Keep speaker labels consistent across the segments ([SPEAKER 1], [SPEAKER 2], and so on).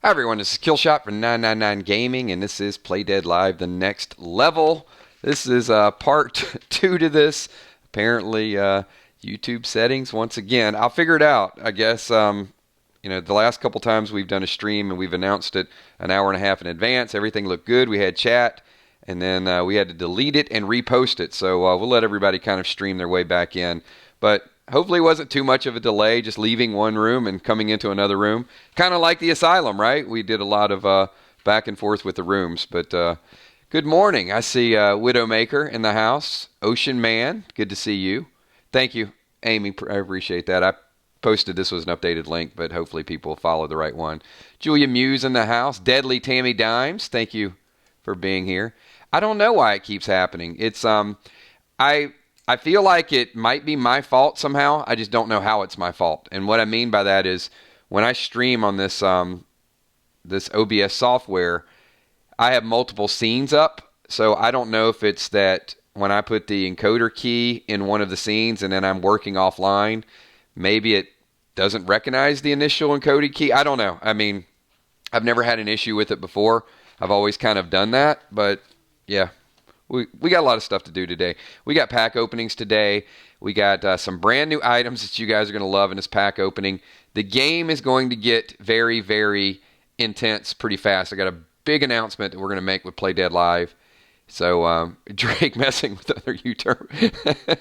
[SPEAKER 1] Hi everyone, this is Killshot from 999 Gaming, and this is Play Dead Live, the next level. This is part 2 to this. Apparently, YouTube settings once again. I'll figure it out. I guess the last couple times we've done a stream and we've announced it an hour and a half in advance. Everything looked good. We had chat, and then we had to delete it and repost it. So we'll let everybody kind of stream their way back in. But hopefully it wasn't too much of a delay, just leaving one room and coming into another room. Kind of like the asylum, right? We did a lot of back and forth with the rooms. But good morning. I see Widowmaker in the house. Ocean Man, good to see you. Thank you, Amy. I appreciate that. I posted this was an updated link, but hopefully people will follow the right one. Julia Muse in the house. Deadly Tammy Dimes, thank you for being here. I don't know why it keeps happening. It's I feel like it might be my fault somehow. I just don't know how it's my fault. And what I mean by that is when I stream on this this OBS software, I have multiple scenes up. So I don't know if it's that when I put the encoder key in one of the scenes and then I'm working offline, maybe it doesn't recognize the initial encoded key. I don't know. I mean, I've never had an issue with it before. I've always kind of done that. But yeah. We got a lot of stuff to do today. We got pack openings today. We got some brand new items that you guys are going to love in this pack opening. The game is going to get very, very intense pretty fast. I got a big announcement that we're going to make with Play Dead Live. So Drake messing with other YouTubers.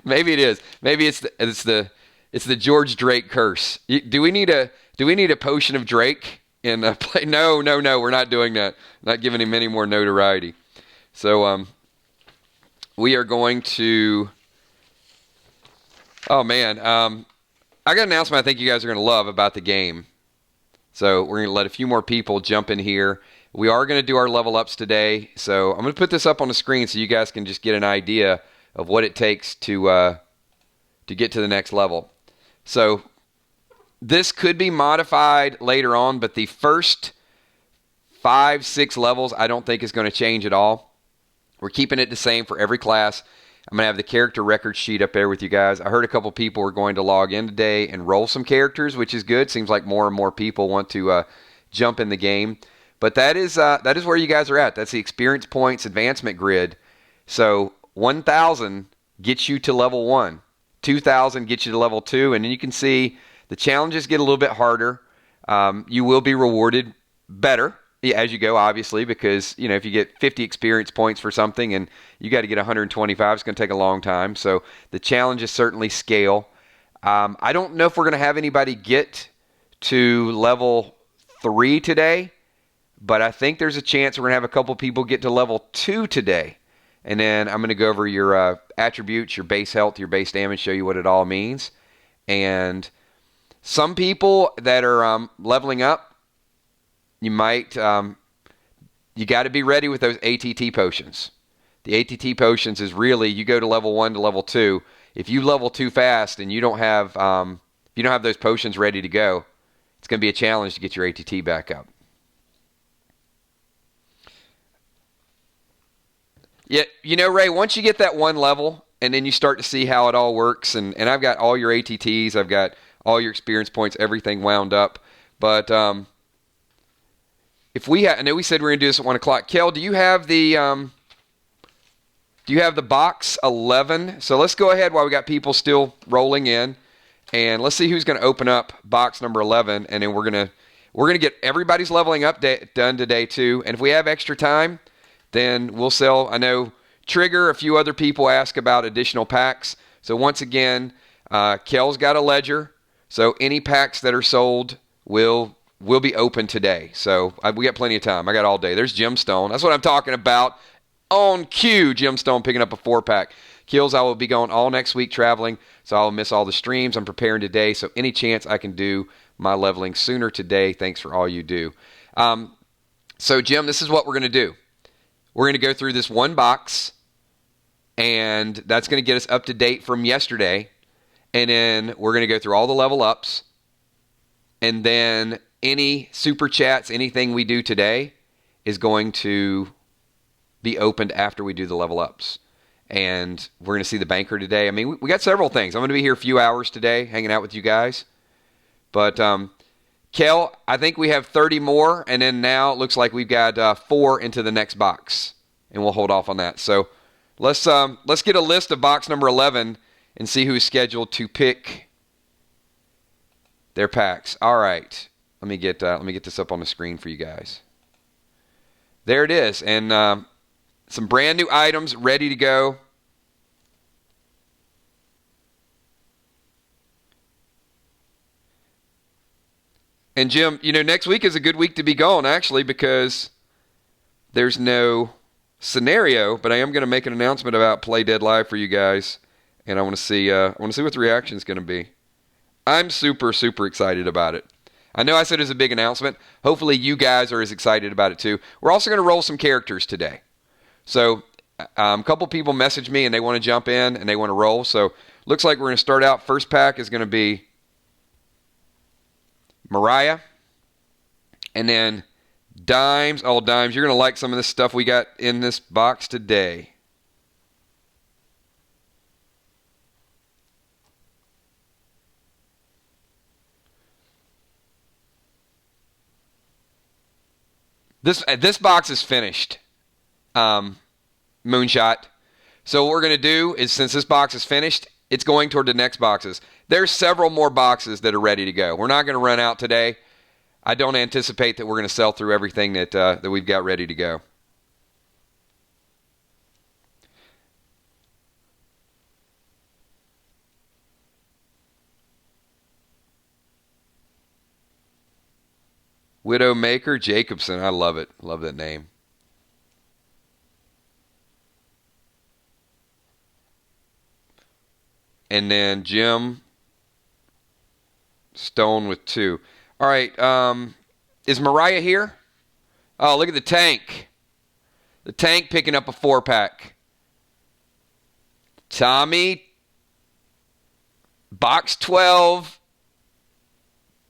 [SPEAKER 1] Maybe it is. Maybe it's the George Drake curse. Do we need a potion of Drake in play? No, we're not doing that. Not giving him any more notoriety. So we are going to, I got an announcement I think you guys are going to love about the game. So we're going to let a few more people jump in here. We are going to do our level ups today. So I'm going to put this up on the screen so you guys can just get an idea of what it takes to get to the next level. So this could be modified later on, but the first 5-6 levels I don't think is going to change at all. We're keeping it the same for every class. I'm going to have the character record sheet up there with you guys. I heard a couple people were going to log in today and roll some characters, which is good. Seems like more and more people want to jump in the game. But that is where you guys are at. That's the experience points advancement grid. So 1,000 gets you to level 1. 2,000 gets you to level 2. And then you can see the challenges get a little bit harder. You will be rewarded better as you go, obviously, because if you get 50 experience points for something and you got to get 125, it's going to take a long time. So the challenges certainly scale. I don't know if we're going to have anybody get to level 3 today, but I think there's a chance we're going to have a couple people get to level 2 today. And then I'm going to go over your attributes, your base health, your base damage, show you what it all means. And some people that are leveling up, you got to be ready with those ATT potions. The ATT potions is really, you go to level 1 to level 2. If you level too fast and you don't have those potions ready to go, it's going to be a challenge to get your ATT back up. Yeah, Ray, once you get that one level and then you start to see how it all works, and I've got all your ATTs, I've got all your experience points, everything wound up, but I know we said we were going to do this at 1 o'clock. Kel, do you have the box 11? So let's go ahead while we got people still rolling in, and let's see who's going to open up box number 11, and then we're going to get everybody's leveling up done today too. And if we have extra time, then we'll sell. I know Trigger, a few other people ask about additional packs. So once again, Kel's got a ledger, so any packs that are sold will be open today. So we got plenty of time. I got all day. There's Gemstone. That's what I'm talking about. On cue, Gemstone picking up a 4-pack. Kills, I will be going all next week traveling, so I'll miss all the streams. I'm preparing today, so any chance I can do my leveling sooner today, thanks for all you do. So, Jim, this is what we're going to do. We're going to go through this one box, and that's going to get us up to date from yesterday. And then we're going to go through all the level ups, and then any super chats, anything we do today is going to be opened after we do the level ups. And we're going to see the banker today. I mean, we got several things. I'm going to be here a few hours today hanging out with you guys. But Kel, I think we have 30 more, and then now it looks like we've got 4 into the next box, and we'll hold off on that. So let's get a list of box number 11 and see who's scheduled to pick their packs. All right, let me get this up on the screen for you guys. There it is, and some brand new items ready to go. And Jim, you know, next week is a good week to be gone, actually, because there's no scenario. But I am going to make an announcement about Play Dead Live for you guys, and I want to see what the reaction is going to be. I'm super, super excited about it. I know I said it's a big announcement. Hopefully, you guys are as excited about it too. We're also going to roll some characters today. So, a couple people messaged me and they want to jump in and they want to roll. So, looks like we're going to start out. First pack is going to be Mariah, and then Dimes. Oh, Dimes, you're going to like some of this stuff we got in this box today. This box is finished, Moonshot. So what we're going to do is, since this box is finished, it's going toward the next boxes. There's several more boxes that are ready to go. We're not going to run out today. I don't anticipate that we're going to sell through everything that we've got ready to go. Widowmaker Jacobson. I love it. Love that name. And then Jim Stone with 2. All right. Is Mariah here? Oh, look at the tank. The tank picking up a 4-pack. Tommy, box 12,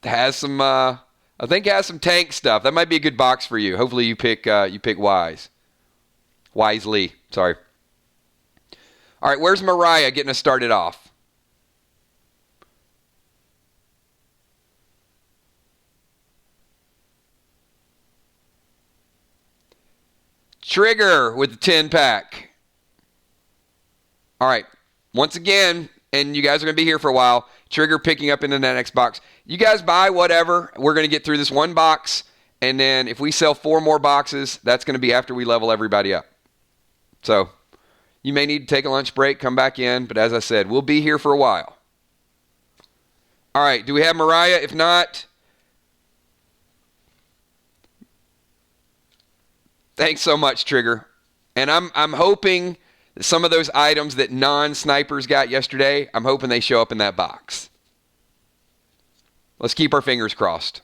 [SPEAKER 1] has some, I think has some tank stuff. That might be a good box for you. Hopefully you pick wisely. Sorry. All right, where's Mariah getting us started off? Trigger with the 10-pack. All right, once again, and you guys are going to be here for a while, Trigger picking up into that next box. You guys buy whatever. We're going to get through this one box, and then if we sell 4 more boxes, that's going to be after we level everybody up. So you may need to take a lunch break, come back in, but as I said, we'll be here for a while. All right, do we have Mariah? If not, thanks so much, Trigger. And I'm hoping that some of those items that non-snipers got yesterday, I'm hoping they show up in that box. Let's keep our fingers crossed.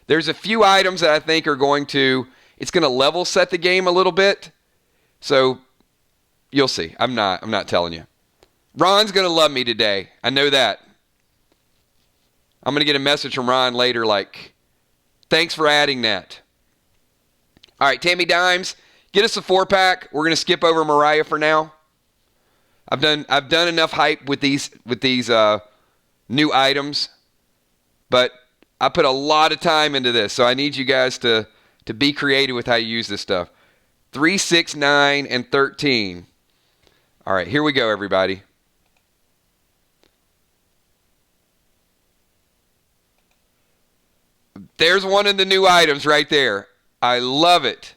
[SPEAKER 1] There's a few items that I think are it's going to level set the game a little bit. So you'll see. I'm not telling you. Ron's going to love me today. I know that. I'm going to get a message from Ron later like, thanks for adding that. All right, Tammy Dimes, get us a 4-pack. We're going to skip over Mariah for now. I've done enough hype with these new items, but I put a lot of time into this, so I need you guys to be creative with how you use this stuff. 3, 6, 9, and 13. All right, here we go, everybody. There's one of the new items right there. I love it.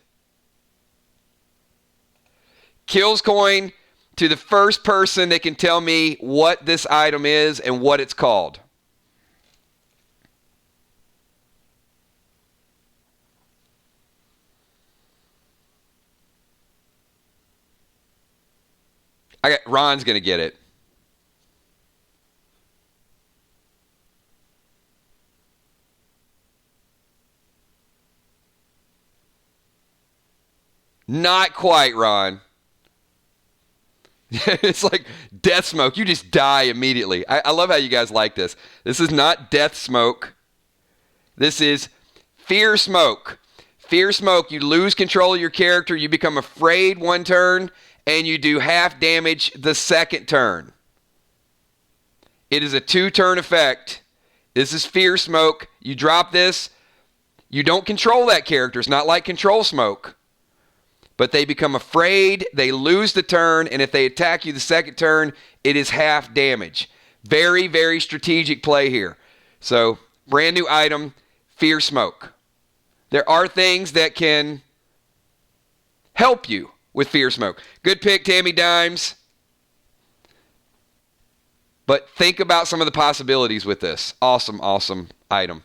[SPEAKER 1] Kills coin to the first person that can tell me what this item is and what it's called. Ron's going to get it. Not quite, Ron. It's like death smoke. You just die immediately. I love how you guys like this. This is not death smoke. This is fear smoke. Fear smoke. You lose control of your character. You become afraid one turn, and you do half damage the second turn. It is a 2-turn effect. This is fear smoke. You drop this, you don't control that character. It's not like control smoke. But they become afraid, they lose the turn, and if they attack you the second turn, it is half damage. Very, very strategic play here. So, brand new item, fear smoke. There are things that can help you with fear smoke. Good pick, Tammy Dimes. But think about some of the possibilities with this. Awesome, awesome item.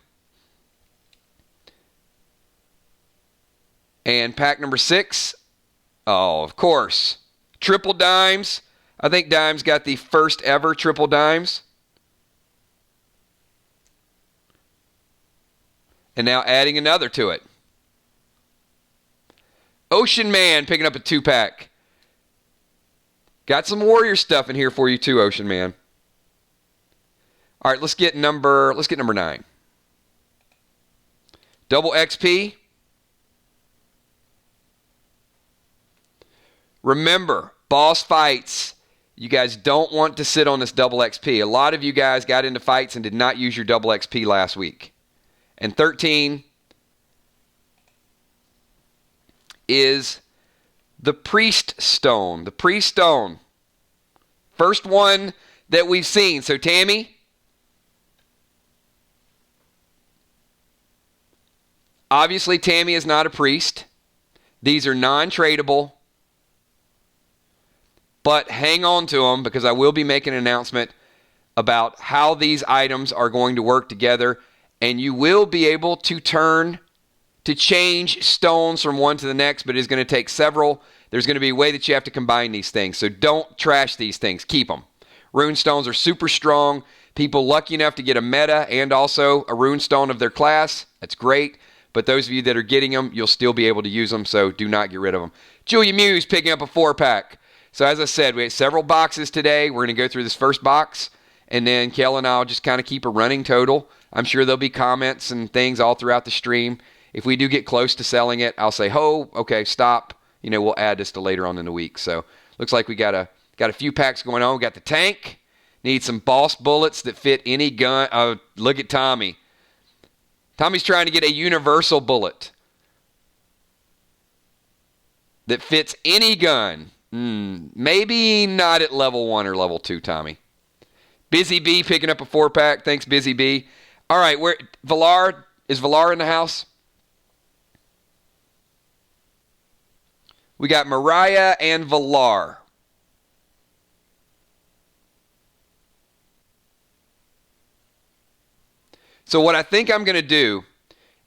[SPEAKER 1] And pack number 6. Oh, of course. Triple dimes. I think Dimes got the first ever triple dimes. And now adding another to it. Ocean Man picking up a 2-pack. Got some warrior stuff in here for you too, Ocean Man. All right, let's get number 9. Double XP. Remember, boss fights, you guys don't want to sit on this double XP. A lot of you guys got into fights and did not use your double XP last week. And 13 is the Priest Stone. The Priest Stone. First one that we've seen. So, Tammy, obviously Tammy is not a priest. These are non-tradable. But hang on to them because I will be making an announcement about how these items are going to work together. And you will be able to change stones from one to the next, but it's going to take several. There's going to be a way that you have to combine these things. So don't trash these things. Keep them. Runestones are super strong. People lucky enough to get a meta and also a runestone of their class. That's great. But those of you that are getting them, you'll still be able to use them, so do not get rid of them. Julia Muse picking up a 4-pack. So as I said, we had several boxes today. We're going to go through this first box, and then Kel and I will just kind of keep a running total. I'm sure there'll be comments and things all throughout the stream. If we do get close to selling it, I'll say, "Oh, okay, stop." We'll add this to later on in the week. So looks like we got a few packs going on. We got the tank. Need some boss bullets that fit any gun. Oh, look at Tommy. Tommy's trying to get a universal bullet that fits any gun. Maybe not at level 1 or level 2, Tommy. Busy Bee picking up a 4-pack. Thanks, Busy Bee. All right, is Valar in the house? We got Mariah and Valar. So what I think I'm going to do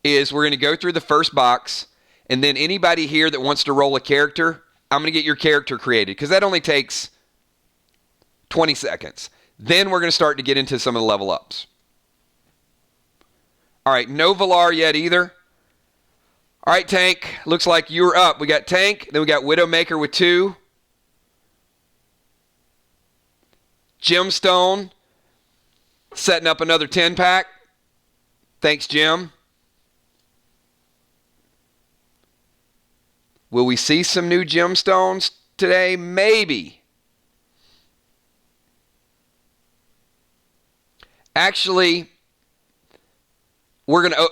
[SPEAKER 1] is we're going to go through the first box, and then anybody here that wants to roll a character, I'm going to get your character created because that only takes 20 seconds. Then we're going to start to get into some of the level ups. All right, no Valar yet either. All right, Tank, looks like you're up. We got Tank, then we got Widowmaker with 2. Gemstone setting up another 10-pack. Thanks, Jim. Will we see some new gemstones today? Maybe. Actually, we're going to...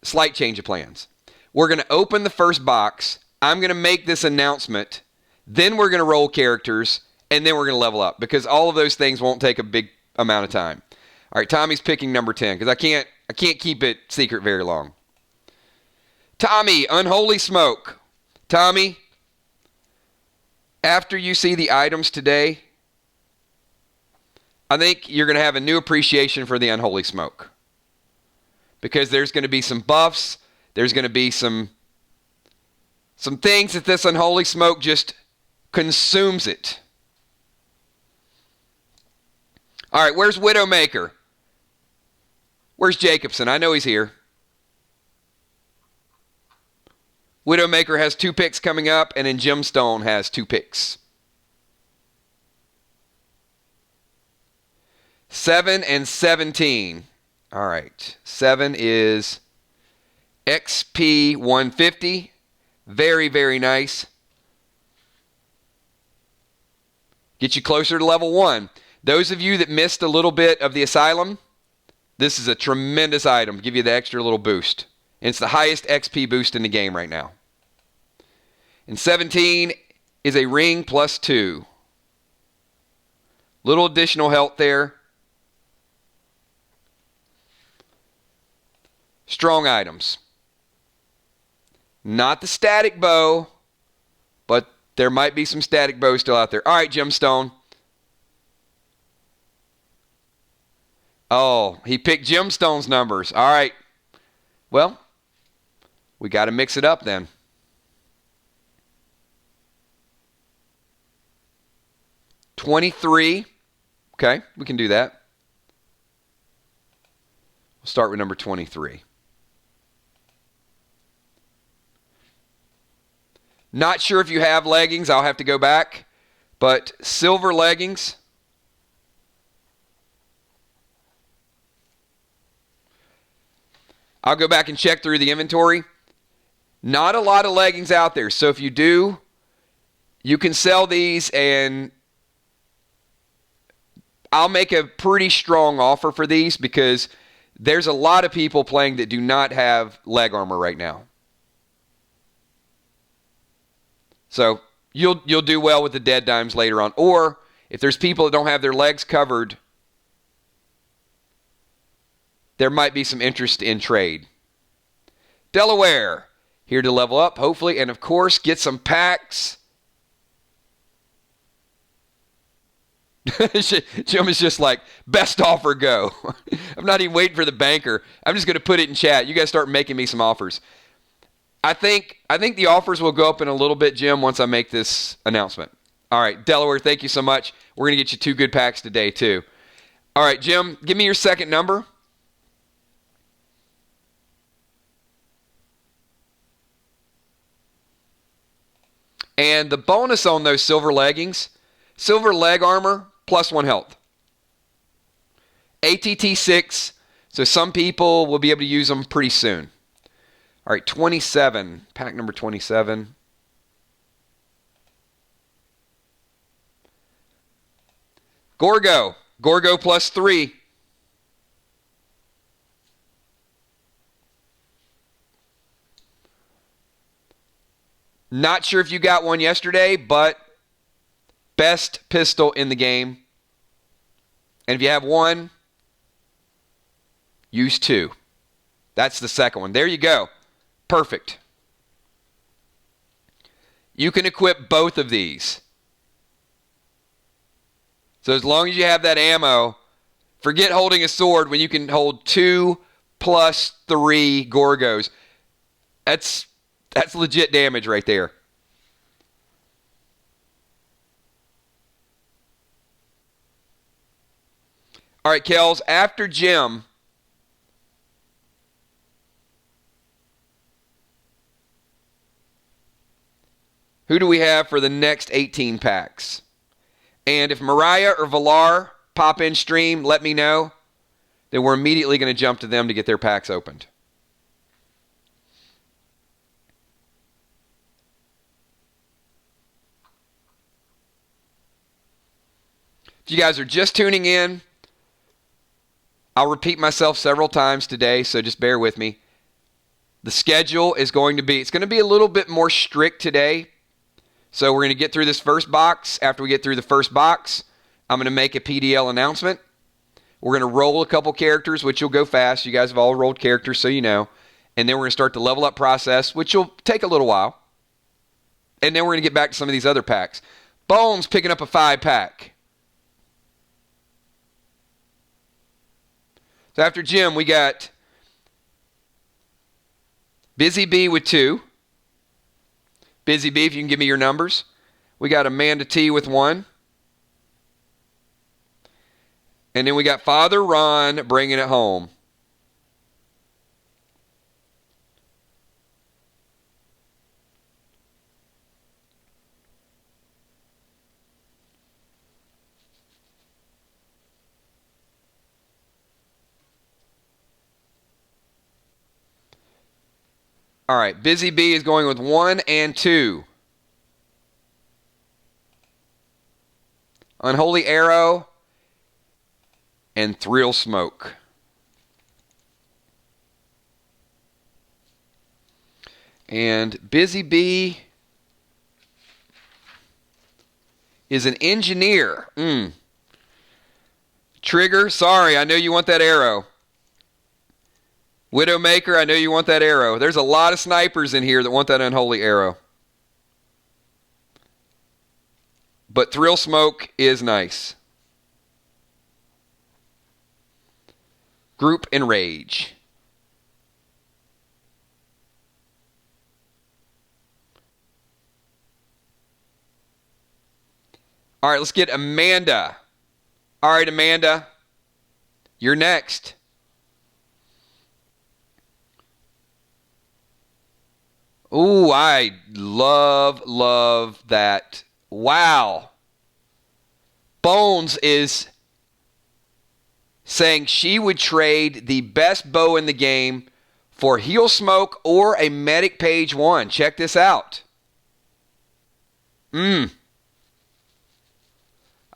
[SPEAKER 1] Slight change of plans. We're going to open the first box. I'm going to make this announcement. Then we're going to roll characters. And then we're going to level up. Because all of those things won't take a big amount of time. All right, Tommy's picking number 10. Because I can't keep it secret very long. Tommy, Unholy Smoke. Tommy, after you see the items today, I think you're going to have a new appreciation for the Unholy Smoke. Because there's going to be some buffs. There's going to be some things that this Unholy Smoke just consumes it. All right, where's Widowmaker? Where's Jacobson? I know he's here. Widowmaker has 2 picks coming up, and then Gemstone has 2 picks. 7 and 17. All right. 7 is XP 150. Very, very nice. Get you closer to level 1. Those of you that missed a little bit of the asylum, This is a tremendous item. Give you the extra little boost. And it's the highest XP boost in the game right now. And 17 is a ring plus 2. Little additional health there. Strong items. Not the static bow, but there might be some static bows still out there. All right, gemstone. Oh, he picked gemstone's numbers. All right. Well, we got to mix it up then. $23. Okay, we can do that. We'll start with number 23. Not sure if you have leggings. I'll have to go back. But silver leggings. I'll go back and check through the inventory. Not a lot of leggings out there. So if you do, you can sell these and I'll make a pretty strong offer for these because there's a lot of people playing that do not have leg armor right now. So you'll do well with the dead dimes later on. Or if there's people that don't have their legs covered, there might be some interest in trade. Delaware, here to level up, hopefully, and of course, get some packs. Jim is just like, best offer, go. I'm not even waiting for the banker. I'm just going to put it in chat. You guys start making me some offers. I think the offers will go up in a little bit, Jim, once I make this announcement. All right, Delaware, thank you so much. We're going to get you 2 good packs today, too. All right, Jim, give me your second number. And the bonus on those silver leggings, silver leg armor, plus 1 health. ATT 6, so some people will be able to use them pretty soon. All right, 27, pack number 27. Gorgo plus 3. Not sure if you got one yesterday, but best pistol in the game. And if you have one, use 2. That's the second one. There you go. Perfect. You can equip both of these. So as long as you have that ammo, forget holding a sword when you can hold 2 plus 3 Gorgos. That's legit damage right there. All right, Kels, after Jim, who do we have for the next 18 packs? And if Mariah or Valar pop in stream, let me know. Then we're immediately going to jump to them to get their packs opened. If you guys are just tuning in, I'll repeat myself several times today, so just bear with me. The schedule is going to be a little bit more strict today. So we're going to get through this first box. After we get through the first box, I'm going to make a PDL announcement. We're going to roll a couple characters, which will go fast. You guys have all rolled characters, so you know. And then we're going to start the level up process, which will take a little while. And then we're going to get back to some of these other packs. Bones picking up a 5-pack. So after Jim, we got Busy Bee with 2. Busy Bee, if you can give me your numbers. We got Amanda T with 1. And then we got Father Ron bringing it home. All right, Busy Bee is going with 1 and 2. Unholy Arrow and Thrill Smoke. And Busy Bee is an engineer. Trigger, sorry, I know you want that arrow. Widowmaker, I know you want that arrow. There's a lot of snipers in here that want that unholy arrow. But Thrill Smoke is nice. Group Enrage. All right, let's get Amanda. All right, Amanda, you're next. Ooh, I love that. Wow. Bones is saying she would trade the best bow in the game for Heal Smoke or a Medic Page 1. Check this out. I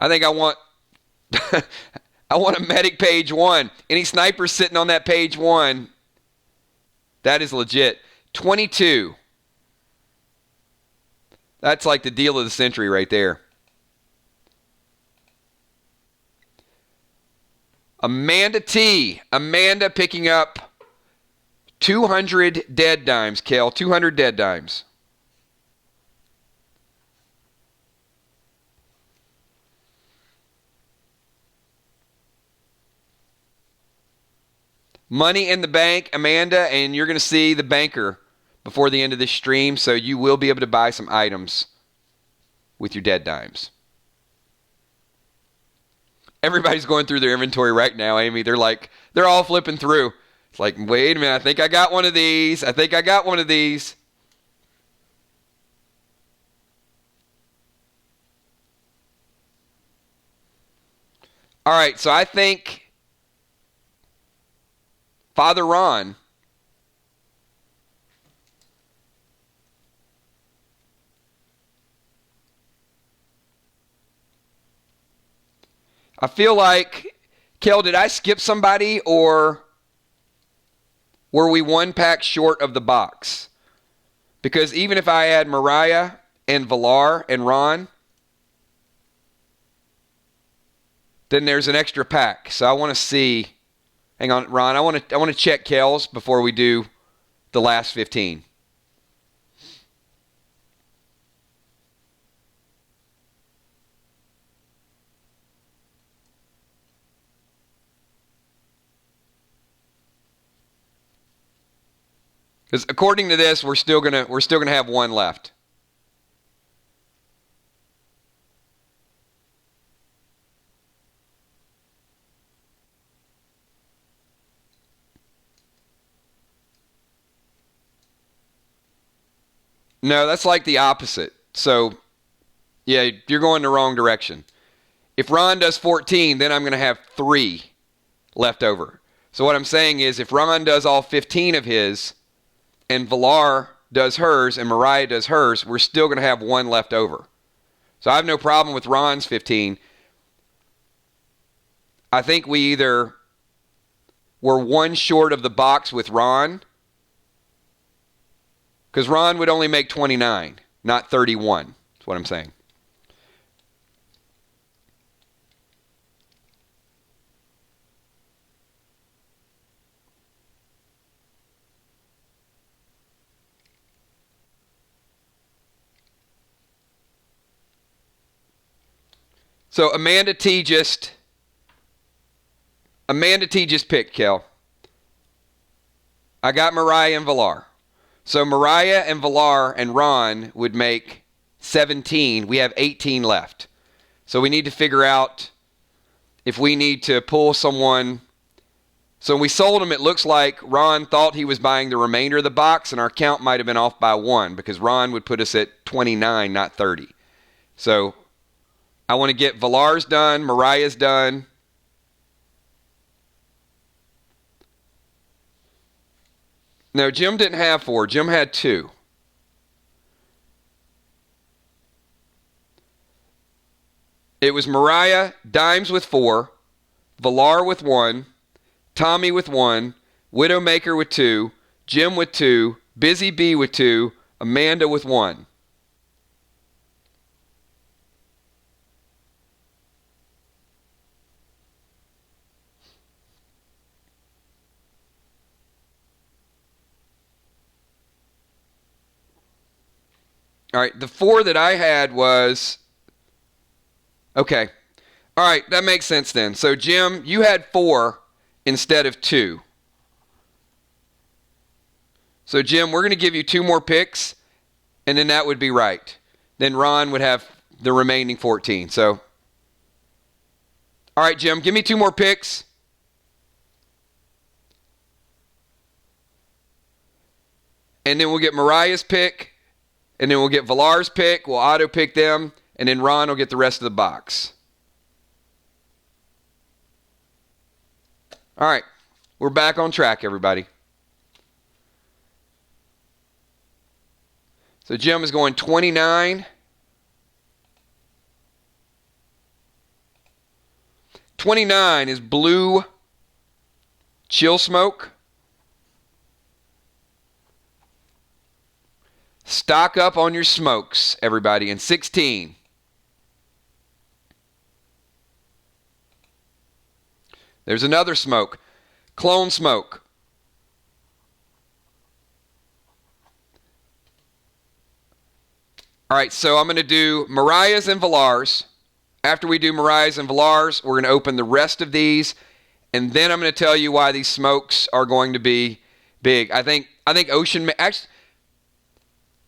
[SPEAKER 1] think I want I want a Medic Page 1. Any sniper sitting on that Page 1, that is legit. 22. That's like the deal of the century right there. Amanda T. Amanda picking up 200 dead dimes, Kel. 200 dead dimes. Money in the bank, Amanda, and you're going to see the banker before the end of this stream, so you will be able to buy some items with your dead dimes. Everybody's going through their inventory right now, Amy. They're all flipping through. It's like, wait a minute, I think I got one of these. I think I got one of these. All right, so I think Father Ron I feel like, Kel, did I skip somebody or were we one pack short of the box? Because even if I add Mariah and Valar and Ron, then there's an extra pack. So I want to see. Hang on, Ron. I want to check Kel's before we do the last 15. Because according to this, we're still gonna have one left. No, that's like the opposite. So, yeah, you're going the wrong direction. If Ron does 14, then I'm going to have 3 left over. So what I'm saying is if Ron does all 15 of his, and Valar does hers, and Mariah does hers, we're still going to have 1 left over. So I have no problem with Ron's 15. I think we either were 1 short of the box with Ron, because Ron would only make 29, not 31. That's what I'm saying. So Amanda T just picked, Kel. I got Mariah and Valar. So Mariah and Valar and Ron would make 17. We have 18 left. So we need to figure out if we need to pull someone. So when we sold him, it looks like Ron thought he was buying the remainder of the box, and our count might have been off by 1 because Ron would put us at 29, not 30. So I want to get Valar's done, Mariah's done. No, Jim didn't have 4. Jim had 2. It was Mariah, Dimes with 4, Valar with 1, Tommy with 1, Widowmaker with 2, Jim with 2, Busy Bee with 2, Amanda with 1. All right, the 4 that I had was... Okay. All right, that makes sense then. So, Jim, you had 4 instead of 2. So, Jim, we're going to give you 2 more picks, and then that would be right. Then Ron would have the remaining 14. So, all right, Jim, give me 2 more picks. And then we'll get Mariah's pick. And then we'll get Villar's pick. We'll auto-pick them. And then Ron will get the rest of the box. All right. We're back on track, everybody. So Jim is going 29. 29 is Blue Chill Smoke. Stock up on your smokes, everybody. And 16. There's another smoke. Clone Smoke. All right, so I'm going to do Mariah's and Villar's. After we do Mariah's and Villar's, we're going to open the rest of these. And then I'm going to tell you why these smokes are going to be big. I think Ocean... Actually,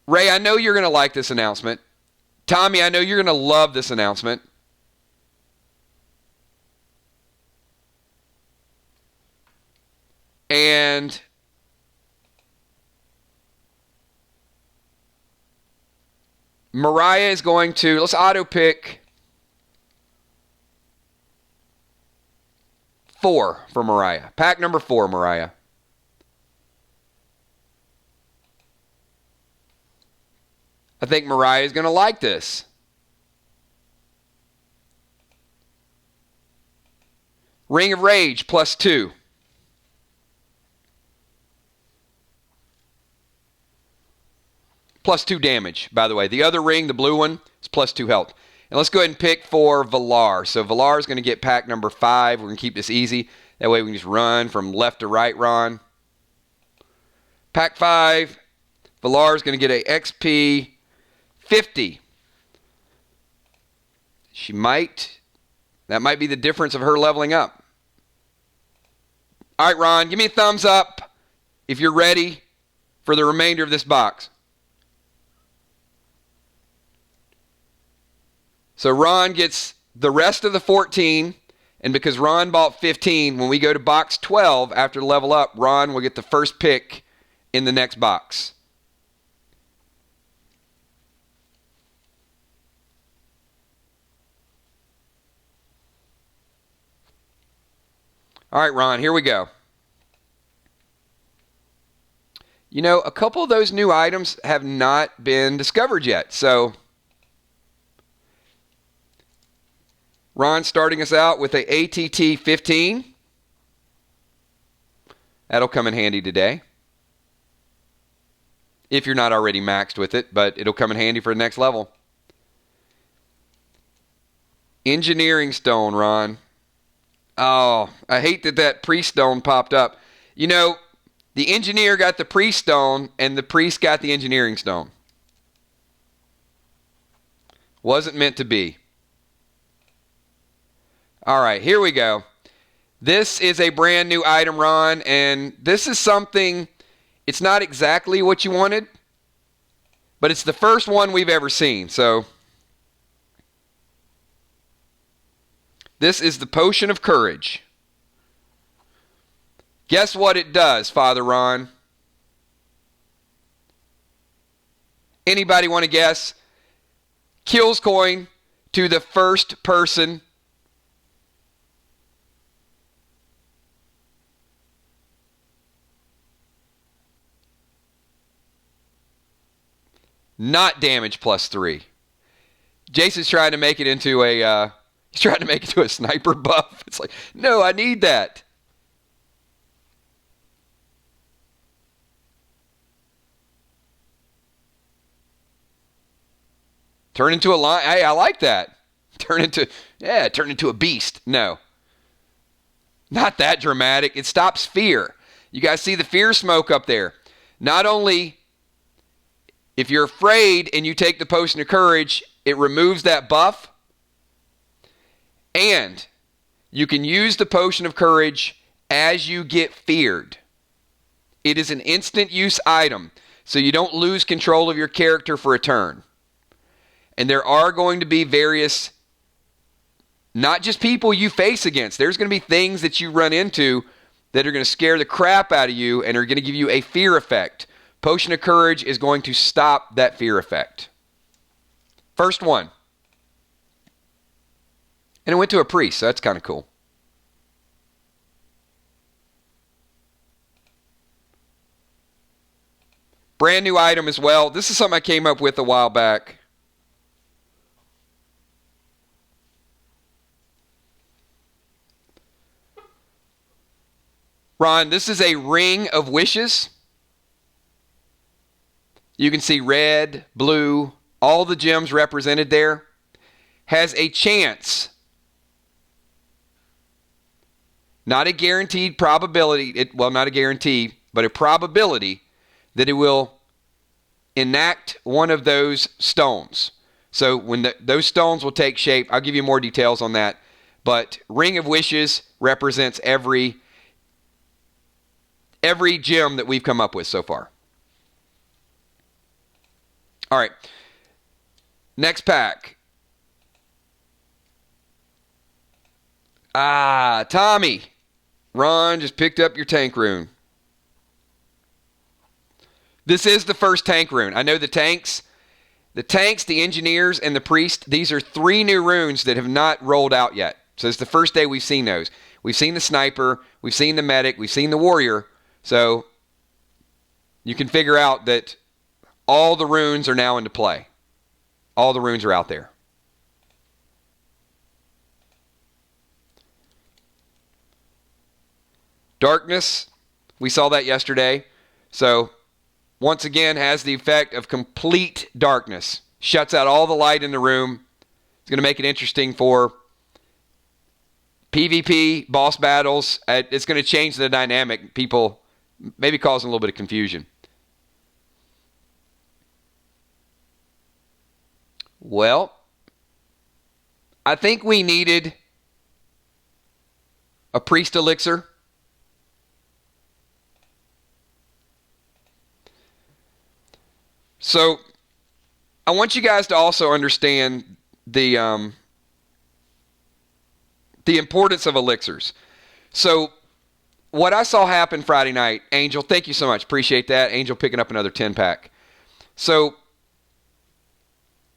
[SPEAKER 1] Ray, I know you're going to like this announcement. Tommy, I know you're going to love this announcement. And Mariah is going to, let's auto pick 4 for Mariah. Pack number 4, Mariah. I think Mariah is going to like this. Ring of Rage +2. +2 damage, by the way. The other ring, the blue one, is +2 health. And let's go ahead and pick for Villar. So Villar is going to get pack number 5. We're going to keep this easy. That way we can just run from left to right, Ron. Pack 5. Villar is going to get a XP 50. That might be the difference of her leveling up. All right, Ron, give me a thumbs up if you're ready for the remainder of this box. So Ron gets the rest of the 14, and because Ron bought 15, when we go to box 12 after level up, Ron will get the first pick in the next box. All right, Ron, here we go. You know, a couple of those new items have not been discovered yet. So, Ron starting us out with a ATT 15. That'll come in handy today. If you're not already maxed with it, but it'll come in handy for the next level. Engineering Stone, Ron. Oh, I hate that priest stone popped up. You know, the engineer got the priest stone, and the priest got the engineering stone. Wasn't meant to be. All right, here we go. This is a brand new item, Ron, and this is something, it's not exactly what you wanted, but it's the first one we've ever seen, so... This is the Potion of Courage. Guess what it does, Father Ron? Anybody want to guess? Kills coin to the first person. Not damage +3. Jason's trying to make it into a... He's trying to make it to a sniper buff. It's like, no, I need that. Turn into a lion. Hey, I like that. Turn into a beast. No. Not that dramatic. It stops fear. You guys see the fear smoke up there. Not only if you're afraid and you take the potion of courage, it removes that buff. And you can use the potion of courage as you get feared. It is an instant use item, so you don't lose control of your character for a turn. And there are going to be various, not just people you face against. There's going to be things that you run into that are going to scare the crap out of you and are going to give you a fear effect. Potion of Courage is going to stop that fear effect. First one. And it went to a priest, so that's kind of cool. Brand new item as well. This is something I came up with a while back. Ron, this is a ring of wishes. You can see red, blue, all the gems represented there. Has a chance, not a guaranteed probability, not a guarantee, but a probability that it will enact one of those stones. So when those stones will take shape, I'll give you more details on that. But Ring of Wishes represents every gem that we've come up with so far. All right. Next pack. Tommy. Ron just picked up your tank rune. This is the first tank rune. I know the tanks, the engineers, and the priest, these are 3 new runes that have not rolled out yet. So it's the first day we've seen those. We've seen the sniper, we've seen the medic, we've seen the warrior. So you can figure out that all the runes are now into play. All the runes are out there. Darkness, we saw that yesterday. So once again, has the effect of complete darkness. Shuts out all the light in the room. It's going to make it interesting for PvP, boss battles. It's going to change the dynamic. People maybe causing a little bit of confusion. Well, I think we needed a priest elixir. So, I want you guys to also understand the importance of elixirs. So, what I saw happen Friday night, Angel, thank you so much. Appreciate that. Angel picking up another 10-pack. So,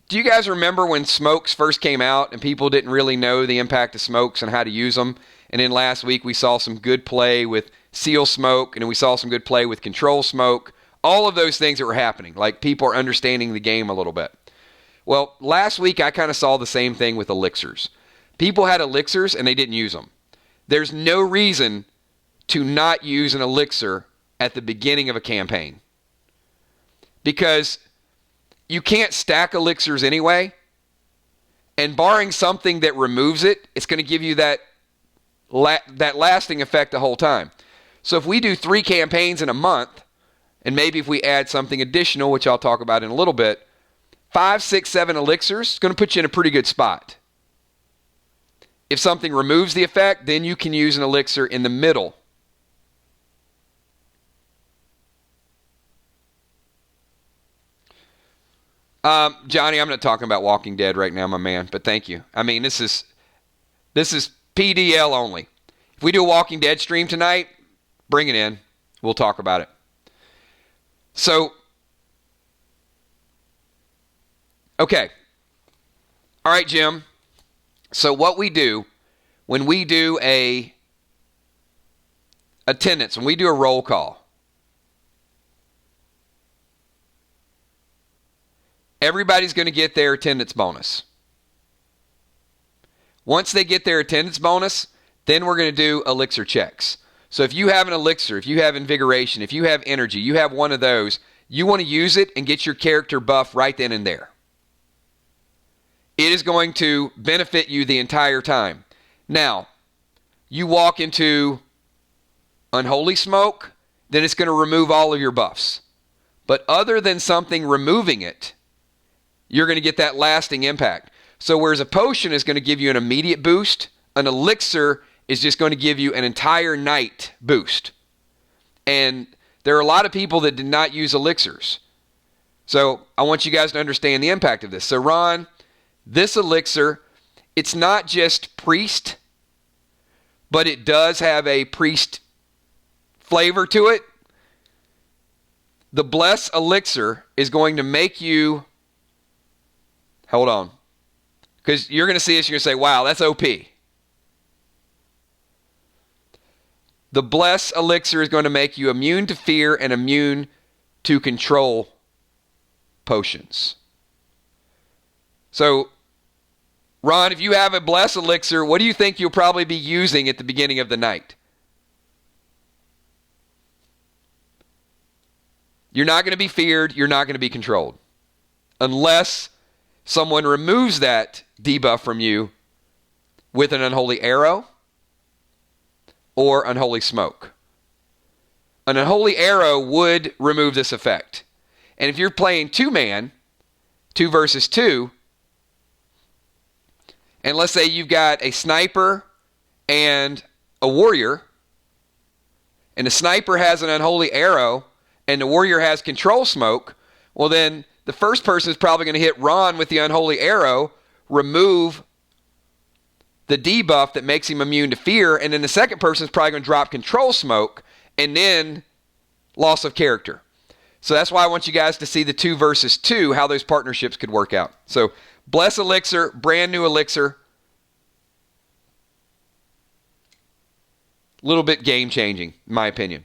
[SPEAKER 1] do you guys remember when smokes first came out and people didn't really know the impact of smokes and how to use them? And then last week we saw some good play with seal smoke, and then we saw some good play with control smoke. All of those things that were happening, like people are understanding the game a little bit. Well, last week I kind of saw the same thing with elixirs. People had elixirs and they didn't use them. There's no reason to not use an elixir at the beginning of a campaign. Because you can't stack elixirs anyway. And barring something that removes it, it's going to give you that lasting effect the whole time. So if we do 3 campaigns in a month, and maybe if we add something additional, which I'll talk about in a little bit, 5, 6, 7 elixirs is going to put you in a pretty good spot. If something removes the effect, then you can use an elixir in the middle. Johnny, I'm not talking about Walking Dead right now, my man, but thank you. I mean, this is PDL only. If we do a Walking Dead stream tonight, bring it in. We'll talk about it. So, okay. All right, Jim. So what we do when we do a attendance, when we do a roll call, everybody's going to get their attendance bonus. Once they get their attendance bonus, then we're going to do elixir checks. So if you have an elixir, if you have invigoration, if you have energy, you have one of those, you want to use it and get your character buff right then and there. it is going to benefit you the entire time. Now, you walk into unholy smoke, then it's going to remove all of your buffs. But other than something removing it, you're going to get that lasting impact. So whereas a potion is going to give you an immediate boost, an elixir is just going to give you an entire night boost. And there are a lot of people that did not use elixirs. So I want you guys to understand the impact of this. So Ron, this elixir, it's not just priest, but it does have a priest flavor to it. The Bless elixir is going to make you, hold on, because you're going to see this, you're going to say, wow, that's OP. The Bless elixir is going to make you immune to fear and immune to control potions. So, Ron, if you have a Bless elixir, what do you think you'll probably be using at the beginning of the night? You're not going to be feared. You're not going to be controlled. Unless someone removes that debuff from you with an unholy arrow or unholy smoke. An unholy arrow would remove this effect. And if you're playing 2-man, 2 versus 2, and let's say you've got a sniper and a warrior, and the sniper has an unholy arrow, and the warrior has control smoke, well then the first person is probably going to hit Ron with the unholy arrow, remove the debuff that makes him immune to fear, and then the second person is probably going to drop control smoke, and then loss of character. So that's why I want you guys to see the 2 versus 2, how those partnerships could work out. So Bless elixir, brand new elixir. A little bit game changing, in my opinion.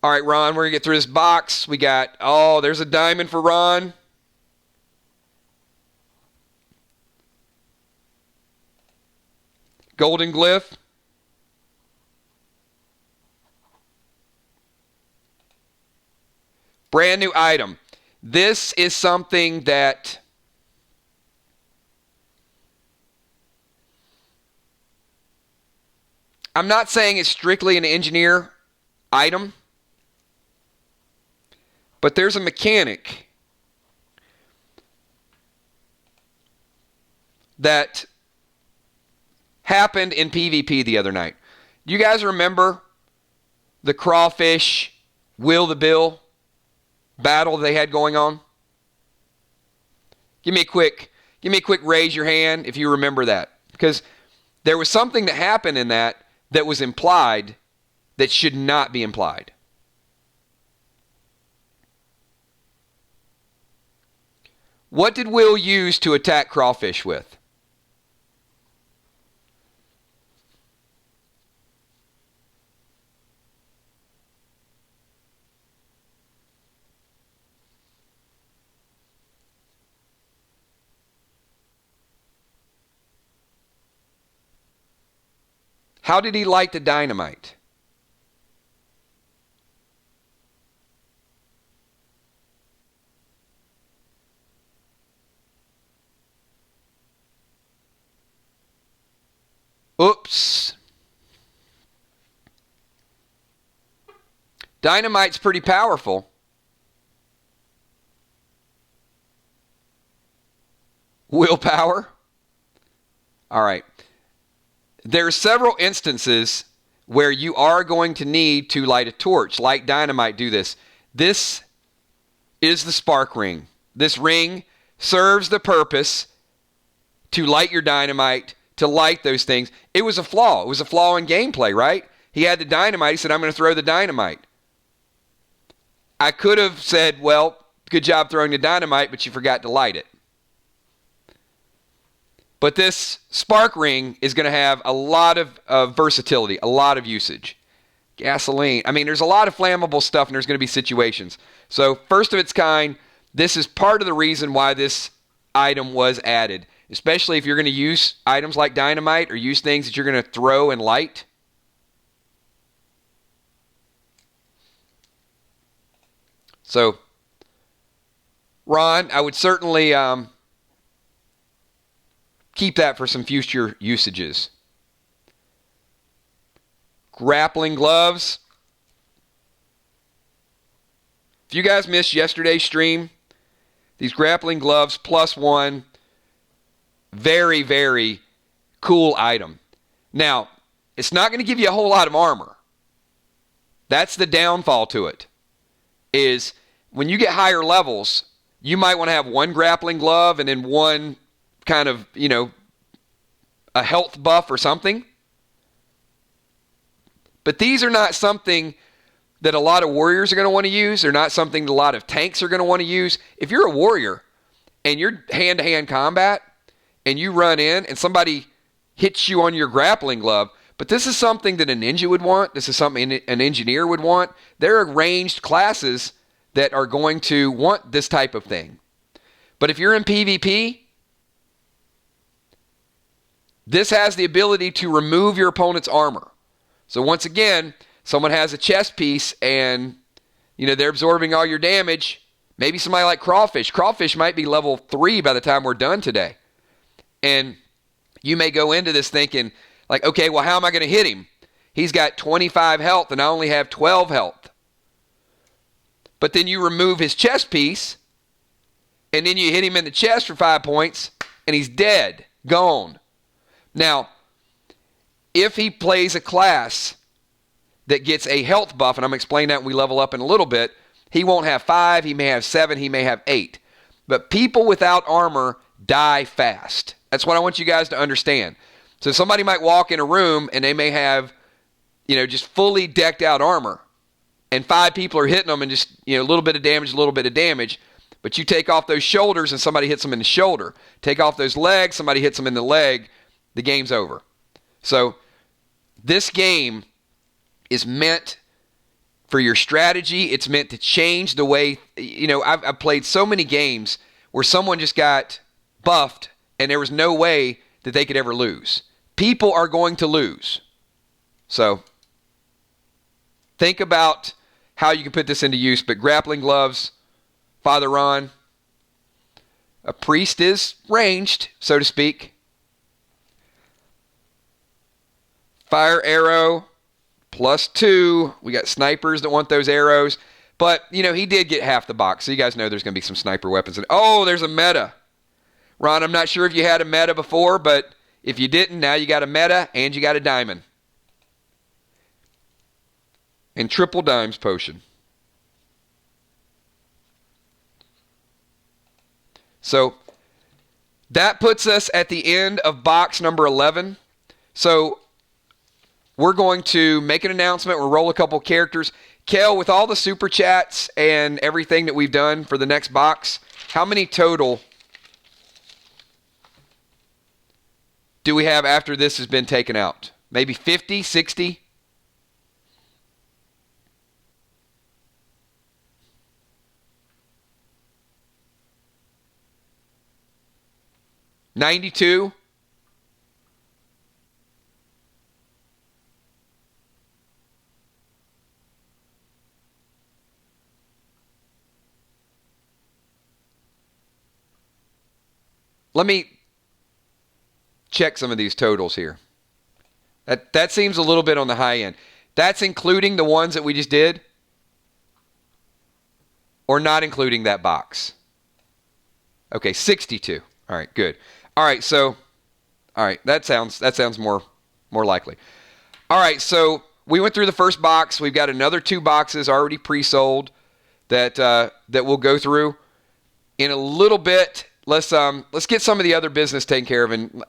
[SPEAKER 1] All right, Ron, we're going to get through this box. We got, oh, there's a diamond for Ron. Golden glyph. Brand new item. This is something that I'm not saying it's strictly an engineer item, but there's a mechanic that happened in PvP the other night. You guys remember the crawfish Will the Bill battle they had going on? Give me a quick raise your hand if you remember that. Because there was something that happened in that was implied that should not be implied. What did Will use to attack crawfish with? How did he light the dynamite? Oops. Dynamite's pretty powerful. Willpower. All right. There are several instances where you are going to need to light a torch. Light dynamite, do this. This is the spark ring. This ring serves the purpose to light your dynamite, to light those things. It was a flaw. It was a flaw in gameplay, right? He had the dynamite. He said, I'm going to throw the dynamite. I could have said, well, good job throwing the dynamite, but you forgot to light it. But this spark ring is going to have a lot of versatility, a lot of usage. Gasoline. I mean, there's a lot of flammable stuff, and there's going to be situations. So, first of its kind, this is part of the reason why this item was added, especially if you're going to use items like dynamite or use things that you're going to throw and light. So, Ron, I would certainly keep that for some future usages. Grappling gloves. If you guys missed yesterday's stream, these grappling gloves +1, very, very cool item. Now, it's not going to give you a whole lot of armor. That's the downfall to it, is when you get higher levels, you might want to have one grappling glove and then one kind of, a health buff or something. But these are not something that a lot of warriors are going to want to use. They're not something that a lot of tanks are going to want to use. If you're a warrior and you're hand-to-hand combat and you run in and somebody hits you on your grappling glove, but this is something that a ninja would want. This is something an engineer would want. There are ranged classes that are going to want this type of thing. But if you're in PvP, this has the ability to remove your opponent's armor. So once again, someone has a chest piece and, they're absorbing all your damage. Maybe somebody like Crawfish. Crawfish might be level 3 by the time we're done today. And you may go into this thinking, like, okay, well, how am I going to hit him? He's got 25 health and I only have 12 health. But then you remove his chest piece and then you hit him in the chest for 5 points and he's dead, gone. Now, if he plays a class that gets a health buff, and I'm going to explain that when we level up in a little bit, he won't have 5, he may have 7, he may have 8. But people without armor die fast. That's what I want you guys to understand. So somebody might walk in a room and they may have, just fully decked out armor. And 5 people are hitting them and just, a little bit of damage. But you take off those shoulders and somebody hits them in the shoulder. Take off those legs, somebody hits them in the leg, the game's over. So this game is meant for your strategy. It's meant to change the way, I've played so many games where someone just got buffed and there was no way that they could ever lose. People are going to lose. So think about how you can put this into use. But grappling gloves, Father Ron, a priest is ranged, so to speak. Fire arrow, +2. We got snipers that want those arrows. But, he did get half the box. So you guys know there's going to be some sniper weapons. Oh, there's a meta. Ron, I'm not sure if you had a meta before, but if you didn't, now you got a meta and you got a diamond. And triple dimes potion. So that puts us at the end of box number 11. So we're going to make an announcement. We'll roll a couple characters. Kel, with all the super chats and everything that we've done for the next box, how many total do we have after this has been taken out? Maybe 50, 60? $92? Let me check some of these totals here. That seems a little bit on the high end. That's including the ones that we just did? Or not including that box? Okay, 62. All right, good. All right, so that sounds more likely. All right, so we went through the first box. We've got another 2 boxes already pre-sold that we'll go through in a little bit. Let's get some of the other business taken care of. And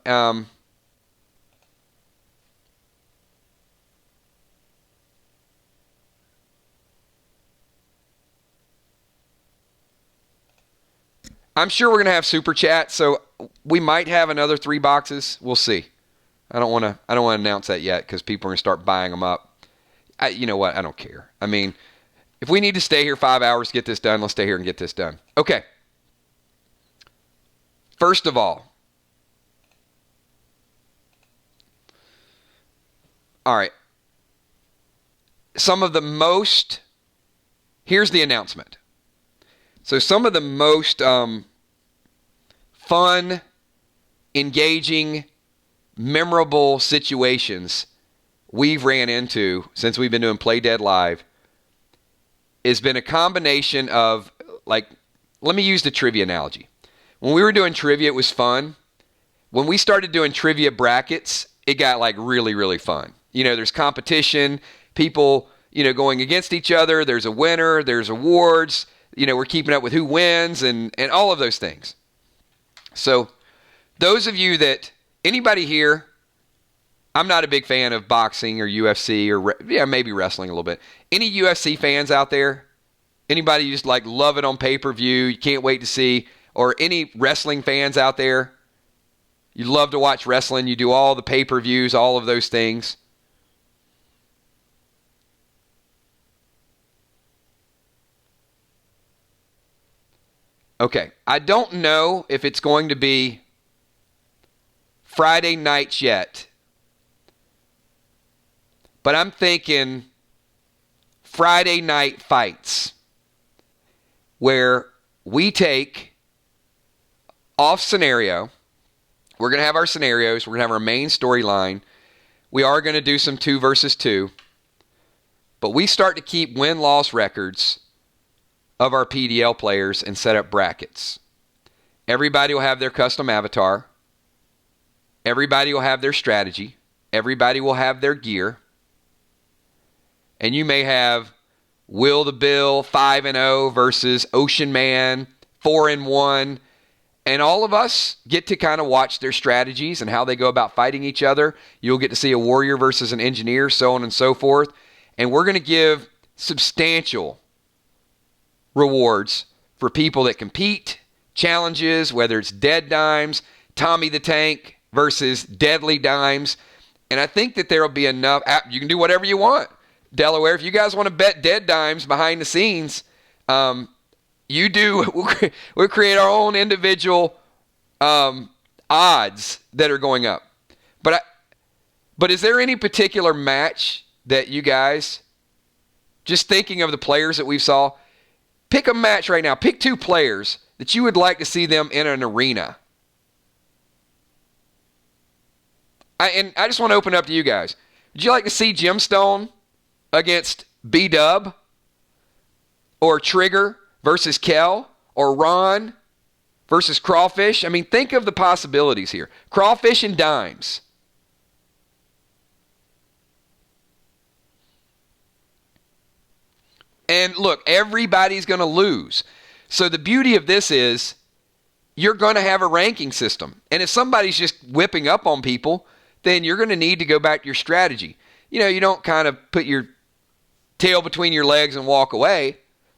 [SPEAKER 1] I'm sure we're going to have super chat, so we might have another 3 boxes. We'll see. I don't want to announce that yet because people are going to start buying them up. You know what? I don't care. I mean, if we need to stay here 5 hours to get this done, let's stay here and get this done. Okay. First of all, right, here's the announcement. So some of the most fun, engaging, memorable situations we've ran into since we've been doing Play Dead Live has been a combination of, like, let me use the trivia analogy. When we were doing trivia, it was fun. When we started doing trivia brackets, it got like really, really fun. You know, there's competition, people, you know, going against each other. There's a winner, there's awards. You know, we're keeping up with who wins and all of those things. So those of you that, anybody here, I'm not a big fan of boxing or UFC or maybe wrestling a little bit. Any UFC fans out there? Anybody you just like love it on pay-per-view, you can't wait to see? Or any wrestling fans out there? You love to watch wrestling, you do all the pay-per-views, all of those things. Okay, I don't know if it's going to be Friday nights yet, but I'm thinking Friday night fights, where we take off scenario. We're going to have our scenarios. We're going to have our main storyline. We are going to do some 2 versus 2. But we start to keep win-loss records of our PDL players and set up brackets. Everybody will have their custom avatar. Everybody will have their strategy. Everybody will have their gear. And you may have Will the Bill 5-0 versus Ocean Man 4-1. And all of us get to kind of watch their strategies and how they go about fighting each other. You'll get to see a warrior versus an engineer, so on and so forth. And we're going to give substantial rewards for people that compete, challenges, whether it's Dead Dimes, Tommy the Tank versus Deadly Dimes. And I think that there will be enough. You can do whatever you want, Delaware. If you guys want to bet Dead Dimes behind the scenes, you do. We'll create our own individual odds that are going up. But is there any particular match that you guys, just thinking of the players that we saw, pick a match right now. Pick 2 players that you would like to see them in an arena. I just want to open up to you guys. Would you like to see Gemstone against B-Dub? Or Trigger versus Kel? Or Ron versus Crawfish? I mean, think of the possibilities here. Crawfish and Dimes. And look, everybody's going to lose. So the beauty of this is you're going to have a ranking system. And if somebody's just whipping up on people, then you're going to need to go back to your strategy. You know, you don't kind of put your tail between your legs and walk away.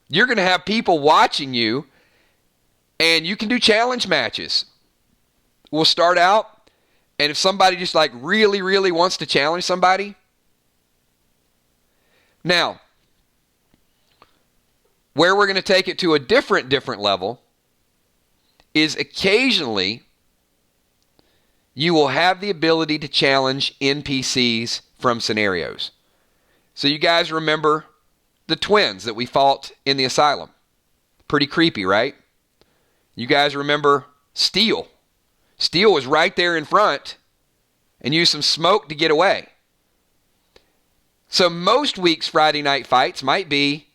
[SPEAKER 1] You're going to have people watching you, and you can do challenge matches. We'll start out, and if somebody just like really, really wants to challenge somebody. Now, where we're going to take it to a different level is occasionally you will have the ability to challenge NPCs from scenarios. So you guys remember the twins that we fought in the asylum. Pretty creepy, right? You guys remember Steel. Steel was right there in front and used some smoke to get away. So most weeks' Friday night fights might be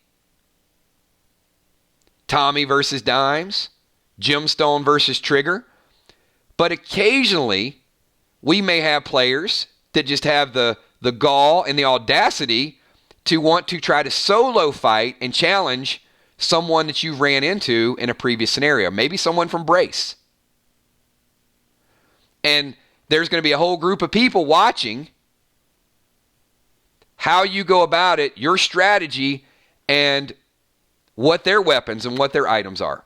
[SPEAKER 1] Tommy versus Dimes, Gemstone versus Trigger. But occasionally, we may have players that just have the gall and the audacity to want to try to solo fight and challenge someone that you ran into in a previous scenario. Maybe someone from Brace. And there's going to be a whole group of people watching how you go about it, your strategy, and what their weapons and what their items are.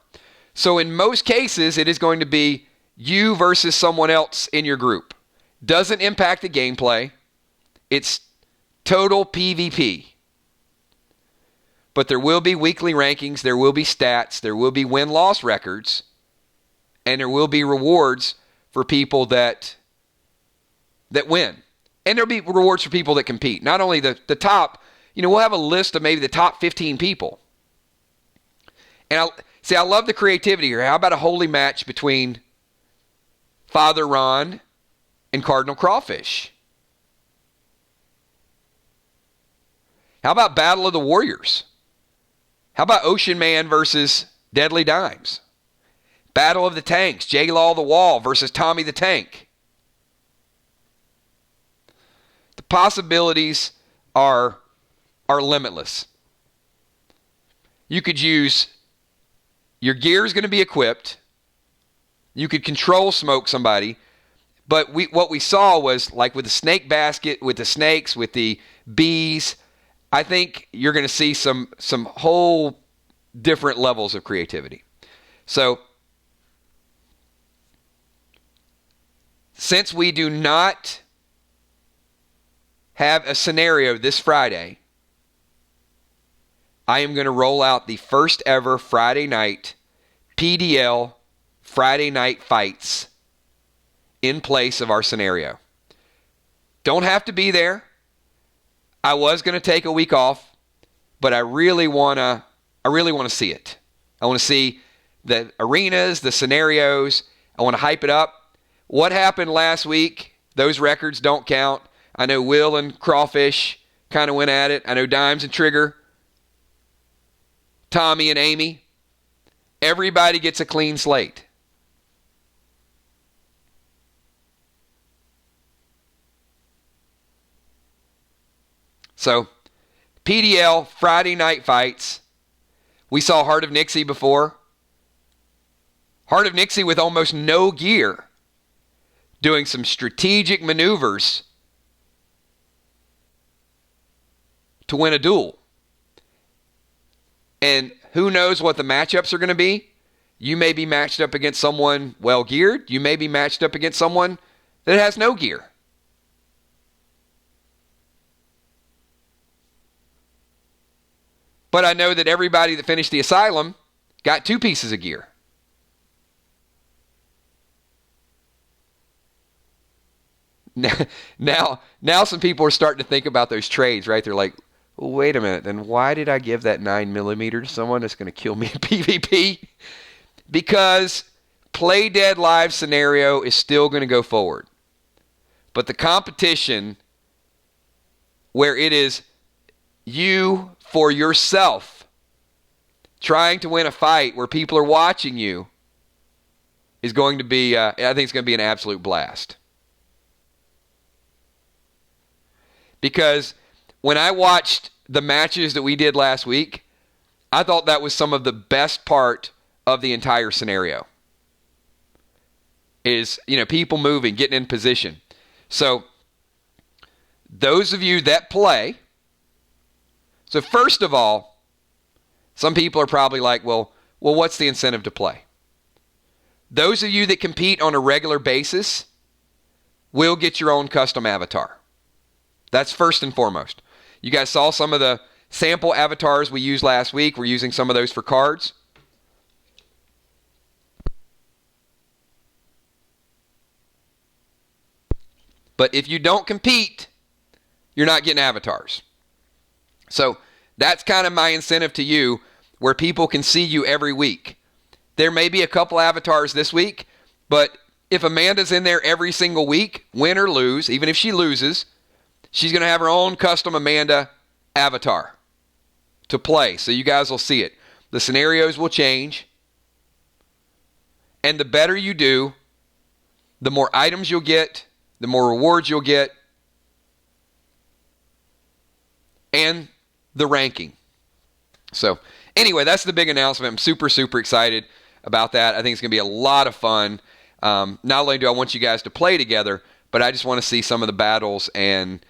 [SPEAKER 1] So in most cases, it is going to be you versus someone else in your group. Doesn't impact the gameplay. It's total PvP. But there will be weekly rankings, there will be stats, there will be win-loss records, and there will be rewards for people that win. And there'll be rewards for people that compete. Not only the top, we'll have a list of maybe the top 15 people. And See, I love the creativity here. How about a holy match between Father Ron and Cardinal Crawfish? How about Battle of the Warriors? How about Ocean Man versus Deadly Dimes? Battle of the Tanks, J-Law the Wall versus Tommy the Tank. The possibilities are limitless. You could use, your gear is going to be equipped. You could control smoke somebody. But what we saw was, like with the snake basket, with the snakes, with the bees, I think you're going to see some whole different levels of creativity. So, since we do not have a scenario this Friday, I am going to roll out the first ever Friday night PDL Friday Night Fights in place of our scenario. Don't have to be there. I was going to take a week off, but I really want to see it. I want to see the arenas, the scenarios. I want to hype it up. What happened last week, those records don't count. I know Will and Crawfish kind of went at it. I know Dimes and Trigger, Tommy and Amy. Everybody gets a clean slate. So, PDL Friday Night Fights. We saw Heart of Nixie before. Heart of Nixie with almost no gear, doing some strategic maneuvers to win a duel. And who knows what the matchups are going to be? You may be matched up against someone well-geared. You may be matched up against someone that has no gear. But I know that everybody that finished the asylum got 2 pieces of gear. Now some people are starting to think about those trades, right? They're like, well, wait a minute, then why did I give that 9mm to someone that's going to kill me in PvP? Because Play Dead Live scenario is still going to go forward. But the competition where it is you for yourself trying to win a fight where people are watching you is going to be, I think it's going to be an absolute blast. Because when I watched the matches that we did last week, I thought that was some of the best part of the entire scenario. Is, people moving, getting in position. So, those of you that play, so first of all, some people are probably like, well, what's the incentive to play? Those of you that compete on a regular basis will get your own custom avatar. That's first and foremost. You guys saw some of the sample avatars we used last week. We're using some of those for cards. But if you don't compete, you're not getting avatars. So that's kind of my incentive to you, where people can see you every week. There may be a couple avatars this week, but if Amanda's in there every single week, win or lose, even if she loses, she's going to have her own custom Amanda avatar to play. So you guys will see it. The scenarios will change. And the better you do, the more items you'll get, the more rewards you'll get, and the ranking. So anyway, that's the big announcement. I'm super, super excited about that. I think it's going to be a lot of fun. Not only do I want you guys to play together, but I just want to see some of the battles and,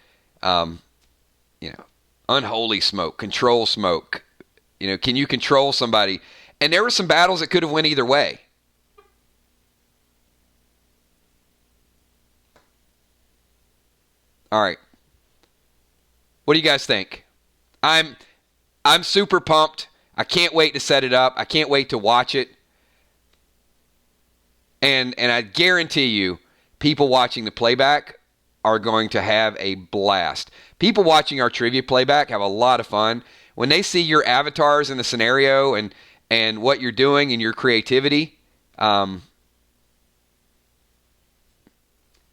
[SPEAKER 1] unholy smoke, control smoke. Can you control somebody? And there were some battles that could have went either way. All right. What do you guys think? I'm super pumped. I can't wait to set it up. I can't wait to watch it. And I guarantee you, people watching the playback are going to have a blast. People watching our trivia playback have a lot of fun. When they see your avatars in the scenario and and what you're doing and your creativity,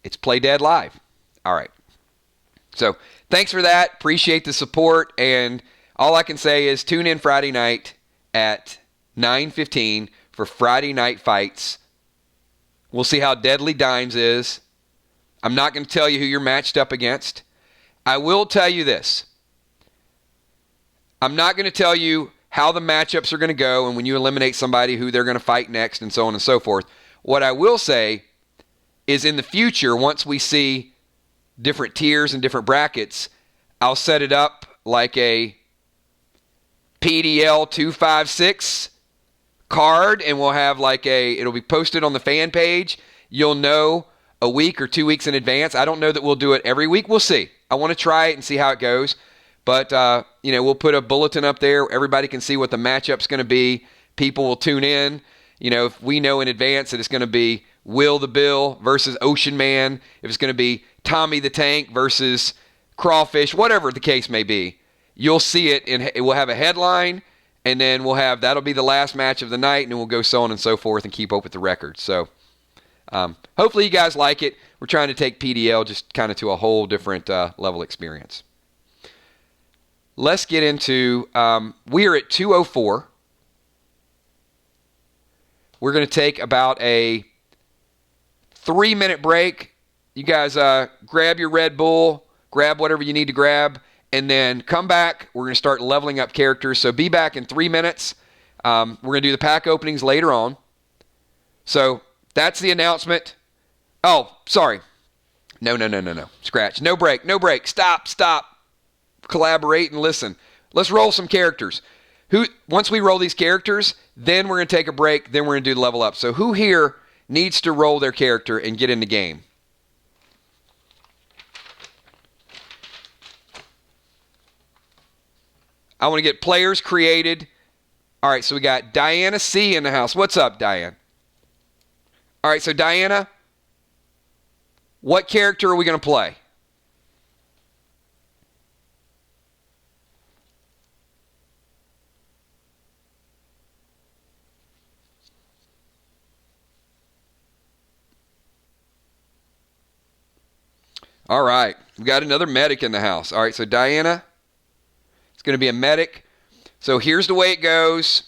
[SPEAKER 1] it's Play Dead Live. All right. So thanks for that. Appreciate the support. And all I can say is tune in Friday night at 9:15 for Friday Night Fights. We'll see how deadly Dimes is. I'm not going to tell you who you're matched up against. I will tell you this. I'm not going to tell you how the matchups are going to go and when you eliminate somebody who they're going to fight next and so on and so forth. What I will say is in the future, once we see different tiers and different brackets, I'll set it up like a PDL 256 card, and we'll have it'll be posted on the fan page. You'll know a week or 2 weeks in advance. I don't know that we'll do it every week. We'll see. I want to try it and see how it goes. But, we'll put a bulletin up there. Everybody can see what the matchup's going to be. People will tune in. If we know in advance that it's going to be Will the Bill versus Ocean Man, if it's going to be Tommy the Tank versus Crawfish, whatever the case may be, you'll see it, and we'll have a headline, and then that'll be the last match of the night, and then we'll go so on and so forth and keep up with the record. So hopefully you guys like it. We're trying to take PDL just kind of to a whole different level experience. Let's get into, we are at 2:04. We're going to take about a 3-minute break. You guys grab your Red Bull, grab whatever you need to grab, and then come back. We're going to start leveling up characters. So be back in 3 minutes. We're going to do the pack openings later on. So that's the announcement. Oh, sorry. No. Scratch. No break. Stop. Collaborate and listen. Let's roll some characters. Once we roll these characters, then we're going to take a break, then we're going to do the level up. So who here needs to roll their character and get in the game? I want to get players created. All right, so we got Diana C in the house. What's up, Diane? All right, so Diana, what character are we going to play? All right, we got another medic in the house. All right, so Diana, it's going to be a medic. So here's the way it goes.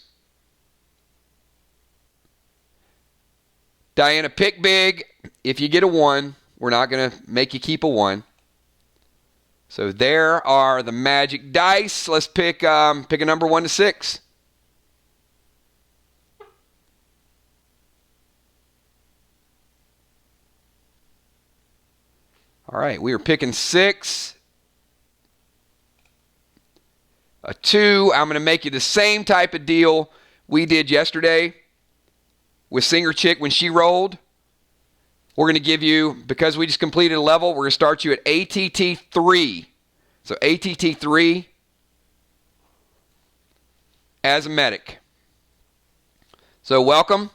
[SPEAKER 1] Diana, pick big. If you get a 1, we're not going to make you keep a 1. So there are the magic dice. Let's pick a number 1 to 6. All right, we are picking 6. A 2. I'm going to make you the same type of deal we did yesterday with Singer Chick when she rolled. We're going to give you, because we just completed a level, we're going to start you at ATT 3. So ATT 3 as a medic. So welcome.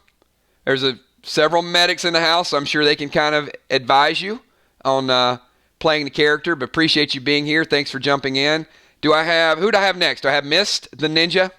[SPEAKER 1] There's several medics in the house, so I'm sure they can kind of advise you on playing the character, but appreciate you being here. Thanks for jumping in. Who do I have next? Do I have Mist, the ninja?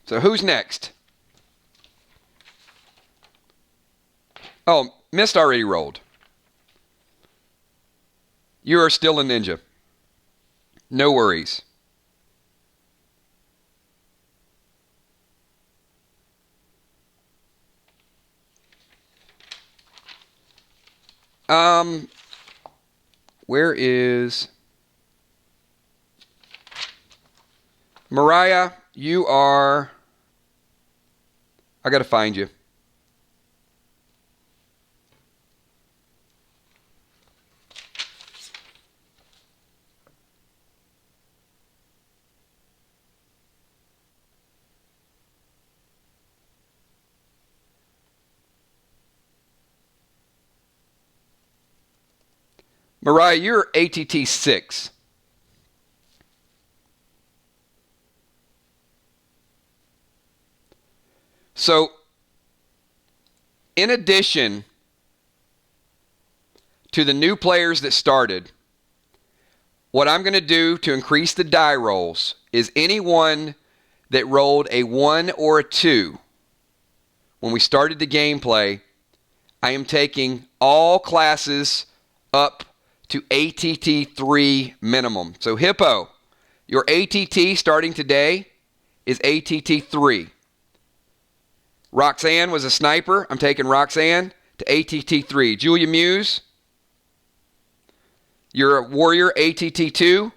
[SPEAKER 1] So who's next? Oh, Mist already rolled. You are still a ninja. No worries. Where is Mariah? You are... I got to find you. Mariah, you're ATT 6. So, in addition to the new players that started, what I'm going to do to increase the die rolls is anyone that rolled a 1 or a 2 when we started the gameplay, I am taking all classes up to ATT 3 minimum. So Hippo, your ATT starting today is ATT 3. Roxanne was a sniper. I'm taking Roxanne to ATT 3. Julia Muse, you're a warrior, ATT 2.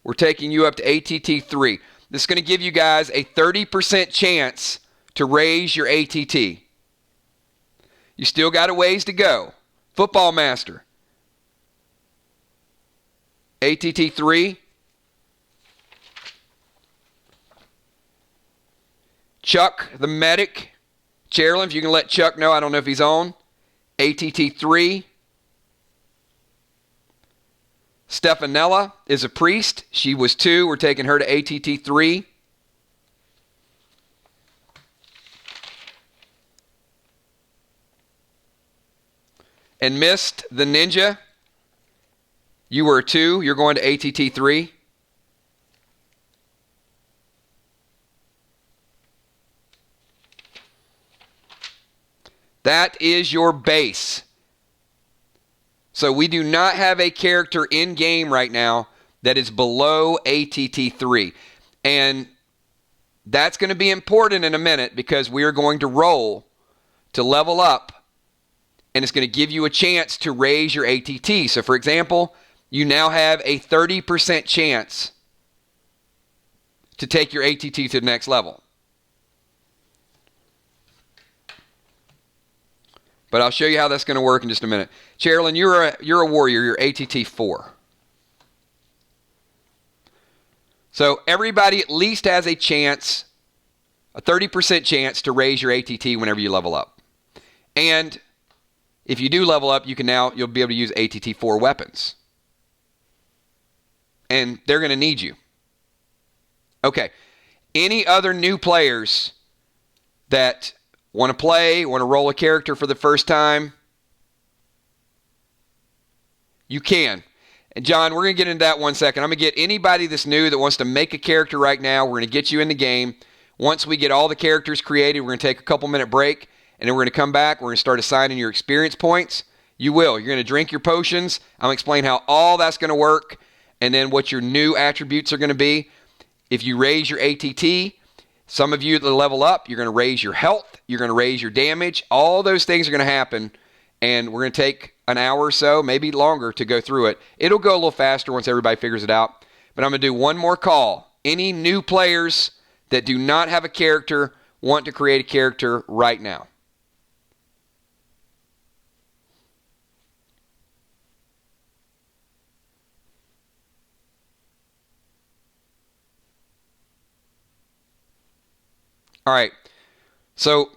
[SPEAKER 1] We're taking you up to ATT 3. This is going to give you guys a 30% chance to raise your ATT. You still got a ways to go. Football Master, ATT 3. Chuck, the medic. Chairlin, if you can let Chuck know, I don't know if he's on. ATT 3. Stefanella is a priest. She was 2. We're taking her to ATT 3. And Mist, the ninja, you were a 2. You're going to ATT 3. That is your base. So we do not have a character in game right now that is below ATT 3. And that's going to be important in a minute because we are going to roll to level up, and it's going to give you a chance to raise your ATT. So for example, you now have a 30% chance to take your ATT to the next level. But I'll show you how that's going to work in just a minute. Chairlin, you're a warrior. You're ATT 4. So everybody at least has a chance, a 30% chance to raise your ATT whenever you level up. And if you do level up, you'll be able to use ATT 4 weapons. And they're going to need you. Okay. Any other new players that want to play, want to roll a character for the first time? You can. And John, we're going to get into that one second. I'm going to get anybody that's new that wants to make a character right now. We're going to get you in the game. Once we get all the characters created, we're going to take a couple-minute break, and then we're going to come back. We're going to start assigning your experience points. You will. You're going to drink your potions. I'm going to explain how all that's going to work, and then what your new attributes are going to be. If you raise your ATT, some of you that level up, you're going to raise your health, you're going to raise your damage. All those things are going to happen, and we're going to take an hour or so, maybe longer, to go through it. It'll go a little faster once everybody figures it out, but I'm going to do one more call. Any new players that do not have a character want to create a character right now? All right. So,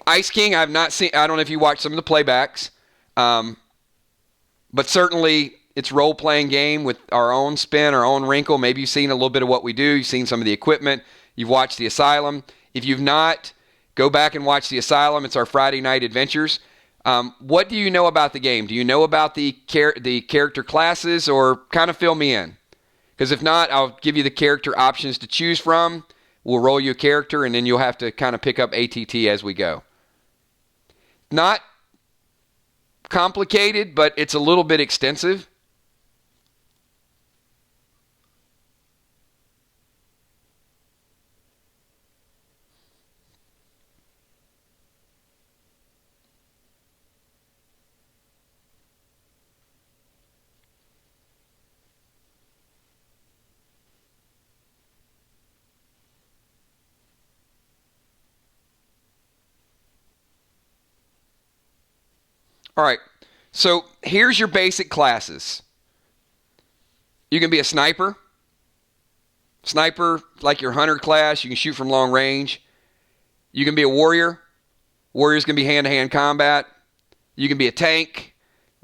[SPEAKER 1] Ice King, I've not seen. I don't know if you watched some of the playbacks, but certainly it's role-playing game with our own spin, our own wrinkle. Maybe you've seen a little bit of what we do. You've seen some of the equipment. You've watched the Asylum. If you've not, go back and watch the Asylum. It's our Friday night adventures. What do you know about the game? Do you know about the character classes, or kind of fill me in? Because if not, I'll give you the character options to choose from. We'll roll you a character, and then you'll have to kind of pick up ATT as we go. Not complicated, but it's a little bit extensive. All right, so here's your basic classes. You can be a sniper. Sniper, like your hunter class, you can shoot from long range. You can be a warrior. Warrior's going to be hand-to-hand combat. You can be a tank.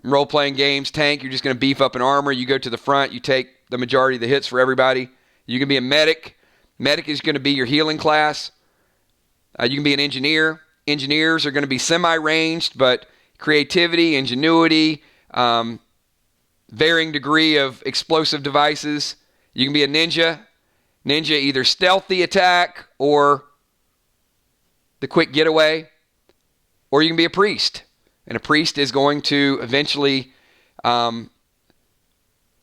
[SPEAKER 1] Role-playing games, tank, you're just going to beef up an armor. You go to the front, you take the majority of the hits for everybody. You can be a medic. Medic is going to be your healing class. You can be an engineer. Engineers are going to be semi-ranged, but creativity, ingenuity, varying degree of explosive devices. You can be a ninja. Ninja, either stealthy attack or the quick getaway. Or you can be a priest. And a priest is going to eventually call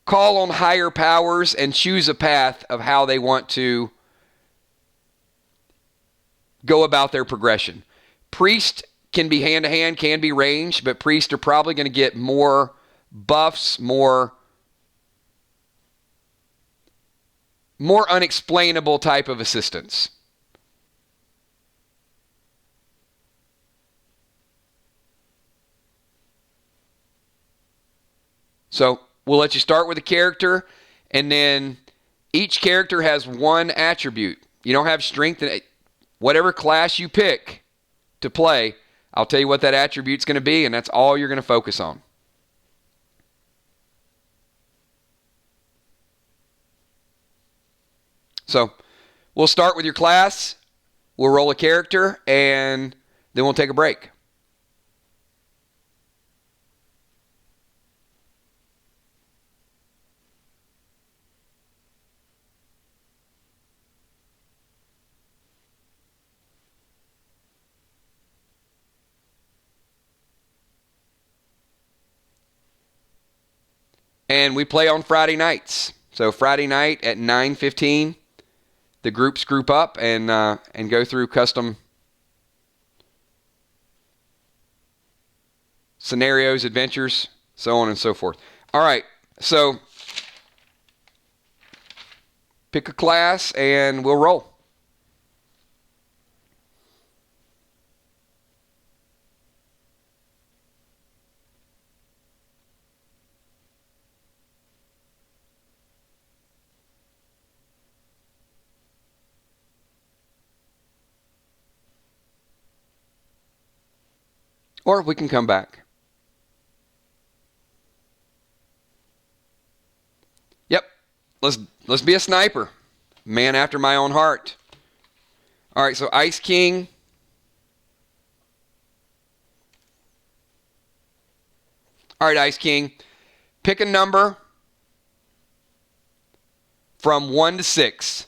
[SPEAKER 1] on higher powers and choose a path of how they want to go about their progression. Priest can be hand-to-hand, can be ranged, but priests are probably going to get more buffs, more unexplainable type of assistance. So we'll let you start with a character, and then each character has one attribute. You don't have strength in whatever class you pick to play. I'll tell you what that attribute's going to be, and that's all you're going to focus on. So we'll start with your class. We'll roll a character, and then we'll take a break. And we play on Friday nights. So Friday night at 9:15, the groups group up and go through custom scenarios, adventures, so on and so forth. All right, so pick a class and we'll roll. Or we can come back. Yep, let's be a sniper. Man after my own heart. All right, so Ice King. All right, Ice King. Pick a number from 1 to 6.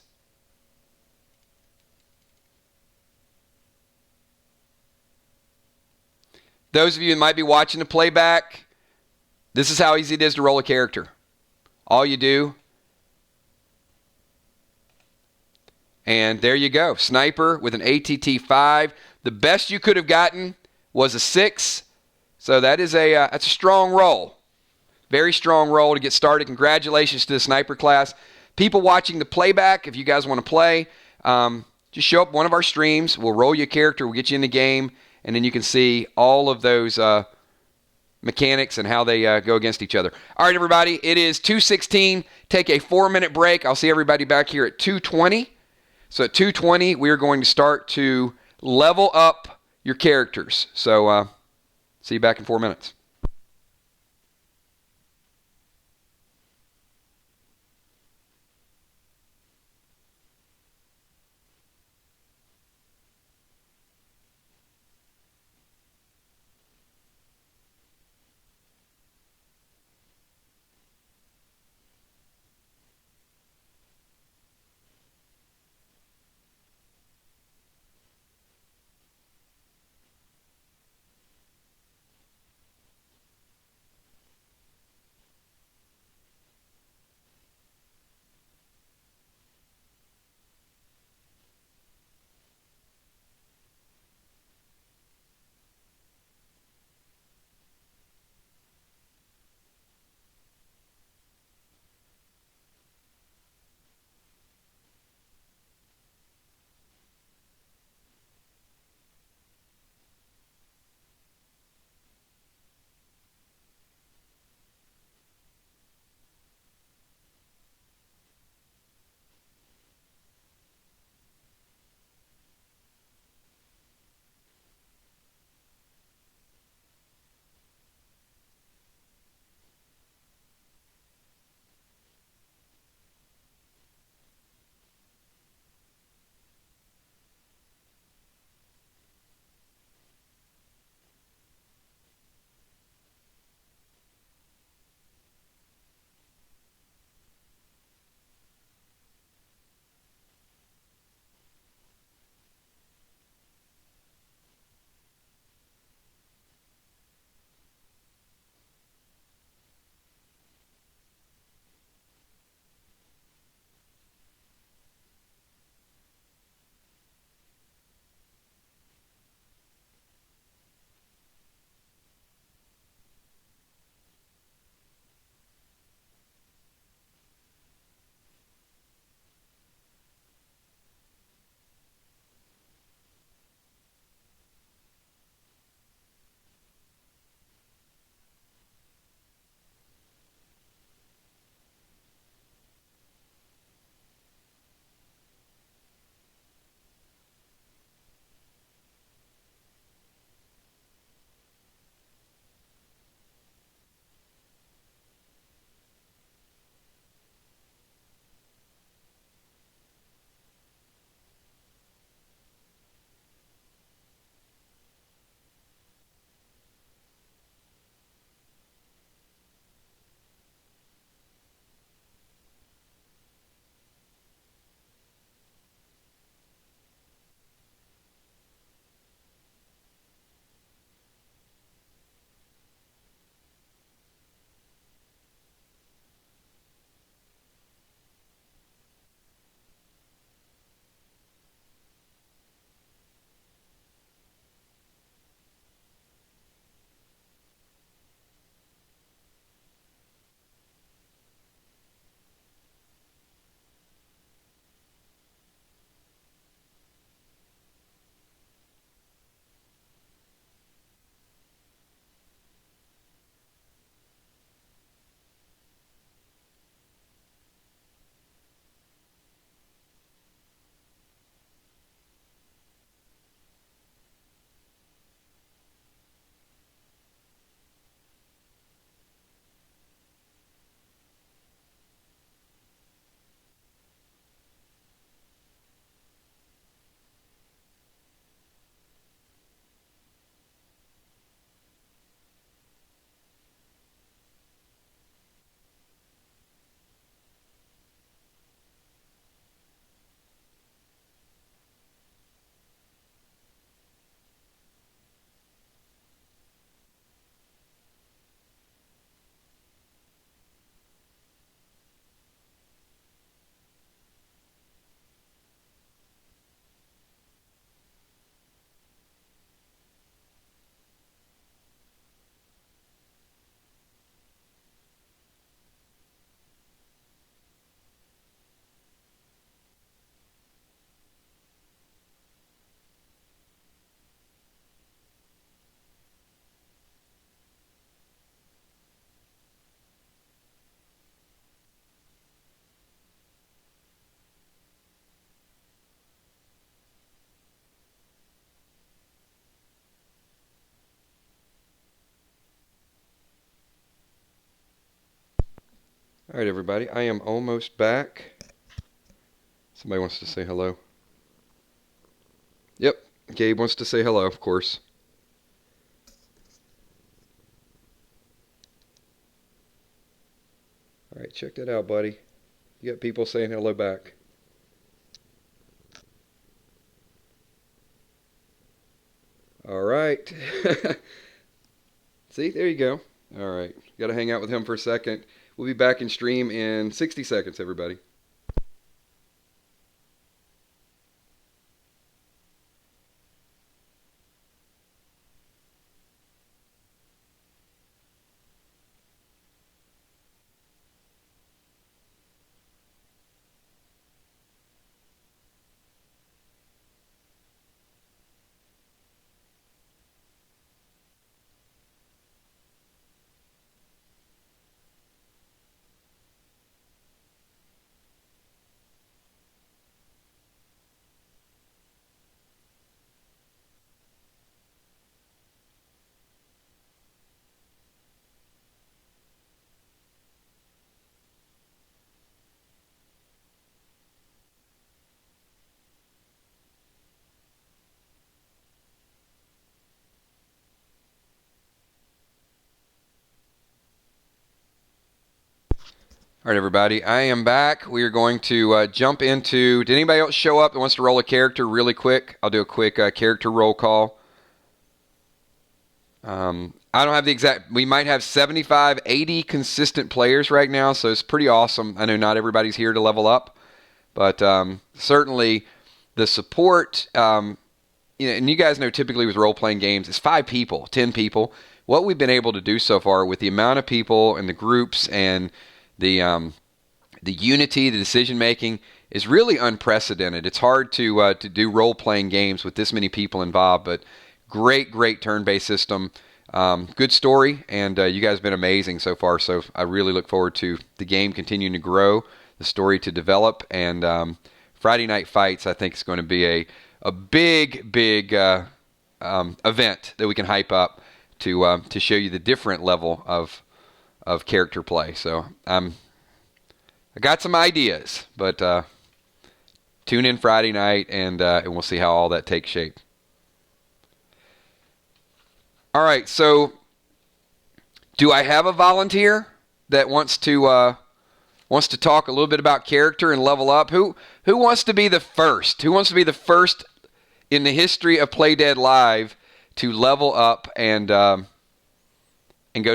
[SPEAKER 1] Those of you that might be watching the playback, this is how easy it is to roll a character. All you do, and there you go. Sniper with an ATT 5. The best you could have gotten was a 6. So that's a strong roll. Very strong roll to get started. Congratulations to the sniper class. People watching the playback, if you guys want to play, just show up one of our streams. We'll roll you a character. We'll get you in the game. And then you can see all of those mechanics and how they go against each other. All right, everybody. It is 2:16. Take a 4-minute break. I'll see everybody back here at 2:20. So at 2:20, we're going to start to level up your characters. So see you back in 4 minutes. All right, everybody, I am almost back. Somebody wants to say hello. Yep, Gabe wants to say hello, of course. All right, check that out, buddy. You got people saying hello back. All right. See, there you go. All right, got to hang out with him for a second. We'll be back in stream in 60 seconds, everybody. All right, everybody, I am back. We are going to jump into... Did anybody else show up that wants to roll a character really quick? I'll do a quick character roll call. I don't have the exact... We might have 75, 80 consistent players right now, so it's pretty awesome. I know not everybody's here to level up, but certainly the support... and you guys know typically with role-playing games, it's 5 people, 10 people. What we've been able to do so far with the amount of people and the groups and the unity, the decision making is really unprecedented. It's hard to do role playing games with this many people involved, but great turn-based system. Good story, and you guys have been amazing so far. So I really look forward to the game continuing to grow, the story to develop, and Friday Night Fights I think is going to be a big event that we can hype up to show you the different level of character play. So I got some ideas, but tune in Friday night and we'll see how all that takes shape. All right, so do I have a volunteer that wants to talk a little bit about character and level up? Who wants to be the first? Who wants to be the first in the history of Play Dead Live to level up and go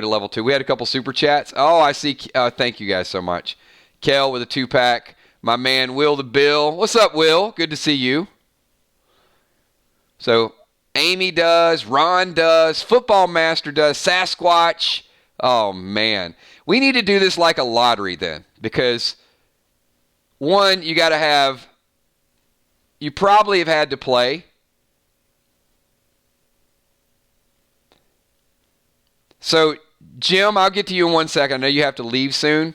[SPEAKER 1] to level 2? We had a couple super chats. Oh, I see. Thank you guys so much. Kel with a 2-pack. My man Will the Bill. What's up, Will? Good to see you. So Amy does, Ron does, Football Master does, Sasquatch. Oh, man. We need to do this like a lottery then, because one, you probably have had to play. So, Jim, I'll get to you in 1 second. I know you have to leave soon.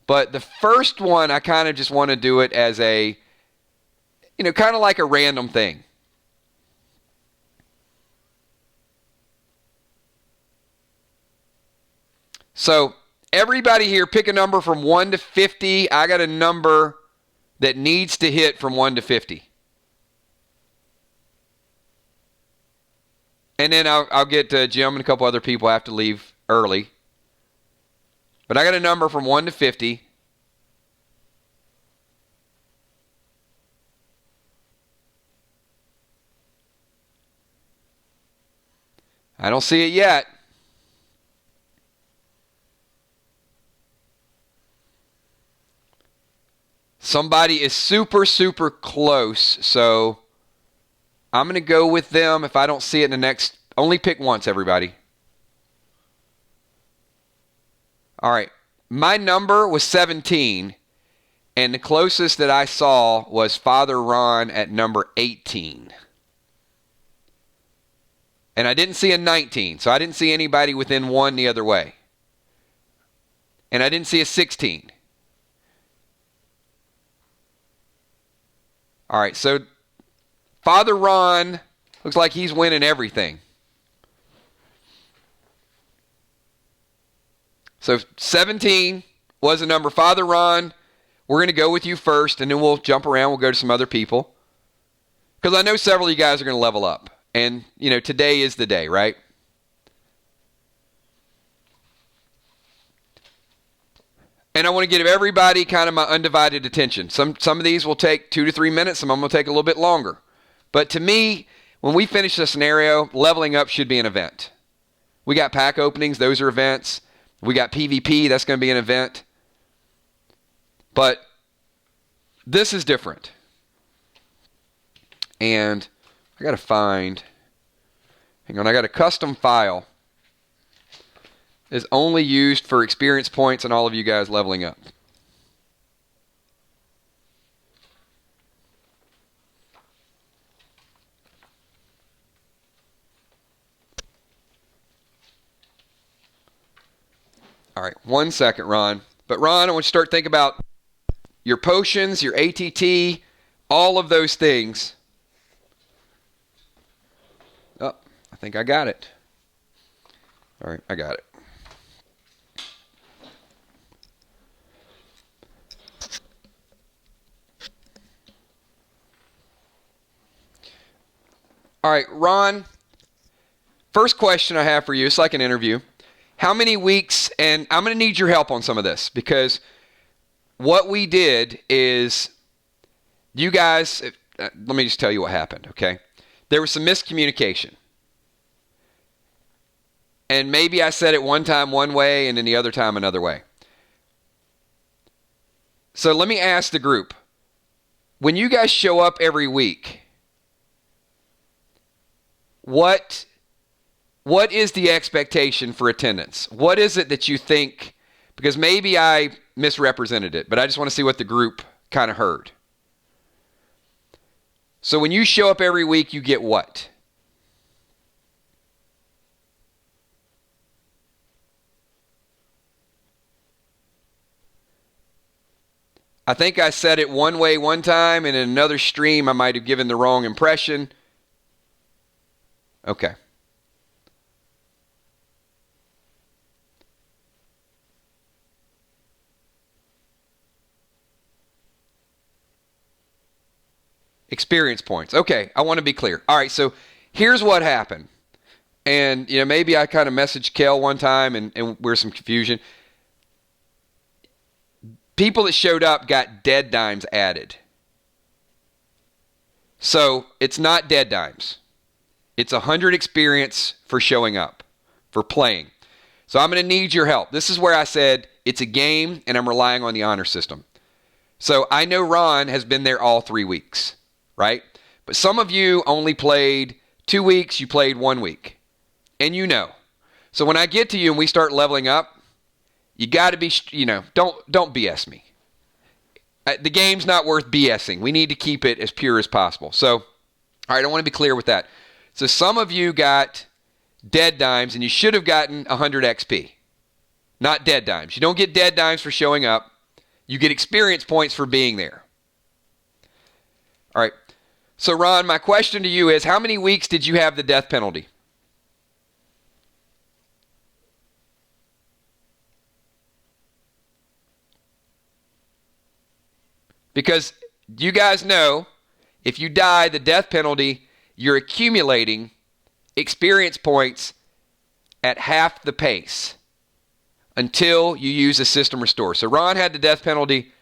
[SPEAKER 1] But the first one, I kind of just want to do it as a, kind of like a random thing. So, everybody here, pick a number from 1 to 50. I got a number that needs to hit from 1 to 50. And then I'll get Jim and a couple other people. I have to leave early. But I got a number from 1 to 50. I don't see it yet. Somebody is super close, so I'm going to go with them if I don't see it in the next... Only pick once, everybody. All right. My number was 17, and the closest that I saw was Father Ron at number 18. And I didn't see a 19, so I didn't see anybody within 1 the other way. And I didn't see a 16. All right, so Father Ron looks like he's winning everything. So 17, was a number. Father Ron, we're going to go with you first, and then we'll jump around. We'll go to some other people. Because I know several of you guys are going to level up. And, today is the day, right? And I want to give everybody kind of my undivided attention. Some of these will take 2 to 3 minutes. Some of them will take a little bit longer. But to me, when we finish the scenario, leveling up should be an event. We got pack openings. Those are events. We got PvP. That's going to be an event. But this is different. And I got to find... Hang on. I got a custom file. Is only used for experience points and all of you guys leveling up. All right, 1 second, Ron. But Ron, I want you to start thinking about your potions, your ATT, all of those things. Oh, I think I got it. All right, I got it. All right, Ron, first question I have for you, it's like an interview. How many weeks, and I'm going to need your help on some of this, because what we did is, you guys, let me just tell you what happened, okay? There was some miscommunication. And maybe I said it one time one way, and then the other time another way. So let me ask the group, when you guys show up every week, what is the expectation for attendance? What is it that you think, because maybe I misrepresented it, but I just want to see what the group kind of heard. So when you show up every week, you get what? I think I said it one way one time, and in another stream I might have given the wrong impression. Okay. Experience points. Okay, I want to be clear. All right, so here's what happened. And, maybe I kind of messaged Kel one time and there's some confusion. People that showed up got dead dimes added. So it's not dead dimes. It's 100 experience for showing up, for playing. So I'm going to need your help. This is where I said it's a game and I'm relying on the honor system. So I know Ron has been there all 3 weeks, right? But some of you only played 2 weeks, you played 1 week. And So when I get to you and we start leveling up, you got to be, don't BS me. The game's not worth BSing. We need to keep it as pure as possible. So, all right, I want to be clear with that. So some of you got dead dimes, and you should have gotten 100 XP. Not dead dimes. You don't get dead dimes for showing up. You get experience points for being there. All right. So, Ron, my question to you is, how many weeks did you have the death penalty? Because you guys know, if you die, the death penalty, you're accumulating experience points at half the pace until you use a system restore. So Ron had the death penalty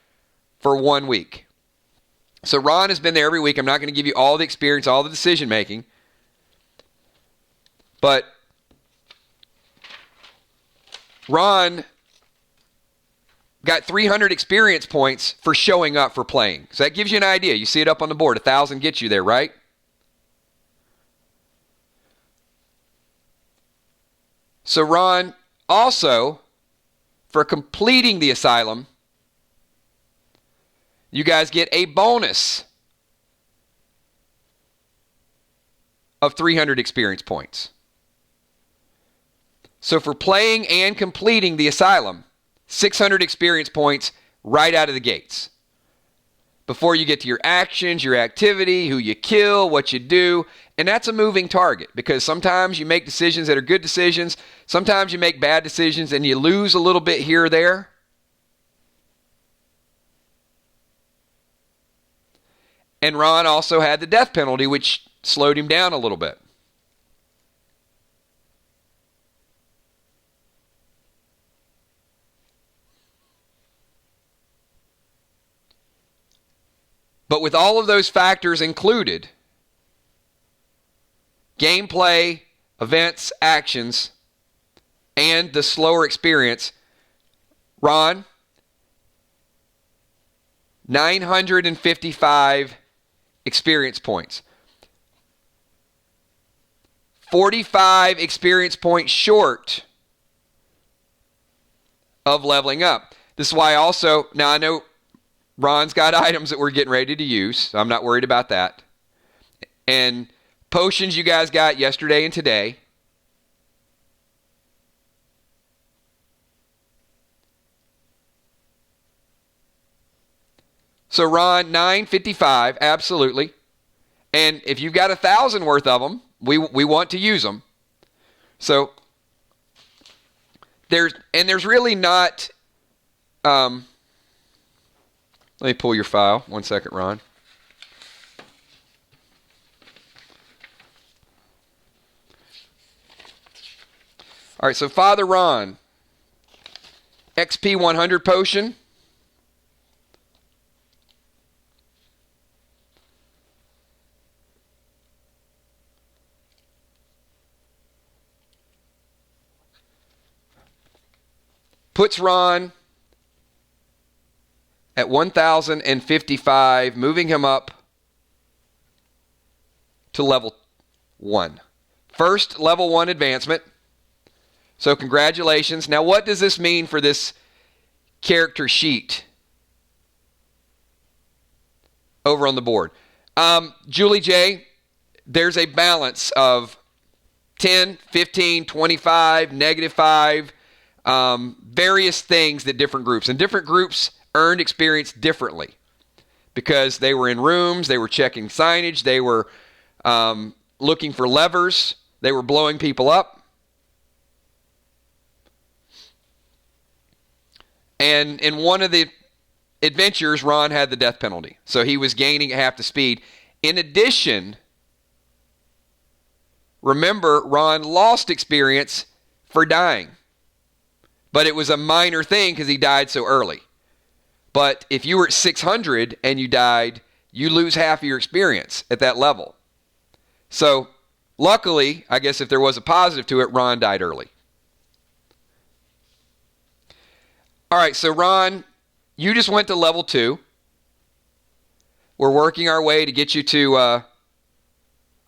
[SPEAKER 1] for 1 week. So Ron has been there every week. I'm not going to give you all the experience, all the decision making. But Ron got 300 experience points for showing up for playing. So that gives you an idea. You see it up on the board. 1,000 gets you there, right? So Ron, also, for completing the asylum, you guys get a bonus of 300 experience points. So for playing and completing the asylum, 600 experience points right out of the gates. Before you get to your actions, your activity, who you kill, what you do. And that's a moving target, because sometimes you make decisions that are good decisions. Sometimes you make bad decisions and you lose a little bit here or there. And Ron also had the death penalty, which slowed him down a little bit. But with all of those factors included, gameplay, events, actions, and the slower experience, Ron, 955 experience points. 45 experience points short of leveling up. This is why also, now I know Ron's got items that we're getting ready to use, so I'm not worried about that. And potions you guys got yesterday and today. So Ron, 955, absolutely. And if you've got 1,000 worth of them, we want to use them. So there's really not. Let me pull your file. 1 second, Ron. All right, so Father Ron, XP 100 potion. Puts Ron at 1,055, moving him up to level 1. First level 1 advancement. So congratulations. Now what does this mean for this character sheet over on the board? Julie J., there's a balance of 10, 15, 25, -5, various things that different groups. And different groups earned experience differently because they were in rooms, they were checking signage, they were looking for levers, they were blowing people up. And in one of the adventures, Ron had the death penalty. So he was gaining at half the speed. In addition, remember, Ron lost experience for dying. But it was a minor thing because he died so early. But if you were at 600 and you died, you lose half of your experience at that level. So luckily, I guess if there was a positive to it, Ron died early. All right, so Ron, you just went to level 2. We're working our way to get you to,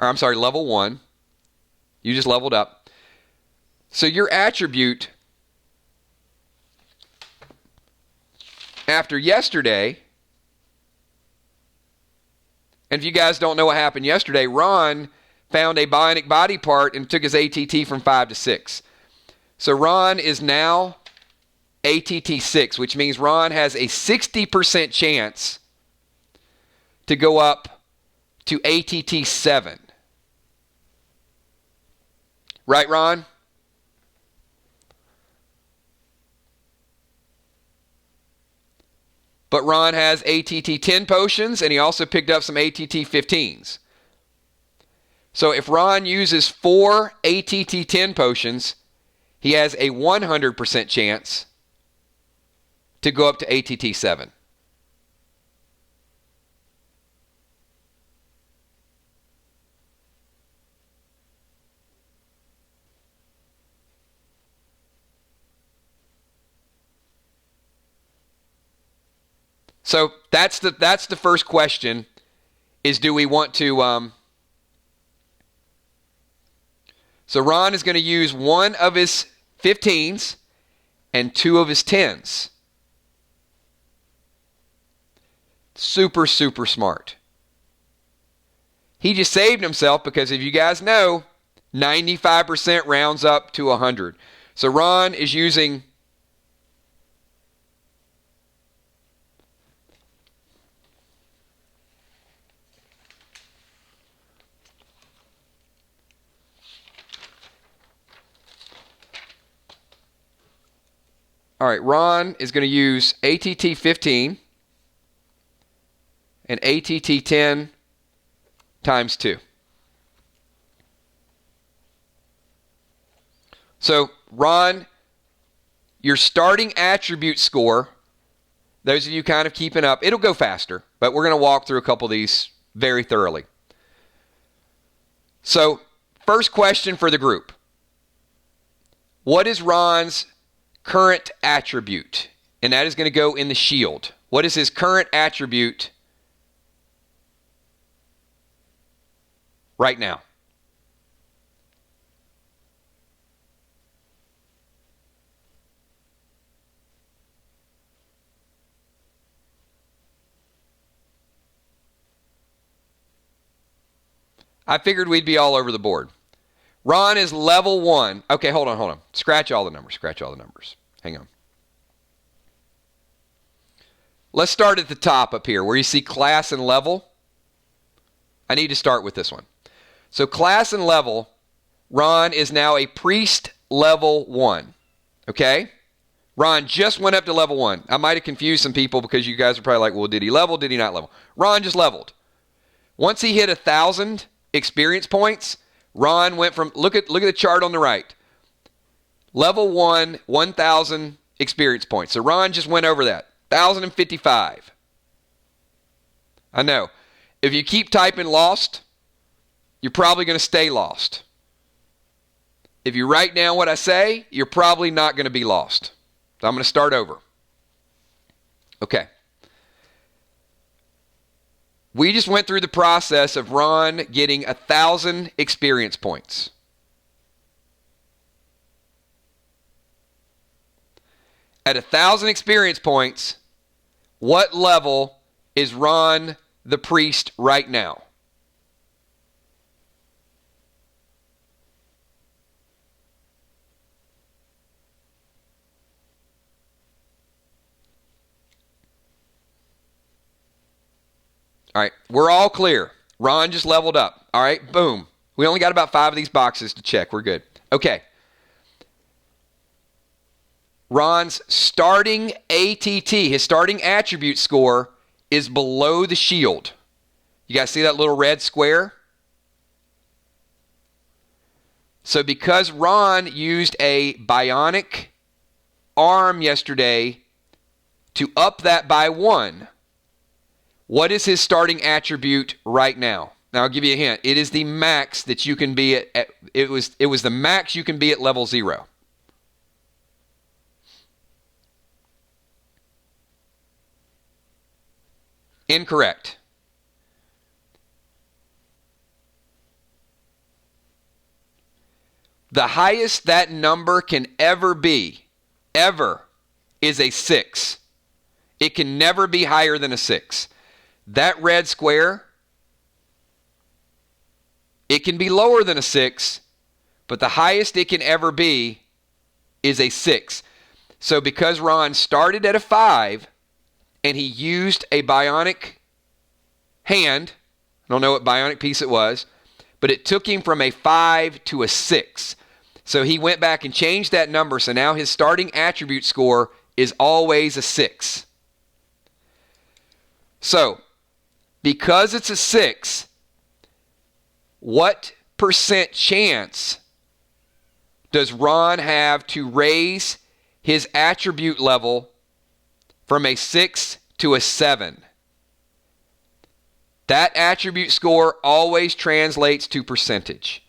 [SPEAKER 1] level 1. You just leveled up. So your attribute after yesterday, and if you guys don't know what happened yesterday, Ron found a bionic body part and took his ATT from 5 to 6. So Ron is now ATT 6, which means Ron has a 60% chance to go up to ATT 7. Right, Ron? But Ron has ATT 10 potions, and he also picked up some ATT 15s. So if Ron uses 4 ATT 10 potions, he has a 100% chance to go up to ATT 7. So that's the first question, is do we want to... So Ron is going to use 1 of his 15s and 2 of his 10s. Super, super smart. He just saved himself because, if you guys know, 95% rounds up to 100. So Ron is using... All right, Ron is going to use ATT 15. and ATT 10 times 2. So, Ron, your starting attribute score, those of you kind of keeping up, it'll go faster, but we're going to walk through a couple of these very thoroughly. So, first question for the group. What is Ron's current attribute? And that is going to go in the shield. What is his current attribute right now? I figured we'd be all over the board. Ron is level 1. Okay, hold on. Scratch all the numbers. Hang on. Let's start at the top up here where you see class and level. I need to start with this one. So class and level, Ron is now a priest level 1. Okay? Ron just went up to level 1. I might have confused some people because you guys are probably like, well, did he level? Did he not level? Ron just leveled. Once he hit 1,000 experience points, Ron went from, look at the chart on the right. Level 1, 1,000 experience points. So Ron just went over that. 1,055. I know. If you keep typing lost, you're probably going to stay lost. If you write down what I say, you're probably not going to be lost. So I'm going to start over. Okay. We just went through the process of Ron getting 1,000 experience points. At 1,000 experience points, what level is Ron the priest right now? All right, we're all clear. Ron just leveled up. All right, boom. We only got about 5 of these boxes to check. We're good. Okay. Ron's starting ATT, his starting attribute score, is below the shield. You guys see that little red square? So because Ron used a bionic arm yesterday to up that by 1, what is his starting attribute right now? Now I'll give you a hint. It is the max that you can be at it was the max you can be at level 0. Incorrect. The highest that number can ever be, is a 6. It can never be higher than a 6. That red square, it can be lower than a 6, but the highest it can ever be is a 6. So because Ron started at a 5 and he used a bionic hand, I don't know what bionic piece it was, but it took him from a 5 to a 6. So he went back and changed that number, so now his starting attribute score is always a 6. So, because it's a 6, what percent chance does Ron have to raise his attribute level from a 6 to a 7? That attribute score always translates to percentage.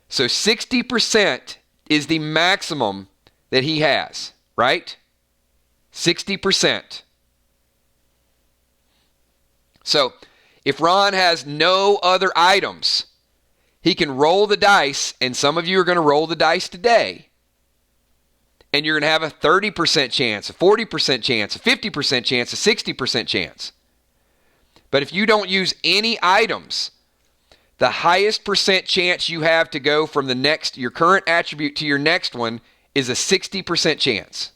[SPEAKER 1] So 60% is the maximum that he has, right? 60%. So if Ron has no other items, he can roll the dice, and some of you are going to roll the dice today, and you're going to have a 30% chance, a 40% chance, a 50% chance, a 60% chance. But if you don't use any items, the highest percent chance you have to go from your current attribute to your next one is a 60% chance.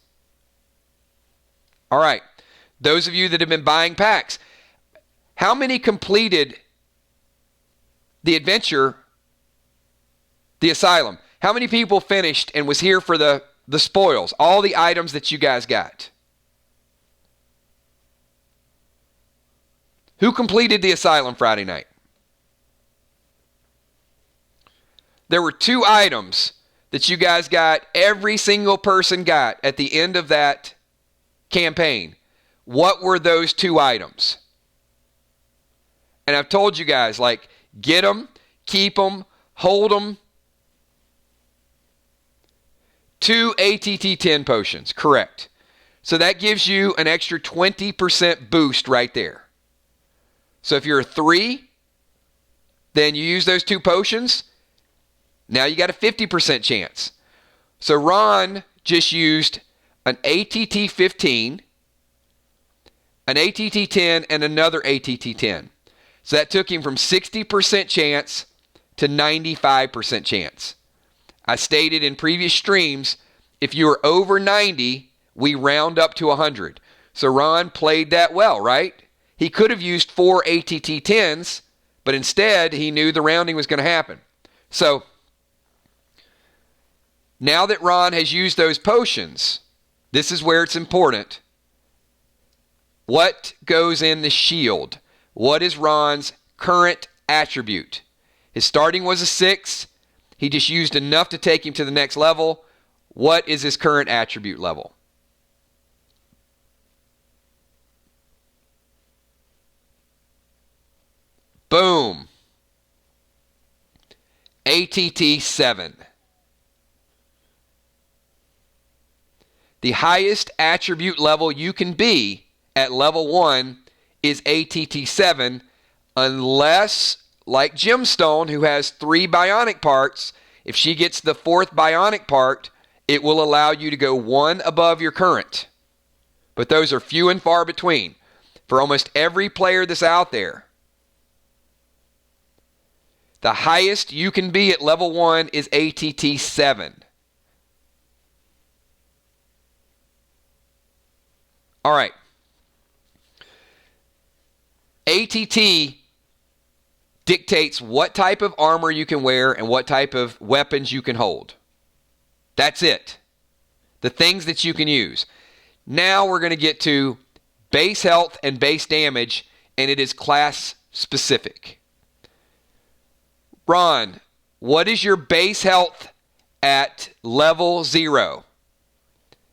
[SPEAKER 1] All right. Those of you that have been buying packs, how many completed the adventure, the asylum? How many people finished and was here for the spoils, all the items that you guys got? Who completed the asylum Friday night? There were 2 items that you guys got, every single person got at the end of that campaign. What were those 2 items? And I've told you guys, like, get them, keep them, hold them. 2 ATT-10 potions, correct. So that gives you an extra 20% boost right there. So if you're a 3, then you use those 2 potions. Now you got a 50% chance. So Ron just used an ATT-15, an ATT-10, and another ATT-10. So that took him from 60% chance to 95% chance. I stated in previous streams, if you were over 90, we round up to 100. So Ron played that well, right? He could have used 4 ATT-10s, but instead he knew the rounding was going to happen. So now that Ron has used those potions, this is where it's important. What goes in the shield? What is Ron's current attribute? His starting was a 6. He just used enough to take him to the next level. What is his current attribute level? Boom. ATT-7. The highest attribute level you can be at level 1 is ATT-7, unless, like Gemstone, who has 3 bionic parts, if she gets the 4th bionic part, it will allow you to go 1 above your current. But those are few and far between. For almost every player that's out there, the highest you can be at level 1 is ATT-7. All right. ATT dictates what type of armor you can wear and what type of weapons you can hold. That's it. The things that you can use. Now we're going to get to base health and base damage, and it is class specific. Ron, what is your base health at level 0?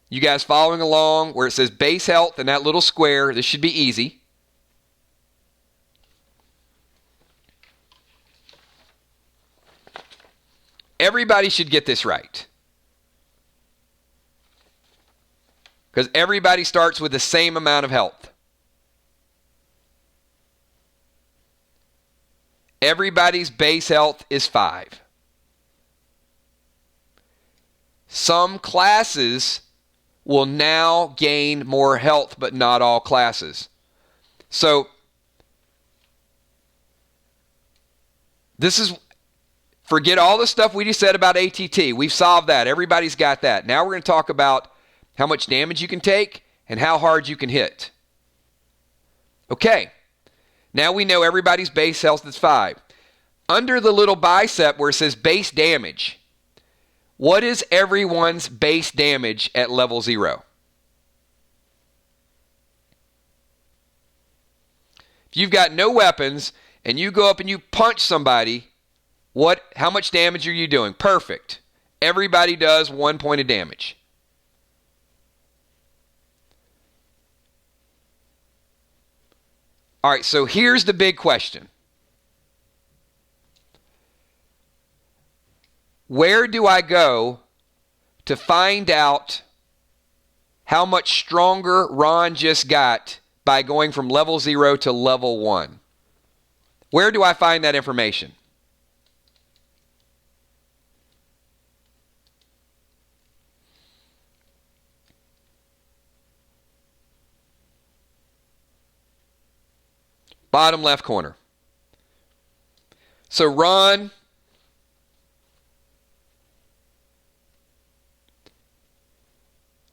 [SPEAKER 1] You guys following along where it says base health in that little square? This should be easy. Everybody should get this right, because everybody starts with the same amount of health. Everybody's base health is 5. Some classes will now gain more health, but not all classes. So this is, forget all the stuff we just said about ATT. We've solved that. Everybody's got that. Now we're going to talk about how much damage you can take and how hard you can hit. Okay. Now we know everybody's base health is 5. Under the little bicep where it says base damage, what is everyone's base damage at level 0? If you've got no weapons and you go up and you punch somebody, how much damage are you doing? Perfect. Everybody does 1 point of damage. All right, so here's the big question. Where do I go to find out how much stronger Ron just got by going from level 0 to level 1? Where do I find that information? Bottom left corner. So Ron,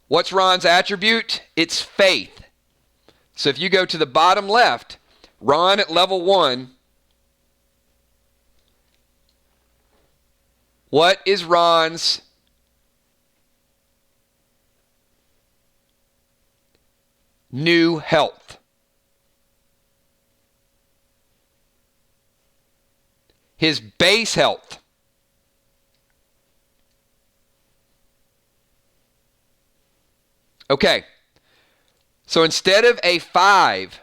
[SPEAKER 1] what's Ron's attribute? It's faith. So if you go to the bottom left, Ron at level 1, what is Ron's new health? his base health. Okay, so instead of a 5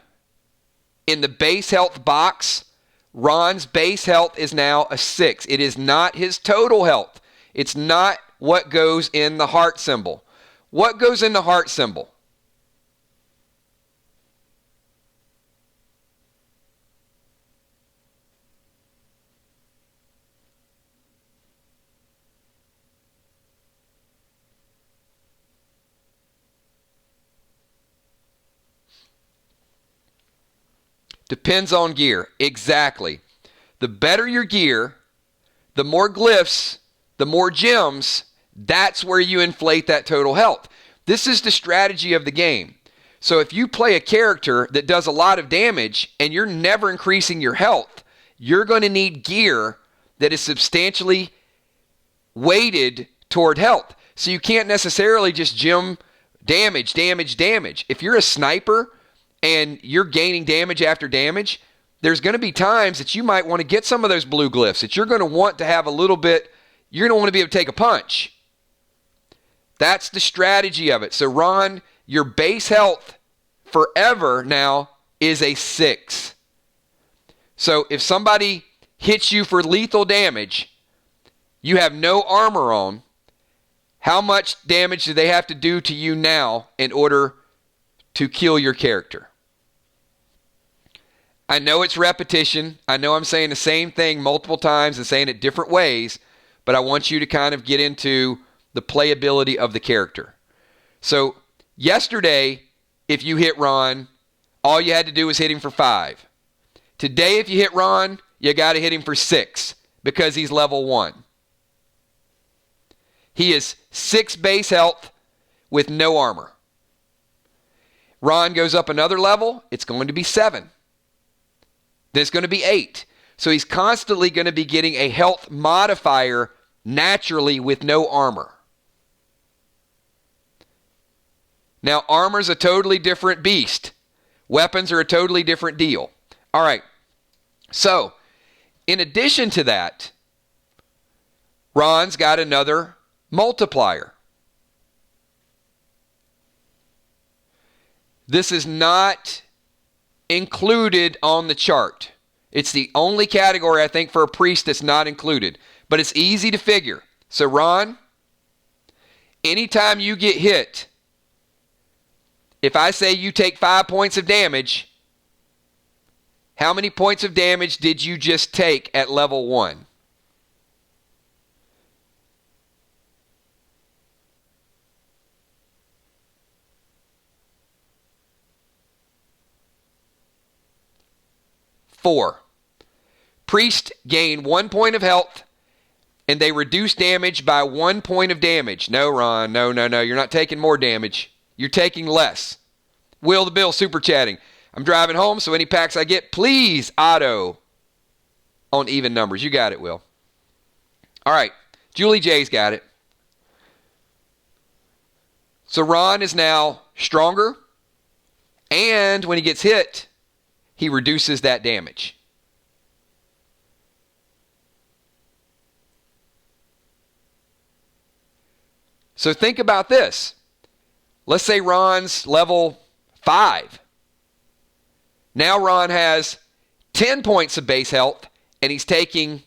[SPEAKER 1] in the base health box, Ron's base health is now a 6. It is not his total health. It's not what goes in the heart symbol. What goes in the heart symbol? Depends on gear. Exactly. The better your gear, the more glyphs, the more gems, that's where you inflate that total health. This is the strategy of the game. So if you play a character that does a lot of damage and you're never increasing your health, you're going to need gear that is substantially weighted toward health. So you can't necessarily just gem damage. If you're a sniper and you're gaining damage after damage, there's going to be times that you might want to get some of those blue glyphs, that you're going to want to have a little bit, you're going to want to be able to take a punch. That's the strategy of it. So Ron, your base health forever now is a 6. So if somebody hits you for lethal damage, you have no armor on, how much damage do they have to do to you now in order to kill your character? I know it's repetition. I know I'm saying the same thing multiple times and saying it different ways, but I want you to kind of get into the playability of the character. So yesterday, if you hit Ron, all you had to do was hit him for 5. Today, if you hit Ron, you got to hit him for 6 because he's level 1. He is 6 base health with no armor. Ron goes up another level, it's going to be 7. Then it's going to be 8. So he's constantly going to be getting a health modifier naturally with no armor. Now, armor's a totally different beast. Weapons are a totally different deal. All right. So, in addition to that, Ron's got another multiplier. This is not included on the chart. It's the only category, I think, for a priest that's not included. But it's easy to figure. So, Ron, anytime you get hit, if I say you take 5 points of damage, how many points of damage did you just take at level 1? Four. Priest gain 1 point of health, and they reduce damage by 1 point of damage. No, Ron, no. You're not taking more damage. You're taking less. Will the Bill super chatting. I'm driving home, so any packs I get, please auto on even numbers. You got it, Will. All right. Julie J's got it. So Ron is now stronger, and when he gets hit, he reduces that damage. So think about this. Let's say Ron's level 5. Now Ron has 10 points of base health, and he's taking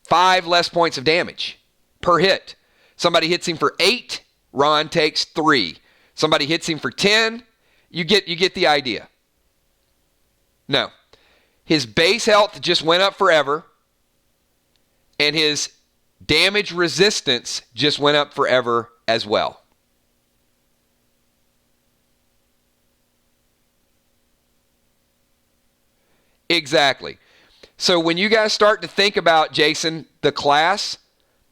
[SPEAKER 1] 5 less points of damage per hit. Somebody hits him for 8, Ron takes 3. Somebody hits him for 10, you get the idea. No. His base health just went up forever, and his damage resistance just went up forever as well. Exactly. So when you guys start to think about, Jason, the class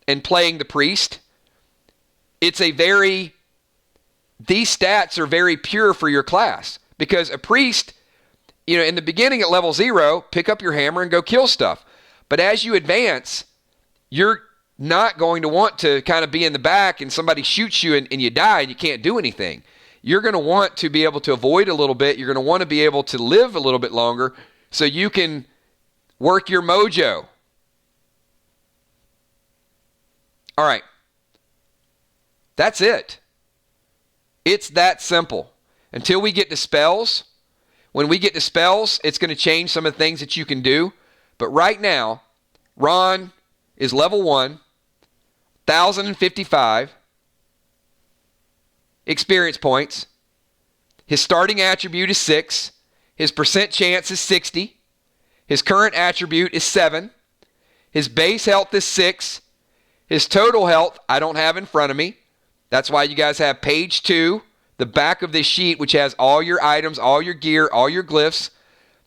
[SPEAKER 1] and playing the priest, these stats are very pure for your class. Because a priest, in the beginning at level 0, pick up your hammer and go kill stuff. But as you advance, you're not going to want to kind of be in the back and somebody shoots you and you die and you can't do anything. You're going to want to be able to avoid a little bit. You're going to want to be able to live a little bit longer so you can Work your mojo. All right. That's it. It's that simple. Until we get to spells, when we get to spells, it's going to change some of the things that you can do. But right now, Ron is level 1, 1,055 experience points. His starting attribute is 6. His percent chance is 60. His current attribute is 7. His base health is 6. His total health, I don't have in front of me. That's why you guys have page 2, the back of this sheet, which has all your items, all your gear, all your glyphs.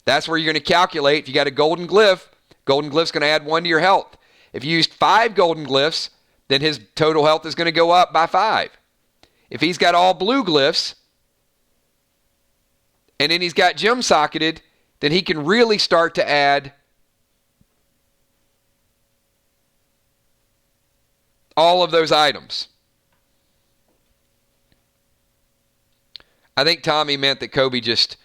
[SPEAKER 1] That's where you're going to calculate. If you got a golden glyph's going to add 1 to your health. If you used 5 golden glyphs, then his total health is going to go up by 5. If he's got all blue glyphs, and then he's got gem socketed, then he can really start to add all of those items. I think Tommy meant that Kobe just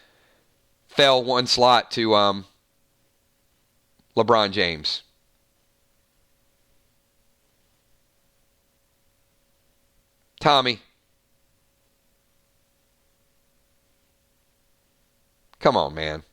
[SPEAKER 1] fell 1 slot to LeBron James. Tommy. Come on, man.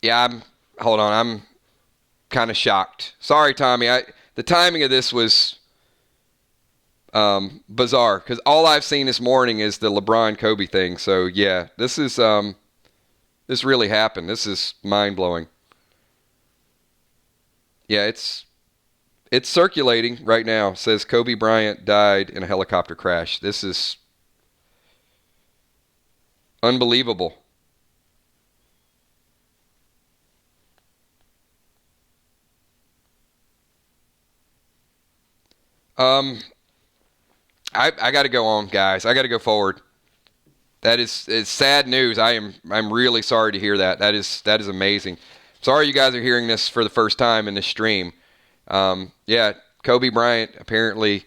[SPEAKER 1] Yeah, hold on. I'm kind of shocked. Sorry, Tommy. The timing of this was bizarre because all I've seen this morning is the LeBron Kobe thing. So yeah, this really happened. This is mind blowing. Yeah, it's circulating right now. It says Kobe Bryant died in a helicopter crash. This is unbelievable. I got to go on, guys. I got to go forward. That is sad news. I'm really sorry to hear that. That is amazing. Sorry you guys are hearing this for the first time in this stream. Yeah, Kobe Bryant apparently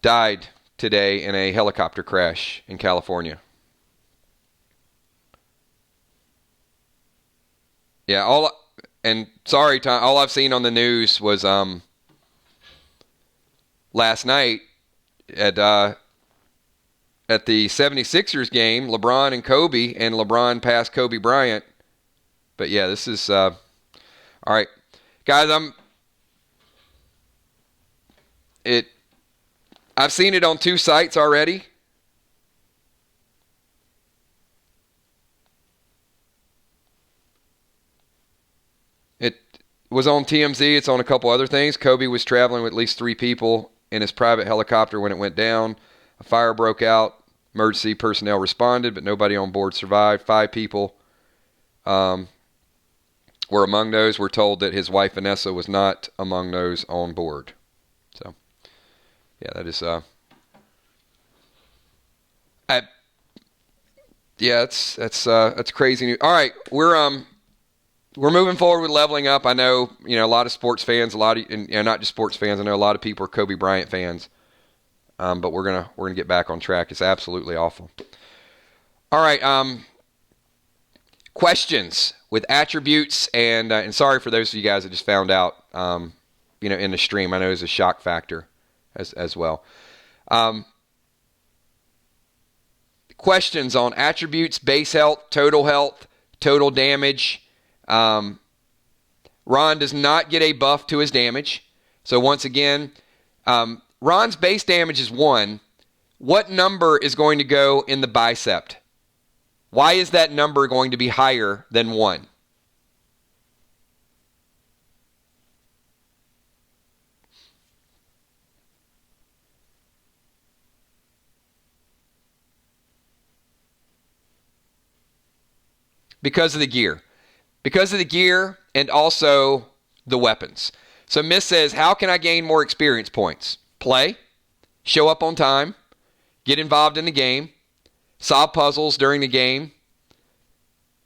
[SPEAKER 1] died today in a helicopter crash in California. Yeah, sorry, Tom. All I've seen on the news was last night at the 76ers game, LeBron and Kobe, and LeBron passed Kobe Bryant. But yeah, this is all right, guys. I've seen it on 2 sites already. It was on TMZ. It's on a couple other things. Kobe was traveling with at least 3 people in his private helicopter when it went down. A fire broke out. Emergency personnel responded, but nobody on board survived. 5 people were among those. We're told that his wife Vanessa was not among those on board. So, yeah, that is that's crazy news. All right, we're moving forward with leveling up. I know, a lot of sports fans, and not just sports fans. I know a lot of people are Kobe Bryant fans. But we're gonna get back on track. It's absolutely awful. All right. questions with attributes, and sorry for those of you guys that just found out, in the stream. I know it's a shock factor as well. Questions on attributes, base health, total damage. Ron does not get a buff to his damage. So once again, Ron's base damage is 1. What number is going to go in the bicep? Why is that number going to be higher than 1? Because of the gear. Because of the gear and also the weapons. So Miss says, how can I gain more experience points? Play, show up on time, get involved in the game, solve puzzles during the game,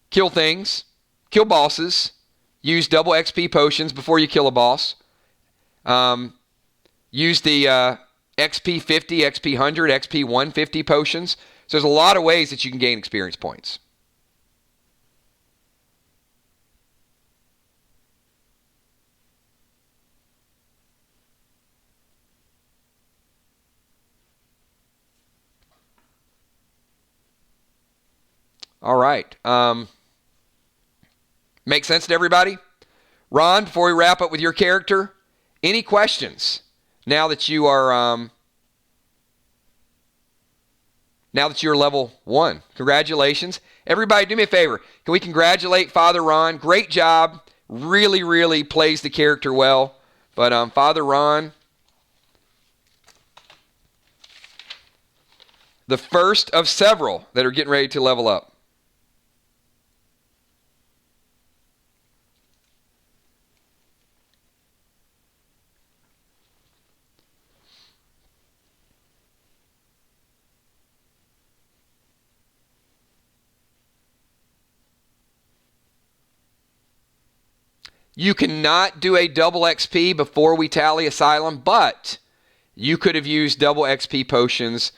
[SPEAKER 1] kill things, kill bosses, use double XP potions before you kill a boss, use the XP 50, XP 100, XP 150 potions. So there's a lot of ways that you can gain experience points. All right. Make sense to everybody? Ron, before we wrap up with your character, any questions now that you are level 1? Congratulations. Everybody, do me a favor. Can we congratulate Father Ron? Great job. Really, really plays the character well. But Father Ron, the first of several that are getting ready to level up. You cannot do a double XP before we tally Asylum, but you could have used double XP potions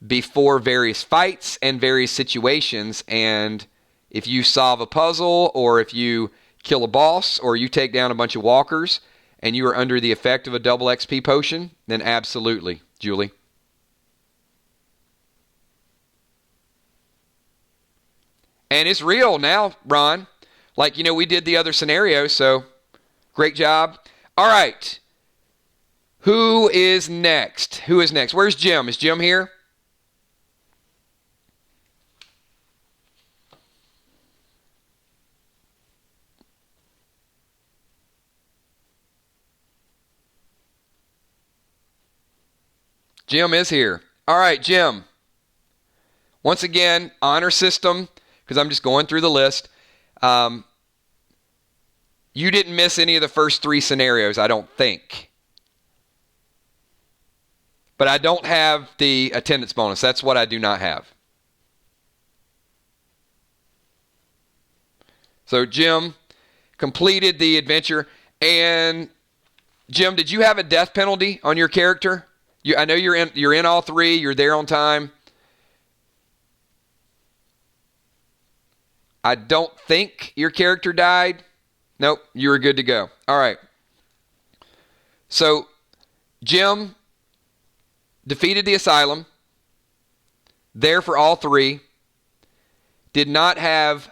[SPEAKER 1] before various fights and various situations, and if you solve a puzzle or if you kill a boss or you take down a bunch of walkers and you are under the effect of a double XP potion, then absolutely, Julie. And it's real now, Ron. Like, we did the other scenario, so great job. All right. Who is next? Where's Jim? Is Jim here? Jim is here. All right, Jim. Once again, honor system, because I'm just going through the list. You didn't miss any of the first 3 scenarios, I don't think. But I don't have the attendance bonus. That's what I do not have. So Jim completed the adventure. And Jim, did you have a death penalty on your character? I know you're in all 3. You're there on time. I don't think your character died. Nope, you were good to go. All right. So, Jim defeated the Asylum. There for all 3. Did not have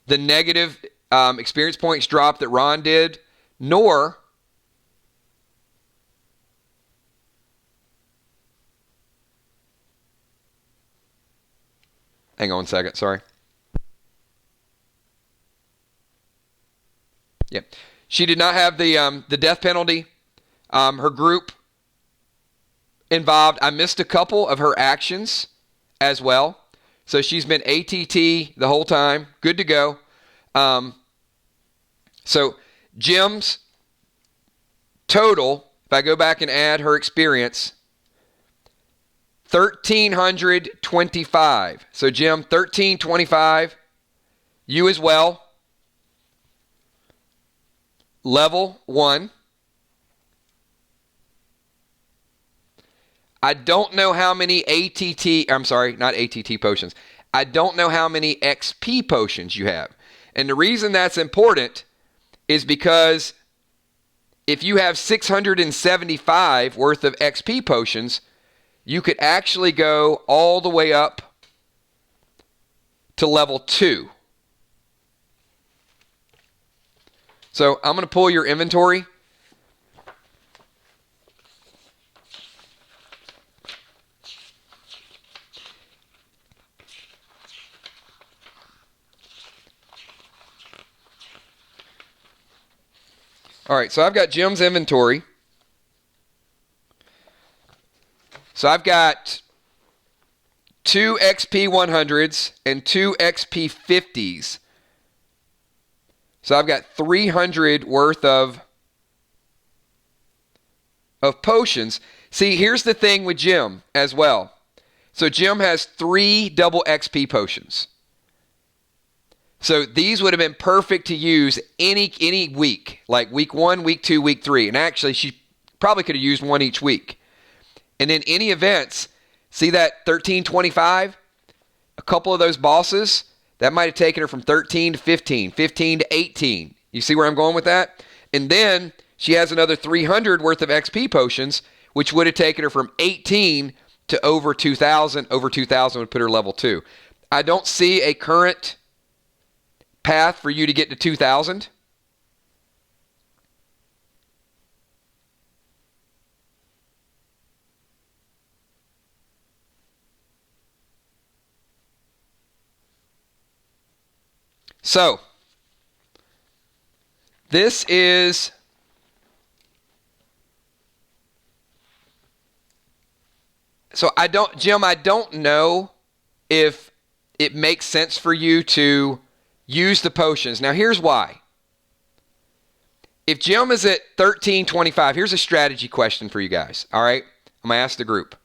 [SPEAKER 1] the negative experience points drop that Ron did, nor hang on a second, sorry. Yeah, she did not have the death penalty. Her group involved. I missed a couple of her actions as well. So she's been ATT the whole time. Good to go. So Jim's total, if I go back and add her experience, 1,325. So Jim, 1,325. You as well. Level 1. I don't know how many not ATT potions. I don't know how many XP potions you have. And the reason that's important is because if you have 675 worth of XP potions, you could actually go all the way up to level 2. So I'm going to pull your inventory. All right, so I've got Jim's inventory. So I've got 2 XP 100s and 2 XP 50s. So I've got 300 worth of potions. See, here's the thing with Jim as well. So Jim has 3 double XP potions. So these would have been perfect to use any week, like week 1, week 2, week 3. And actually, she probably could have used 1 each week. And then any events, see that 1325? A couple of those bosses, that might have taken her from 13 to 15, 15 to 18. You see where I'm going with that? And then she has another 300 worth of XP potions, which would have taken her from 18 to over 2,000. Over 2,000 would put her level 2. I don't see a current path for you to get to 2,000. So, this is Jim, I don't know if it makes sense for you to use the potions. Now, here's why. If Jim is at 1325, here's a strategy question for you guys, all right? I'm going to ask the group.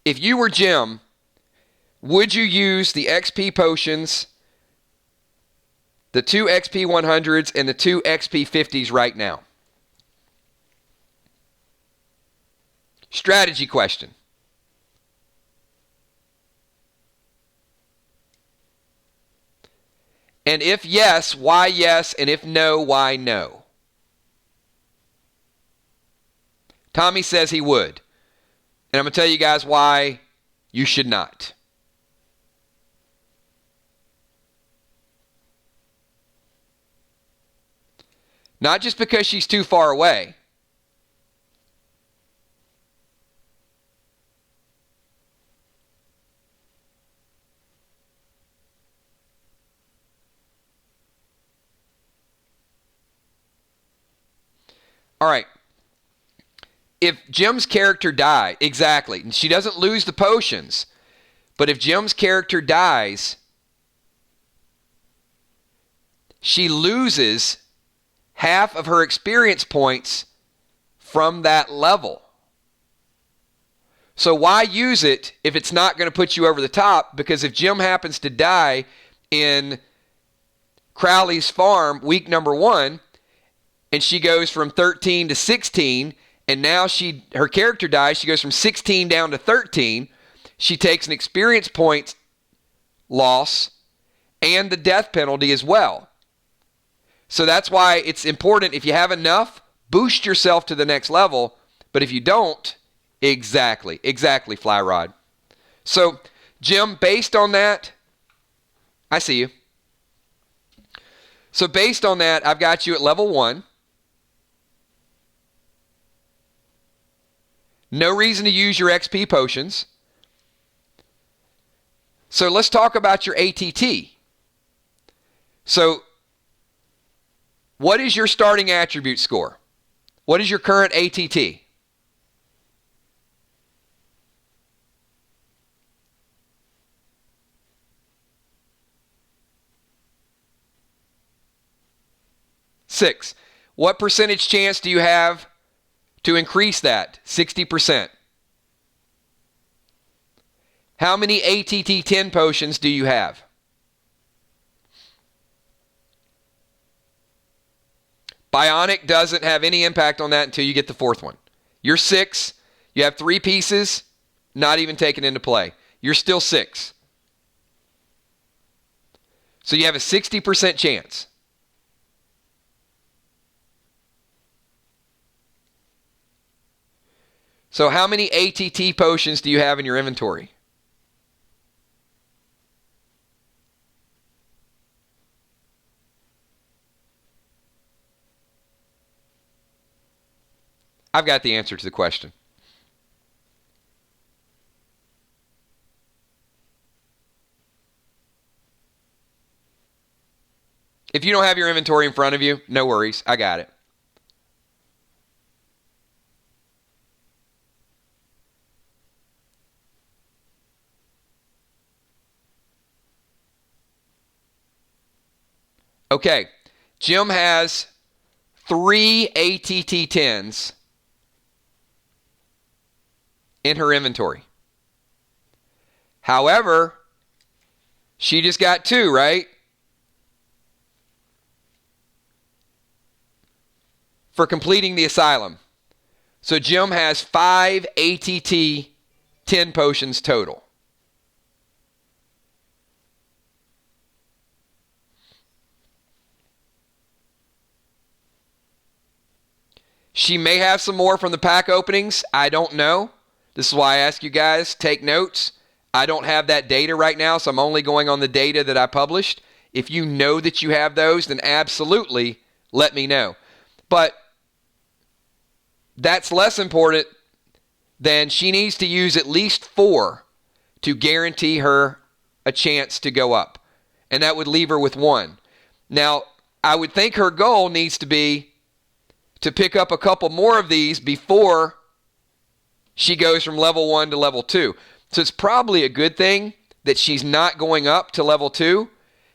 [SPEAKER 1] If you were Jim, would you use the XP potions, the 2 XP 100s, and the 2 XP 50s right now? Strategy question. And if yes, why yes? And if no, why no? Tommy says he would. And I'm going to tell you guys why you should not. Not just because she's too far away. All right. If Jim's character died, exactly, and she doesn't lose the potions, but if Jim's character dies, she loses half of her experience points from that level. So why use it if it's not going to put you over the top? Because if Jim happens to die in Crowley's farm week number 1, and she goes from 13 to 16, and now her character dies, she goes from 16 down to 13, she takes an experience point loss and the death penalty as well. So that's why it's important, if you have enough, boost yourself to the next level. But if you don't, exactly, Fly Rod. So, Jim, based on that, I see you. So based on that, I've got you at level 1. No reason to use your XP potions. So let's talk about your ATT. So what is your starting attribute score? What is your current ATT? Six. What percentage chance do you have to increase that? 60%. How many ATT 10 potions do you have? Bionic doesn't have any impact on that until you get the 4th one. You're 6. You have 3 pieces, not even taken into play. You're still 6. So you have a 60% chance. So how many ATT potions do you have in your inventory? I've got the answer to the question. If you don't have your inventory in front of you, no worries. I got it. Okay. Jim has 3 ATT 10s in her inventory. However, she just got 2, right? For completing the asylum. So Jim has 5 ATT 10 potions total. She may have some more from the pack openings. I don't know. This is why I ask you guys, take notes. I don't have that data right now, so I'm only going on the data that I published. If you know that you have those, then absolutely let me know. But that's less important than she needs to use at least 4 to guarantee her a chance to go up. And that would leave her with 1. Now, I would think her goal needs to be to pick up a couple more of these before she goes from level 1 to level 2. So it's probably a good thing that she's not going up to level 2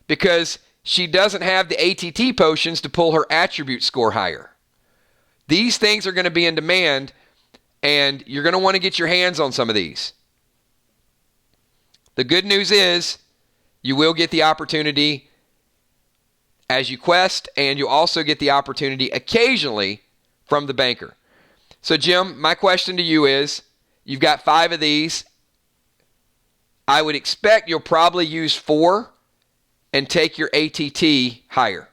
[SPEAKER 1] because she doesn't have the ATT potions to pull her attribute score higher. These things are going to be in demand, and you're going to want to get your hands on some of these. The good news is you will get the opportunity as you quest, and you also get the opportunity occasionally from the banker. So, Jim, my question to you is, you've got 5 of these. I would expect you'll probably use 4 and take your ATT higher.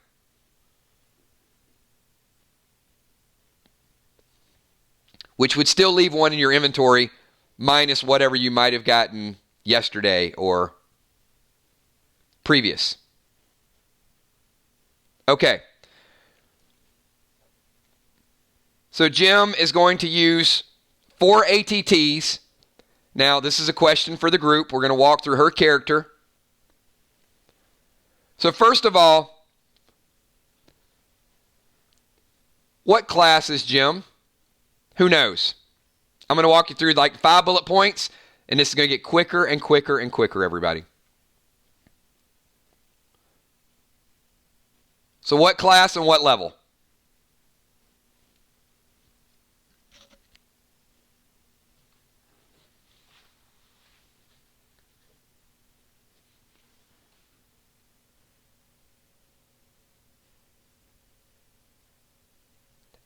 [SPEAKER 1] Which would still leave 1 in your inventory minus whatever you might have gotten yesterday or previous. Okay. So Jim is going to use 4 ATTs. Now, this is a question for the group. We're going to walk through her character. So first of all, what class is Jim? Who knows? I'm going to walk you through like 5 bullet points, and this is going to get quicker and quicker and quicker, everybody. So what class and what level?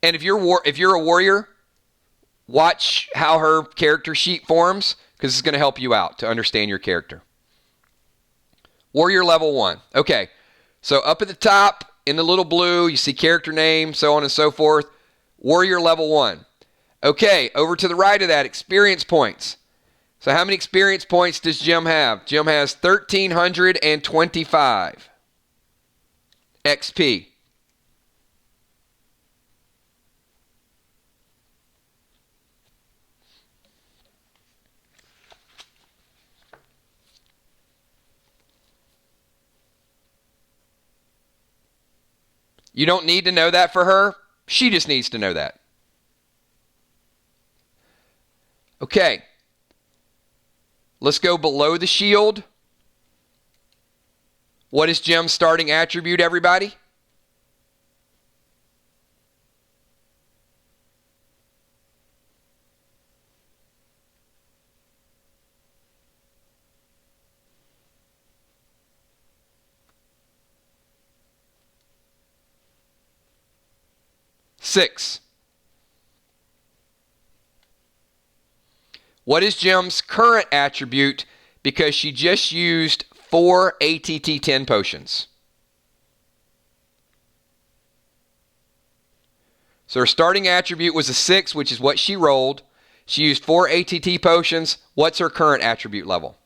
[SPEAKER 1] And if you're a warrior, watch how her character sheet forms, because it's going to help you out to understand your character. Warrior level 1. Okay, so up at the top in the little blue, you see character name, so on and so forth. Warrior level 1. Okay, over to the right of that, experience points. So how many experience points does Jim have? Jim has 1,325 XP. You don't need to know that for her. She just needs to know that. Okay. Let's go below the shield. What is Jim's starting attribute, everybody? Six. What is Jim's current attribute? Because she just used 4 ATT 10 potions. So her starting attribute was a 6, which is what she rolled. She used 4 ATT potions. What's her current attribute level?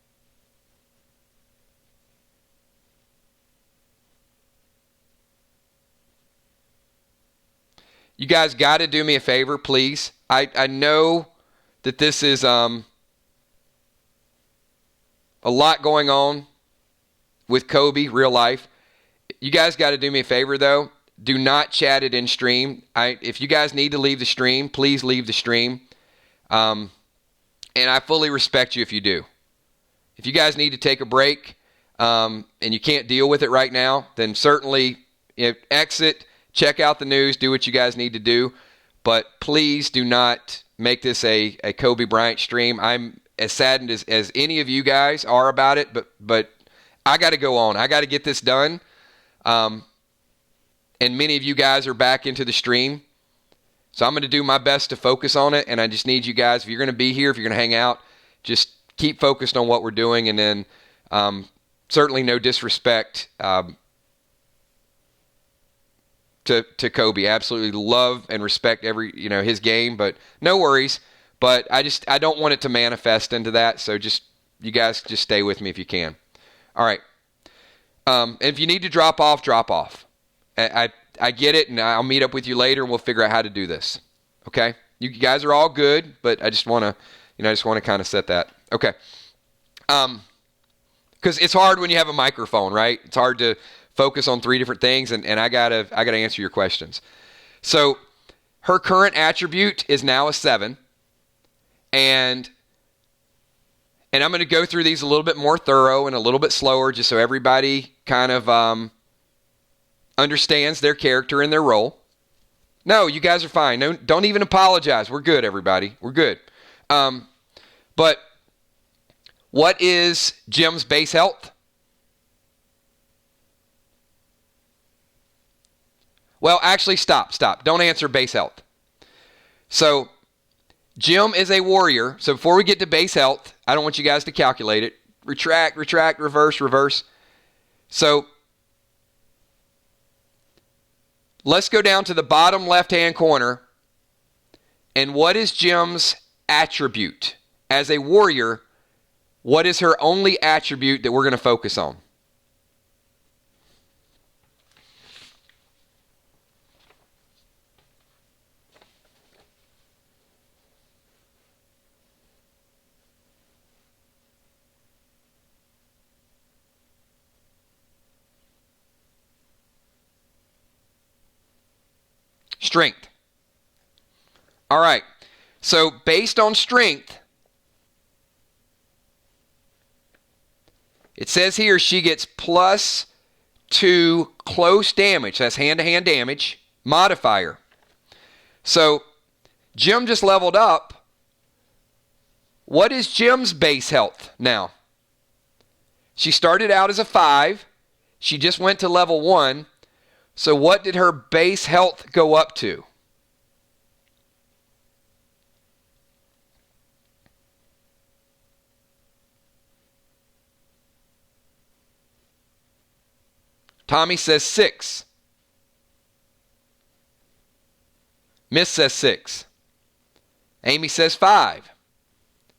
[SPEAKER 1] You guys got to do me a favor, please. I know that this is a lot going on with Kobe, real life. You guys got to do me a favor, though. Do not chat it in stream. If you guys need to leave the stream, please leave the stream. And I fully respect you if you do. If you guys need to take a break and you can't deal with it right now, then certainly exit, check out the news, do what you guys need to do. But please do not make this a Kobe Bryant stream. I'm as saddened as any of you guys are about it, but I got to go on. I got to get this done. And many of you guys are back into the stream. So I'm going to do my best to focus on it, and I just need you guys, if you're going to be here, if you're going to hang out, just keep focused on what we're doing, and then certainly no disrespect to Kobe. Absolutely love and respect his game, but no worries. But I don't want it to manifest into that, so you guys just stay with me if you can. All right. And if you need to drop off, drop off. I get it, and I'll meet up with you later, and we'll figure out how to do this. Okay? You guys are all good, but I just want to, kind of set that. Okay. Because it's hard when you have a microphone, right? It's hard to focus on 3 different things, and I gotta answer your questions. So her current attribute is now a 7, and I'm going to go through these a little bit more thorough and a little bit slower, just so everybody kind of understands their character and their role. No, you guys are fine. No, don't even apologize. We're good, everybody. We're good. But what is Jim's base health? Well, actually, stop. Don't answer base health. So Jim is a warrior. So before we get to base health, I don't want you guys to calculate it. Retract, reverse. So let's go down to the bottom left-hand corner. And what is Jim's attribute? As a warrior, what is her only attribute that we're going to focus on? Strength. All right. So based on strength, it says here she gets +2 close damage. That's hand-to-hand damage modifier. So Jim just leveled up. What is Jim's base health now? She started out as a 5. She just went to level 1. So what did her base health go up to? Tommy says 6. Miss says 6. Amy says 5.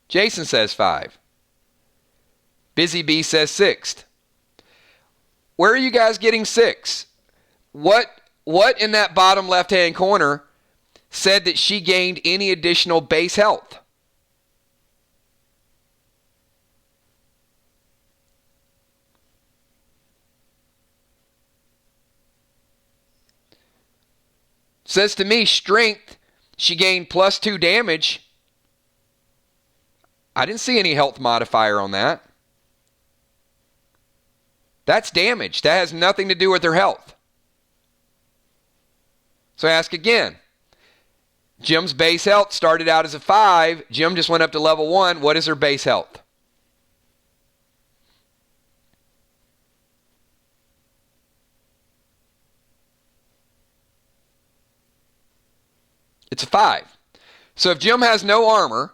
[SPEAKER 1] Jason says 5. Busy Bee says 6. Where are you guys getting 6? What in that bottom left-hand corner said that she gained any additional base health? Says to me, strength, she gained +2 damage. I didn't see any health modifier on that. That's damage. That has nothing to do with her health. So I ask again. Jim's base health started out as a 5. Jim just went up to level 1. What is her base health? It's a 5. So if Jim has no armor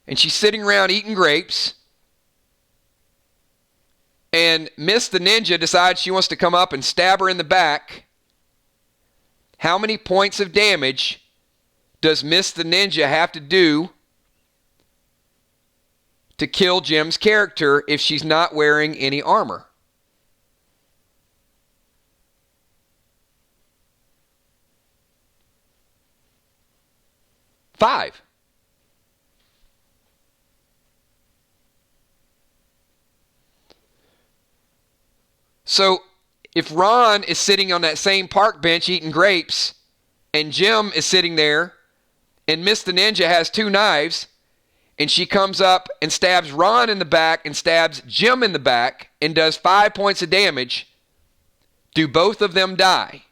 [SPEAKER 1] and she's sitting around eating grapes, and Miss the Ninja decides she wants to come up and stab her in the back, how many points of damage does Miss the Ninja have to do to kill Jim's character if she's not wearing any armor? Five. So if Ron is sitting on that same park bench eating grapes, and Jim is sitting there, and Miss the Ninja has two knives, and she comes up and stabs Ron in the back and stabs Jim in the back and does 5 points of damage, do both of them die?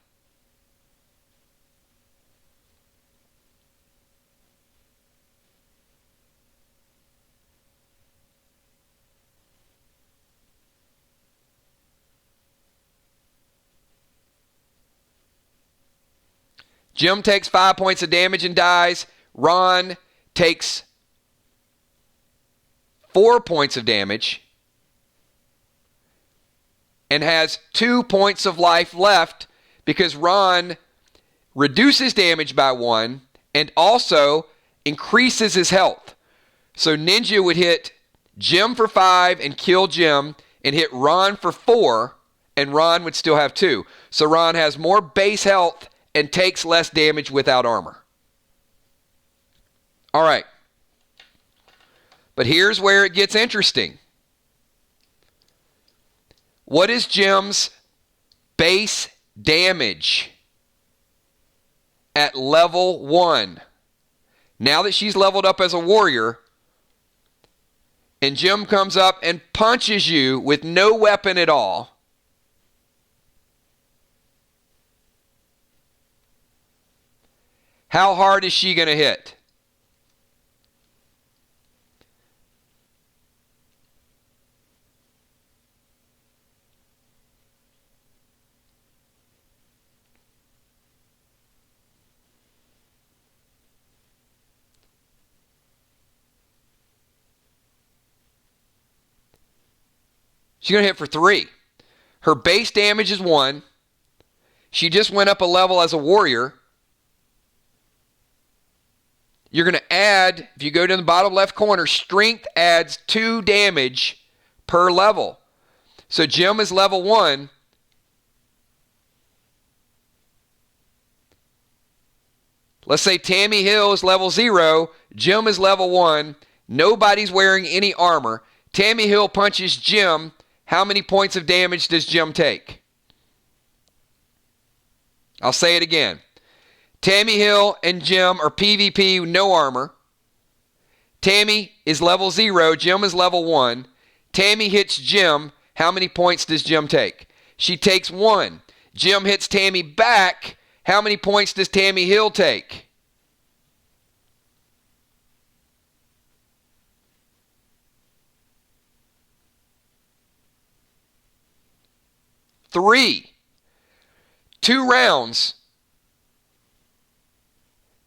[SPEAKER 1] Jim takes 5 points of damage and dies. Ron takes 4 points of damage and has 2 points of life left because Ron reduces damage by 1 and also increases his health. So Ninja would hit Jim for 5 and kill Jim, and hit Ron for 4, and Ron would still have 2. So Ron has more base health and takes less damage without armor. All right. But here's where it gets interesting. What is Jim's base damage at level 1? Now that she's leveled up as a warrior, and Jim comes up and punches you with no weapon at all, how hard is she going to hit? She's going to hit for 3. Her base damage is 1. She just went up a level as a warrior. You're going to add, if you go to the bottom left corner, strength adds 2 damage per level. So Jim is level 1. Let's say Tammy Hill is level 0. Jim is level 1. Nobody's wearing any armor. Tammy Hill punches Jim. How many points of damage does Jim take? I'll say it again. Tammy Hill and Jim are PvP, no armor. Tammy is level 0. Jim is level 1. Tammy hits Jim. How many points does Jim take? She takes 1. Jim hits Tammy back. How many points does Tammy Hill take? Three. 2 rounds.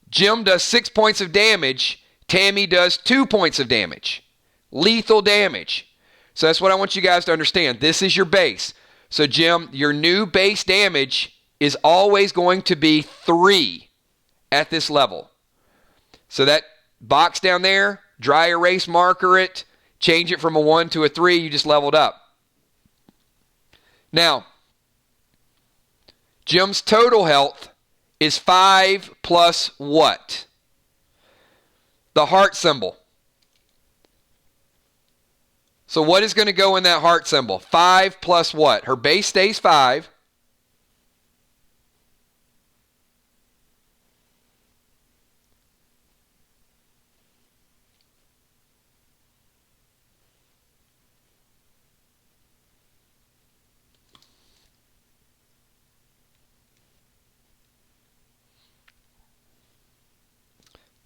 [SPEAKER 1] Jim does 6 points of damage. Tammy does 2 points of damage. Lethal damage. So that's what I want you guys to understand. This is your base. So Jim, your new base damage is always going to be 3 at this level. So that box down there, dry erase marker it, change it from a 1 to a 3, you just leveled up. Now, Jim's total health is 5 plus what? The heart symbol. So what is going to go in that heart symbol? 5 plus what? Her base stays 5.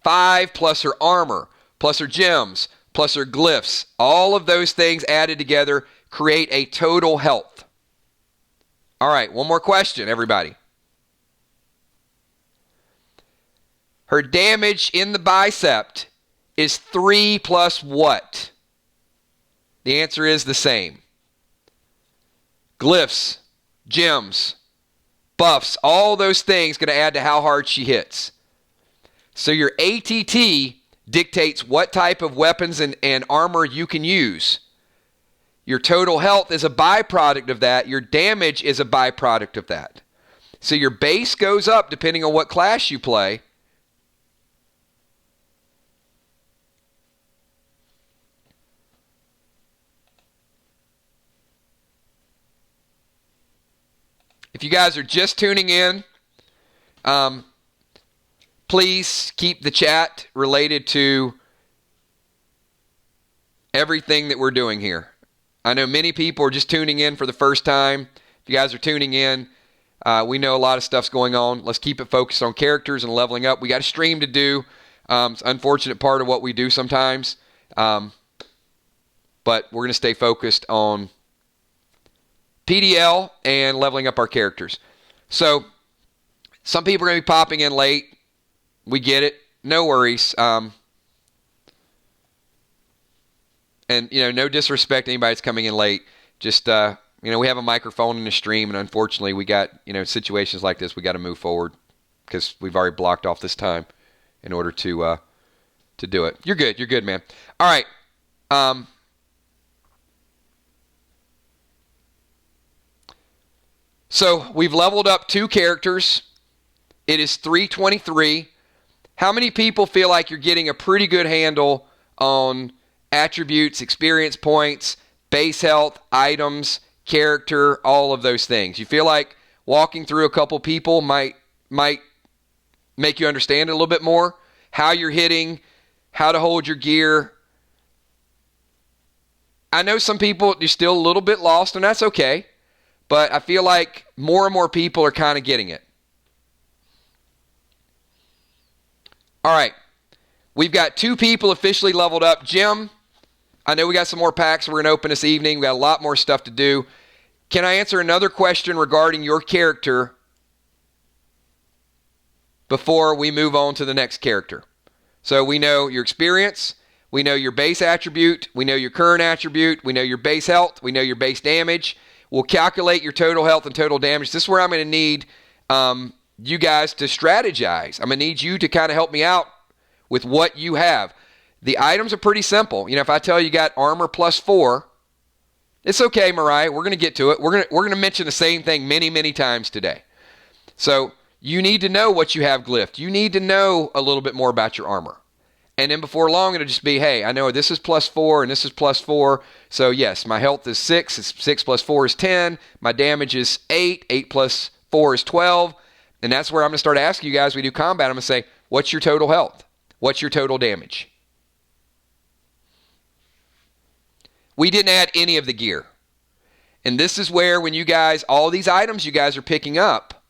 [SPEAKER 1] Five plus her armor, plus her gems, plus her glyphs. All of those things added together create a total health. All right, one more question, everybody. Her damage in the bicep is 3 plus what? The answer is the same. glyphs, gems, buffs, all those things going to add to how hard she hits. So your ATT dictates what type of weapons and armor you can use. Your total health is a byproduct of that. Your damage is a byproduct of that. So your base goes up depending on what class you play. If you guys are just tuning in, please keep the chat related to everything that we're doing here. I know many people are just tuning in for the first time. If you guys are tuning in, we know a lot of stuff's going on. Let's keep it focused on characters and leveling up. We got a stream to do. It's an unfortunate part of what we do sometimes. But we're going to stay focused on PDL and leveling up our characters. So some people are going to be popping in late. We get it. No worries. And, no disrespect to anybody that's coming in late. Just, we have a microphone in the stream, and unfortunately we got, situations like this, we got to move forward because we've already blocked off this time in order to do it. You're good. You're good, man. All right. So we've leveled up 2 characters. It is 323. How many people feel like you're getting a pretty good handle on attributes, experience points, base health, items, character, all of those things? You feel like walking through a couple people might make you understand it a little bit more? How you're hitting, how to hold your gear. I know some people, you're still a little bit lost, and that's okay. But I feel like more and more people are kind of getting it. All right. We've got 2 people officially leveled up. Jim, I know we got some more packs we're going to open this evening. We got a lot more stuff to do. Can I answer another question regarding your character before we move on to the next character? So we know your experience. We know your base attribute. We know your current attribute. We know your base health. We know your base damage. We'll calculate your total health and total damage. This is where I'm going to need you guys to strategize. I'm going to need you to kind of help me out with what you have. The items are pretty simple. If I tell you got armor +4, it's okay, Mariah. We're going to get to it. We're going to mention the same thing many, many times today. So you need to know what you have glyphed. You need to know a little bit more about your armor. And then before long, it'll just be, hey, I know this is +4 and this is +4. So yes, my health is 6. 6 + 4 is 10. My damage is 8. 8 + 4 is 12. And that's where I'm going to start asking you guys, we do combat, I'm going to say, what's your total health? What's your total damage? We didn't add any of the gear. And this is where when you guys, all these items you guys are picking up,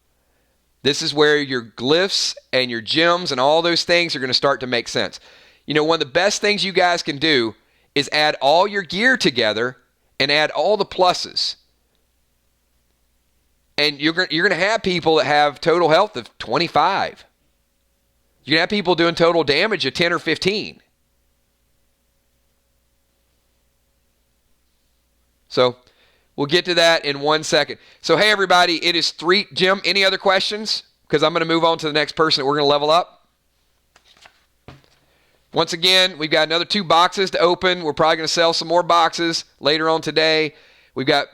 [SPEAKER 1] this is where your glyphs and your gems and all those things are going to start to make sense. One of the best things you guys can do is add all your gear together and add all the pluses. And you're going to have people that have total health of 25. You're going to have people doing total damage of 10 or 15. So we'll get to that in 1 second. So, hey, everybody, it is 3. Jim, any other questions? Because I'm going to move on to the next person that we're going to level up. Once again, we've got another 2 boxes to open. We're probably going to sell some more boxes later on today. We've got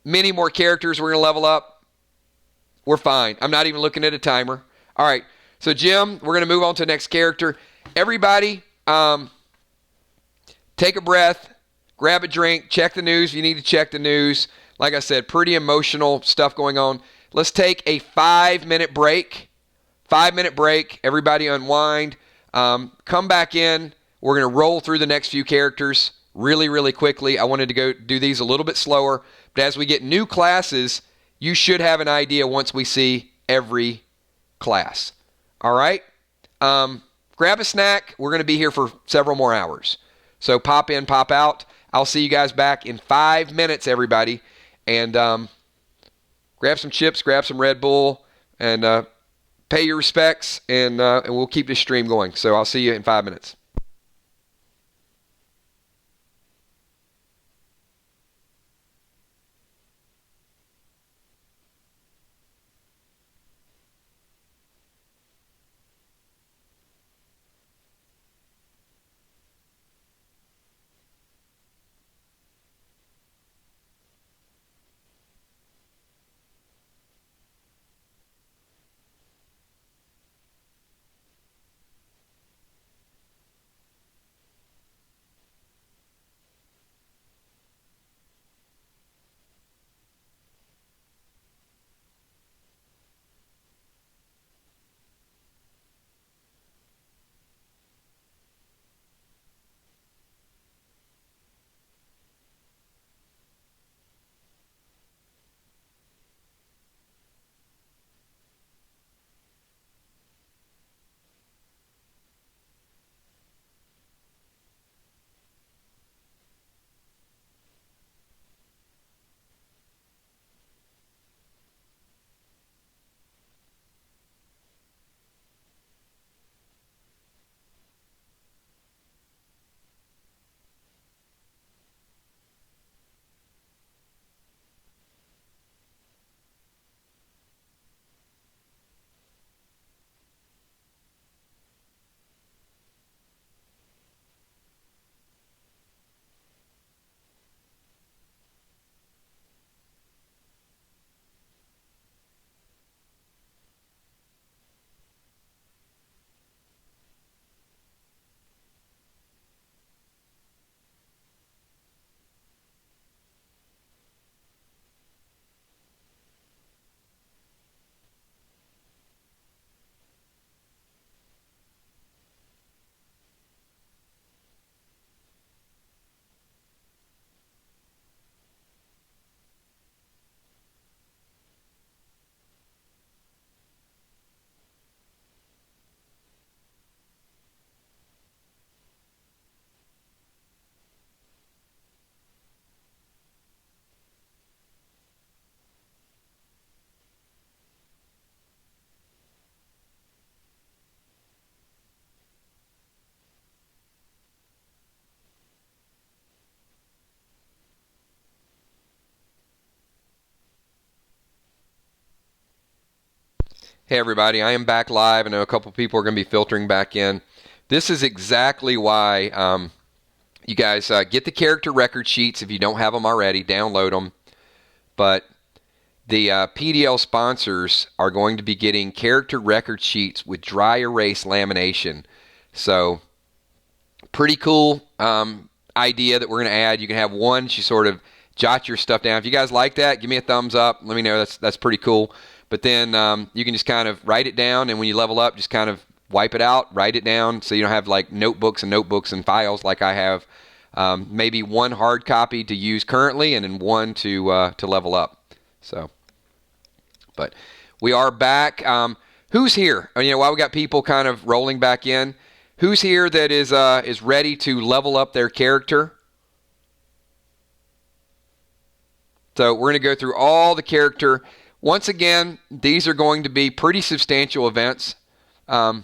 [SPEAKER 1] many more characters we're going to level up. We're fine. I'm not even looking at a timer. All right. So, Jim, we're going to move on to the next character. Everybody, take a breath. Grab a drink, check the news if you need to check the news. Like I said, pretty emotional stuff going on. Let's take a 5-minute break. 5-minute break. Everybody unwind. Come back in. We're going to roll through the next few characters really, really quickly. I wanted to go do these a little bit slower. But as we get new classes, you should have an idea once we see every class. All right? Grab a snack. We're going to be here for several more hours. So pop in, pop out. I'll see you guys back in 5 minutes, everybody. And grab some chips, grab some Red Bull, and pay your respects, and we'll keep this stream going. So I'll see you in 5 minutes. Hey everybody, I am back live. I know a couple people are going to be filtering back in. This is exactly why you guys get the character record sheets if you don't have them already. Download them. But the PDL sponsors are going to be getting character record sheets with dry erase lamination. So pretty cool idea that we're going to add. You can have one, you sort of jot your stuff down. If you guys like that, give me a thumbs up. Let me know. That's pretty cool. But then you can just kind of write it down, and when you level up, just kind of wipe it out, write it down, so you don't have like notebooks and files like I have. Maybe one hard copy to use currently, and then one to level up. So, but we are back. Who's here? While we got people kind of rolling back in, who's here that is ready to level up their character? So we're going to go through all the character. Once again, these are going to be pretty substantial events. What's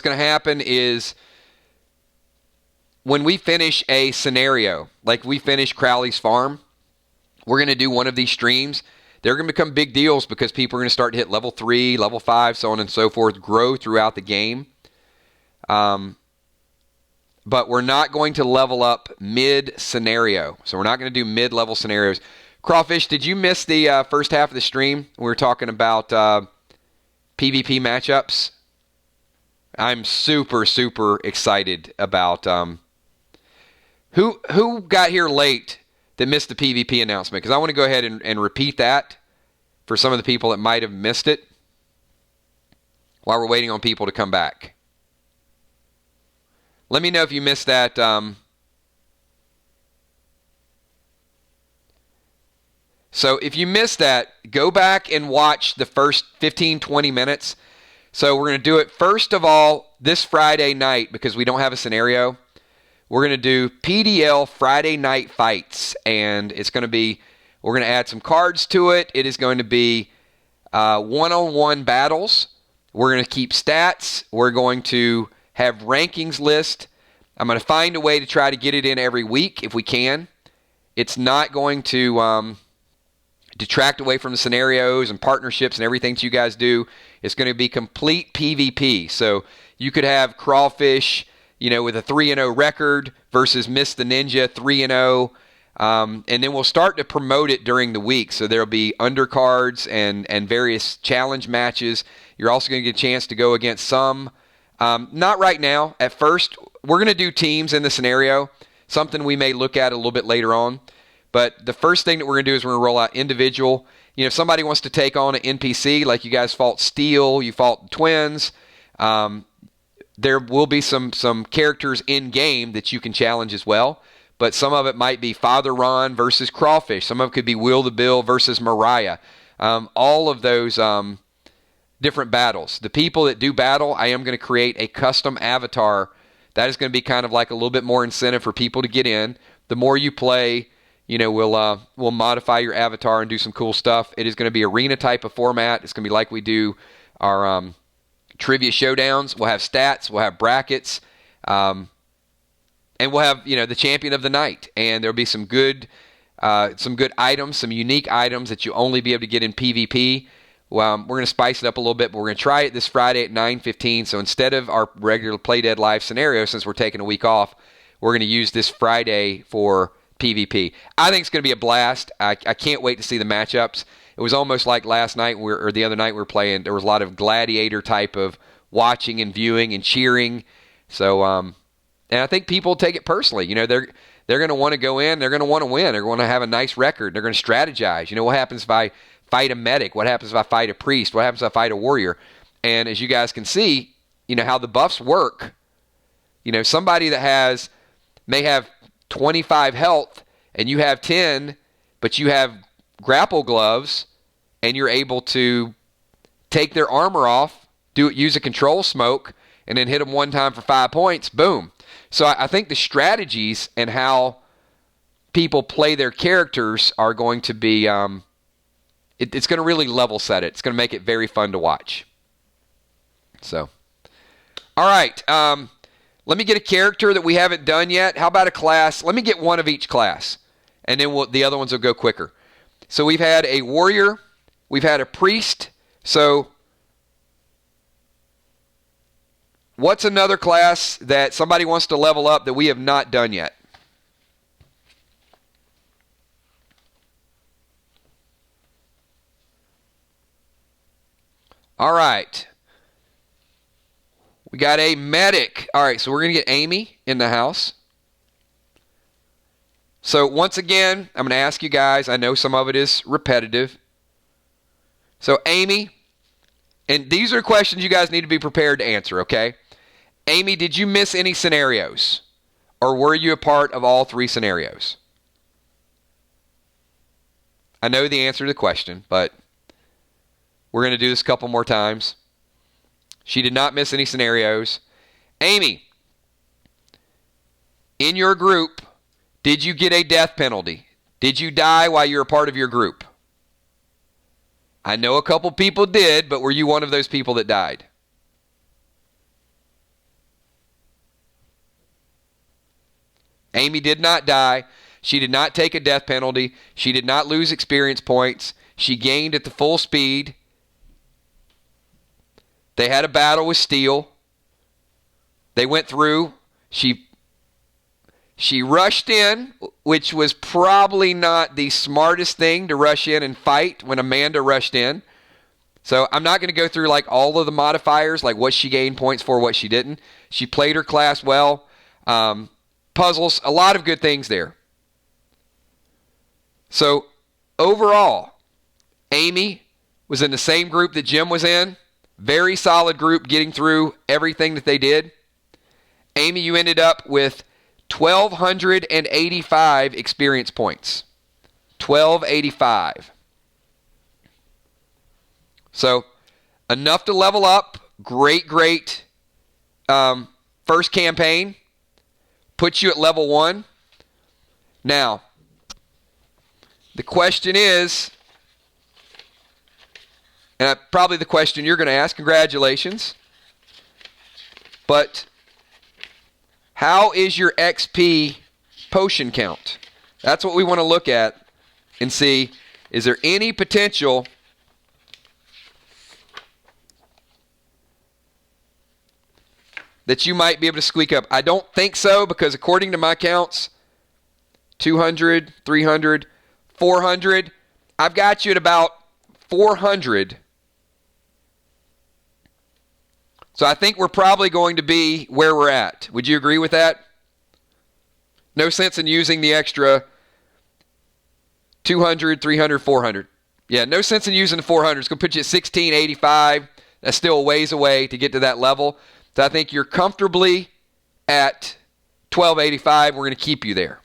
[SPEAKER 1] going to happen is when we finish a scenario, like we finish Crowley's Farm, we're going to do one of these streams. They're going to become big deals because people are going to start to hit level 3, level 5, so on and so forth, grow throughout the game. But we're not going to level up mid-scenario. So we're not going to do mid-level scenarios. Crawfish, did you miss the first half of the stream? We were talking about PvP matchups. I'm super, super excited about who got here late that missed the PvP announcement. Because I want to go ahead and repeat that for some of the people that might have missed it while we're waiting on people to come back. Let me know if you missed that. So if you missed that, go back and watch the first 15, 20 minutes. So we're going to do it first of all this Friday night because we don't have a scenario. We're going to do PDL Friday Night Fights, and it's going to be, we're going to add some cards to it. It is going to be one-on-one battles. We're going to keep stats. We're going to have rankings list. I'm going to find a way to try to get it in every week if we can. It's not going to detract away from the scenarios and partnerships and everything that you guys do. It's going to be complete PvP. So you could have Crawfish, with a 3-0 record versus Miss the Ninja 3-0. And then we'll start to promote it during the week. So there'll be undercards and various challenge matches. You're also going to get a chance to go against some. Not right now. At first, we're going to do teams in the scenario, something we may look at a little bit later on. But the first thing that we're going to do is we're going to roll out individual. If somebody wants to take on an NPC, like you guys fought Steel, you fought Twins, there will be some characters in-game that you can challenge as well. But some of it might be Father Ron versus Crawfish. Some of it could be Will the Bill versus Mariah. All of those different battles. The people that do battle, I am going to create a custom avatar. That is going to be kind of like a little bit more incentive for people to get in. The more you play, we'll modify your avatar and do some cool stuff. It is going to be arena type of format. It's going to be like we do our trivia showdowns. We'll have stats. We'll have brackets. And we'll have, the champion of the night. And there'll be some good items, some unique items that you'll only be able to get in PvP. Well, we're going to spice it up a little bit, but we're going to try it this Friday at 9:15. So instead of our regular Play Dead Live scenario, since we're taking a week off, we're going to use this Friday for PvP. I think it's going to be a blast. I can't wait to see the matchups. It was almost like last night or the other night we were playing. There was a lot of gladiator type of watching and viewing and cheering. So, and I think people take it personally. They're going to want to go in. They're going to want to win. They're going to have a nice record. They're going to strategize. What happens if I fight a medic? What happens if I fight a priest? What happens if I fight a warrior? And as you guys can see, how the buffs work. Somebody that may have 25 health and you have 10, but you have grapple gloves and you're able to take their armor off, use a control smoke, and then hit them one time for 5 points, boom. So I think the strategies and how people play their characters are going to be, it's going to really level set it. It's going to make it very fun to watch. So, all right. Let me get a character that we haven't done yet. How about a class? Let me get one of each class, and then the other ones will go quicker. So we've had a warrior, we've had a priest, So, what's another class that somebody wants to level up that we have not done yet? All right. We got a medic. All right, so we're going to get Amy in the house. So once again, I'm going to ask you guys, I know some of it is repetitive. So Amy, and these are questions you guys need to be prepared to answer, okay? Amy, did you miss any scenarios? Or were you a part of all three scenarios? I know the answer to the question, but we're going to do this a couple more times. She did not miss any scenarios. Amy, in your group, did you get a death penalty? Did you die while you were part of your group? I know a couple people did, but were you one of those people that died? Amy did not die. She did not take a death penalty. She did not lose experience points. She gained at the full speed. They had a battle with steel. They went through. She rushed in, which was probably not the smartest thing to rush in and fight when Amanda rushed in. So I'm not going to go through like all of the modifiers, like what she gained points for, what she didn't. She played her class well. Puzzles, a lot of good things there. So overall, Amy was in the same group that Jim was in. Very solid group getting through everything that they did. Amy, you ended up with 1,285 experience points. 1,285. So, enough to level up. Great first campaign. Puts you at level 1. Now, the question is, and probably the question you're going to ask, congratulations, but how is your XP potion count? That's what we want to look at and see, is there any potential that you might be able to squeak up? I don't think so, because according to my counts, 200, 300, 400, I've got you at about 400. So I think we're probably going to be where we're at. Would you agree with that? No sense in using the extra 200, 300, 400. Yeah, no sense in using the 400. It's going to put you at 1685. That's still a ways away to get to that level. So I think you're comfortably at 1285. We're going to keep you there.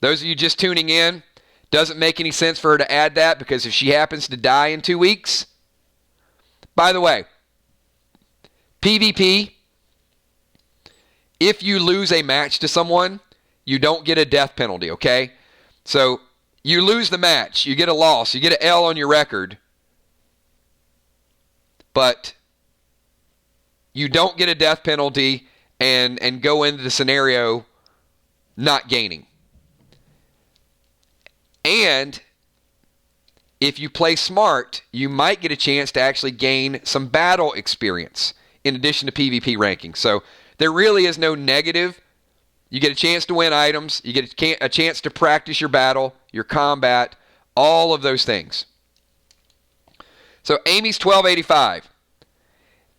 [SPEAKER 1] Those of you just tuning in, doesn't make any sense for her to add that, because if she happens to die in 2 weeks, by the way, PvP, if you lose a match to someone, you don't get a death penalty, okay? So you lose the match, you get a loss, you get an L on your record, but you don't get a death penalty and go into the scenario not gaining. And if you play smart, you might get a chance to actually gain some battle experience in addition to PvP ranking. So there really is no negative. You get a chance to win items. You get a chance to practice your battle, your combat, all of those things. So Amy's 1285.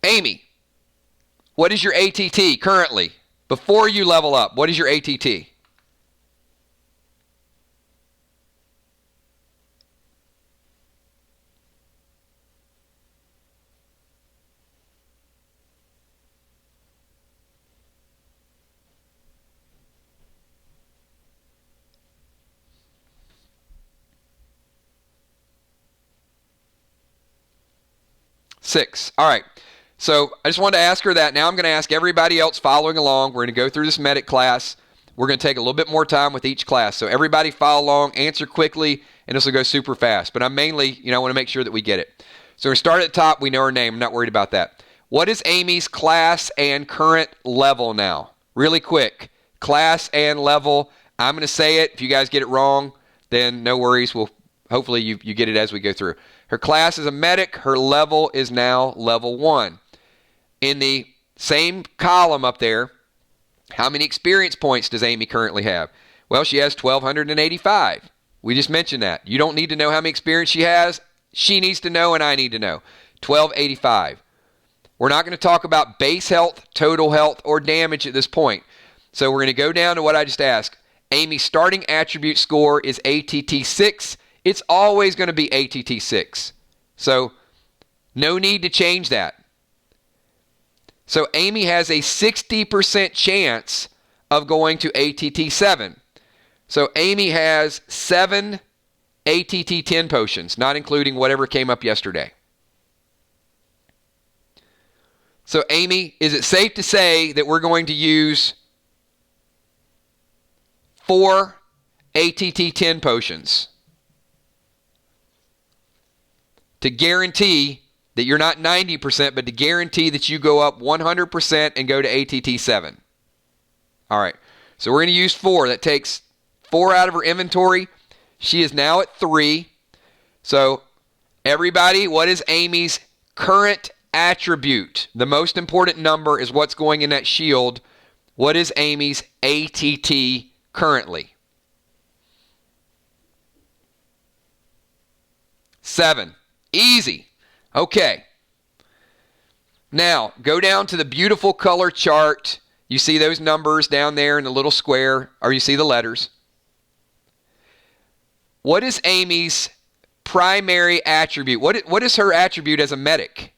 [SPEAKER 1] Amy, what is your ATT currently? Before you level up, what is your ATT? Six. All right. So I just wanted to ask her that. Now I'm going to ask everybody else following along. We're going to go through this medic class. We're going to take a little bit more time with each class. So everybody follow along, answer quickly, and this will go super fast. But I'm mainly, I want to make sure that we get it. So we're going to start at the top. We know her name. I'm not worried about that. What is Amy's class and current level now? Really quick. Class and level. I'm going to say it. If you guys get it wrong, then no worries. hopefully you get it as we go through. Her class is a medic. Her level is now level 1. In the same column up there, how many experience points does Amy currently have? Well, she has 1,285. We just mentioned that. You don't need to know how many experience she has. She needs to know, and I need to know. 1,285. We're not going to talk about base health, total health, or damage at this point. So we're going to go down to what I just asked. Amy's starting attribute score is ATT 6. It's always going to be ATT 6. So no need to change that. So Amy has a 60% chance of going to ATT 7. So Amy has 7 ATT 10 potions, not including whatever came up yesterday. So Amy, is it safe to say that we're going to use 4 ATT 10 potions to guarantee that you're not 90%, but to guarantee that you go up 100% and go to ATT 7? All right, so we're going to use 4. That takes 4 out of her inventory. She is now at 3. So everybody, what is Amy's current attribute? The most important number is what's going in that shield. What is Amy's ATT currently? 7. Easy. Okay. Now, go down to the beautiful color chart. You see those numbers down there in the little square, or you see the letters. What is Amy's primary attribute? What is her attribute as a medic?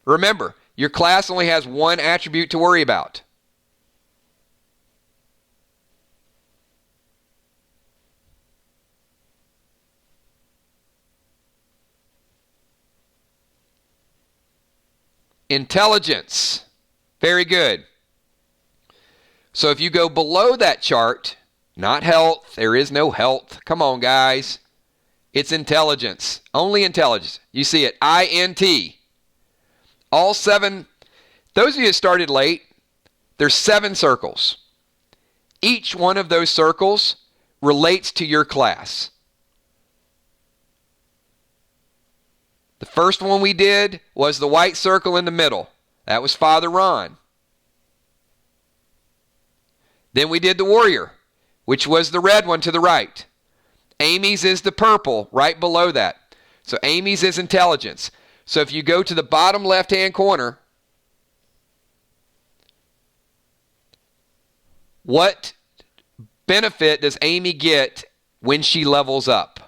[SPEAKER 1] Remember, your class only has one attribute to worry about. Intelligence. Very good. So if you go below that chart, not health, there is no health. Come on, guys. It's intelligence. Only intelligence. You see it, INT. All 7, those of you that started late, there's 7 circles. Each one of those circles relates to your class. The first one we did was the white circle in the middle. That was Father Ron. Then we did the warrior, which was the red one to the right. Amy's is the purple right below that. So Amy's is intelligence. So if you go to the bottom left-hand corner, what benefit does Amy get when she levels up?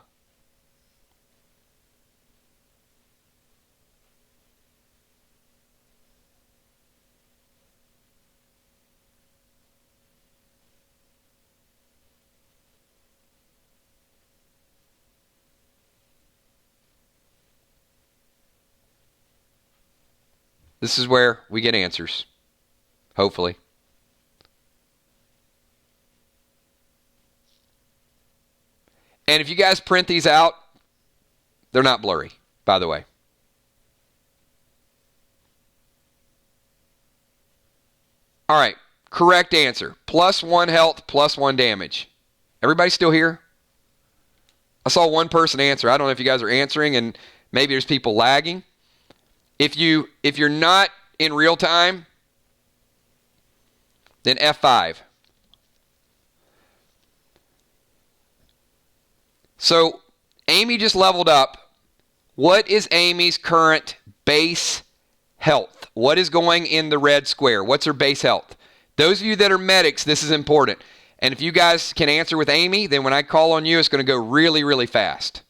[SPEAKER 1] This is where we get answers, hopefully. And if you guys print these out, they're not blurry, by the way. All right, correct answer. +1 health, +1 damage. Everybody still here? I saw one person answer. I don't know if you guys are answering, and maybe there's people lagging. If you're not in real time, then F5. So Amy just leveled up. What is Amy's current base health? What is going in the red square? What's her base health? Those of you that are medics, this is important. And if you guys can answer with Amy, then when I call on you, it's going to go really, really fast.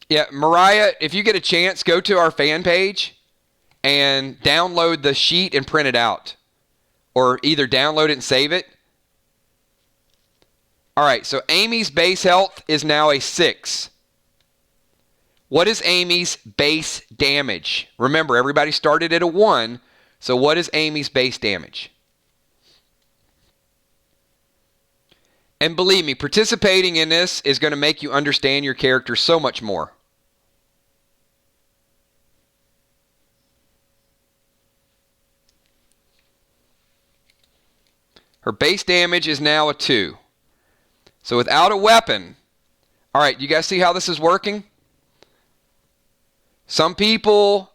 [SPEAKER 1] Yeah, Mariah, if you get a chance, go to our fan page and download the sheet and print it out. Or either download it and save it. All right, so Amy's base health is now a 6. What is Amy's base damage? Remember, everybody started at a 1, so what is Amy's base damage? And believe me, participating in this is going to make you understand your character so much more. Her base damage is now a 2. So without a weapon, all right, you guys see how this is working? Some people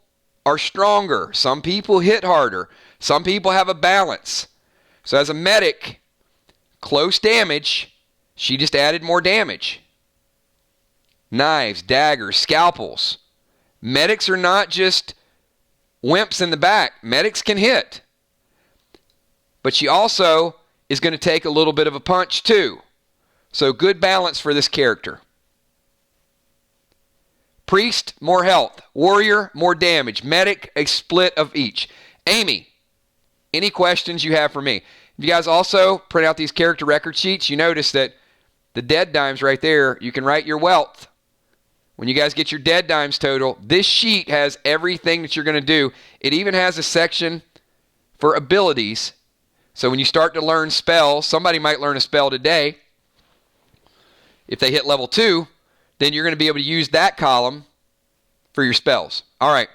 [SPEAKER 1] are stronger. Some people hit harder. Some people have a balance. So as a medic, close damage, she just added more damage. Knives, daggers, scalpels. Medics are not just wimps in the back. Medics can hit. But she also is going to take a little bit of a punch too. So good balance for this character. Priest, more health. Warrior, more damage. Medic, a split of each. Amy, any questions you have for me? If you guys also print out these character record sheets, you notice that the dead dimes right there, you can write your wealth. When you guys get your dead dimes total, this sheet has everything that you're going to do. It even has a section for abilities. So when you start to learn spells, somebody might learn a spell today. If they hit level 2, then you're going to be able to use that column for your spells. All right.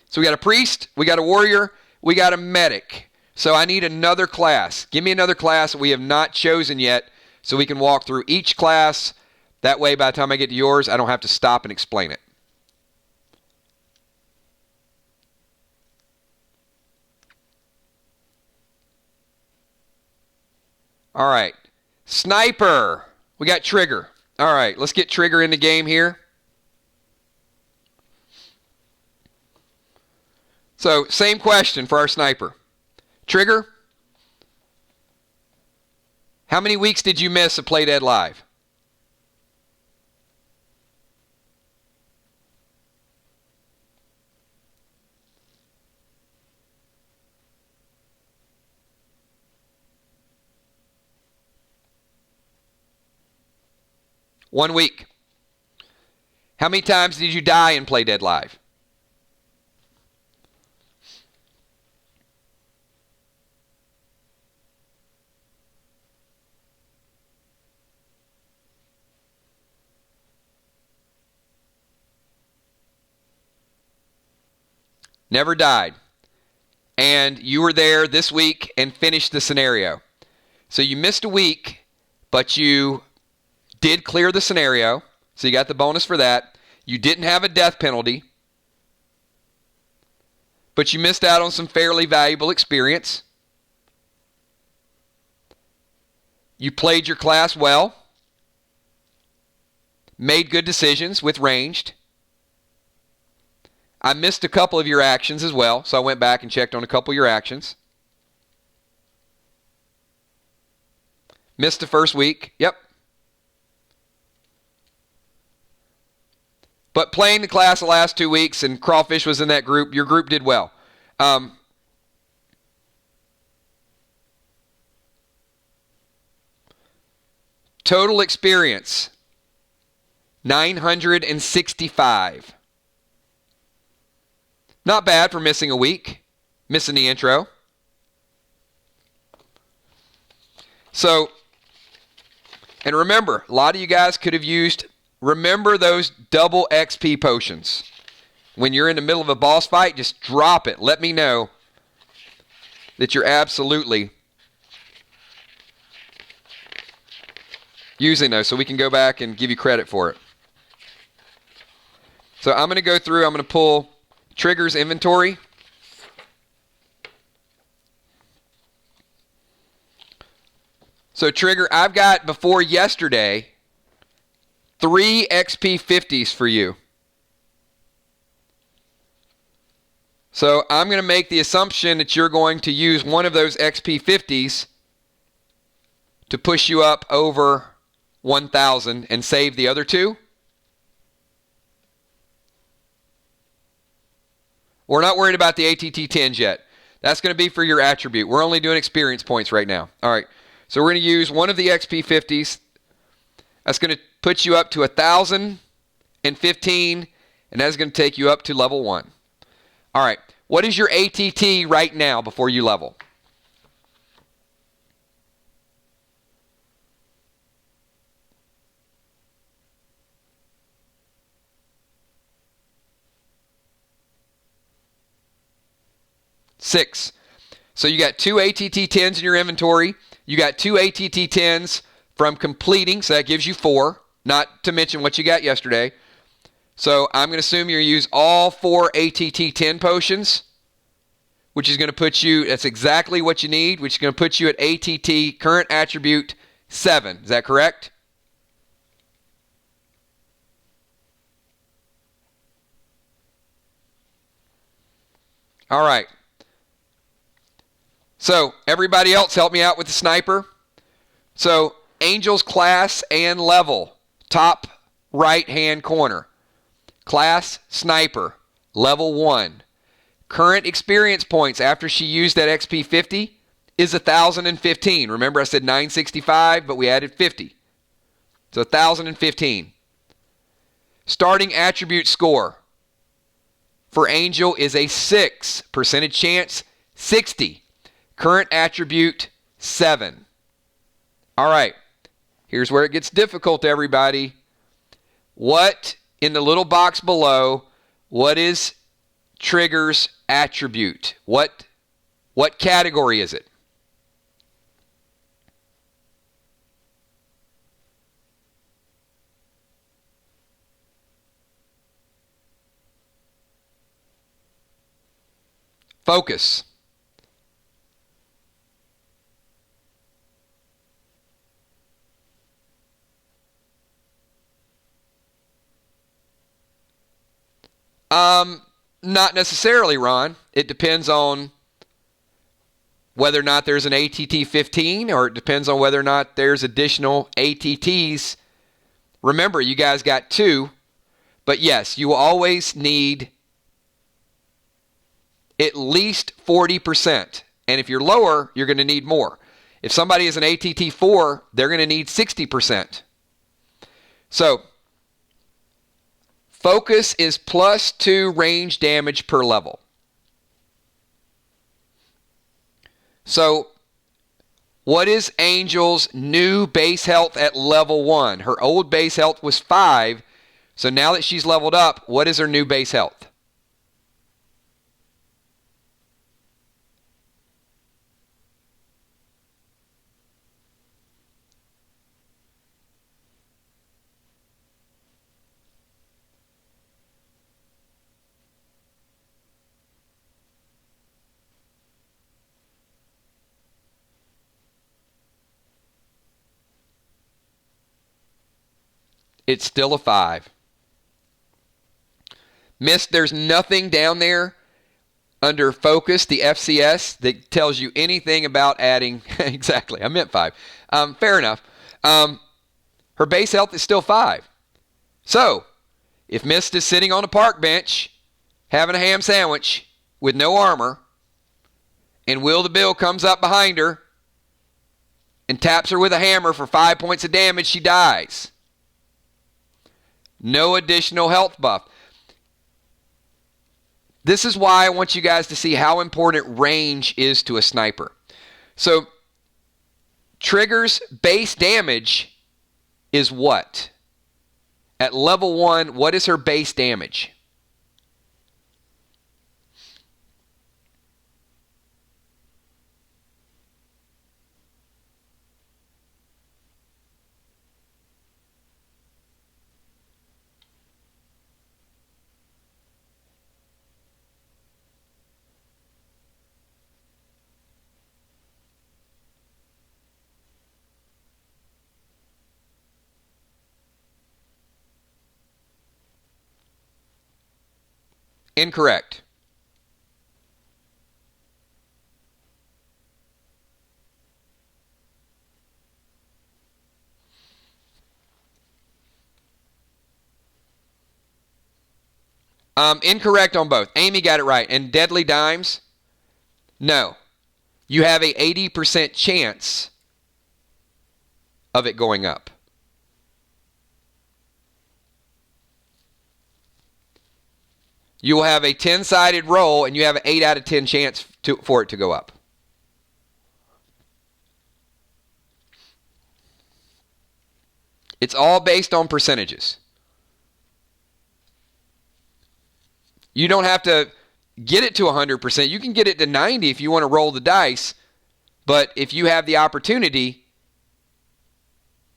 [SPEAKER 1] So we got a priest, we got a warrior, we got a medic. So I need another class. Give me another class that we have not chosen yet so we can walk through each class. That way, by the time I get to yours, I don't have to stop and explain it. All right. Sniper. We got Trigger. All right, let's get Trigger in the game here. So, same question for our sniper. Trigger, how many weeks did you miss of Play Dead Live? One week. How many times did you die in Play Dead Live? Never died. And you were there this week and finished the scenario. So you missed a week, but you did clear the scenario. So you got the bonus for that. You didn't have a death penalty, but you missed out on some fairly valuable experience. You played your class well, made good decisions with ranged. I missed a couple of your actions as well, so I went back and checked on a couple of your actions. Missed the first week. Yep. But playing the class the last 2 weeks, and Crawfish was in that group, your group did well. Total experience, 965. Not bad for missing a week, missing the intro. So, and remember, a lot of you guys could have used, remember those double XP potions. When you're in the middle of a boss fight, just drop it. Let me know that you're absolutely using those so we can go back and give you credit for it. So I'm going to go through, I'm going to pull Trigger's inventory. So Trigger, I've got before yesterday 3 XP 50s for you. So I'm going to make the assumption that you're going to use one of those XP 50s to push you up over 1,000 and save the other 2. We're not worried about the ATT 10s yet. That's going to be for your attribute. We're only doing experience points right now. All right. So we're going to use one of the XP 50s. That's going to put you up to 1,000 and 15, and that's going to take you up to level 1. All right, what is your ATT right now before you level? Six. So you got 2 ATT 10s in your inventory. You got 2 ATT 10s from completing, so that gives you 4, not to mention what you got yesterday. So I'm going to assume you use all 4 ATT 10 potions, which is going to put you, that's exactly what you need, which is going to put you at ATT current attribute 7. Is that correct? All right. So everybody else help me out with the sniper. So Angel's class and level, top right hand corner. Class sniper, level 1. Current experience points after she used that XP 50 is 1,015. Remember I said 965, but we added 50. So 1,015. Starting attribute score for Angel is a 6. Percentage chance, 60. Current attribute, 7. All right. Here's where it gets difficult, everybody. What, in the little box below, what is Trigger's attribute? What category is it? Focus. Not necessarily, Ron. It depends on whether or not there's an ATT 15, or it depends on whether or not there's additional ATTs. Remember, you guys got 2, but yes, you will always need at least 40%. And if you're lower, you're going to need more. If somebody is an ATT 4, they're going to need 60%. So, focus is +2 range damage per level. So, what is Angel's new base health at level 1? Her old base health was 5. So now that she's leveled up, what is her new base health? It's still a 5. Miss, there's nothing down there under focus, the FCS, that tells you anything about adding. Exactly, I meant 5. Fair enough. Her base health is still 5. So, if Mist is sitting on a park bench having a ham sandwich with no armor, and Will the Bill comes up behind her and taps her with a hammer for 5 points of damage, she dies. No additional health buff. This is why I want you guys to see how important range is to a sniper. So, Trigger's base damage is what? At level 1, what is her base damage? Incorrect. Incorrect on both. Amy got it right. And deadly dimes? No. You have a 80% chance of it going up. you will have a 10-sided roll, and you have an 8 out of 10 chance for it to go up. It's all based on percentages. You don't have to get it to 100%. You can get it to 90 if you want to roll the dice. But if you have the opportunity,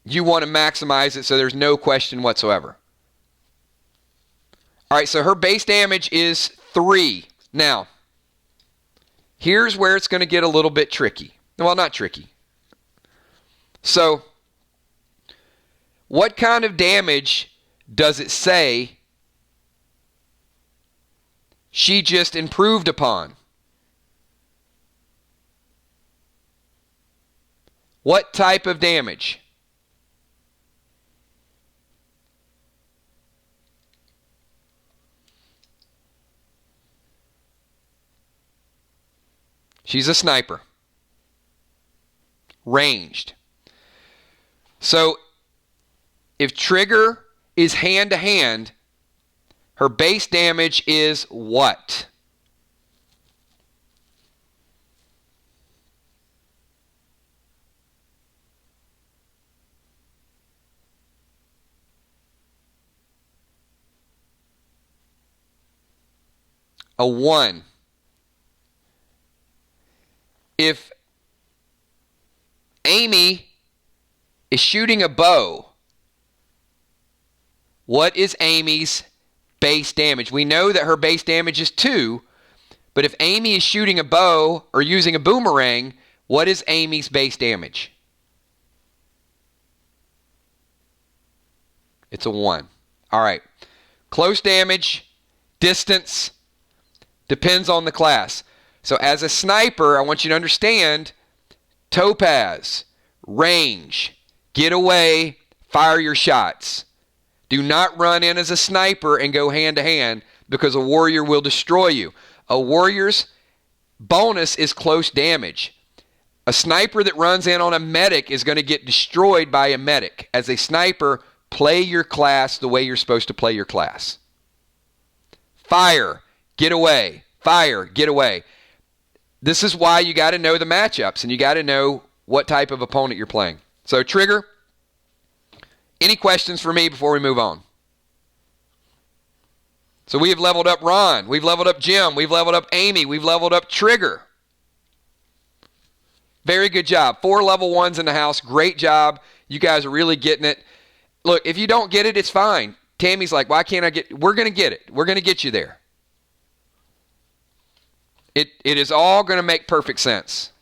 [SPEAKER 1] you want to maximize it so there's no question whatsoever. All right, so her base damage is 3. Now, here's where it's going to get a little bit tricky. Well, not tricky. So, what kind of damage does it say she just improved upon? What type of damage? She's a sniper. Ranged. So, if trigger is hand-to-hand, her base damage is what? A 1. If Amy is shooting a bow, what is Amy's base damage? We know that her base damage is 2, but if Amy is shooting a bow or using a boomerang, what is Amy's base damage? It's a 1. All right. Close damage, distance, depends on the class. So as a sniper, I want you to understand topaz, range, get away, fire your shots. Do not run in as a sniper and go hand-to-hand because a warrior will destroy you. A warrior's bonus is close damage. A sniper that runs in on a medic is going to get destroyed by a medic. As a sniper, play your class the way you're supposed to play your class. Fire, get away. Fire, get away. This is why you got to know the matchups and you got to know what type of opponent you're playing. So, Trigger, any questions for me before we move on? So we have leveled up Ron. We've leveled up Jim. We've leveled up Amy. We've leveled up Trigger. Very good job. 4 level 1s in the house. Great job. You guys are really getting it. Look, if you don't get it, it's fine. Tammy's like, why can't I get... We're going to get it. We're going to get you there. It is all going to make perfect sense.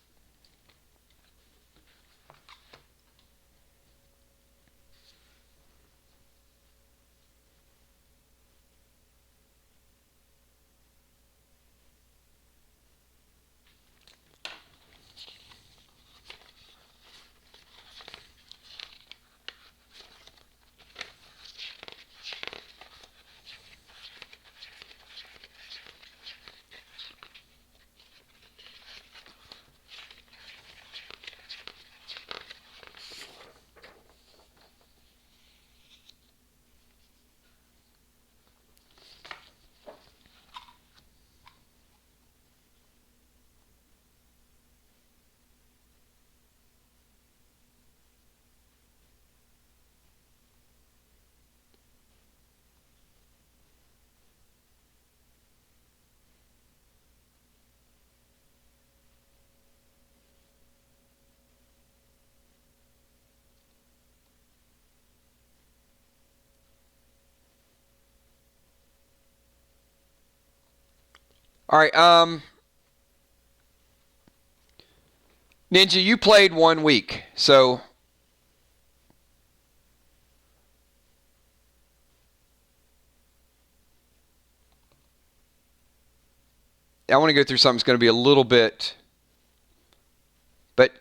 [SPEAKER 1] All right, Ninja, you played 1 week, so I want to go through something that's going to be a little bit, but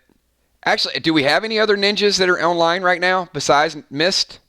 [SPEAKER 1] actually, do we have any other ninjas that are online right now besides Mist?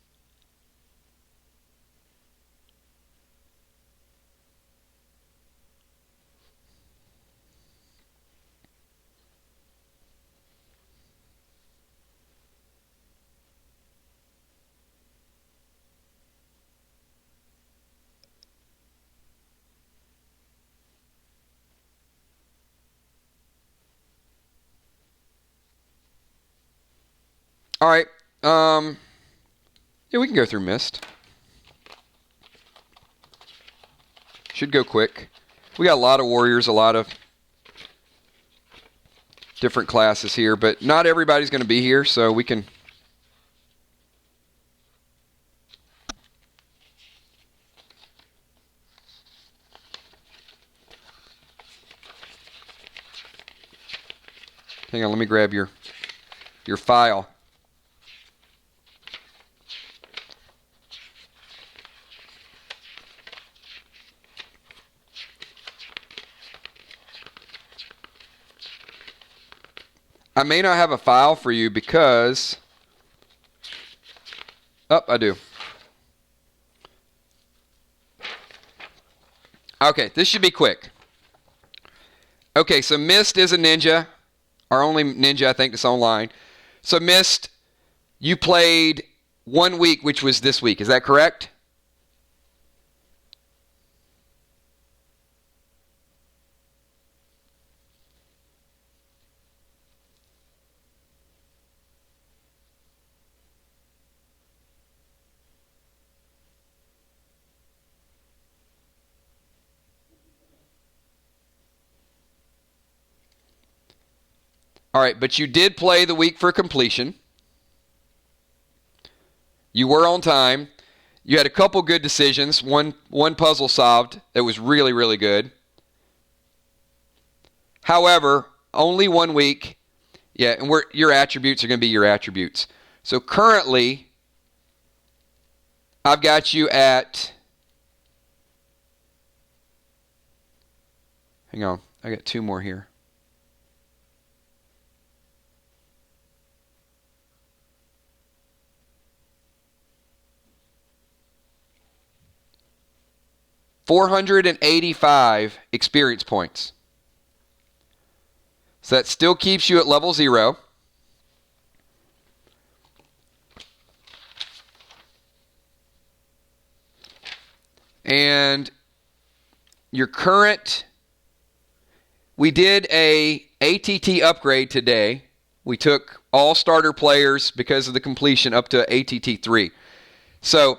[SPEAKER 1] All right. Yeah, we can go through Mist. Should go quick. We got a lot of warriors, a lot of different classes here, but not everybody's going to be here, so we can... Hang on, let me grab your file. I may not have a file for you because... Oh, I do. Okay, this should be quick. Okay, so Mist is a ninja. Our only ninja, I think, that's online. So Mist, you played 1 week, which was this week. Is that correct? All right, but you did play the week for completion. You were on time. You had a couple good decisions. One puzzle solved that was really, really good. However, only 1 week. Yeah, and your attributes are going to be your attributes. So currently, I've got you at... Hang on, I got 2 more here. $485 experience points. So that still keeps you at level 0. And your current... We did a ATT upgrade today. We took all starter players because of the completion up to ATT 3. So...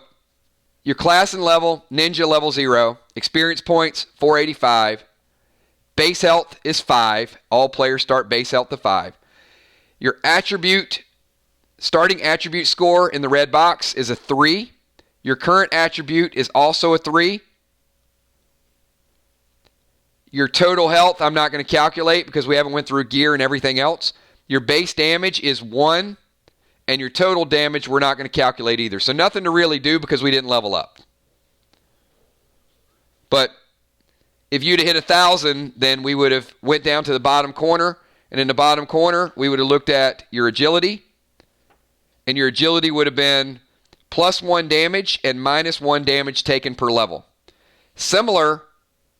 [SPEAKER 1] Your class and level, ninja level 0. Experience points, 485. Base health is 5. All players start base health to 5. Your attribute, starting attribute score in the red box is a 3. Your current attribute is also a 3. Your total health, I'm not going to calculate because we haven't went through gear and everything else. Your base damage is 1. And your total damage, we're not going to calculate either. So nothing to really do because we didn't level up. But if you'd have hit 1,000, then we would have went down to the bottom corner. And in the bottom corner, we would have looked at your agility. And your agility would have been +1 damage and -1 damage taken per level. Similar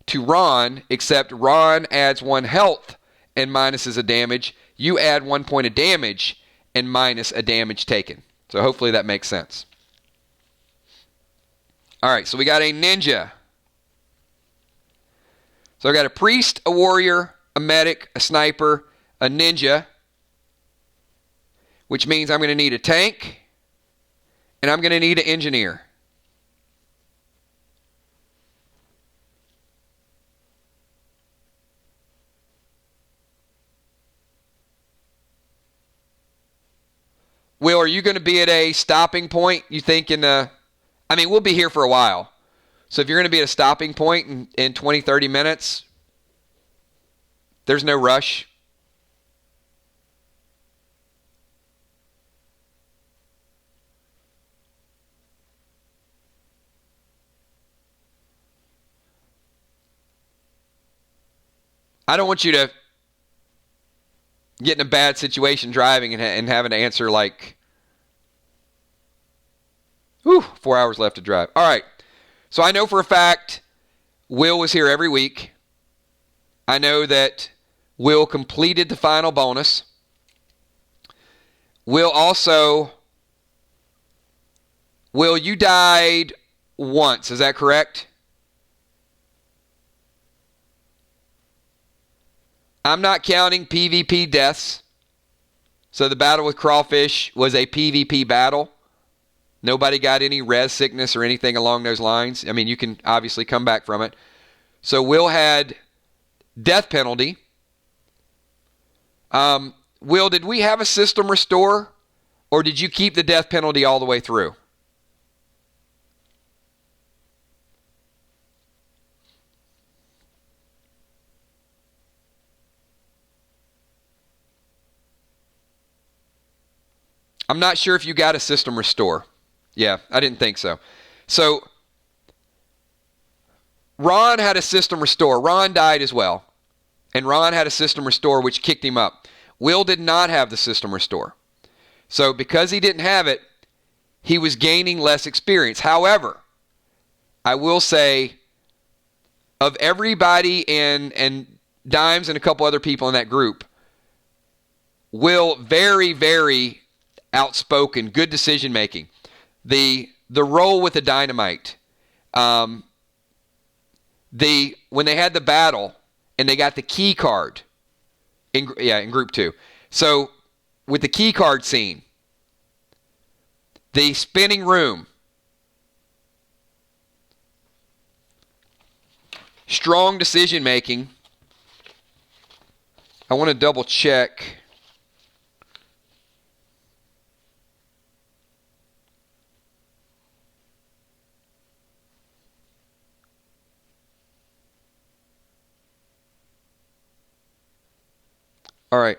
[SPEAKER 1] to Ron, except Ron adds 1 health and minuses a damage. You add 1 point of damage and minus a damage taken. So hopefully that makes sense. All right, so we got a ninja. So I got a priest, a warrior, a medic, a sniper, a ninja, which means I'm going to need a tank, and I'm going to need an engineer. Will, are you going to be at a stopping point, you think, we'll be here for a while. So if you're going to be at a stopping point in 20, 30 minutes, there's no rush. I don't want you to get in a bad situation driving and having to answer like, 4 hours left to drive. All right. So I know for a fact Will was here every week. I know that Will completed the final bonus. Will, you died once. Is that correct? I'm not counting PvP deaths. So the battle with Crawfish was a PvP battle. Nobody got any res sickness or anything along those lines. I mean, you can obviously come back from it. So Will had death penalty. Will, did we have a system restore, or did you keep the death penalty all the way through? I'm not sure if you got a system restore. Yeah, I didn't think so. So Ron had a system restore. Ron died as well. And Ron had a system restore which kicked him up. Will did not have the system restore. So because he didn't have it, he was gaining less experience. However, I will say of everybody and Dimes and a couple other people in that group, Will very, very outspoken, good decision making. The roll with the dynamite. When they had the battle and they got the key card in group 2. So with the key card scene, the spinning room, strong decision making. I want to double check. All right.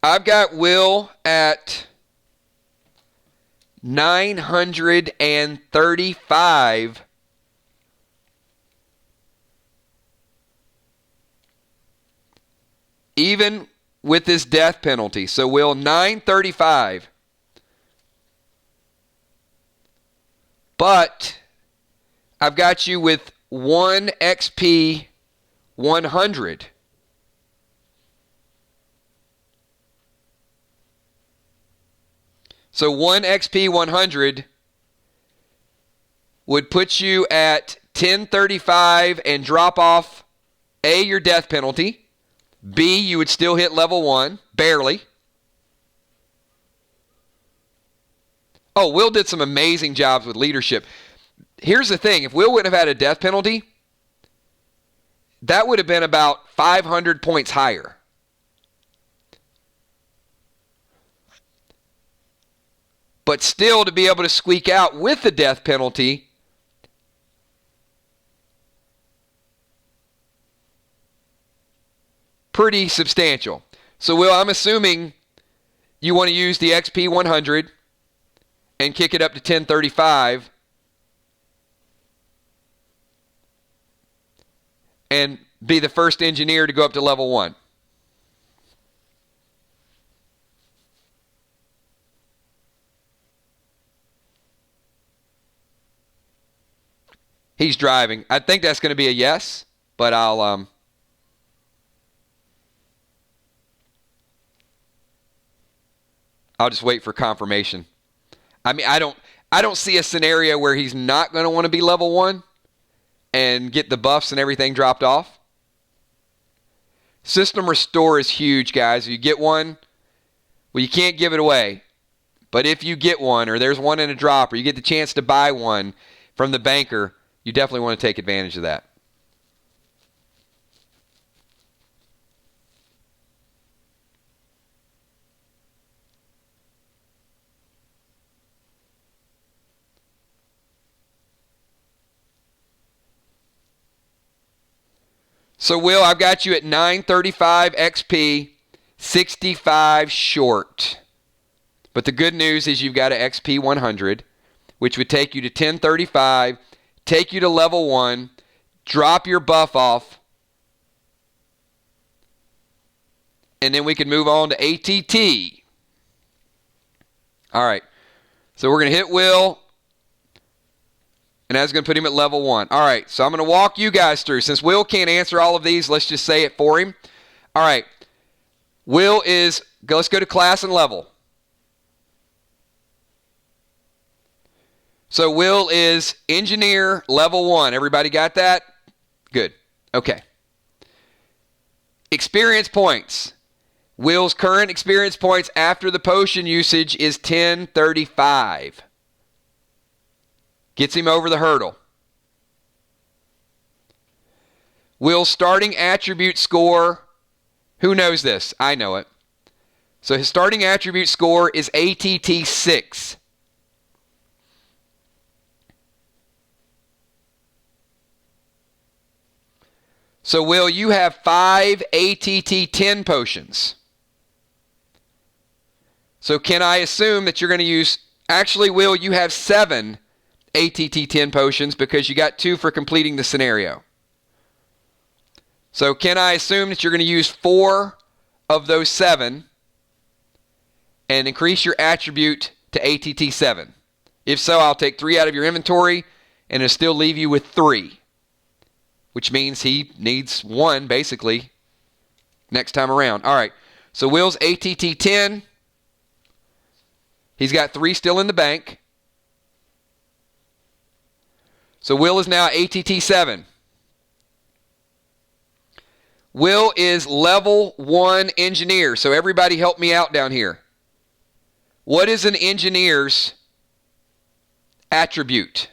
[SPEAKER 1] I've got Will at 935. Even with this death penalty. So Will, 935. But I've got you with 1 XP 100. So 1 XP 100 would put you at 1035 and drop off A, your death penalty. B, you would still hit level 1, barely. Oh, Will did some amazing jobs with leadership. Here's the thing. If Will wouldn't have had a death penalty, that would have been about 500 points higher. But still, to be able to squeak out with the death penalty, pretty substantial. So, Will, I'm assuming you want to use the XP 100 and kick it up to 1035 and be the first engineer to go up to level 1. He's driving. I think that's going to be a yes, but I'll just wait for confirmation. I mean, I don't see a scenario where he's not going to want to be level 1 and get the buffs and everything dropped off. System restore is huge, guys. If you get one, well, you can't give it away. But if you get one, or there's one in a drop, or you get the chance to buy one from the banker, you definitely want to take advantage of that. So, Will, I've got you at 935 XP, 65 short. But the good news is you've got an XP 100, which would take you to 1035, take you to level 1, drop your buff off, and then we can move on to ATT. All right. So we're going to hit Will, and that's going to put him at level 1. All right. So I'm going to walk you guys through. Since Will can't answer all of these, let's just say it for him. All right. Will is, let's go to class and level. So Will is engineer level 1. Everybody got that? Good. Okay. Experience points. Will's current experience points after the potion usage is 1035. Gets him over the hurdle. Will's starting attribute score, who knows this? I know it. So his starting attribute score is ATT 6. So Will, you have 5 ATT 10 potions. So can I assume that you're going to use... Actually, Will, you have 7 ATT 10 potions because you got 2 for completing the scenario. So can I assume that you're going to use 4 of those 7 and increase your attribute to ATT 7? If so, I'll take 3 out of your inventory and it'll still leave you with 3. Which means he needs 1, basically, next time around. All right, so Will's ATT 10. He's got 3 still in the bank. So Will is now ATT 7. Will is level 1 engineer. So everybody help me out down here. What is an engineer's attribute?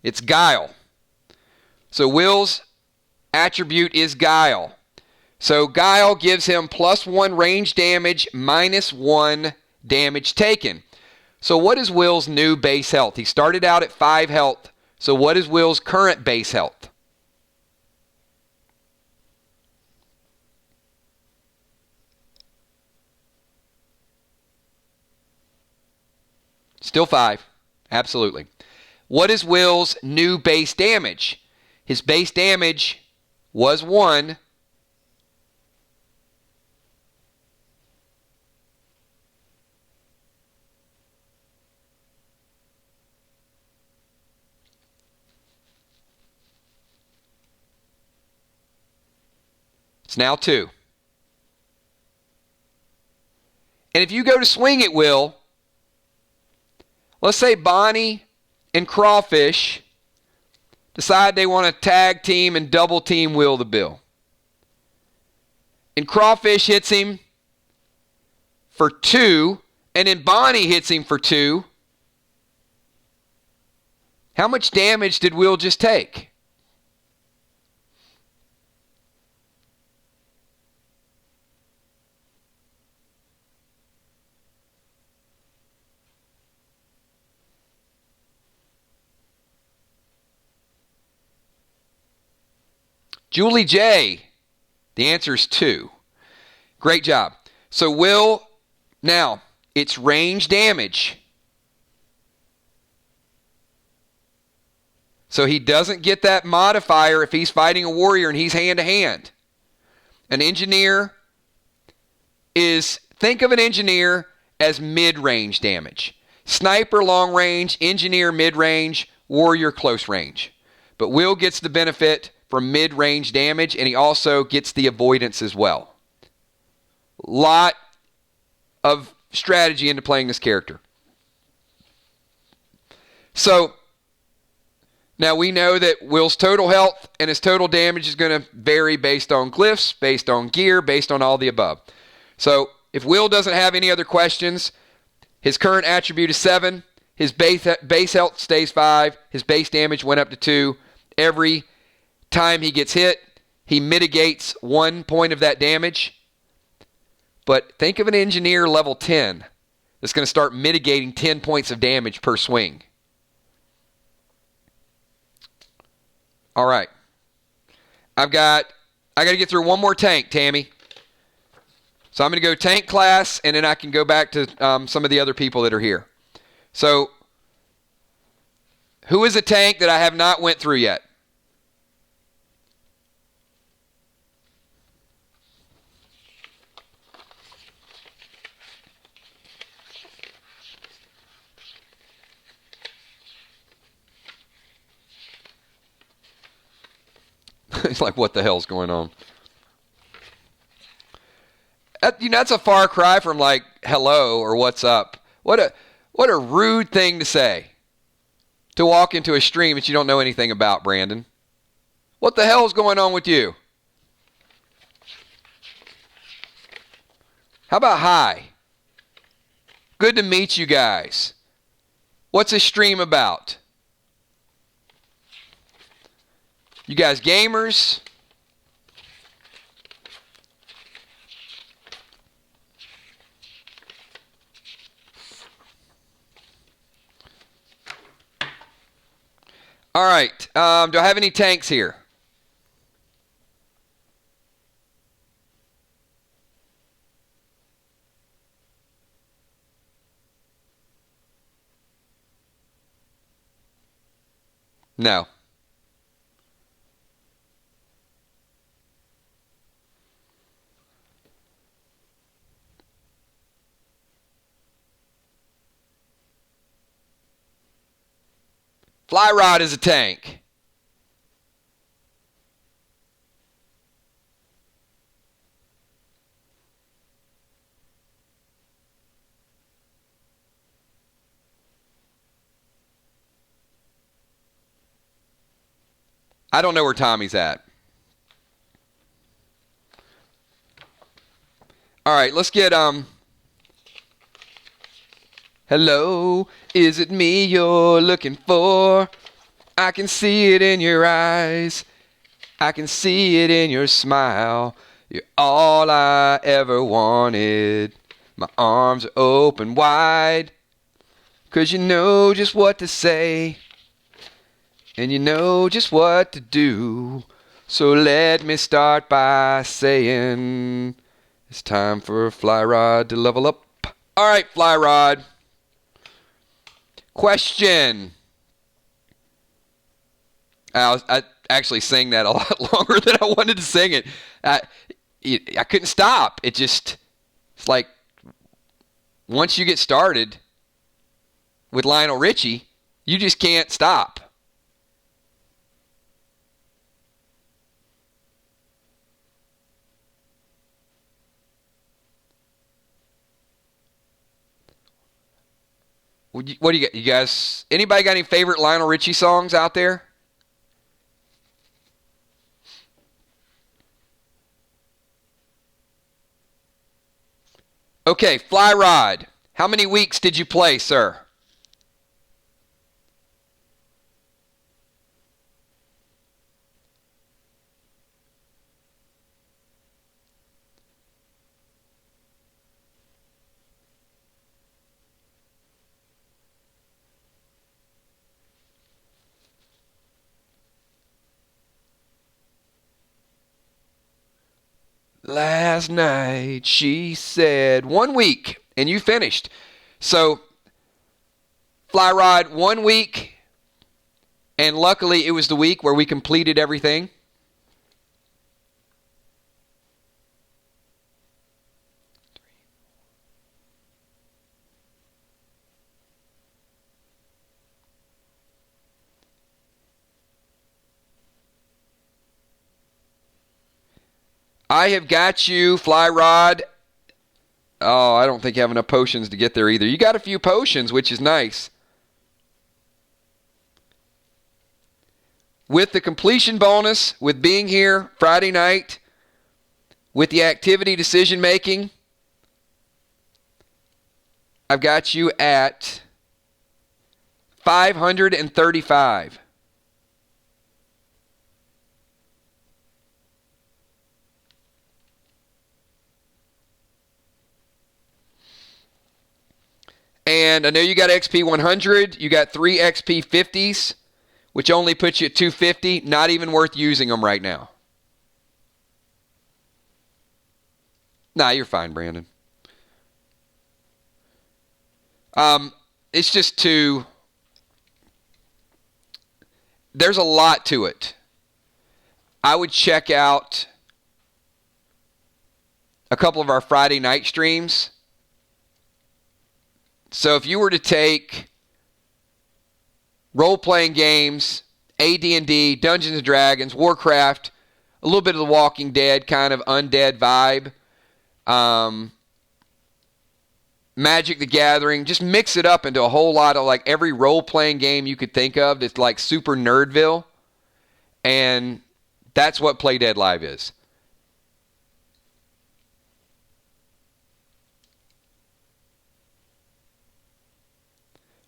[SPEAKER 1] It's guile. So Will's attribute is guile. So guile gives him +1 range damage, -1 damage taken. So what is Will's new base health? He started out at 5 health. So what is Will's current base health? Still 5. Absolutely. What is Will's new base damage? His base damage was 1. It's now 2. And if you go to swing at Will, let's say Bonnie and Crawfish decide they want to tag team and double team Will the Bill. And Crawfish hits him for 2, and then Bonnie hits him for 2. How much damage did Will just take? Julie J, the answer is 2. Great job. So Will, now, it's range damage. So he doesn't get that modifier if he's fighting a warrior and he's hand-to-hand. An engineer is, think of an engineer as mid-range damage. Sniper long range, engineer mid-range, warrior close range. But Will gets the benefit from mid-range damage, and he also gets the avoidance as well. Lot of strategy into playing this character. So, now we know that Will's total health and his total damage is going to vary based on glyphs, based on gear, based on all the above. So, if Will doesn't have any other questions, his current attribute is 7, his base health stays 5, his base damage went up to 2. Every time he gets hit, he mitigates 1 point of that damage. But think of an engineer level 10 that's going to start mitigating 10 points of damage per swing. All right. I got to get through one more tank, Tammy. So I'm going to go tank class, and then I can go back to some of the other people that are here. So, who is a tank that I have not went through yet? It's like, what the hell's going on? That's a far cry from like hello or what's up. What a rude thing to say. To walk into a stream that you don't know anything about, Brandon. What the hell's going on with you? How about hi? Good to meet you guys. What's this stream about? You guys gamers? All right. Do I have any tanks here? No. Fly rod is a tank. I don't know where Tommy's at. All right, let's get hello, is it me you're looking for? I can see it in your eyes. I can see it in your smile. You're all I ever wanted. My arms are open wide. 'Cause you know just what to say. And you know just what to do. So let me start by saying it's time for Fly Rod to level up. All right, Fly Rod. Question. I actually sang that a lot longer than I wanted to sing it. I couldn't stop. It's like once you get started with Lionel Richie, you just can't stop. What do you got? You guys, anybody got any favorite Lionel Richie songs out there? Okay, Fly Rod. How many weeks did you play, sir? Last night she said 1 week, and you finished. So, Fly Rod, 1 week, and luckily it was the week where we completed everything. I have got you, Fly Rod. Oh, I don't think you have enough potions to get there either. You got a few potions, which is nice. With the completion bonus, with being here Friday night, with the activity decision making, I've got you at 535. And I know you got XP 100. You got 3 XP 50s, which only puts you at 250. Not even worth using them right now. Nah, you're fine, Brandon. It's just there's a lot to it. I would check out a couple of our Friday night streams. So if you were to take role-playing games, AD&D, Dungeons & Dragons, Warcraft, a little bit of The Walking Dead, kind of undead vibe, Magic the Gathering. Just mix it up into a whole lot of like every role-playing game you could think of that's like super Nerdville. And that's what Play Dead Live is.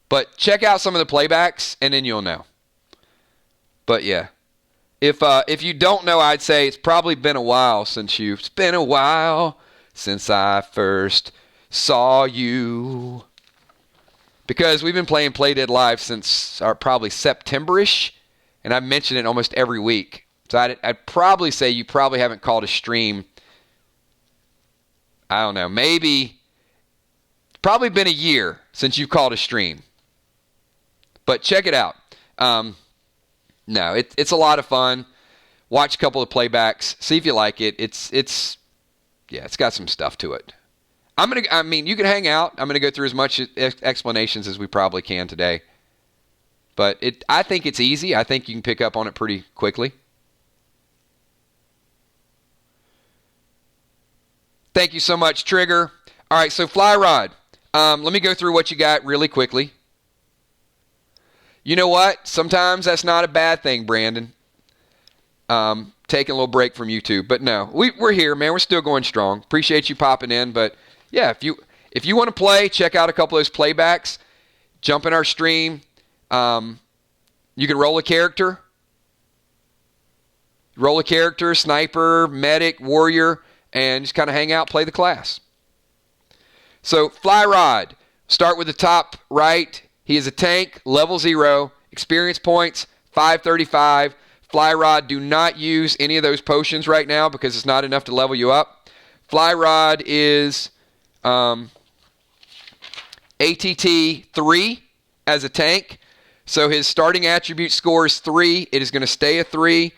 [SPEAKER 1] But check out some of the playbacks, and then you'll know. But yeah, if you don't know, I'd say it's probably been a while since it's been a while since I first saw you. Because we've been playing Play Dead Live since probably September-ish, and I've mentioned it almost every week. So I'd probably say you probably haven't called a stream. I don't know, maybe probably been a year since you've called a stream. But check it out. No, it's a lot of fun. Watch a couple of playbacks. See if you like it. It's got some stuff to it. You can hang out. I'm gonna go through as much explanations as we probably can today. But I think it's easy. I think you can pick up on it pretty quickly. Thank you so much, Trigger. All right, so Fly Rod. Let me go through what you got really quickly. You know what? Sometimes that's not a bad thing, Brandon. Taking a little break from YouTube. But no, we're here, man. We're still going strong. Appreciate you popping in. But yeah, if you want to play, check out a couple of those playbacks. Jump in our stream. You can roll a character. Roll a character, sniper, medic, warrior, and just kind of hang out, play the class. So Fly Rod. Start with the top right. He is a tank, level 0, experience points, 535. Fly Rod, do not use any of those potions right now because it's not enough to level you up. Fly Rod is ATT 3 as a tank. So his starting attribute score is 3. It is going to stay a 3.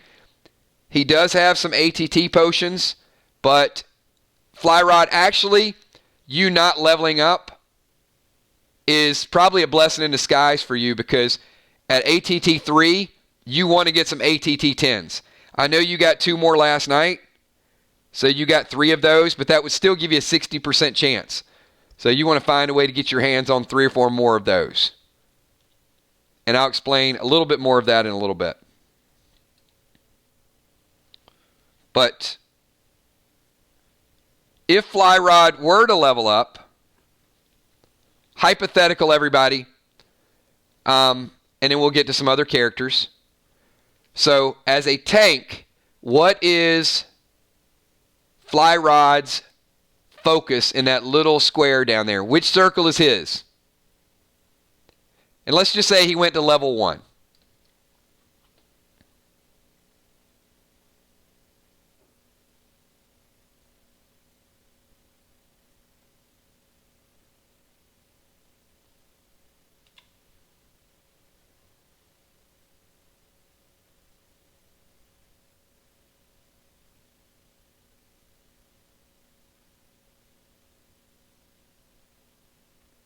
[SPEAKER 1] He does have some ATT potions, but Fly Rod, actually, you not leveling up is probably a blessing in disguise for you because at ATT 3, you want to get some ATT 10s. I know you got 2 more last night, so you got 3 of those, but that would still give you a 60% chance. So you want to find a way to get your hands on 3 or 4 more of those. And I'll explain a little bit more of that in a little bit. But if Fly Rod were to level up, hypothetical, everybody, and then we'll get to some other characters. So as a tank, what is Fly Rod's focus in that little square down there? Which circle is his? And let's just say he went to level 1.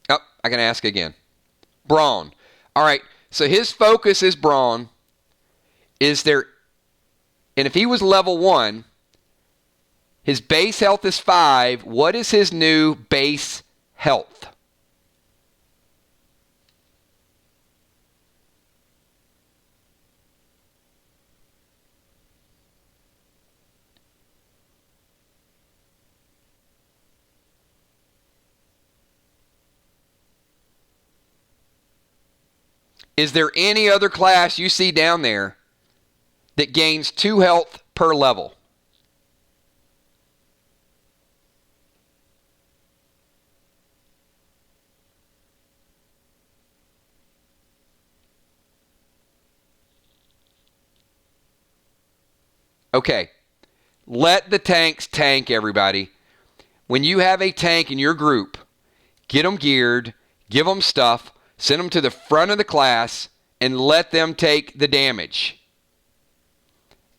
[SPEAKER 1] Oh, I can ask again. Brawn. All right, so his focus is Brawn. And if he was level 1, his base health is 5. What is his new base health? Is there any other class you see down there that gains 2 health per level? Okay, let the tanks tank, everybody. When you have a tank in your group, get them geared, give them stuff, send them to the front of the class, and let them take the damage.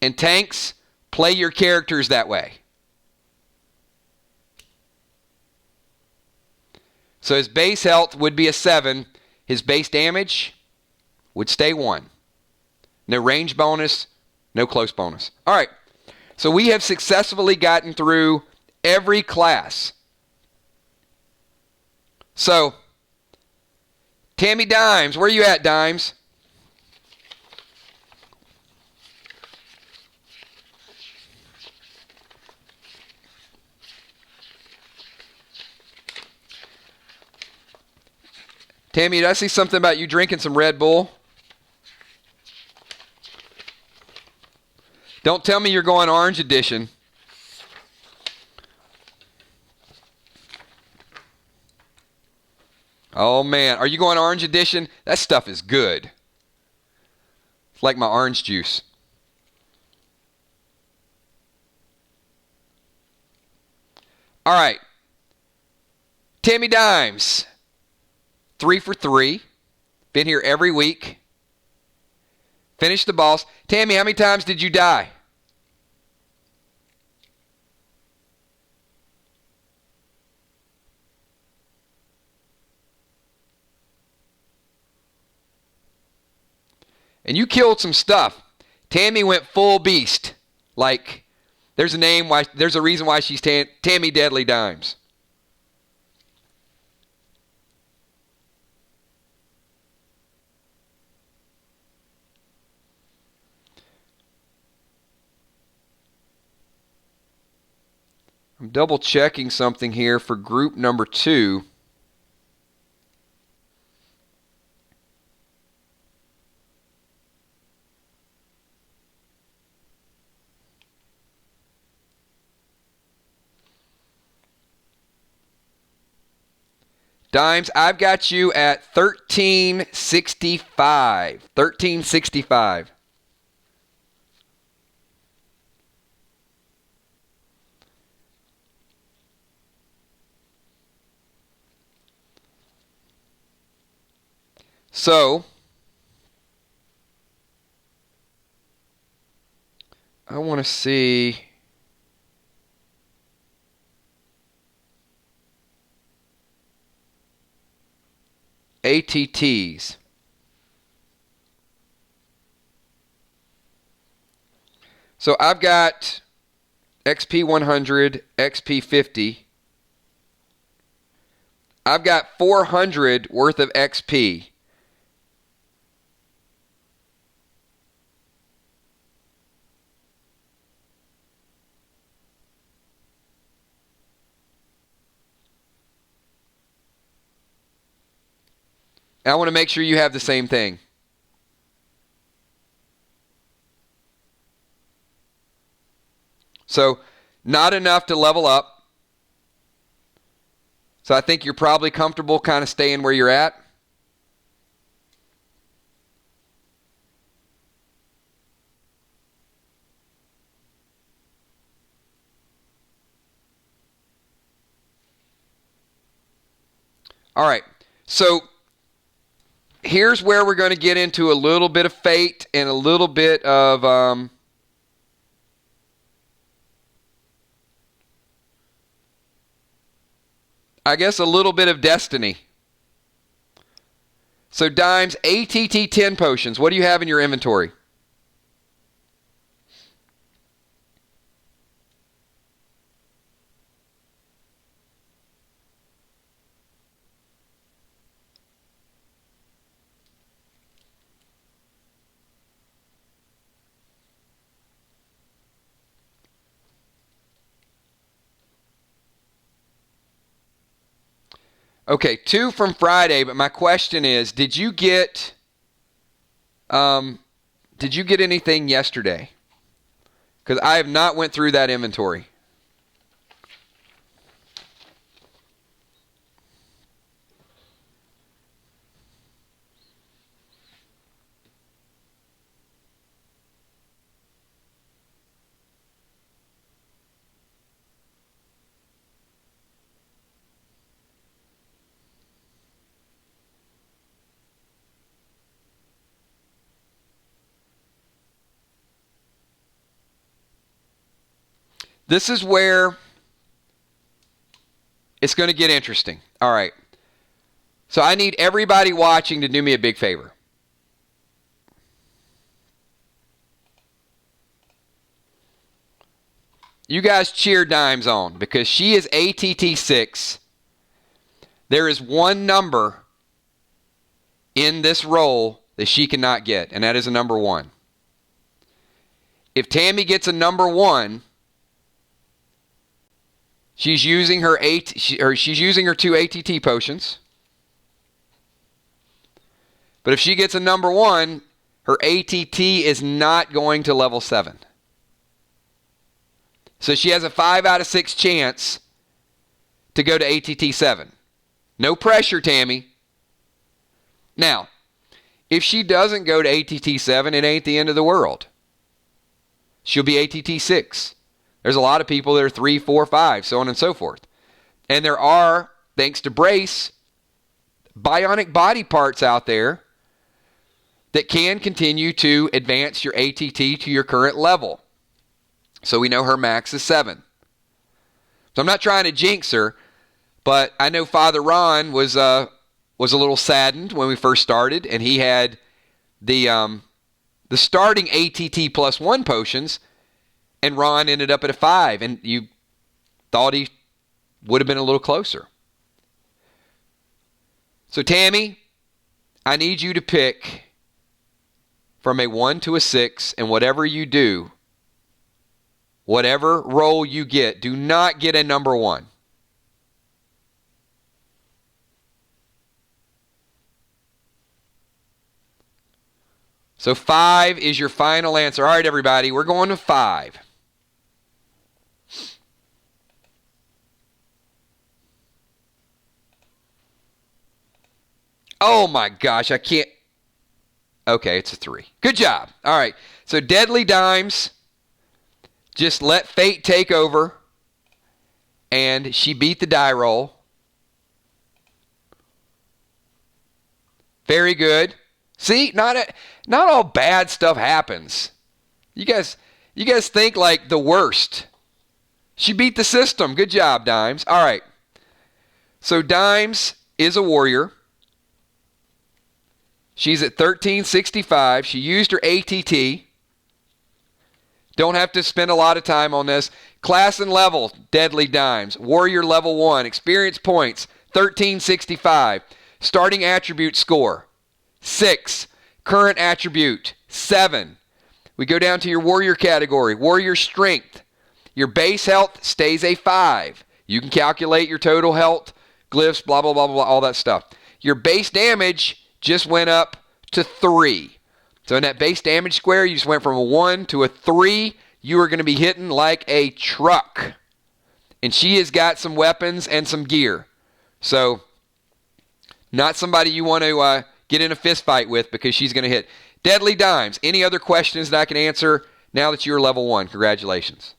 [SPEAKER 1] And tanks, play your characters that way. So his base health would be a 7. His base damage would stay 1. No range bonus, no close bonus. All right, so we have successfully gotten through every class. So, Tammy Dimes, where you at, Dimes? Tammy, did I see something about you drinking some Red Bull? Don't tell me you're going Orange Edition. Oh, man. Are you going Orange Edition? That stuff is good. It's like my orange juice. All right. Tammy Dimes. 3 for 3. Been here every week. Finished the boss. Tammy, how many times did you die? And you killed some stuff. Tammy went full beast. Like, there's a reason why she's Tammy Deadly Dimes. I'm double checking something here for group number 2. Dimes, I've got you at 1365. 1365. So, I want to see. ATTs. So I've got XP 100, XP 50. I've got 400 worth of XP. I want to make sure you have the same thing. So, not enough to level up. So I think you're probably comfortable kind of staying where you're at. All right. So, here's where we're going to get into a little bit of fate and a little bit of I guess a little bit of destiny. So Dimes, ATT 10 potions. What do you have in your inventory? Okay, 2 from Friday, but my question is, did you get anything yesterday? Because I have not went through that inventory. This is where it's going to get interesting. All right. So I need everybody watching to do me a big favor. You guys cheer Dimes on because she is ATT 6. There is one number in this roll that she cannot get, and that is a number 1. If Tammy gets a number 1, she's using her she's using her 2 ATT potions. But if she gets a number 1, her ATT is not going to level 7. So she has a 5 out of 6 chance to go to ATT 7. No pressure, Tammy. Now, if she doesn't go to ATT 7, it ain't the end of the world. She'll be ATT 6. There's a lot of people that are 3, 4, 5, so on and so forth. And there are, thanks to Brace, bionic body parts out there that can continue to advance your ATT to your current level. So we know her max is 7. So I'm not trying to jinx her, but I know Father Ron was a little saddened when we first started, and he had the starting ATT plus 1 potions, and Ron ended up at a 5, and you thought he would have been a little closer. So Tammy, I need you to pick from a 1 to a 6, and whatever you do, whatever roll you get, do not get a number 1. So 5 is your final answer. All right, everybody, we're going to 5. Oh my gosh, I can't. Okay, it's a 3. Good job. All right, so Deadly Dimes, just let fate take over, and she beat the die roll. Very good. See, not all bad stuff happens. You guys think like the worst. She beat the system. Good job, Dimes. All right. So Dimes is a warrior. She's at 1365. She used her ATT. Don't have to spend a lot of time on this. Class and level, Deadly Dimes. Warrior level 1. Experience points, 1365. Starting attribute score, 6. Current attribute, 7. We go down to your warrior category. Warrior strength. Your base health stays a 5. You can calculate your total health, glyphs, blah, blah, blah, blah, all that stuff. Your base damage just went up to 3. So in that base damage square, you just went from a 1 to a 3. You are going to be hitting like a truck. And she has got some weapons and some gear. So not somebody you want to get in a fist fight with because she's going to hit. Deadly Dimes, any other questions that I can answer now that you're level 1? Congratulations.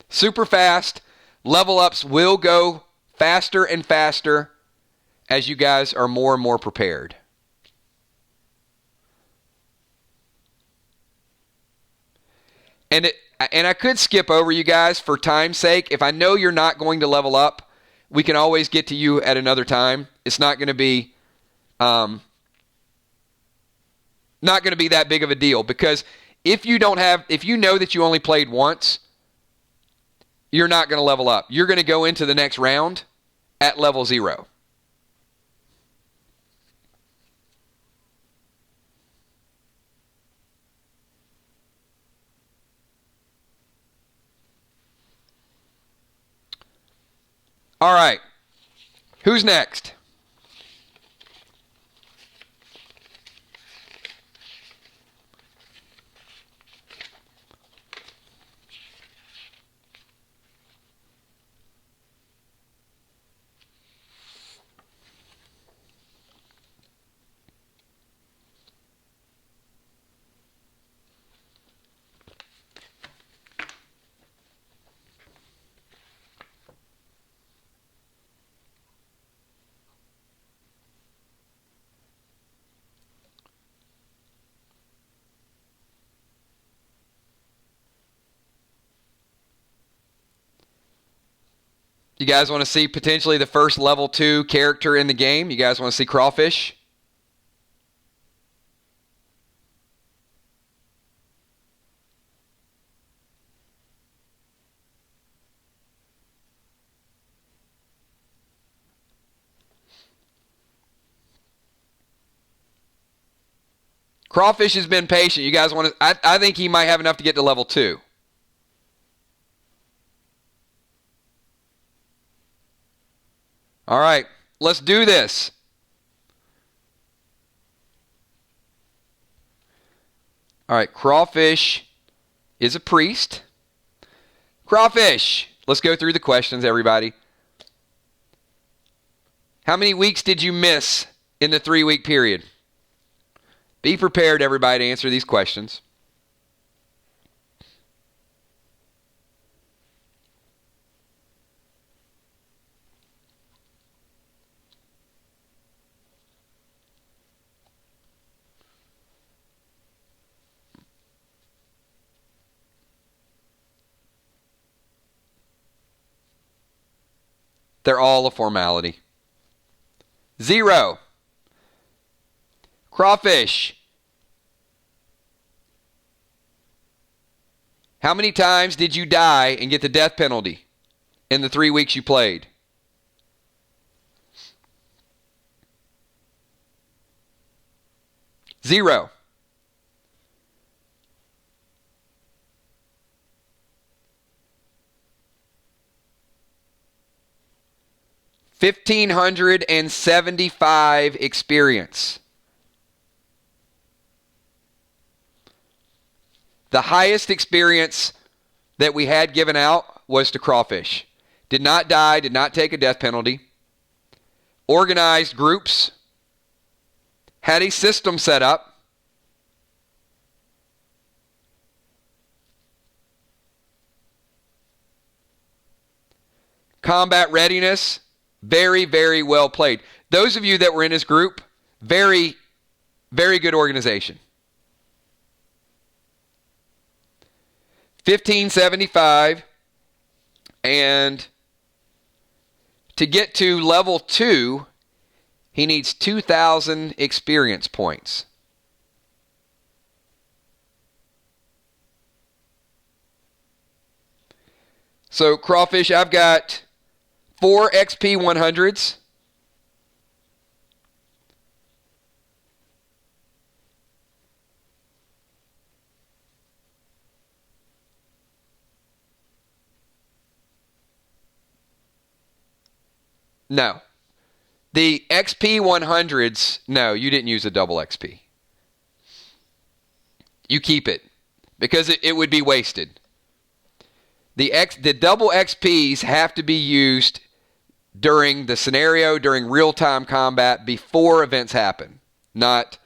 [SPEAKER 1] Super fast. Level ups will go faster and faster as you guys are more and more prepared. And I could skip over you guys for time's sake. If I know you're not going to level up, we can always get to you at another time. It's not going to be that big of a deal, because if you know that you only played once, you're not going to level up. You're going to go into the next round at level 0. All right. Who's next? You guys want to see potentially the first level 2 character in the game? You guys want to see Crawfish? Crawfish has been patient. You guys want to... I think he might have enough to get to level 2. All right, let's do this. All right, Crawfish is a priest. Crawfish, let's go through the questions, everybody. How many weeks did you miss in the 3-week period? Be prepared, everybody, to answer these questions. They're all a formality. 0. Crawfish. How many times did you die and get the death penalty in the 3 weeks you played? 0. $1,575 experience. The highest experience that we had given out was to Crawfish. Did not die, did not take a death penalty. Organized groups. Had a system set up. Combat readiness. Very, very well played. Those of you that were in his group, very, very good organization. 1575, and to get to level 2, he needs 2,000 experience points. So, Crawfish, I've got 4 XP 100s. No. The XP 100s, no, you didn't use a double XP. You keep it because it would be wasted. The double XPs have to be used during the scenario, during real-time combat, before events happen. Not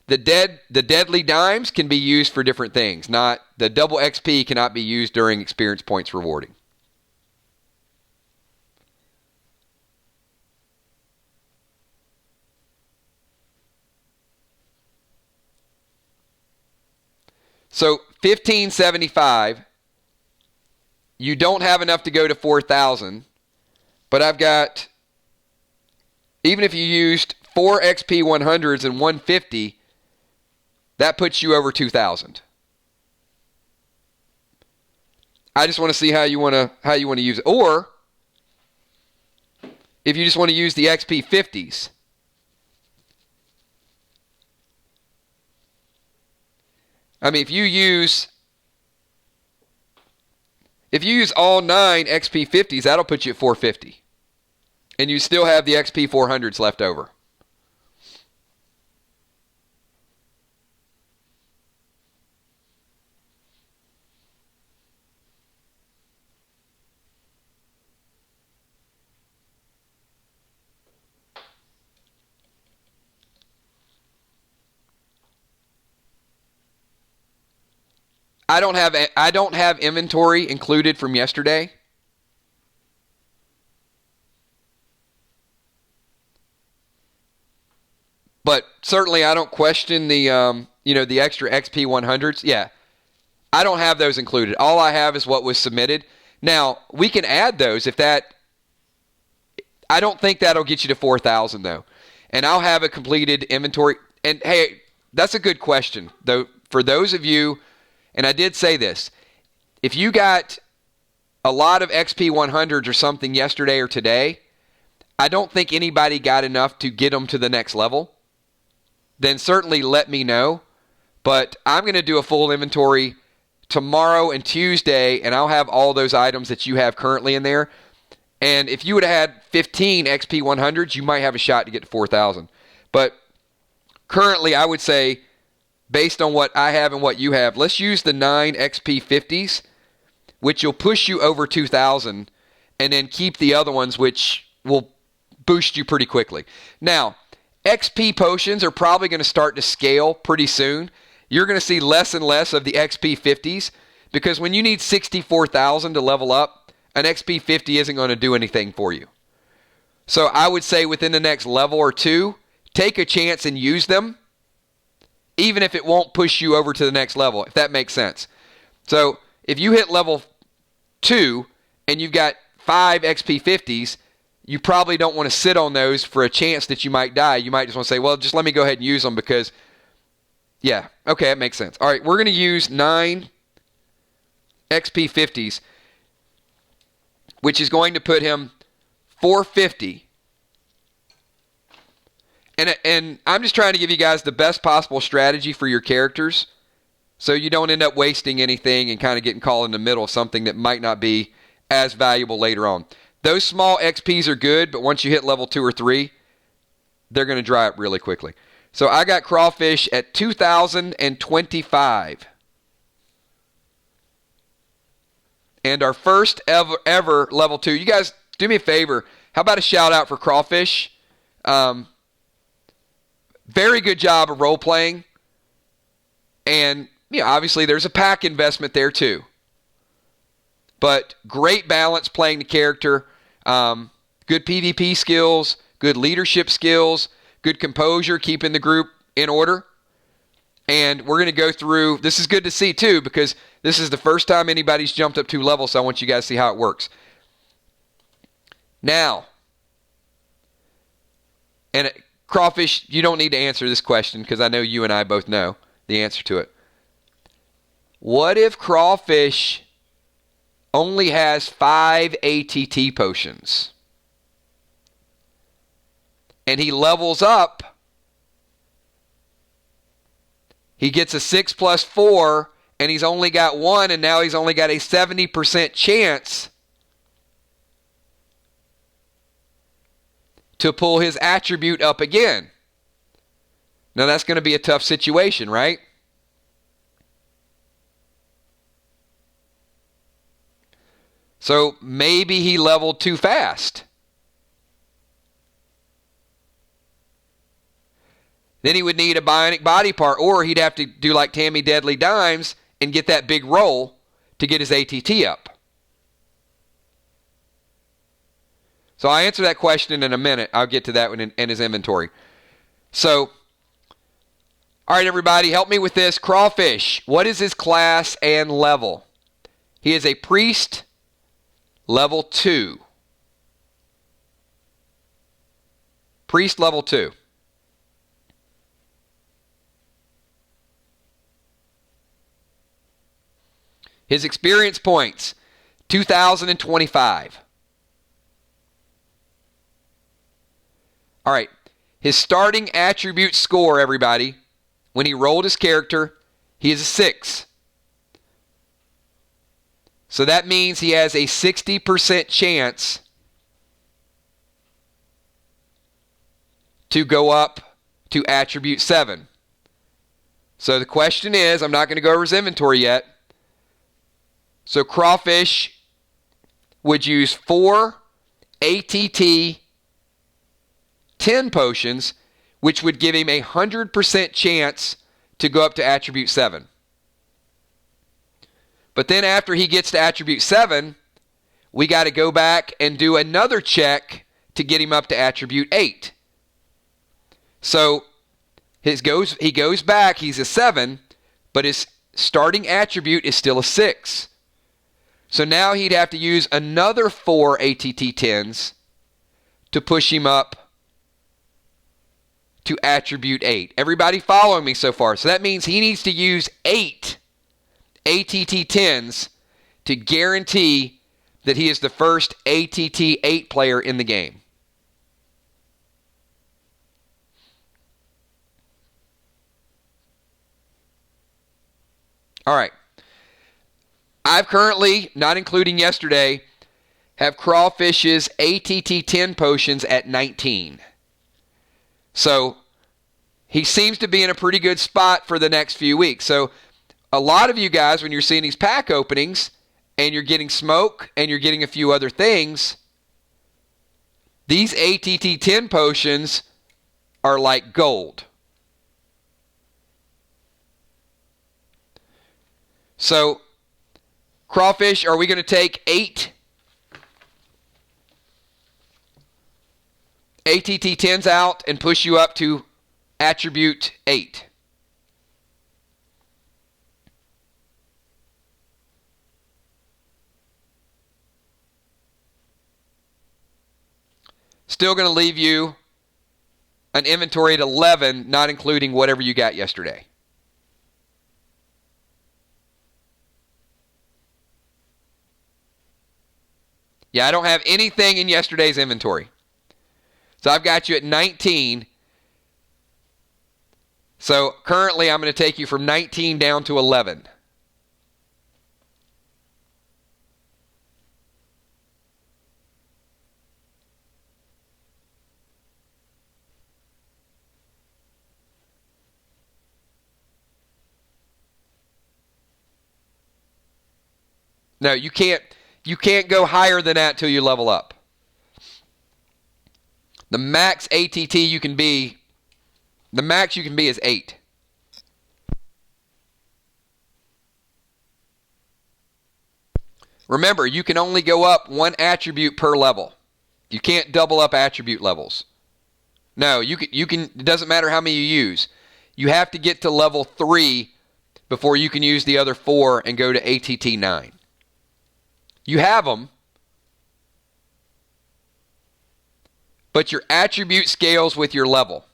[SPEAKER 1] the deadly dimes can be used for different things. Not the double XP cannot be used during experience points rewarding. So 1575, you don't have enough to go to 4,000, but I've got, even if you used 4 XP 100s and 150, that puts you over 2,000. I just want to see how you want to use it. Or if you just want to use the XP 50s. I mean, if you use all 9 XP 50s, that'll put you at 450. And you still have the XP 400s left over. I don't have inventory included from yesterday. But certainly I don't question the the extra XP 100s. Yeah. I don't have those included. All I have is what was submitted. Now, we can add those if that... I don't think that'll get you to 4,000 though. And I'll have a completed inventory. And hey, that's a good question. Though for those of you, and I did say this, if you got a lot of XP 100s or something yesterday or today, I don't think anybody got enough to get them to the next level. Then certainly let me know. But I'm going to do a full inventory tomorrow and Tuesday, and I'll have all those items that you have currently in there. And if you would have had 15 XP 100s, you might have a shot to get to 4,000. But currently, I would say, based on what I have and what you have, let's use the 9 XP 50s, which will push you over 2,000, and then keep the other ones, which will boost you pretty quickly. Now, XP potions are probably going to start to scale pretty soon. You're going to see less and less of the XP 50s, because when you need 64,000 to level up, an XP 50 isn't going to do anything for you. So I would say within the next level or two, take a chance and use them, even if it won't push you over to the next level, if that makes sense. So if you hit level 2 and you've got 5 XP 50s, you probably don't want to sit on those for a chance that you might die. You might just want to say, well, just let me go ahead and use them because, yeah, okay, that makes sense. All right, we're going to use 9 XP 50s, which is going to put him 450. And I'm just trying to give you guys the best possible strategy for your characters so you don't end up wasting anything and kind of getting caught in the middle of something that might not be as valuable later on. Those small XPs are good, but once you hit level 2 or 3, they're going to dry up really quickly. So I got crawfish at 2,025. And our first ever level 2. You guys, do me a favor. How about a shout out for crawfish? Very good job of role-playing. And, obviously there's a pack investment there too. But great balance playing the character. Good PvP skills. Good leadership skills. Good composure, keeping the group in order. And we're going to go through, this is good to see too, because this is the first time anybody's jumped up 2 levels, so I want you guys to see how it works. Now, and Crawfish, you don't need to answer this question because I know you and I both know the answer to it. What if Crawfish only has 5 ATT potions? And he levels up. He gets a 6 plus 4, and he's only got 1, and now he's only got a 70% chance to pull his attribute up again. Now that's going to be a tough situation, right? So maybe he leveled too fast. Then he would need a bionic body part, or he'd have to do like Tammy Deadly Dimes and get that big roll to get his ATT up. So I'll answer that question in a minute. I'll get to that one in his inventory. So, all right, everybody, help me with this. Crawfish, what is his class and level? He is a priest, level 2. Priest, level 2. His experience points, 2,025. All right, his starting attribute score, everybody, when he rolled his character, he is a 6. So that means he has a 60% chance to go up to attribute 7. So the question is, I'm not going to go over his inventory yet. So Crawfish would use 4 ATT 10 potions, which would give him a 100% chance to go up to attribute 7. But then after he gets to attribute 7, we got to go back and do another check to get him up to attribute 8. So he goes back, he's a 7, but his starting attribute is still a 6. So now he'd have to use another 4 ATT 10s to push him up to attribute 8. Everybody following me so far? So that means he needs to use 8 ATT 10s to guarantee that he is the first ATT 8 player in the game. All right. I've currently, not including yesterday, have Crawfish's ATT 10 potions at 19. So he seems to be in a pretty good spot for the next few weeks. So a lot of you guys, when you're seeing these pack openings and you're getting smoke and you're getting a few other things, these ATT 10 potions are like gold. So, Crawfish, are we going to take 8 ATT 10s out and push you up to attribute 8? Still going to leave you an inventory at 11, not including whatever you got yesterday. Yeah, I don't have anything in yesterday's inventory. So I've got you at 19. So currently I'm going to take you from 19 down to 11. No, you can't go higher than that till you level up. The max ATT you can be, the max you can be is 8. Remember, you can only go up 1 attribute per level. You can't double up attribute levels. No, you can it doesn't matter how many you use. You have to get to level 3 before you can use the other 4 and go to ATT 9. You have them, but your attribute scales with your level.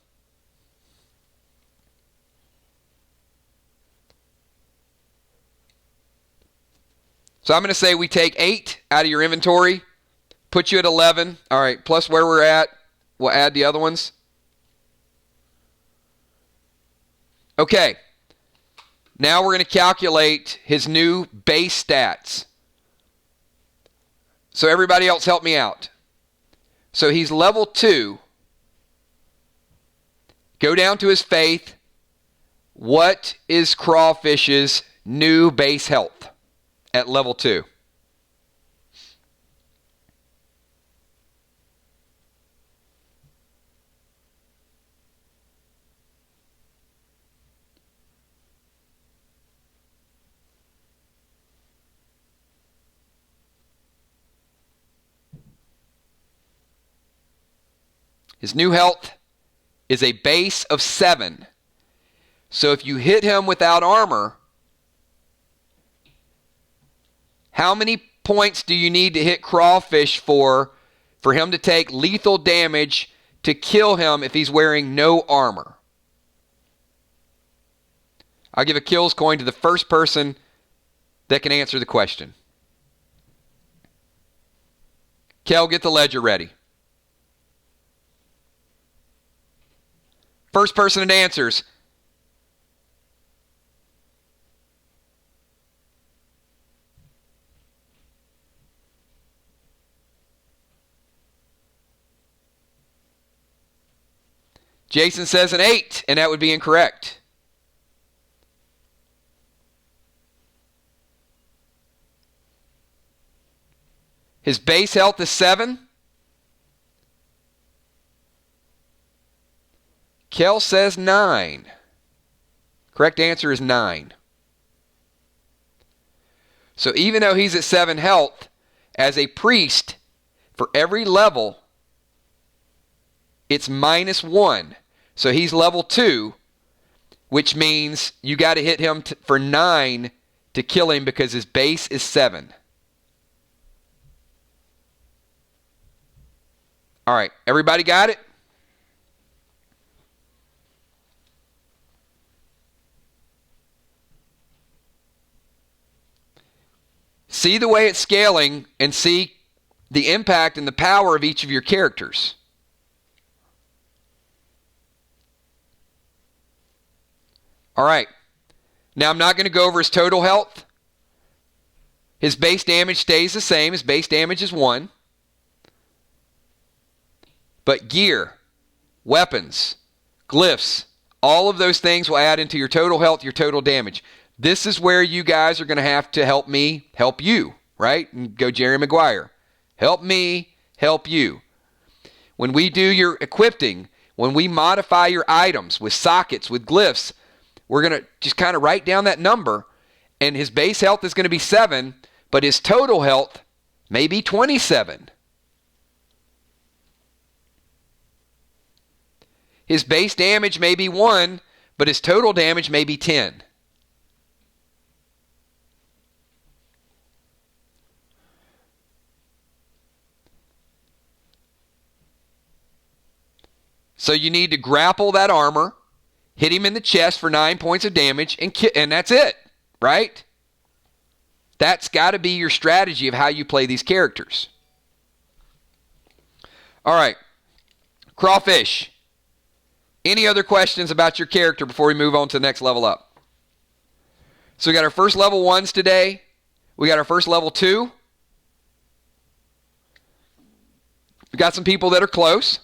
[SPEAKER 1] So I'm going to say we take 8 out of your inventory, put you at 11. All right, plus where we're at, we'll add the other ones. Okay, now we're going to calculate his new base stats. So everybody else help me out. So he's level 2. Go down to his faith. What is Crawfish's new base health at level 2? His new health is a base of 7. So if you hit him without armor, how many points do you need to hit Crawfish for him to take lethal damage to kill him if he's wearing no armor? I'll give a kills coin to the first person that can answer the question. Kel, get the ledger ready. First person that answers. Jason says an 8, and that would be incorrect. His base health is 7. Kel says 9. Correct answer is 9. So even though he's at 7 health, as a priest, for every level, it's -1. So he's level 2, which means you got to hit him for 9 to kill him because his base is 7. All right, everybody got it? See the way it's scaling and see the impact and the power of each of your characters. All right. Now, I'm not going to go over his total health. His base damage stays the same. His base damage is 1. But gear, weapons, glyphs, all of those things will add into your total health, your total damage. This is where you guys are going to have to help me help you, right? And go Jerry Maguire. Help me help you. When we do your equipping, when we modify your items with sockets, with glyphs, we're going to just kind of write down that number, and his base health is going to be 7, but his total health may be 27. His base damage may be 1, but his total damage may be 10. So you need to grapple that armor, hit him in the chest for 9 points of damage, and that's it, right? That's got to be your strategy of how you play these characters. All right, Crawfish. Any other questions about your character before we move on to the next level up? So we got our first level 1s today. We got our first level 2. We got some people that are close.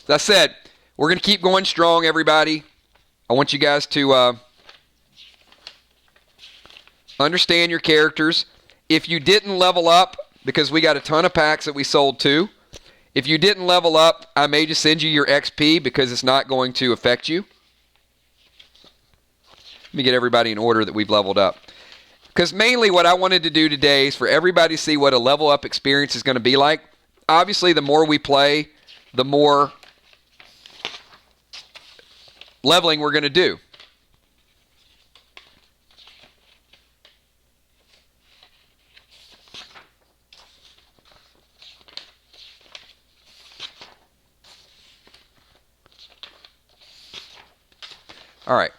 [SPEAKER 1] As I said, we're going to keep going strong, everybody. I want you guys to understand your characters. If you didn't level up, because we got a ton of packs that we sold too, if you didn't level up, I may just send you your XP because it's not going to affect you. Let me get everybody in order that we've leveled up. Because mainly what I wanted to do today is for everybody to see what a level up experience is going to be like. Obviously, the more we play, the more leveling we're going to do. All right.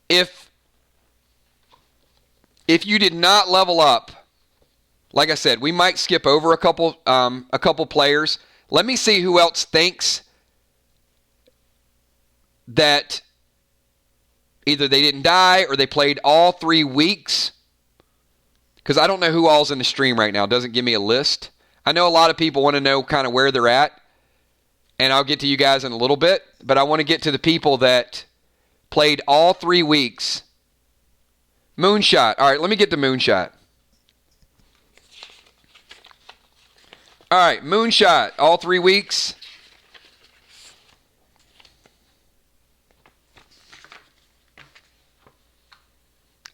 [SPEAKER 1] If you did not level up, like I said, we might skip over a couple players. Let me see who else thinks that either they didn't die or they played all 3 weeks. Because I don't know who all's in the stream right now. It doesn't give me a list. I know a lot of people want to know kind of where they're at. And I'll get to you guys in a little bit. But I want to get to the people that played all 3 weeks. Moonshot. All right, let me get to Moonshot. All right, Moonshot, all 3 weeks.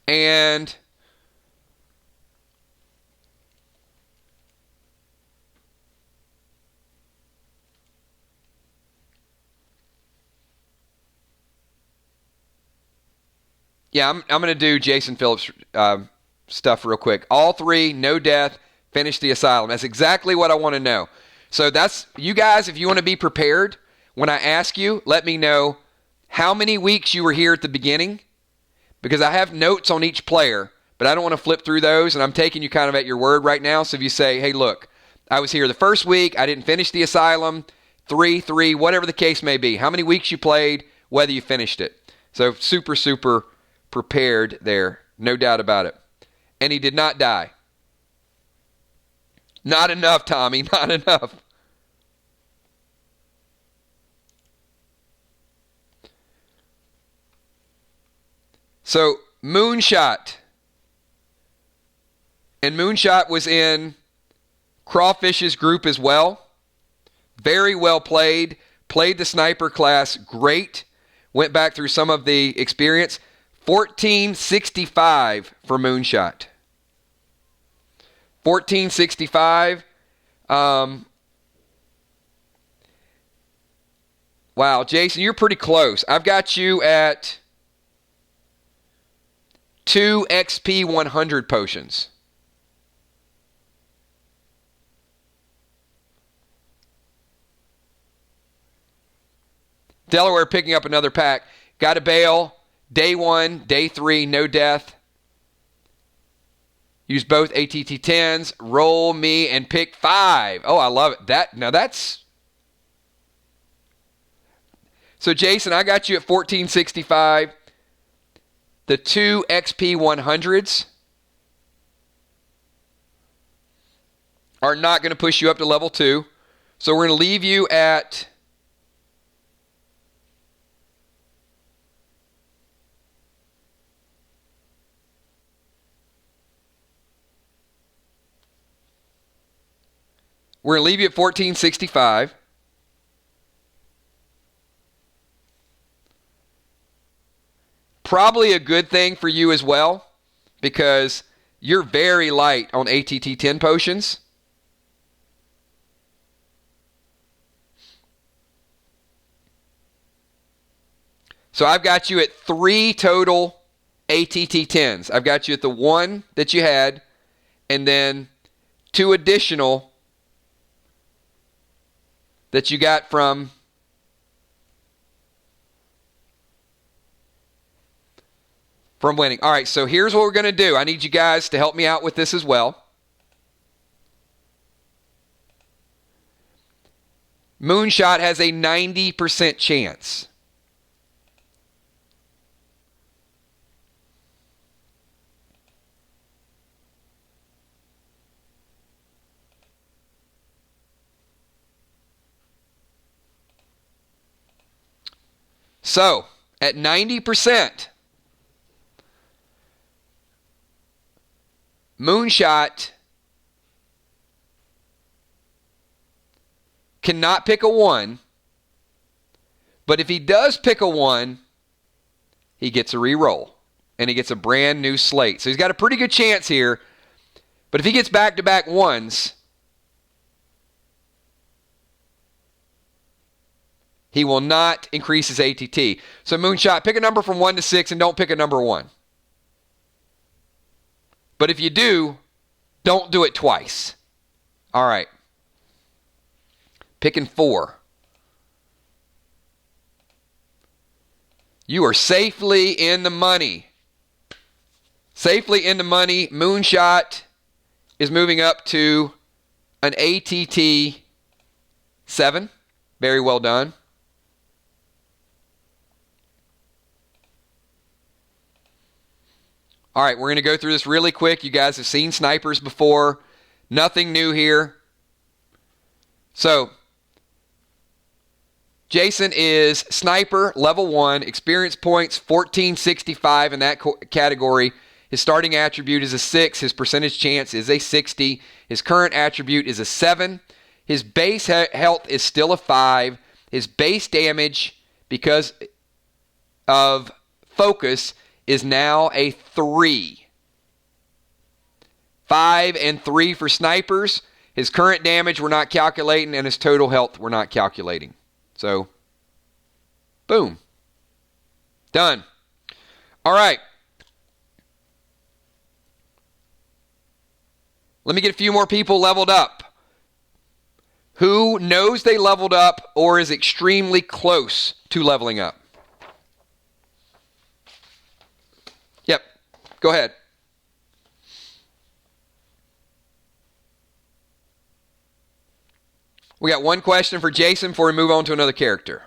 [SPEAKER 1] And yeah, I'm going to do Jason Phillips stuff real quick. All 3, no death. Finish the asylum. That's exactly what I want to know. So that's, you guys, if you want to be prepared, when I ask you, let me know how many weeks you were here at the beginning, because I have notes on each player, but I don't want to flip through those, and I'm taking you kind of at your word right now. So if you say, hey, look, I was here the first week, I didn't finish the asylum, 3, whatever the case may be, how many weeks you played, whether you finished it. So super, super prepared there, no doubt about it. And he did not die. Not enough, Tommy. Not enough. So, Moonshot. And Moonshot was in Crawfish's group as well. Very well played. Played the sniper class great. Went back through some of the experience. 1465 for Moonshot. 1465. Wow, Jason, you're pretty close. I've got you at 2 XP 100 potions. Delaware picking up another pack. Got a bail. Day 1, day 3, no death. Use both ATT10s. Roll me and pick 5. Oh, I love it. Now that's... So, Jason, I got you at 1465. The 2 XP 100s are not going to push you up to level 2. So we're going to leave you at... We're going to leave you at 1465. Probably a good thing for you as well, because you're very light on ATT10 potions. So I've got you at 3 total ATT10s. I've got you at the 1 that you had, and then 2 additional that you got from winning. All right, so here's what we're going to do. I need you guys to help me out with this as well. Moonshot has a 90% chance. So, at 90%, Moonshot cannot pick a 1, but if he does pick a 1, he gets a reroll, and he gets a brand new slate. So he's got a pretty good chance here, but if he gets back-to-back 1s, he will not increase his ATT. So Moonshot, pick a number from 1 to 6 and don't pick a number 1. But if you do, don't do it twice. All right. Picking 4. You are safely in the money. Safely in the money. Moonshot is moving up to an ATT 7. Very well done. All right, we're going to go through this really quick. You guys have seen snipers before. Nothing new here. So, Jason is sniper, level 1, experience points 1465 in that category. His starting attribute is a 6. His percentage chance is a 60. His current attribute is a 7. His base health is still a 5. His base damage, because of focus, is now a 3. 5 and 3 for snipers. His current damage we're not calculating, and his total health we're not calculating. So, boom. Done. All right. Let me get a few more people leveled up. Who knows they leveled up or is extremely close to leveling up? Yep. Go ahead. We got one question for Jason before we move on to another character.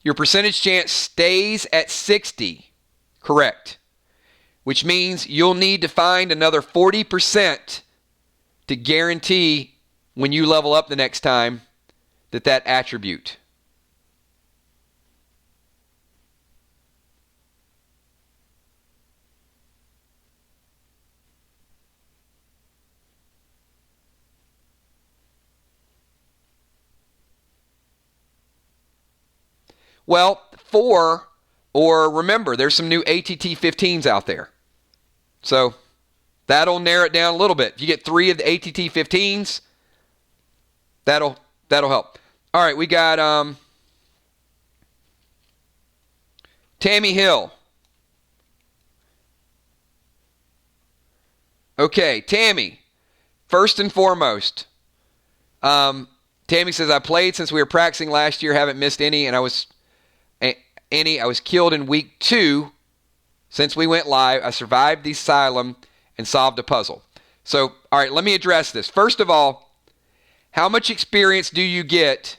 [SPEAKER 1] Your percentage chance stays at 60. Correct. Which means you'll need to find another 40% to guarantee when you level up the next time that attribute. Well, 4, or remember, there's some new ATT 15s out there. So that'll narrow it down a little bit. If you get 3 of the ATT 15s, that'll help. All right, we got Tammy Hill. Okay, Tammy, first and foremost, Tammy says, I played since we were practicing last year, haven't missed any, and I was killed in week 2 since we went live. I survived the asylum and solved a puzzle. So, all right, let me address this. First of all, how much experience do you get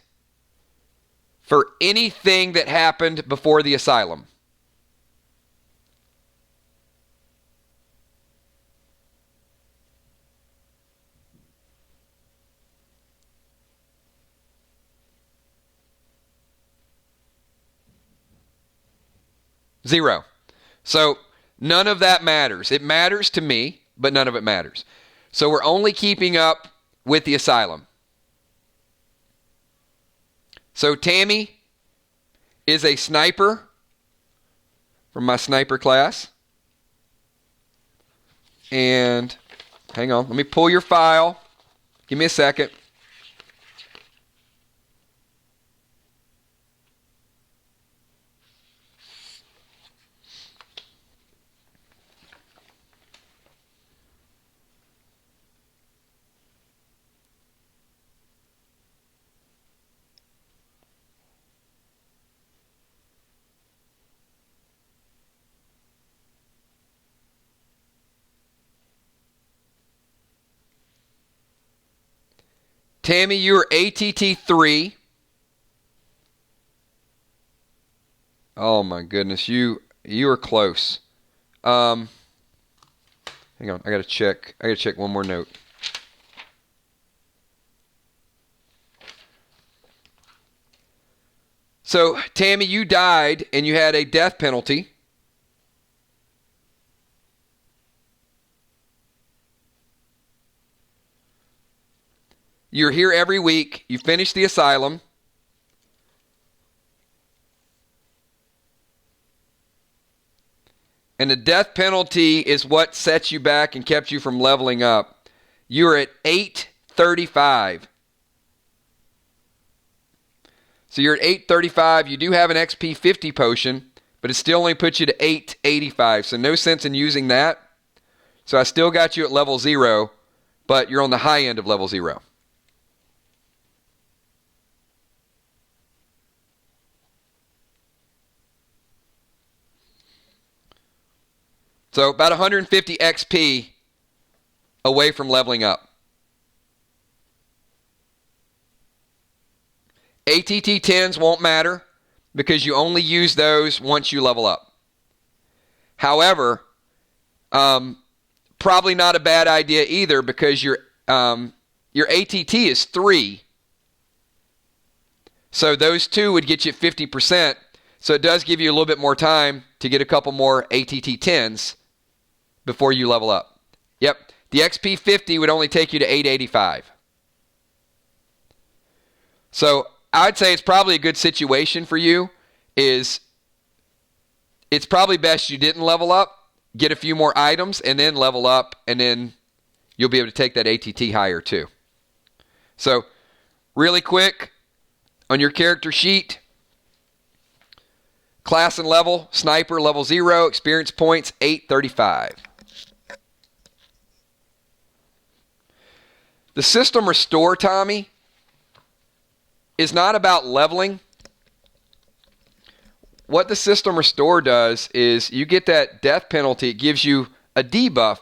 [SPEAKER 1] for anything that happened before the asylum? Zero. So none of that matters. It matters to me, but none of it matters. So we're only keeping up with the asylum. So Tammy is a sniper from my sniper class. And hang on, let me pull your file. Give me a second. Tammy, you're ATT 3. Oh my goodness, you are close. Hang on, I gotta check one more note. So, Tammy, you died and you had a death penalty. You're here every week. You finished the asylum. And the death penalty is what sets you back and kept you from leveling up. You're at 835. So you're at 835. You do have an XP 50 potion, but it still only puts you to 885. So no sense in using that. So I still got you at level 0, but you're on the high end of level 0. So about 150 XP away from leveling up. ATT 10s won't matter because you only use those once you level up. However, probably not a bad idea either because your ATT is 3. So those 2 would get you 50%. So it does give you a little bit more time to get a couple more ATT 10s before you level up. Yep, the XP 50 would only take you to 885. So I'd say it's probably a good situation for you. It's probably best you didn't level up, get a few more items, and then level up, and then you'll be able to take that ATT higher too. So really quick, on your character sheet, class and level, sniper level 0, experience points 835. The system restore, Tommy, is not about leveling. What the system restore does is you get that death penalty. It gives you a debuff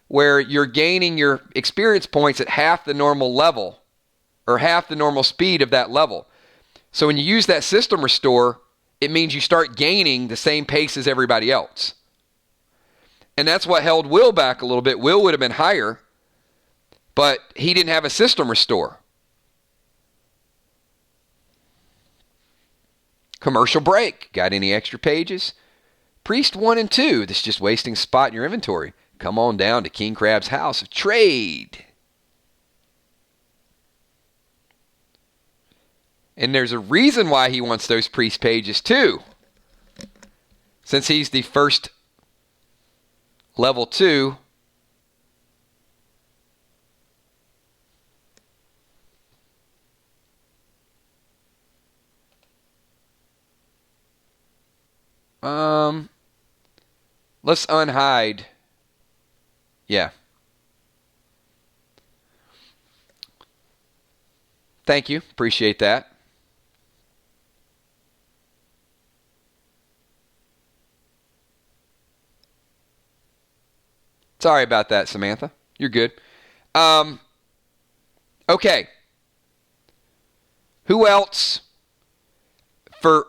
[SPEAKER 1] where you're gaining your experience points at half the normal level or half the normal speed of that level. So when you use that system restore, it means you start gaining the same pace as everybody else. And that's what held Will back a little bit. Will would have been higher, but he didn't have a system restore. Commercial break. Got any extra pages? Priest 1 and 2. That's just wasting spot in your inventory. Come on down to King Crab's House of Trade. And there's a reason why he wants those priest pages too. Since he's the first level 2. Let's unhide. Yeah. Thank you. Appreciate that. Sorry about that, Samantha. You're good. Okay. Who else for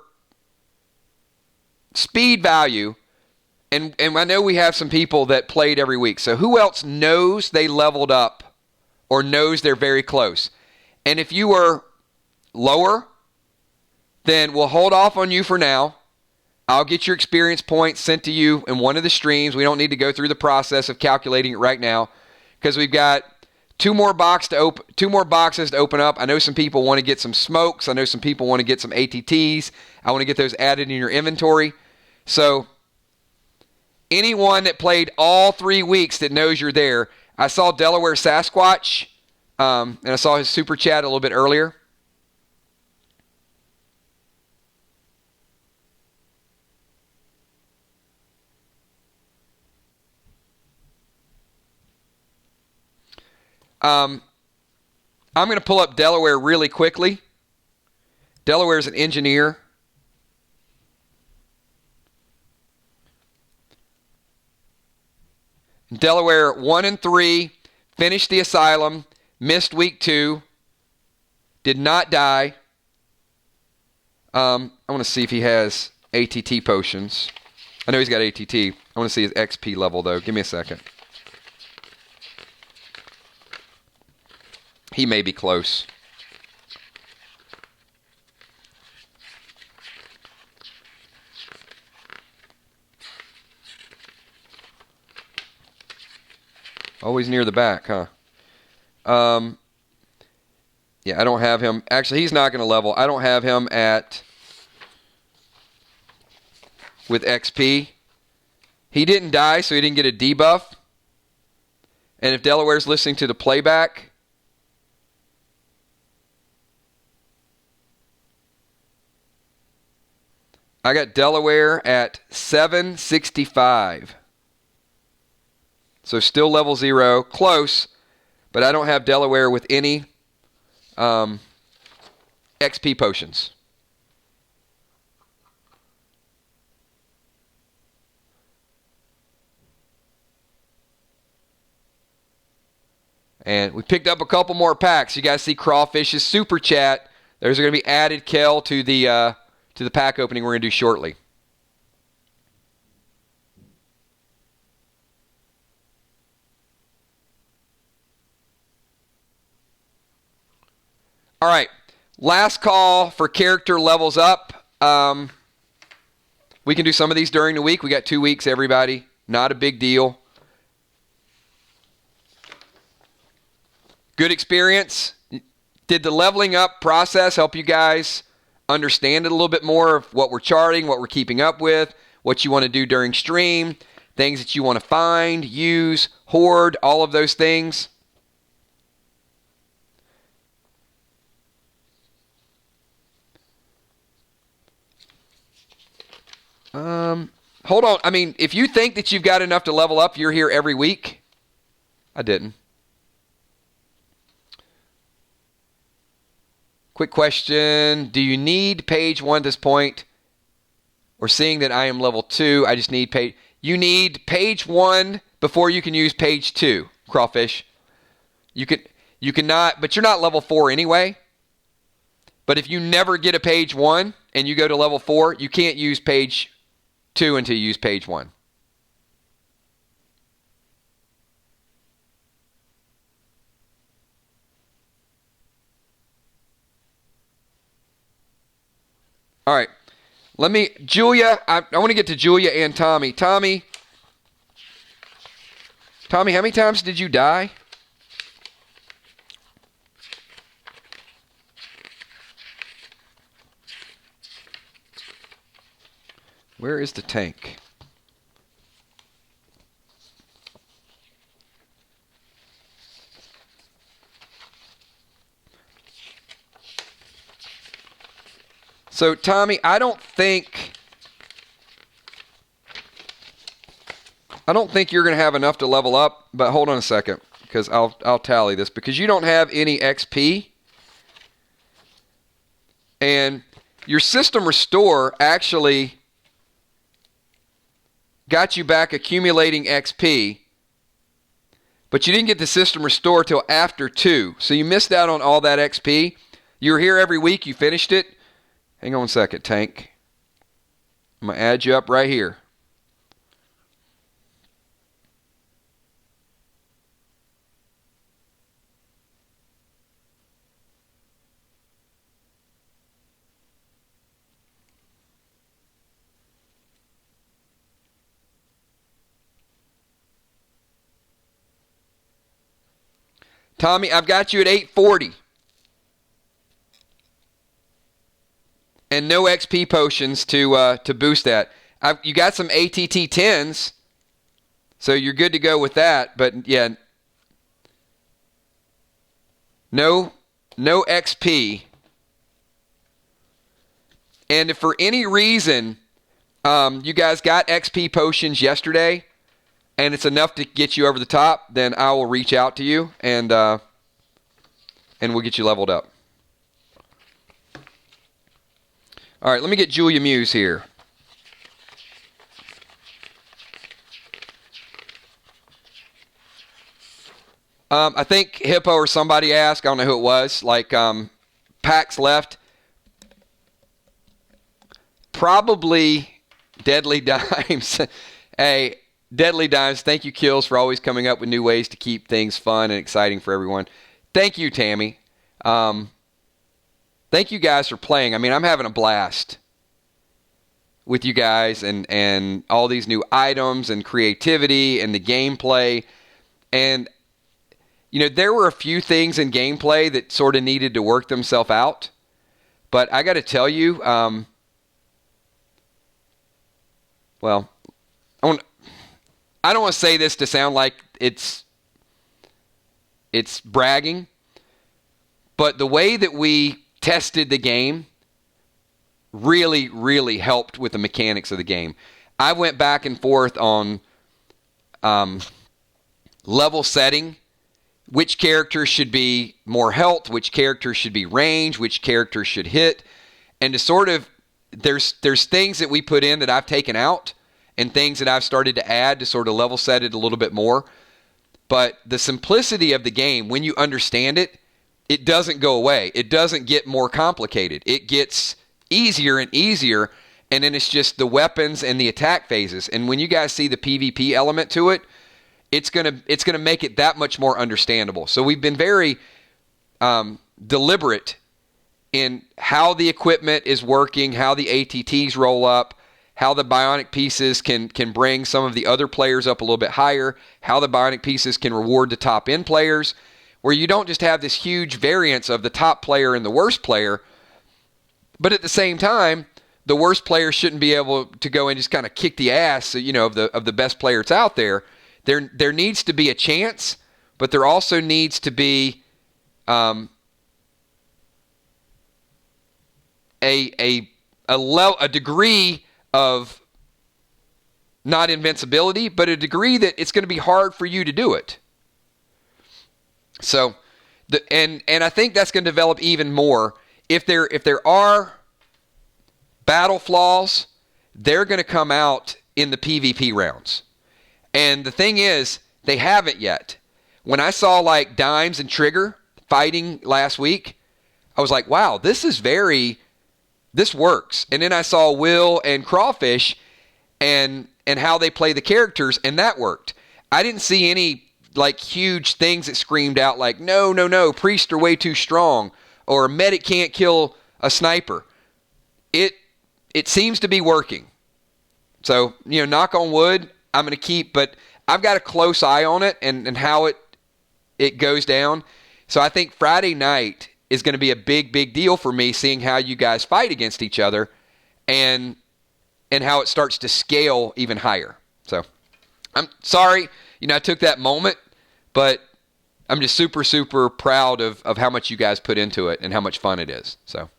[SPEAKER 1] speed value? And I know we have some people that played every week. So who else knows they leveled up or knows they're very close? And if you were lower, then we'll hold off on you for now. I'll get your experience points sent to you in one of the streams. We don't need to go through the process of calculating it right now because we've got two more boxes to open up. I know some people want to get some smokes. I know some people want to get some ATTs. I want to get those added in your inventory. So anyone that played all 3 weeks that knows you're there. I saw Delaware Sasquatch, and I saw his super chat a little bit earlier. I'm going to pull up Delaware really quickly. Delaware's an engineer. Delaware 1 and 3, finished the asylum, missed week 2, did not die. I want to see if he has ATT potions. I know he's got ATT. I want to see his XP level, though. Give me a second. He may be close. Always near the back, huh? Yeah, I don't have him. Actually, he's not going to level. I don't have him with XP. He didn't die, so he didn't get a debuff. And if Delaware's listening to the playback, I got Delaware at 765. So still level 0, close, but I don't have Delaware with any XP potions. And we picked up a couple more packs. You guys see Crawfish's super chat. There's going to be added Kel to the pack opening we're going to do shortly. All right, last call for character levels up. We can do some of these during the week. We got 2 weeks, everybody. Not a big deal. Good experience. Did the leveling up process help you guys understand it a little bit more of what we're charting, what we're keeping up with, what you want to do during stream, things that you want to find, use, hoard, all of those things? Hold on. I mean, if you think that you've got enough to level up, you're here every week. I didn't. Quick question. Do you need page 1 at this point? Or seeing that I am level 2, I just need page... You need page 1 before you can use page 2, Crawfish. You cannot, but you're not level 4 anyway. But if you never get a page 1 and you go to level 4, you can't use page 2 until you use page 1. All right. Julia, I want to get to Julia and Tommy. Tommy, how many times did you die? Where is the tank? So, Tommy, I don't think you're going to have enough to level up, but hold on a second, because I'll tally this, because you don't have any XP, and your system restore actually got you back accumulating XP, but you didn't get the system restore till after 2, so you missed out on all that XP. You were here every week, you finished it. Hang on a second, tank. I'm going to add you up right here. Tommy, I've got you at 840. And no XP potions to boost that. You got some ATT 10s, so you're good to go with that. But yeah, no XP. And if for any reason you guys got XP potions yesterday, and it's enough to get you over the top, then I will reach out to you and we'll get you leveled up. All right, let me get Julia Muse here. I think Hippo or somebody asked, I don't know who it was, like Pax left. Probably Deadly Dimes. Hey, Deadly Dimes, thank you, Kills, for always coming up with new ways to keep things fun and exciting for everyone. Thank you, Tammy. Thank you guys for playing. I mean, I'm having a blast with you guys and all these new items and creativity and the gameplay. And, you know, there were a few things in gameplay that sort of needed to work themselves out. But I got to tell you, well, I don't want to say this to sound like it's bragging, but the way that we tested the game really, really helped with the mechanics of the game. I went back and forth on level setting, which characters should be more health, which characters should be range, which characters should hit, and to sort of, there's things that we put in that I've taken out and things that I've started to add to sort of level set it a little bit more. But the simplicity of the game, when you understand it, it doesn't go away. It doesn't get more complicated. It gets easier and easier, and then it's just the weapons and the attack phases. And when you guys see the PvP element to it, it's gonna make it that much more understandable. So we've been very deliberate in how the equipment is working, how the ATTs roll up, how the bionic pieces can bring some of the other players up a little bit higher, how the bionic pieces can reward the top end players, where you don't just have this huge variance of the top player and the worst player, but at the same time, the worst player shouldn't be able to go and just kind of kick the ass, you know, of the best player that's out there. There needs to be a chance, but there also needs to be a degree of not invincibility, but a degree that it's going to be hard for you to do it. So, and I think that's going to develop even more. If there are battle flaws, they're going to come out in the PvP rounds. And the thing is, they haven't yet. When I saw like Dimes and Trigger fighting last week, I was like, wow, this works. And then I saw Will and Crawfish and how they play the characters, and that worked. I didn't see any like huge things that screamed out like, no, priests are way too strong, or a medic can't kill a sniper. It seems to be working. So, you know, knock on wood, I'm going to keep, but I've got a close eye on it and how it goes down. So I think Friday night is going to be a big deal for me, seeing how you guys fight against each other and and how it starts to scale even higher. So I'm sorry, I took that moment, but I'm just super, super proud of how much you guys put into it and how much fun it is. So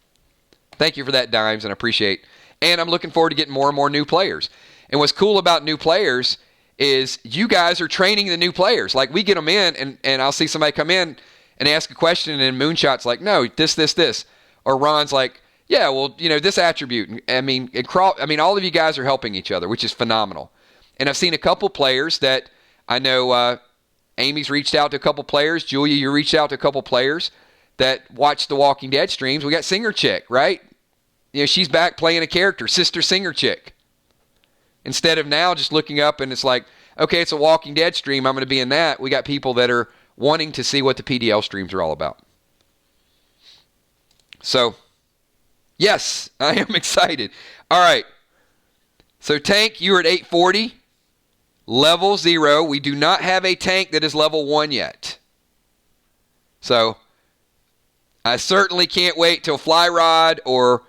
[SPEAKER 1] thank you for that, Dimes, and I appreciate. And I'm looking forward to getting more and more new players. And what's cool about new players is you guys are training the new players. Like, we get them in, and I'll see somebody come in and ask a question, and Moonshot's like, no, this. Or Ron's like, yeah, well, this attribute. All of you guys are helping each other, which is phenomenal. And I've seen a couple players that I know. Amy's reached out to a couple players. Julia, you reached out to a couple players that watched the Walking Dead streams. We got Singer Chick, right? She's back playing a character, Sister Singer Chick. Instead of now just looking up and it's like, okay, it's a Walking Dead stream, I'm going to be in that. We got people that are wanting to see what the PDL streams are all about. So, yes, I am excited. All right. So, Tank, you are at 840. Level 0. We do not have a tank that is level 1 yet. So, I certainly can't wait till Fly Rod or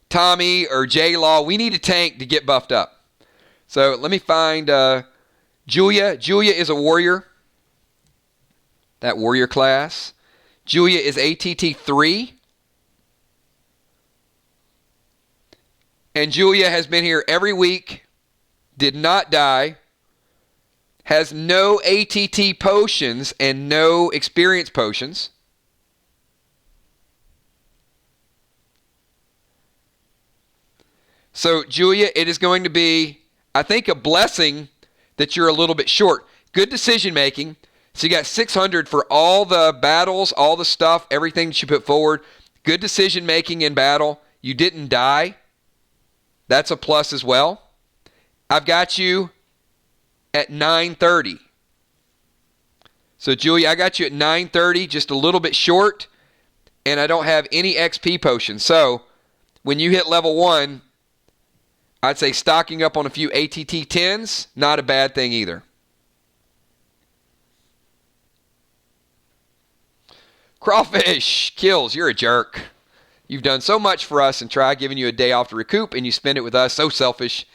[SPEAKER 1] Tommy or J-Law. We need a tank to get buffed up. So, let me find Julia. Julia is a warrior. That warrior class. Julia is ATT 3. And Julia has been here every week. Did not die. Has no ATT potions and no experience potions. So, Julia, it is going to be, I think, a blessing that you're a little bit short. Good decision making. So you got 600 for all the battles, all the stuff, everything that you put forward. Good decision making in battle. You didn't die. That's a plus as well. I've got you at 930. So, Julia, I got you at 930, just a little bit short, and I don't have any XP potions. So, when you hit level 1, I'd say stocking up on a few ATT 10s, not a bad thing either. Crawfish kills, you're a jerk. You've done so much for us and tried giving you a day off to recoup, and you spend it with us. So selfish.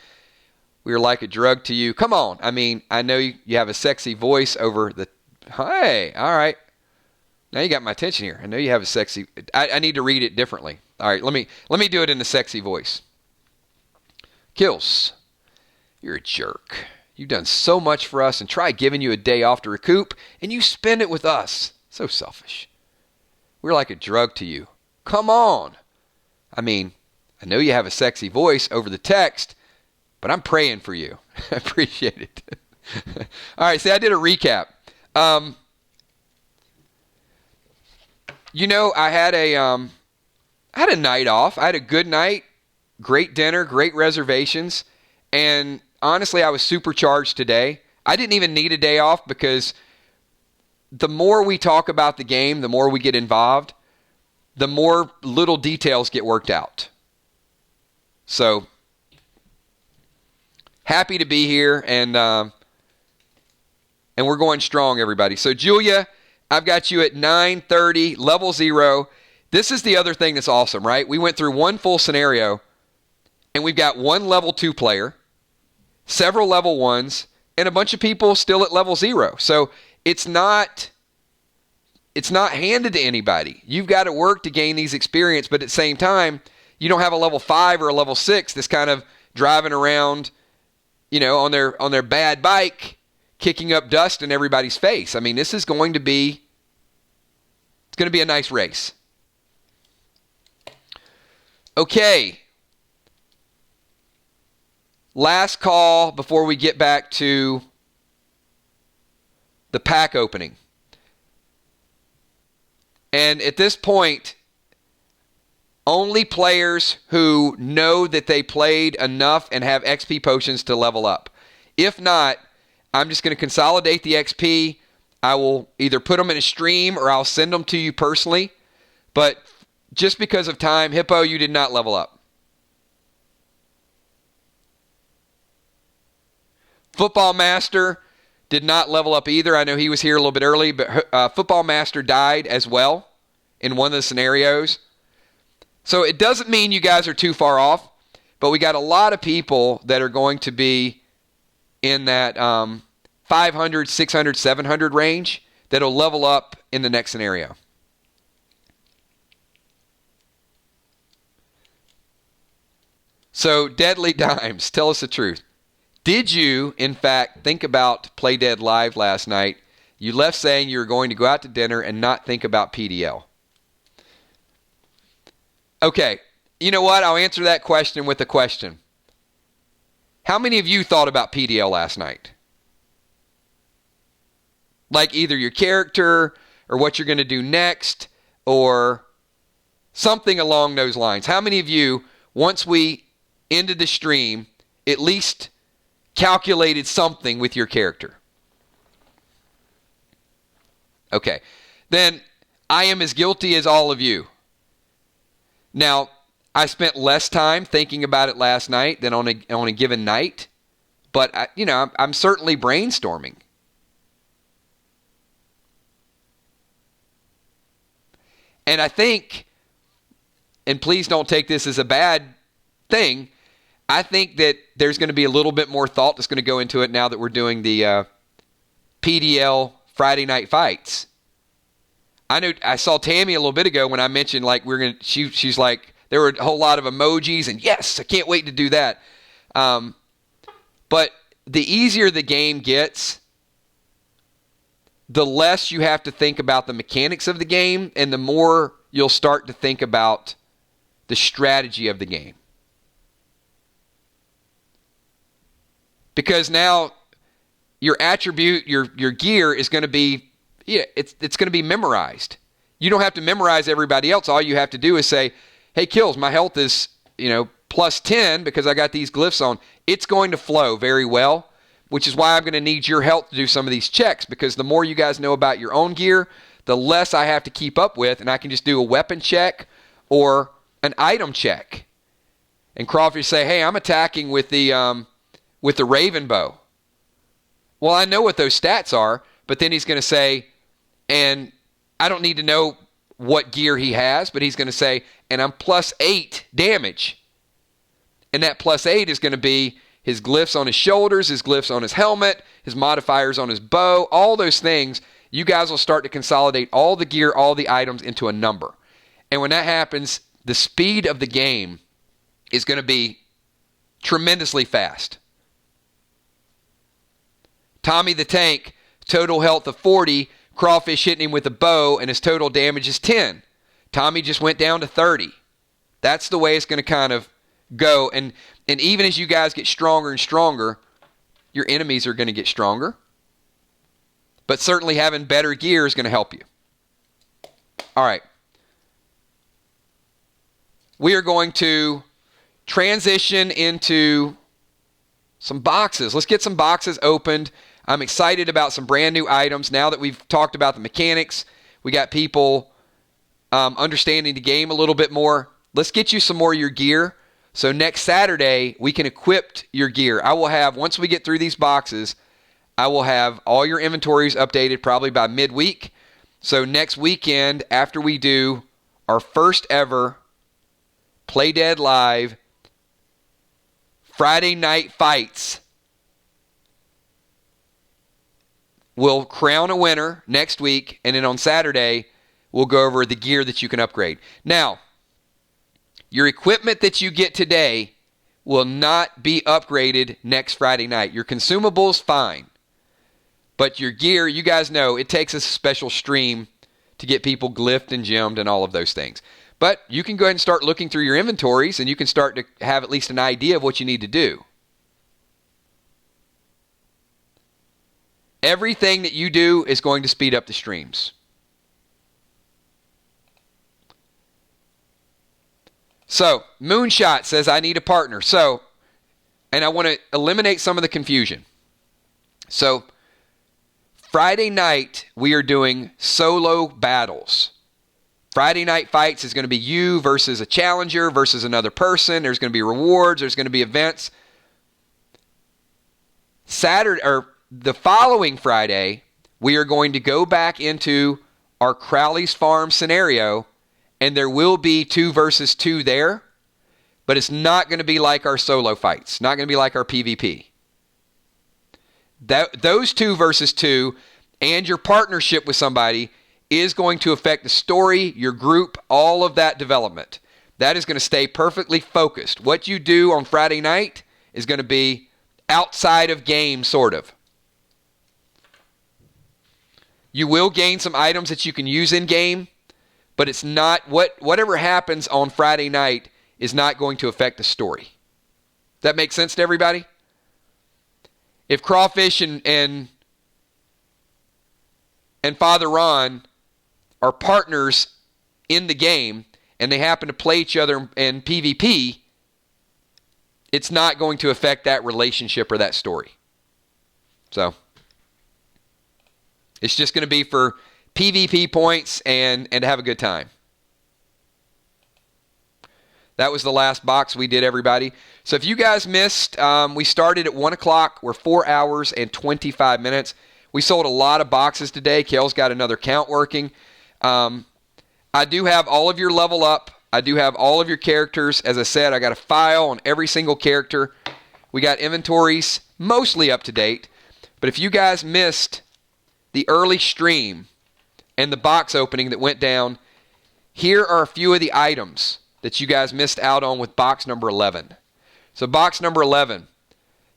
[SPEAKER 1] We are like a drug to you. Come on. I know you have a sexy voice over the... Hey, all right. Now you got my attention here. I know you have a sexy... I need to read it differently. All right, let me do it in a sexy voice. Kills. You're a jerk. You've done so much for us and tried giving you a day off to recoup, and you spend it with us. So selfish. We're like a drug to you. Come on. I know you have a sexy voice over the text, but I'm praying for you. I appreciate it. All right, see, I did a recap. I had a night off. I had a good night, great dinner, great reservations, and honestly, I was supercharged today. I didn't even need a day off because the more we talk about the game, the more we get involved, the more little details get worked out. So, happy to be here, and we're going strong, everybody. So, Julia, I've got you at 930, level 0. This is the other thing that's awesome, right? We went through one full scenario, and we've got one level 2 player, several level 1s, and a bunch of people still at level 0. So, it's not handed to anybody. You've got to work to gain these experience, but at the same time, you don't have a level 5 or a level 6 that's kind of driving around, on their bad bike, kicking up dust in everybody's face. This is going to be a nice race. Okay. Last call before we get back to the pack opening. And at this point, only players who know that they played enough and have XP potions to level up. If not, I'm just going to consolidate the XP. I will either put them in a stream or I'll send them to you personally. But just because of time, Hippo, you did not level up. Football Master did not level up either. I know he was here a little bit early, but Football Master died as well in one of the scenarios. So it doesn't mean you guys are too far off, but we got a lot of people that are going to be in that 500, 600, 700 range that'll level up in the next scenario. So, Deadly Dimes, tell us the truth. Did you, in fact, think about Play Dead Live last night? You left saying you were going to go out to dinner and not think about PDL. Okay, you know what? I'll answer that question with a question. How many of you thought about PDL last night? Like either your character or what you're going to do next or something along those lines. How many of you, once we ended the stream, at least calculated something with your character? Okay, then I am as guilty as all of you. Now, I spent less time thinking about it last night than on a given night, but I'm certainly brainstorming. And I think, and please don't take this as a bad thing, I think that there's going to be a little bit more thought that's going to go into it now that we're doing the PDL Friday Night Fights. I saw Tammy a little bit ago when I mentioned like she's like, there were a whole lot of emojis and yes, I can't wait to do that. But the easier the game gets, the less you have to think about the mechanics of the game and the more you'll start to think about the strategy of the game. Because now your attribute, your gear is going to be, it's going to be memorized. You don't have to memorize everybody else. All you have to do is say, hey, Kills, my health is, plus 10 because I got these glyphs on. It's going to flow very well, which is why I'm going to need your help to do some of these checks, because the more you guys know about your own gear, the less I have to keep up with, and I can just do a weapon check or an item check. And Crawford say, hey, I'm attacking with the Raven Bow. Well, I know what those stats are, but then he's going to say, and I don't need to know what gear he has, but he's going to say, and I'm plus 8 damage. And that plus 8 is going to be his glyphs on his shoulders, his glyphs on his helmet, his modifiers on his bow, all those things. You guys will start to consolidate all the gear, all the items into a number. And when that happens, the speed of the game is going to be tremendously fast. Tommy the Tank, total health of 40, Crawfish hitting him with a bow, and his total damage is 10. Tommy just went down to 30. That's the way it's going to kind of go. And even as you guys get stronger and stronger, your enemies are going to get stronger. But certainly having better gear is going to help you. All right. We are going to transition into some boxes. Let's get some boxes opened. I'm excited about some brand new items. Now that we've talked about the mechanics, we got people understanding the game a little bit more. Let's get you some more of your gear. So next Saturday, we can equip your gear. I will have, once we get through these boxes, I will have all your inventories updated probably by midweek. So next weekend, after we do our first ever Play Dead Live Friday Night Fights, we'll crown a winner next week, and then on Saturday, we'll go over the gear that you can upgrade. Now, your equipment that you get today will not be upgraded next Friday night. Your consumables, fine. But your gear, you guys know, it takes a special stream to get people glyphed and gemmed and all of those things. But you can go ahead and start looking through your inventories, and you can start to have at least an idea of what you need to do. Everything that you do is going to speed up the streams. So, Moonshot says, I need a partner. So, and I want to eliminate some of the confusion. So, Friday night, we are doing solo battles. Friday Night Fights is going to be you versus a challenger versus another person. There's going to be rewards. There's going to be events. The following Friday, we are going to go back into our Crowley's Farm scenario, and there will be 2 versus 2 there. but it's not going to be like our solo fights. Not going to be like our PvP. Those 2 versus 2 and your partnership with somebody is going to affect the story, your group, all of that development. That is going to stay perfectly focused. What you do on Friday night is going to be outside of game, sort of. You will gain some items that you can use in game, but it's not whatever happens on Friday night is not going to affect the story. That makes sense to everybody? If Crawfish and Father Ron are partners in the game and they happen to play each other in PvP, it's not going to affect that relationship or that story. So it's just going to be for PvP points and to have a good time. That was the last box we did, everybody. So if you guys missed, we started at 1 o'clock. We're 4 hours and 25 minutes. We sold a lot of boxes today. Kale's got another count working. I do have all of your level up. I do have all of your characters. As I said, I got a file on every single character. We got inventories mostly up to date. But if you guys missed the early stream and the box opening that went down, here are a few of the items that you guys missed out on with box number 11. So box number 11,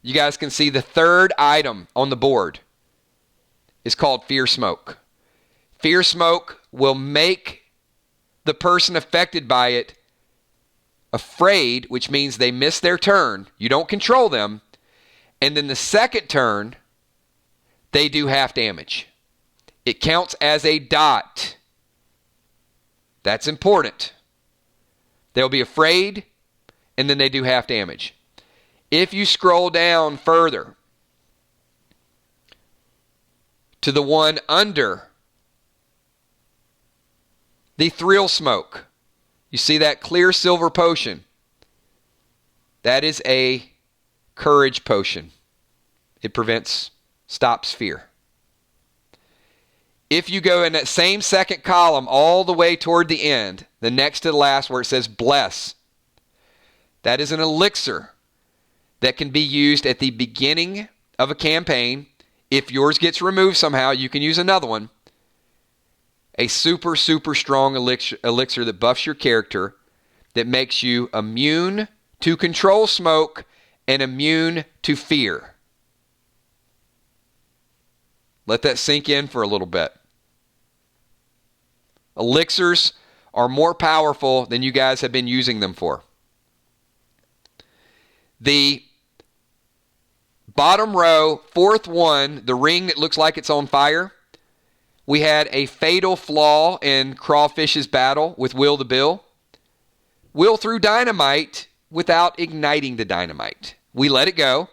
[SPEAKER 1] you guys can see the third item on the board is called Fear Smoke. Fear Smoke will make the person affected by it afraid, which means they miss their turn. You don't control them. And then the second turn, they do half damage. It counts as a dot. That's important. They'll be afraid, and then they do half damage. If you scroll down further to the one under the Thrill Smoke, you see that clear silver potion? That is a courage potion. It stops fear. If you go in that same second column all the way toward the end, the next to the last where it says Bless, that is an elixir that can be used at the beginning of a campaign. If yours gets removed somehow, you can use another one. A super, super strong elixir that buffs your character, that makes you immune to control smoke and immune to fear. Let that sink in for a little bit. Elixirs are more powerful than you guys have been using them for. The bottom row, fourth one, the ring that looks like it's on fire, we had a fatal flaw in Crawfish's battle with Will the Bill. Will threw dynamite without igniting the dynamite. We let it go.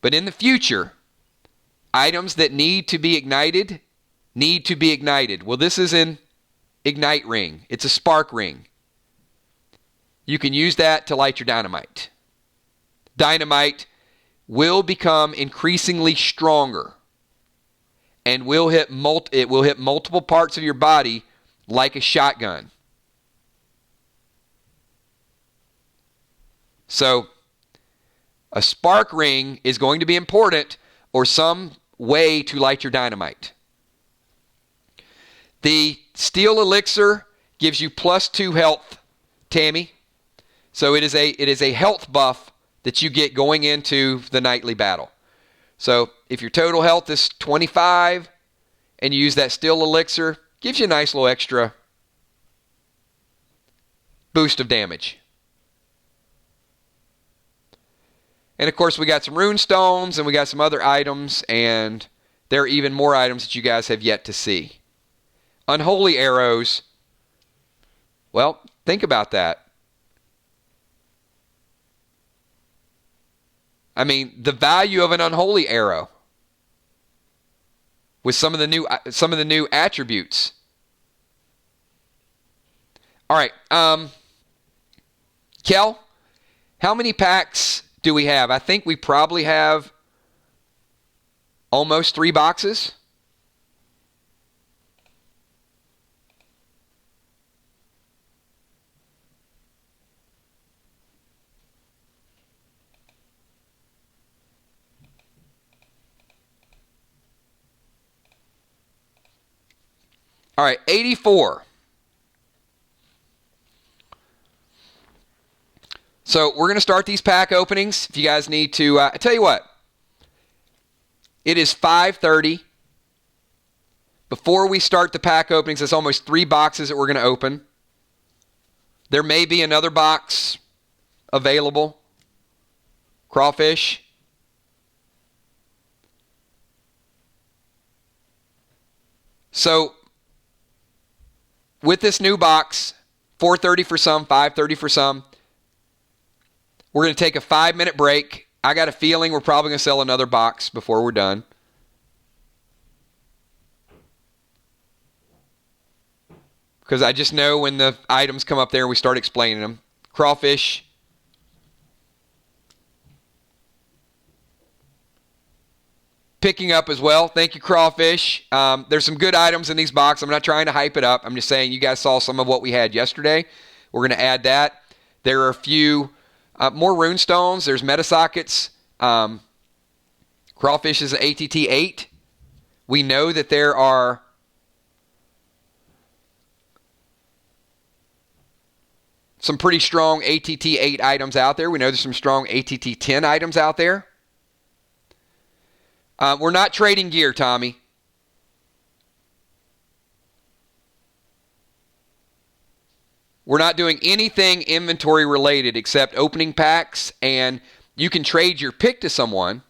[SPEAKER 1] But in the future, items that need to be ignited need to be ignited. Well, this is an ignite ring. It's a spark ring. You can use that to light your dynamite. Dynamite will become increasingly stronger and will hit multiple parts of your body like a shotgun. So a spark ring is going to be important, or some way to light your dynamite. The steel elixir gives you +2 health, Tammy. So it is a health buff that you get going into the nightly battle. So if your total health is 25 and you use that steel elixir, gives you a nice little extra boost of damage. And of course we got some Runestones and we got some other items, and there are even more items that you guys have yet to see. Unholy arrows. Well, think about that. I mean, the value of an unholy arrow with some of the new attributes. All right, Kel, how many packs do we have? I think we probably have almost 3 boxes. All right, 84. So we're going to start these pack openings. If you guys need to, I tell you what, it is 5:30. Before we start the pack openings, it's almost 3 boxes that we're going to open. There may be another box available. Crawfish. So with this new box, 4:30 for some, 5:30 for some, we're going to take a 5-minute break. I got a feeling we're probably going to sell another box before we're done. Because I just know when the items come up there and we start explaining them. Crawfish. Picking up as well. Thank you, Crawfish. There's some good items in these boxes. I'm not trying to hype it up. I'm just saying you guys saw some of what we had yesterday. We're going to add that. There are a few more Runestones. There's Metasockets. Crawfish is an ATT 8. We know that there are some pretty strong ATT 8 items out there. We know there's some strong ATT 10 items out there. We're not trading gear, Tommy. We're not doing anything inventory related except opening packs, and you can trade your pick to someone.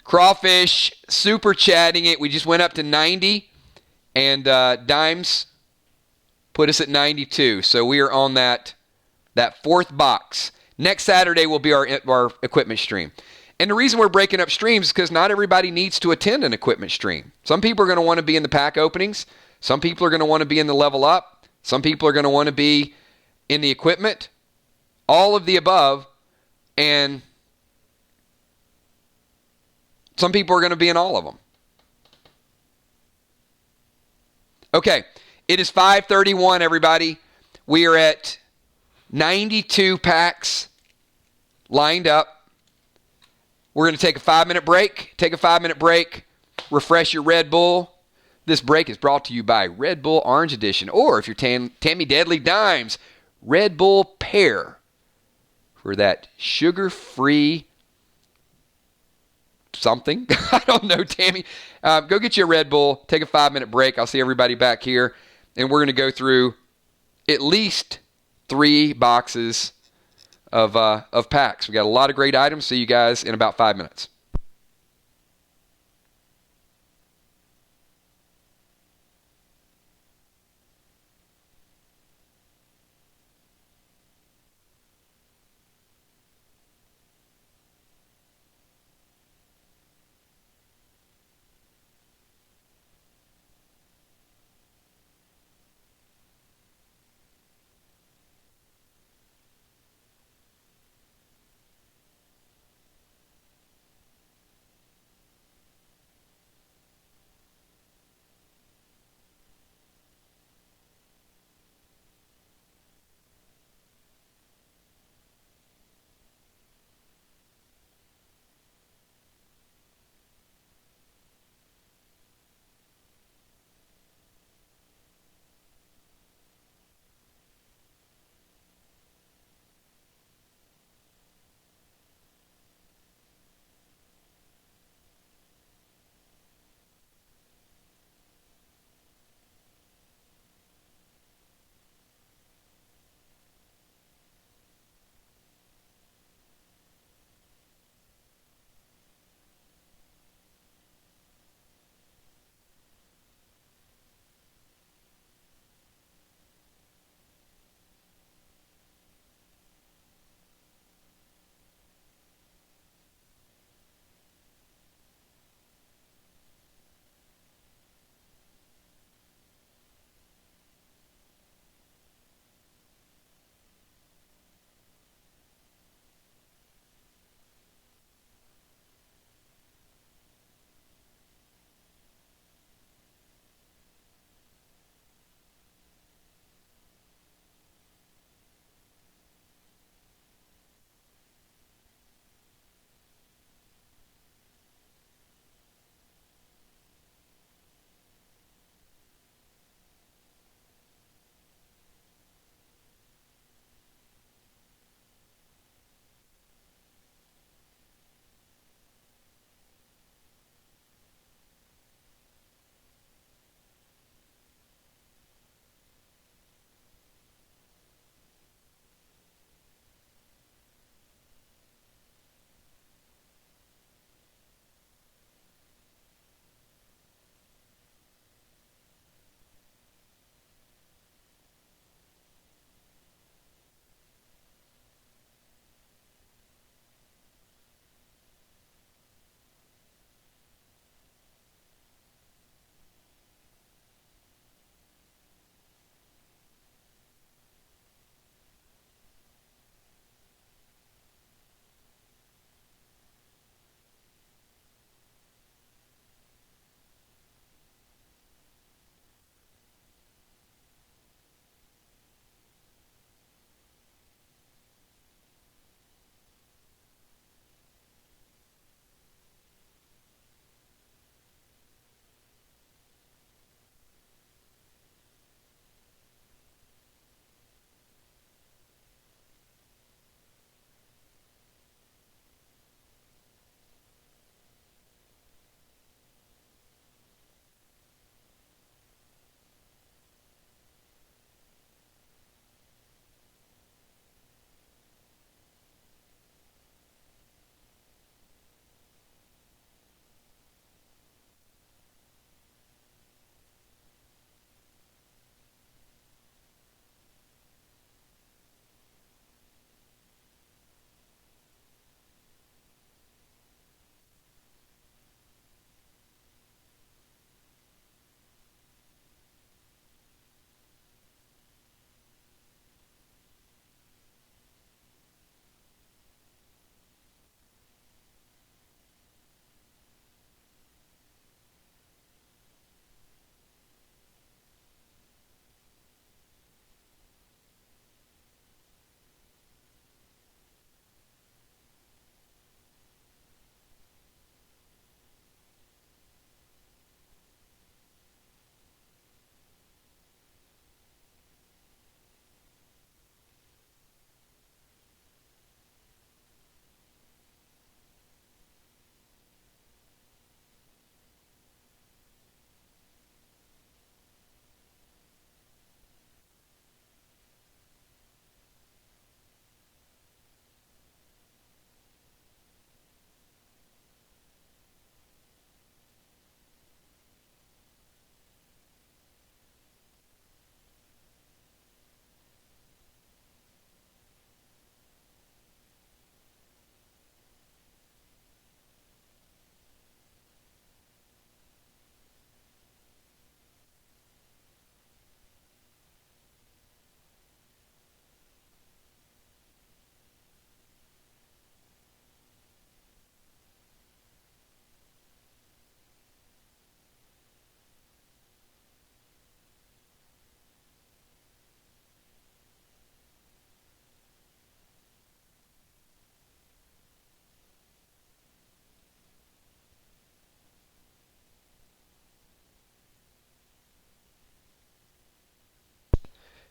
[SPEAKER 1] Crawfish, super chatting it. We just went up to 90, and Dimes put us at 92. So we are on that 4th box. Next Saturday will be our equipment stream. And the reason we're breaking up streams is because not everybody needs to attend an equipment stream. Some people are going to want to be in the pack openings. Some people are going to want to be in the level up. Some people are going to want to be in the equipment. All of the above. And some people are going to be in all of them. Okay, it is 5:31, everybody. We are at 92 packs lined up. We're going to take a 5-minute break. Take a 5-minute break. Refresh your Red Bull. This break is brought to you by Red Bull Orange Edition. Or if you're Tammy Deadly Dimes, Red Bull Pear. For that sugar-free something. I don't know, Tammy. Go get you a Red Bull. Take a 5-minute break. I'll see everybody back here. And we're going to go through at least 3 boxes of packs. We got a lot of great items. See you guys in about 5 minutes.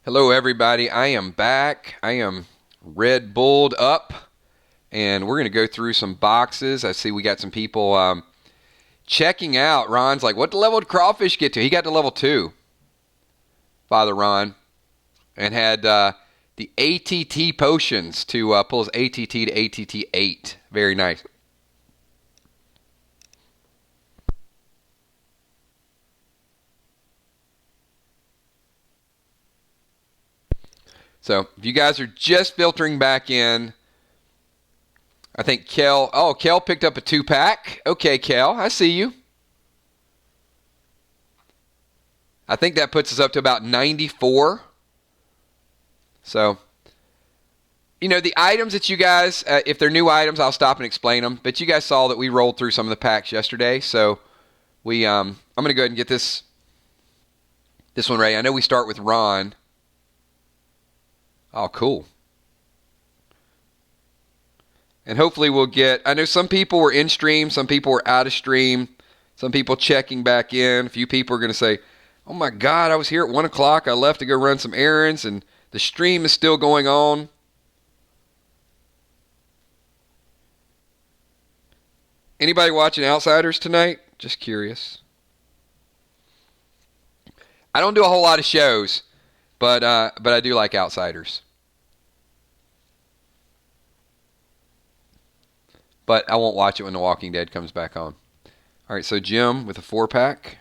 [SPEAKER 1] Hello, everybody. I am back. I am Red Bulled up, and we're going to go through some boxes. I see we got some people checking out. Ron's like, what level did Crawfish get to? He got to level 2, Father Ron, and had the ATT potions to pull his ATT to ATT 8. Very nice. So if you guys are just filtering back in, I think Kel picked up a 2-pack. Okay, Kel, I see you. I think that puts us up to about 94. So, the items that you guys, if they're new items, I'll stop and explain them. But you guys saw that we rolled through some of the packs yesterday. So, I'm going to go ahead and get this one ready. I know we start with Ron. Oh, cool. And hopefully we'll get, I know some people were in stream, some people were out of stream, some people checking back in. A few people are going to say, oh my God, I was here at 1 o'clock. I left to go run some errands and the stream is still going on. Anybody watching Outsiders tonight? Just curious. I don't do a whole lot of shows, but I do like Outsiders. But I won't watch it when The Walking Dead comes back on. All right, so Jim with a 4-pack.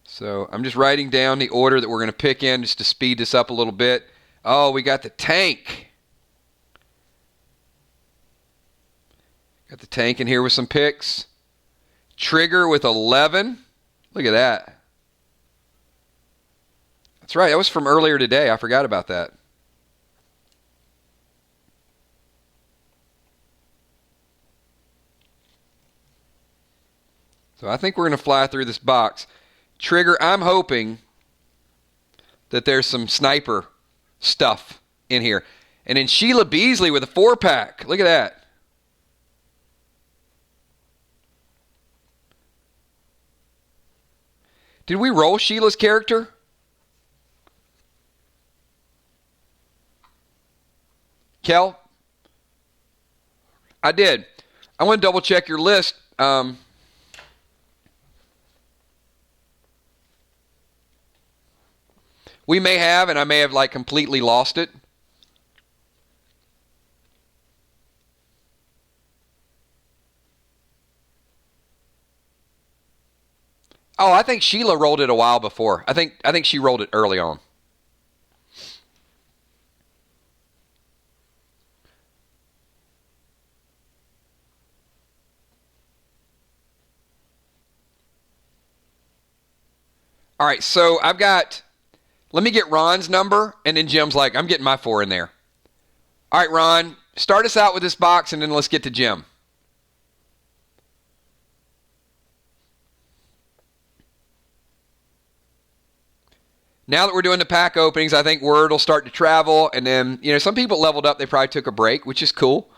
[SPEAKER 1] So I'm just writing down the order that we're going to pick in just to speed this up a little bit. Oh, we got the tank. Got the tank in here with some picks. Trigger with 11. Look at that. That's right. That was from earlier today. I forgot about that. So I think we're going to fly through this box. Trigger, I'm hoping that there's some sniper stuff in here. And then Sheila Beasley with a 4-pack. Look at that. Did we roll Sheila's character? Kel? I did. I want to double check your list. We may have, and I may have completely lost it. Oh, I think Sheila rolled it a while before. I think she rolled it early on. All right, so I've got, let me get Ron's number, and then Jim's like, I'm getting my 4 in there. All right, Ron, start us out with this box, and then let's get to Jim. Now that we're doing the pack openings, I think word will start to travel. And then, some people leveled up. They probably took a break, which is cool.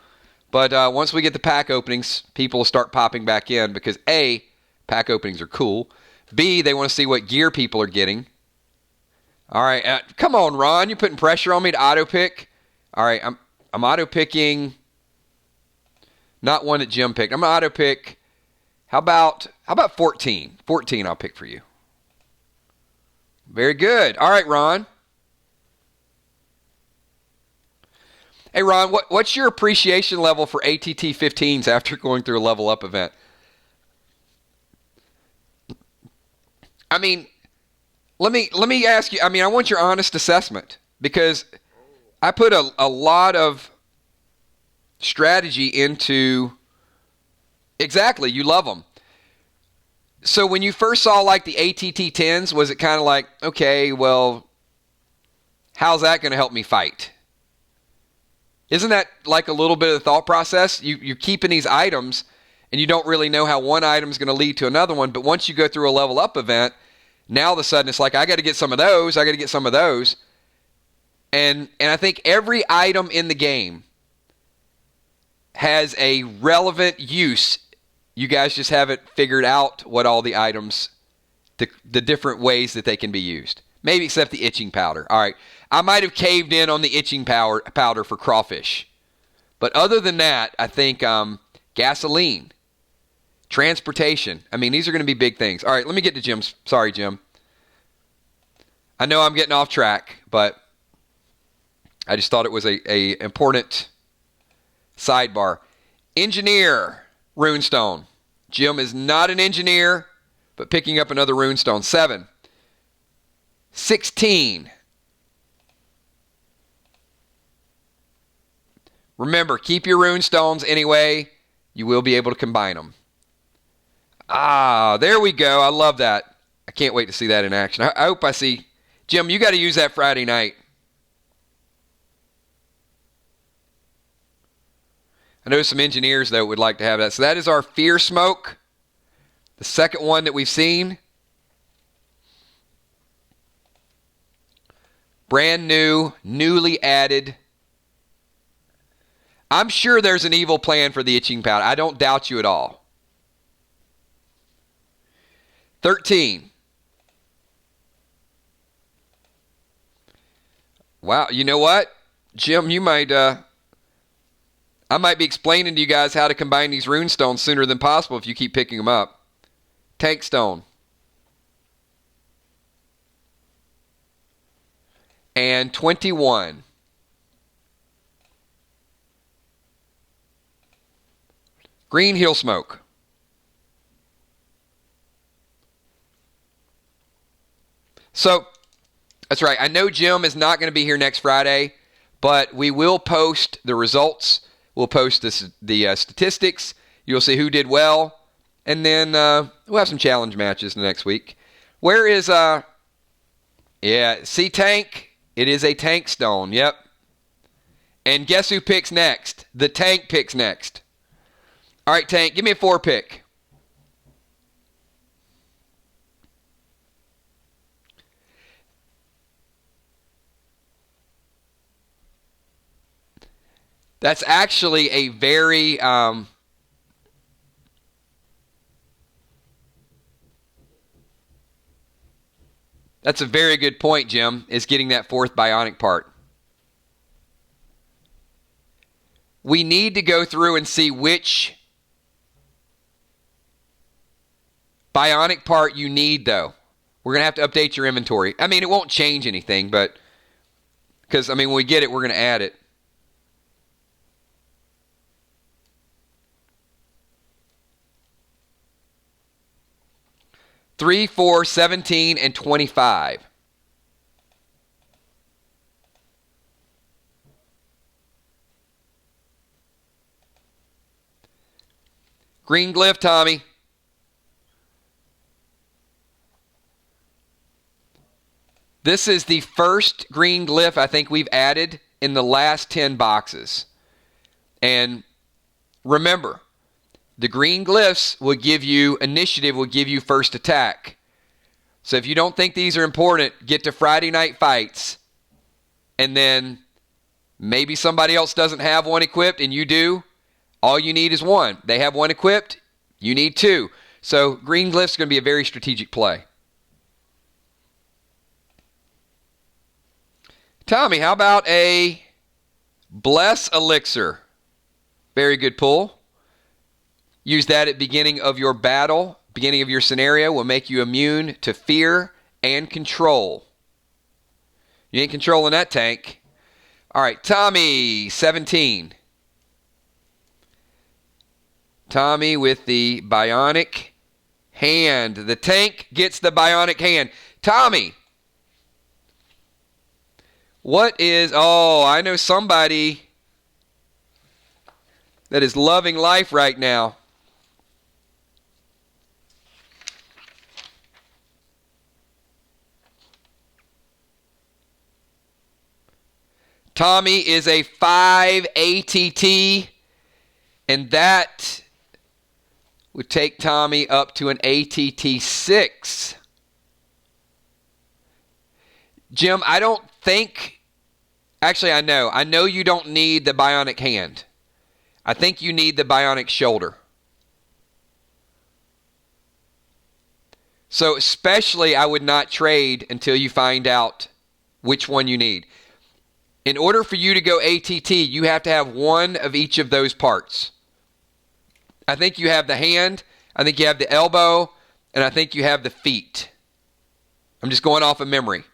[SPEAKER 1] But once we get the pack openings, people will start popping back in because A, pack openings are cool. B, they want to see what gear people are getting. All right. Come on, Ron. You're putting pressure on me to auto-pick. All right. I'm auto-picking. Not one that Jim picked. I'm going to auto-pick. How about 14? 14 I'll pick for you. Very good. All right, Ron. Hey, Ron, what's your appreciation level for ATT 15s after going through a level up event? I mean, let me ask you. I mean, I want your honest assessment because I put a lot of strategy into. Exactly, you love them. So when you first saw the ATT 10s, was it kind of like, okay, well, how's that going to help me fight? Isn't that a little bit of the thought process? You're keeping these items, and you don't really know how one item is going to lead to another one. But once you go through a level up event, now all of a sudden it's like, I got to get some of those. I got to get some of those. And I think every item in the game has a relevant use. You guys just haven't figured out what all the items the different ways that they can be used. Maybe except the itching powder. All right. I might have caved in on the itching powder for crawfish. But other than that, I think gasoline, transportation. I mean, these are going to be big things. All right, let me get to Jim's. Sorry, Jim. I know I'm getting off track, but I just thought it was a important sidebar. Engineer, runestone. Jim is not an engineer, but picking up another runestone. 7. 16. Remember, keep your runestones anyway. You will be able to combine them. Ah, there we go. I love that. I can't wait to see that in action. I hope I see. Jim, you got to use that Friday night. I know some engineers, though, would like to have that. So that is our Fear Smoke. The second one that we've seen. Brand new, newly added. I'm sure there's an evil plan for the itching powder. I don't doubt you at all. 13. Wow, you know what? Jim, you might, I might be explaining to you guys how to combine these runestones sooner than possible if you keep picking them up. Tank stone. And 21. Green Hill Smoke. So, that's right. I know Jim is not going to be here next Friday, but we will post the results. We'll post the statistics. You'll see who did well. And then we'll have some challenge matches next week. Where is, see Tank? It is a tank stone. Yep. And guess who picks next? The Tank picks next. All right, Tank, give me a 4 pick. That's actually a very that's a very good point, Jim, is getting that 4th bionic part. We need to go through and see which bionic part you need, though. We're going to have to update your inventory. I mean, it won't change anything, but because, I mean, when we get it, we're going to add it. Three, 4, 17, and 25. Green glyph, Tommy. This is the first green glyph I think we've added in the last 10 boxes. And remember, the green glyphs will give you initiative, will give you first attack. So if you don't think these are important, get to Friday Night Fights. And then maybe somebody else doesn't have one equipped and you do. All you need is 1. They have 1 equipped. You need 2. So green glyphs is going to be a very strategic play. Tommy, how about a Bless Elixir? Very good pull. Use that at beginning of your battle, beginning of your scenario, will make you immune to fear and control. You ain't controlling that tank. All right, Tommy, 17. Tommy with the bionic hand. The tank gets the bionic hand. Tommy, what is... Oh, I know somebody that is loving life right now. Tommy is a 5 ATT, and that would take Tommy up to an ATT 6. Jim, I don't think... Actually, I know. I know you don't need the bionic hand. I think you need the bionic shoulder. So especially I would not trade until you find out which one you need. In order for you to go ATT, you have to have one of each of those parts. I think you have the hand, I think you have the elbow, and I think you have the feet. I'm just going off of memory.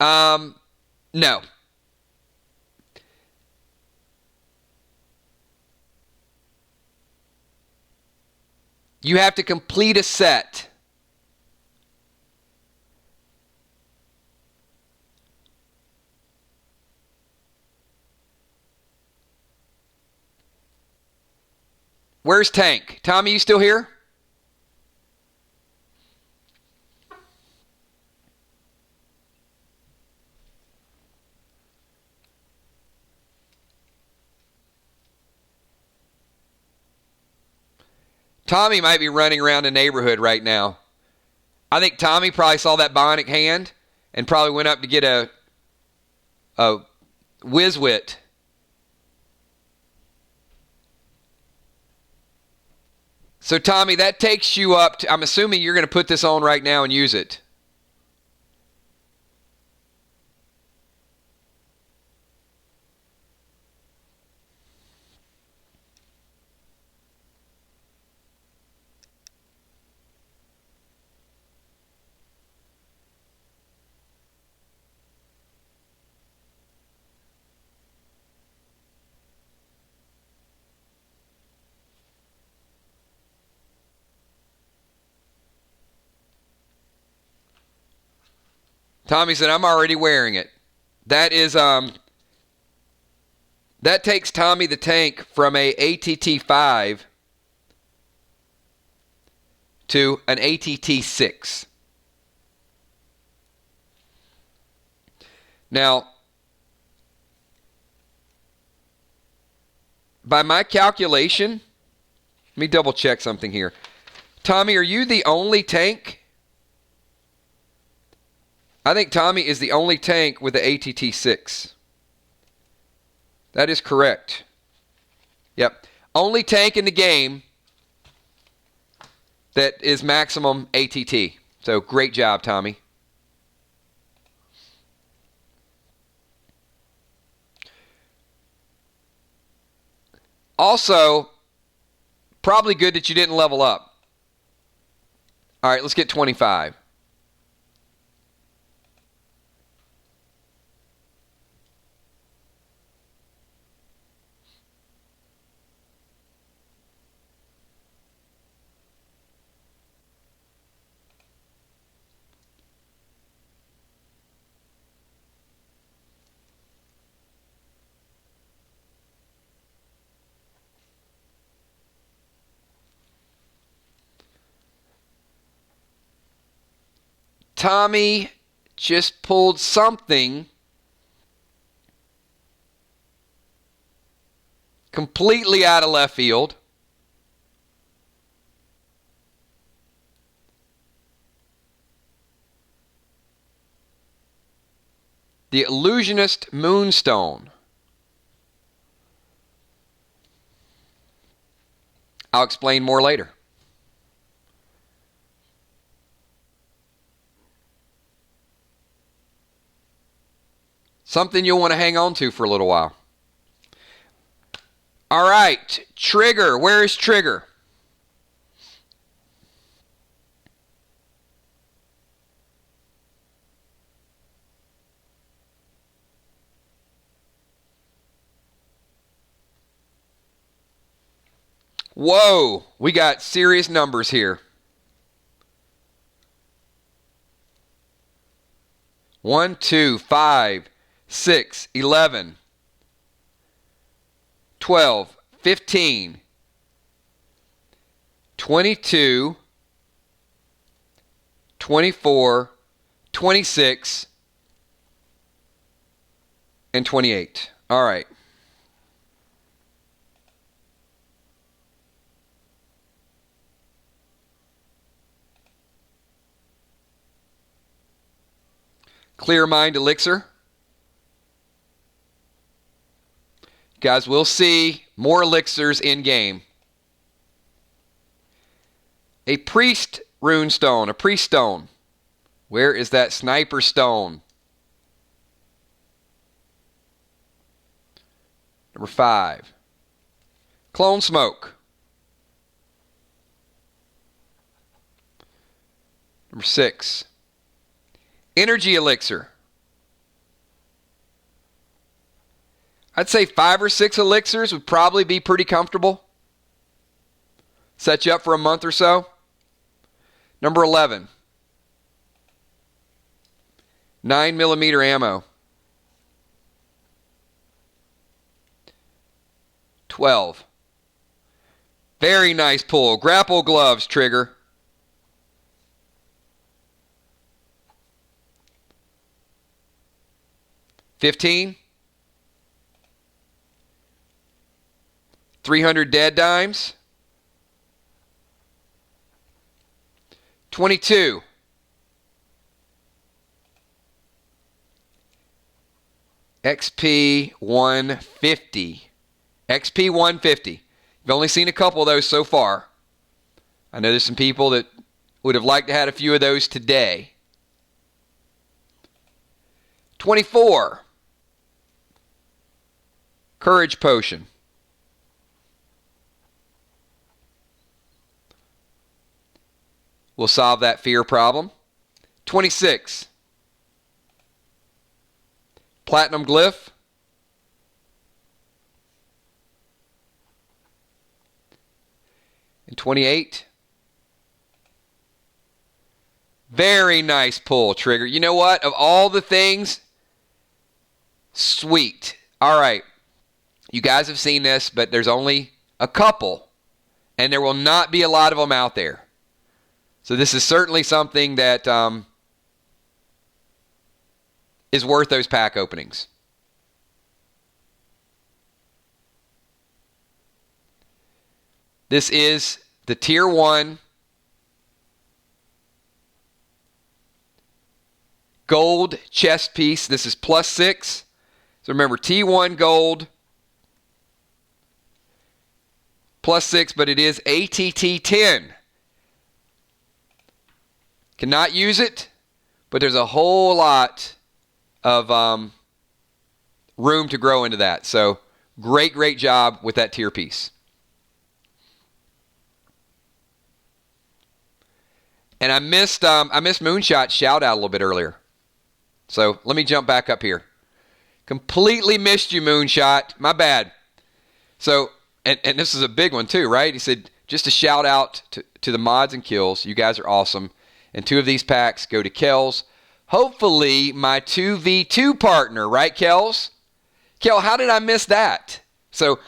[SPEAKER 1] No. You have to complete a set. Where's Tank? Tommy, you still here? Tommy might be running around the neighborhood right now. I think Tommy probably saw that bionic hand and probably went up to get a whiz-wit. So, Tommy, that takes you up to, I'm assuming you're going to put this on right now and use it. Tommy said, I'm already wearing it. That is, that takes Tommy the Tank from a ATT 5 to an ATT 6. Now, by my calculation, let me double check something here. Tommy, are you the only tank? I think Tommy is the only tank with the ATT 6. That is correct. Yep. Only tank in the game that is maximum ATT. So great job, Tommy. Also, probably good that you didn't level up. All right, let's get 25. Tommy just pulled something completely out of left field. The Illusionist Moonstone. I'll explain more later. Something you'll want to hang on to for a little while. All right, Trigger. Where is Trigger? Whoa, we got serious numbers here. 1, 2, 5, 6, 11, 12, 15, 22, 24, 26, and 28. All right. Clear Mind Elixir. Guys, we'll see more elixirs in game. A priest runestone, a priest stone. Where is that sniper stone? Number 5. Clone smoke. Number 6. Energy elixir. I'd say 5 or 6 elixirs would probably be pretty comfortable. Set you up for a month or so. Number 11. 9mm ammo. 12. Very nice pull. Grapple gloves trigger. 15. 300 dead dimes. 22. XP 150. XP 150. You've only seen a couple of those so far. I know there's some people that would have liked to have a few of those today. 24. Courage potion. We'll solve that fear problem. 26. Platinum glyph. And 28. Very nice pull, Trigger. You know what? Of all the things, sweet. All right. You guys have seen this, but there's only a couple, and there will not be a lot of them out there. So this is certainly something that is worth those pack openings. This is the Tier 1 gold chest piece. This is +6. So remember, T1 gold +6, but it is ATT 10. Cannot use it, but there's a whole lot of room to grow into that. So great, great job with that tier piece. And I missed Moonshot's shout out a little bit earlier. So let me jump back up here. Completely missed you, Moonshot. My bad. So, and this is a big one too, right? He said, just a shout out to the mods and kills. You guys are awesome. And 2 of these packs go to Kels. Hopefully my 2v2 partner, right, Kels? Kel, how did I miss that? So,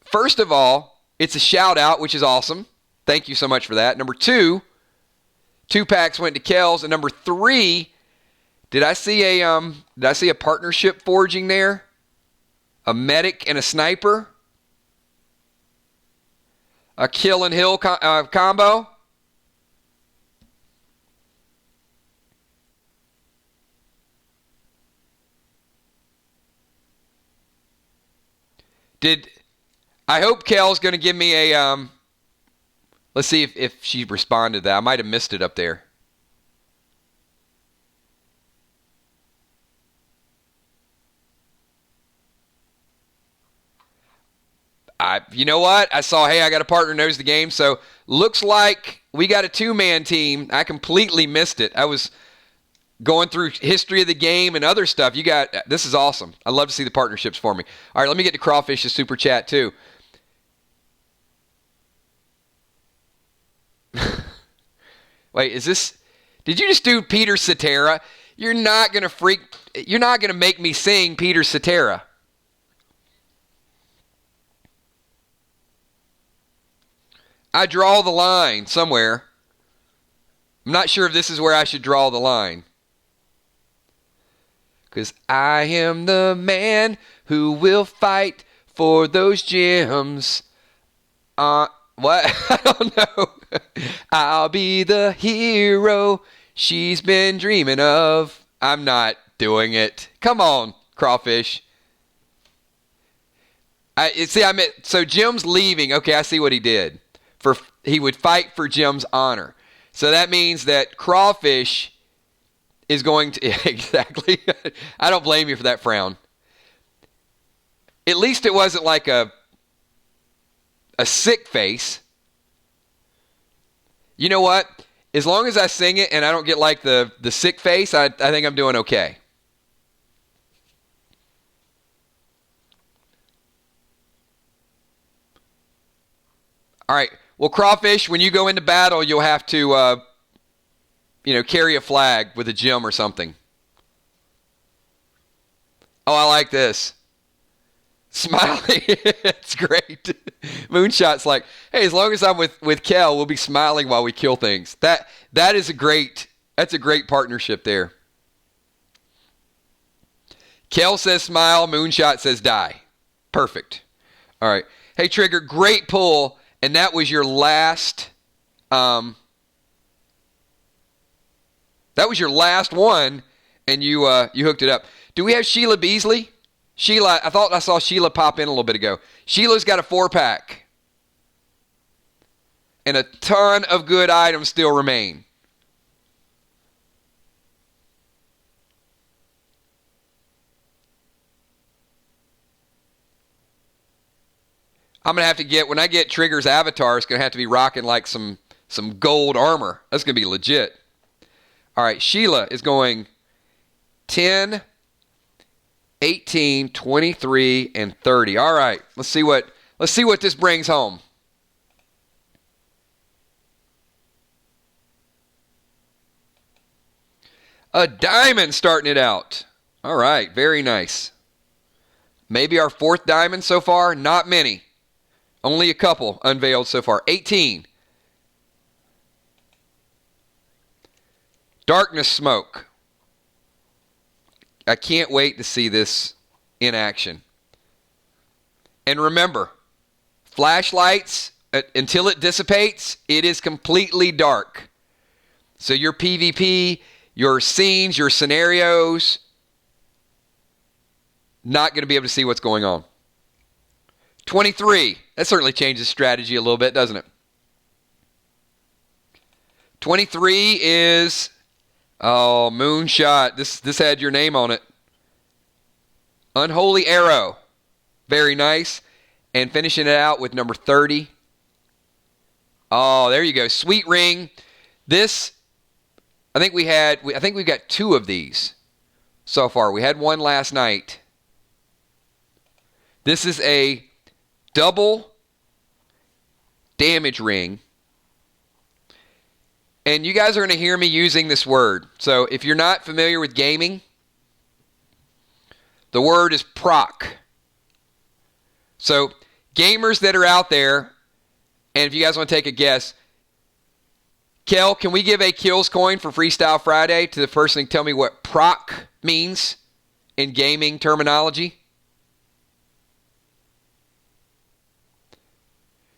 [SPEAKER 1] first of all, it's a shout out, which is awesome. Thank you so much for that. Number 2, 2 packs went to Kels. And number 3, did I see a partnership forging there? A medic and a sniper? A kill and hill combo? I hope Kel's going to give me a, let's see if she responded to that. I might have missed it up there. You know what? I saw, hey, I got a partner who knows the game, so looks like we got a 2-man team. I completely missed it. I was going through history of the game and other stuff. This is awesome. I love to see the partnerships for me. All right, let me get to Crawfish's super chat too. Wait, did you just do Peter Cetera? You're not going to make me sing Peter Cetera. I draw the line somewhere. I'm not sure if this is where I should draw the line. Because I am the man who will fight for those gems. What? I don't know. I'll be the hero she's been dreaming of. I'm not doing it. Come on, Crawfish. So Jim's leaving. Okay, I see what he did. He would fight for Jim's honor. So that means that Crawfish is going to exactly. I don't blame you for that frown. At least it wasn't like a sick face. You know what? As long as I sing it and I don't get like the sick face, I think I'm doing okay. All right. Well, Crawfish, when you go into battle, you'll have to, carry a flag with a gem or something. Oh, I like this. Smiling. It's great. Moonshot's like, hey, as long as I'm with Kel, we'll be smiling while we kill things. That's a great partnership there. Kel says smile, Moonshot says die. Perfect. All right. Hey, Trigger, great pull. And that was your last one, and you hooked it up. Do we have Sheila Beasley? Sheila, I thought I saw Sheila pop in a little bit ago. Sheila's got a 4-pack. And a ton of good items still remain. I'm going to have to get, when I get Trigger's avatar, it's going to have to be rocking like some gold armor. That's going to be legit. All right, Sheila is going 10, 18, 23, and 30. All right, let's see what this brings home. A diamond starting it out. All right, very nice. Maybe our 4th diamond so far. Not many. Only a couple unveiled so far. 18. Darkness Smoke. I can't wait to see this in action. And remember, flashlights, until it dissipates, it is completely dark. So your PvP, your scenes, your scenarios, not going to be able to see what's going on. 23. That certainly changes strategy a little bit, doesn't it? 23 is, Moonshot. This had your name on it. Unholy Arrow. Very nice. And finishing it out with number 30. Oh, there you go. Sweet Ring. This, I think we've got 2 of these so far. We had one last night. This is a double damage ring. And you guys are going to hear me using this word. So if you're not familiar with gaming, the word is proc. So gamers that are out there, and if you guys want to take a guess, Kel, can we give a Kills coin for Freestyle Friday to the person who can tell me what proc means in gaming terminology?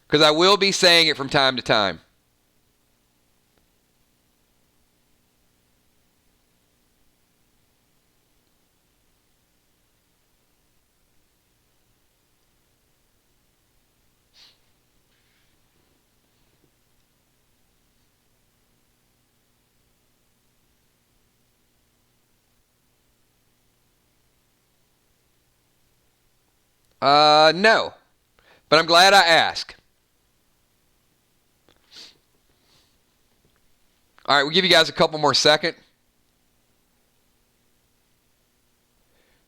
[SPEAKER 1] Because I will be saying it from time to time. No. But I'm glad I asked. All right, we'll give you guys a couple more seconds.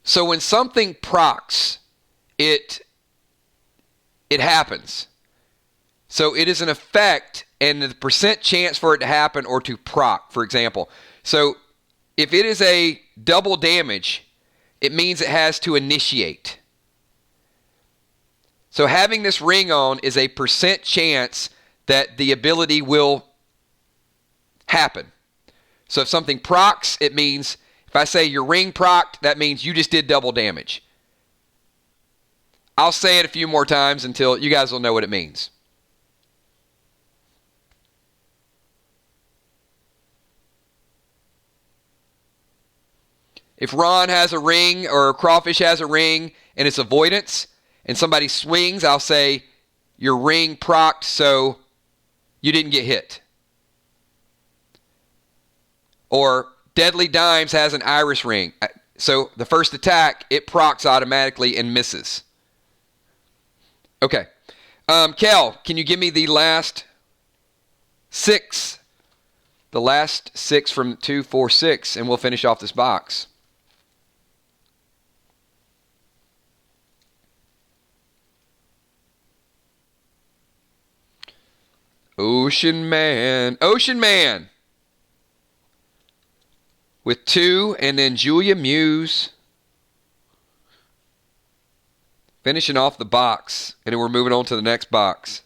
[SPEAKER 1] So when something procs, it happens. So it is an effect and the percent chance for it to happen or to proc, for example. So if it is a double damage, it means it has to initiate. So having this ring on is a percent chance that the ability will happen. So if something procs, it means, if I say your ring procced, that means you just did double damage. I'll say it a few more times until you guys will know what it means. If Ron has a ring or Crawfish has a ring and it's avoidance, and somebody swings, I'll say, your ring procced so you didn't get hit. Or Deadly Dimes has an iris ring. So the first attack, it procs automatically and misses. Okay. Kel, can you give me the last 6? The last 6 from 2, 4, 6, and we'll finish off this box. Ocean Man. Ocean Man. With 2, and then Julia Muse. Finishing off the box, and then we're moving on to the next box.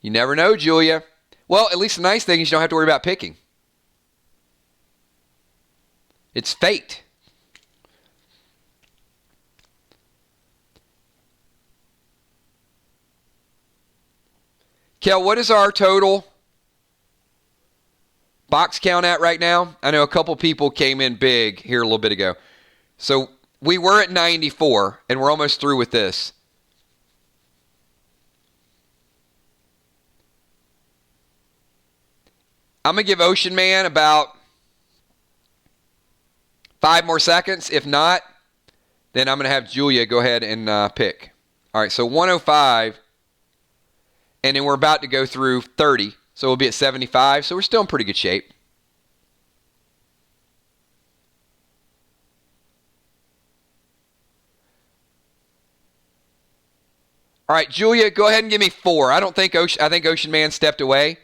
[SPEAKER 1] You never know, Julia. Well, at least the nice thing is you don't have to worry about picking. It's fate. Kel, what is our total box count at right now? I know a couple people came in big here a little bit ago. So we were at 94, and we're almost through with this. I'm going to give Ocean Man about 5 more seconds. If not, then I'm going to have Julia go ahead and pick. All right, so 105. And then we're about to go through 30. So we'll be at 75. So we're still in pretty good shape. All right, Julia, go ahead and give me 4. I think Ocean Man stepped away.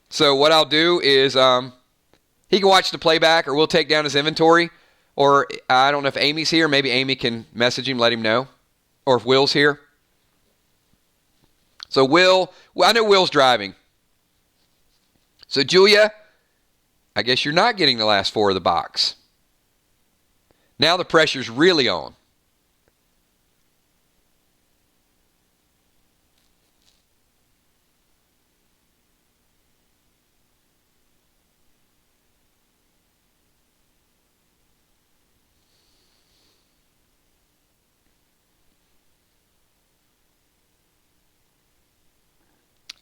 [SPEAKER 1] So what I'll do is he can watch the playback, or we'll take down his inventory. Or I don't know if Amy's here. Maybe Amy can message him, let him know. Or if Will's here. So I know Will's driving. So Julia, I guess you're not getting the last 4 of the box. Now the pressure's really on.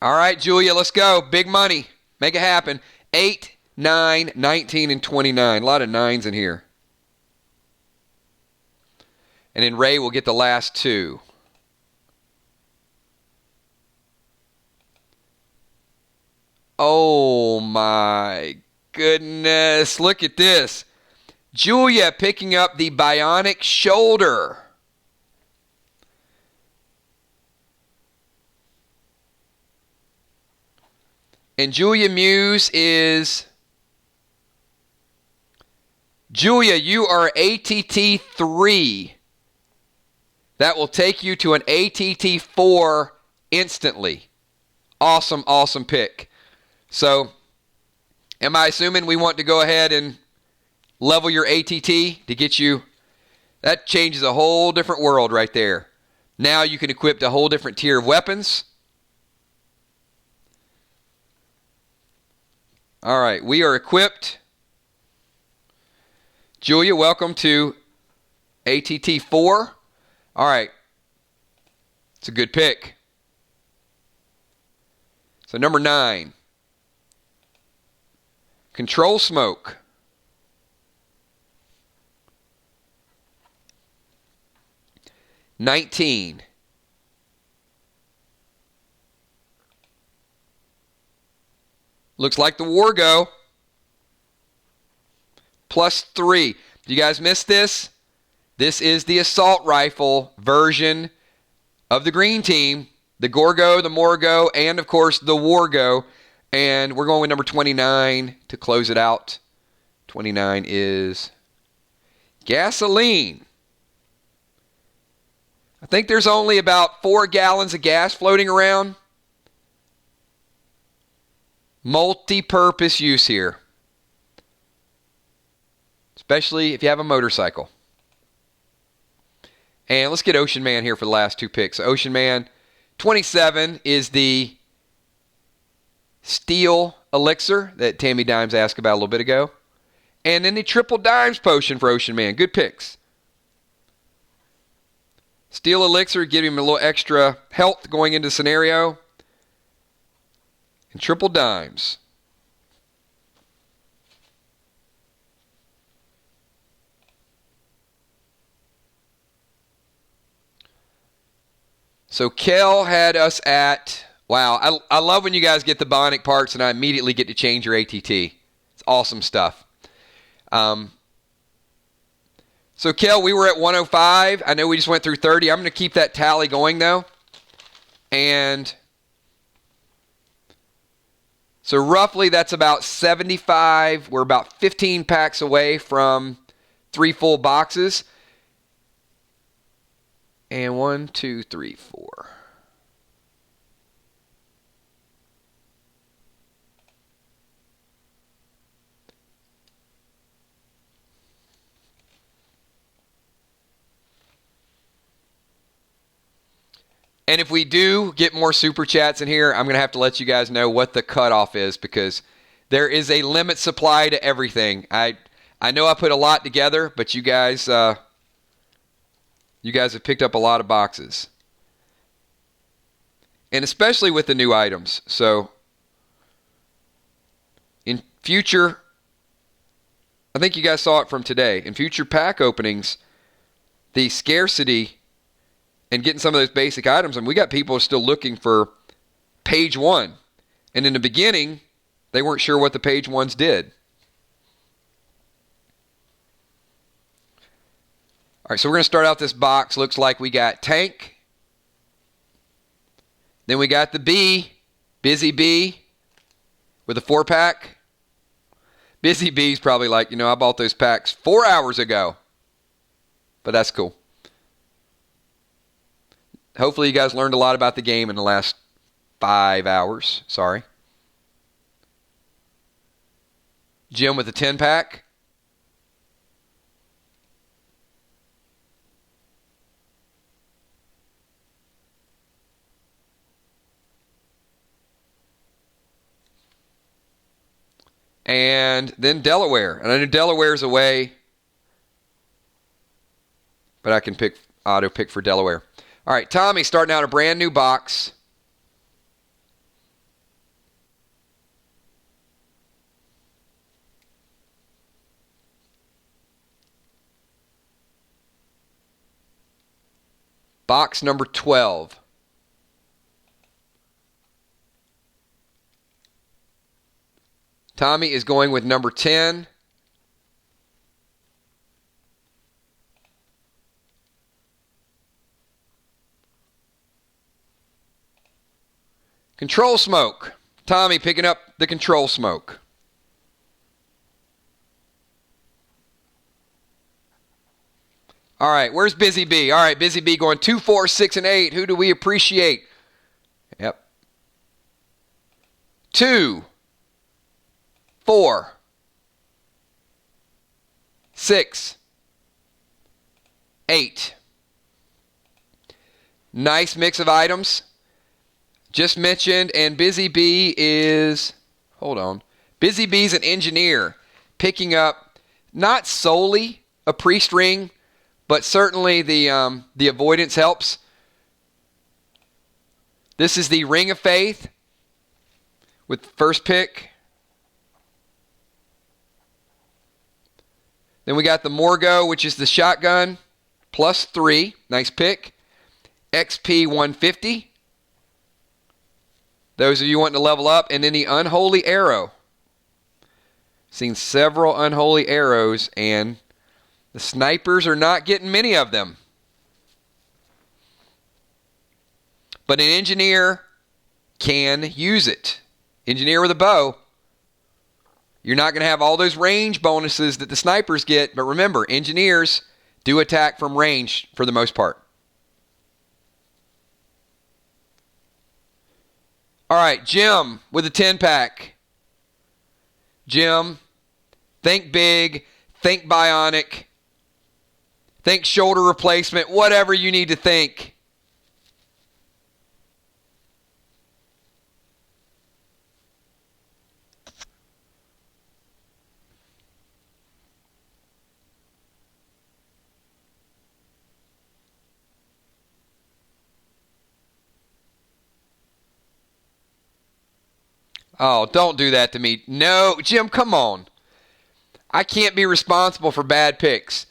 [SPEAKER 1] All right, Julia, let's go. Big money. Make it happen. 8, 9, 19, and 29. A lot of 9s in here. And then Ray will get the last 2. Oh, my goodness. Look at this. Julia picking up the bionic shoulder. And Julia Muse is... Julia, you are ATT 3. That will take you to an ATT 4 instantly. Awesome, awesome pick. So, am I assuming we want to go ahead and level your ATT to get you... That changes a whole different world right there. Now you can equip a whole different tier of weapons. All right, we are equipped. Julia, welcome to ATT 4. All right, it's a good pick. So number 9, Control Smoke. $19. Looks like the Wargo. +3. Do you guys miss this? This is the assault rifle version of the green team. The Gorgo, the Morgo, and of course the Wargo. And we're going with number 29 to close it out. 29 is gasoline. I think there's only about 4 gallons of gas floating around. Multi-purpose use here. Especially if you have a motorcycle. And let's get Ocean Man here for the last 2 picks. Ocean Man, 27 is the steel elixir that Tammy Dimes asked about a little bit ago. And then the triple dimes potion for Ocean Man. Good picks. Steel elixir, give him a little extra health going into the scenario. And triple dimes. So Kel had us at, wow, I love when you guys get the bionic parts and I immediately get to change your ATT. It's awesome stuff. So Kel, we were at 105. I know we just went through 30. I'm going to keep that tally going though. And so roughly that's about 75. We're about 15 packs away from 3 full boxes. And 1, 2, 3, 4. And if we do get more super chats in here, I'm going to have to let you guys know what the cutoff is because there is a limit supply to everything. I know I put a lot together, but you guys have picked up a lot of boxes. And especially with the new items. So in future, I think you guys saw it from today. In future pack openings, the scarcity and getting some of those basic items, and we got people still looking for page 1. And in the beginning, they weren't sure what the page 1s did. All right, so we're going to start out this box. Looks like we got Tank. Then we got the B, Busy Bee, with a 4-pack. Busy Bee's probably like, I bought those packs 4 hours ago. But that's cool. Hopefully you guys learned a lot about the game in the last 5 hours. Sorry. Jim with a 10-pack. And then Delaware. And I know Delaware's away, but I can auto pick for Delaware. All right, Tommy starting out a brand new box. Box number 12. Tommy is going with number 10. Control Smoke. Tommy picking up the Control Smoke. All right, where's Busy Bee? All right, Busy Bee going 2, 4, 6, and 8. Who do we appreciate? Yep. 2, 4, 6, 8. Nice mix of items. Just mentioned, and Busy Bee is, hold on. Busy Bee's an engineer, picking up not solely a priest ring, but certainly the avoidance helps. This is the Ring of Faith with the first pick. Then we got the Morgo, which is the shotgun, +3. Nice pick. XP 150. Those of you wanting to level up. And then the Unholy Arrow. Seen several Unholy Arrows, and the snipers are not getting many of them. But an engineer can use it. Engineer with a bow. You're not going to have all those range bonuses that the snipers get. But remember, engineers do attack from range for the most part. All right, Jim with a 10-pack. Jim, think big, think bionic, think shoulder replacement, whatever you need to think. Oh, don't do that to me. No, Jim, come on. I can't be responsible for bad picks.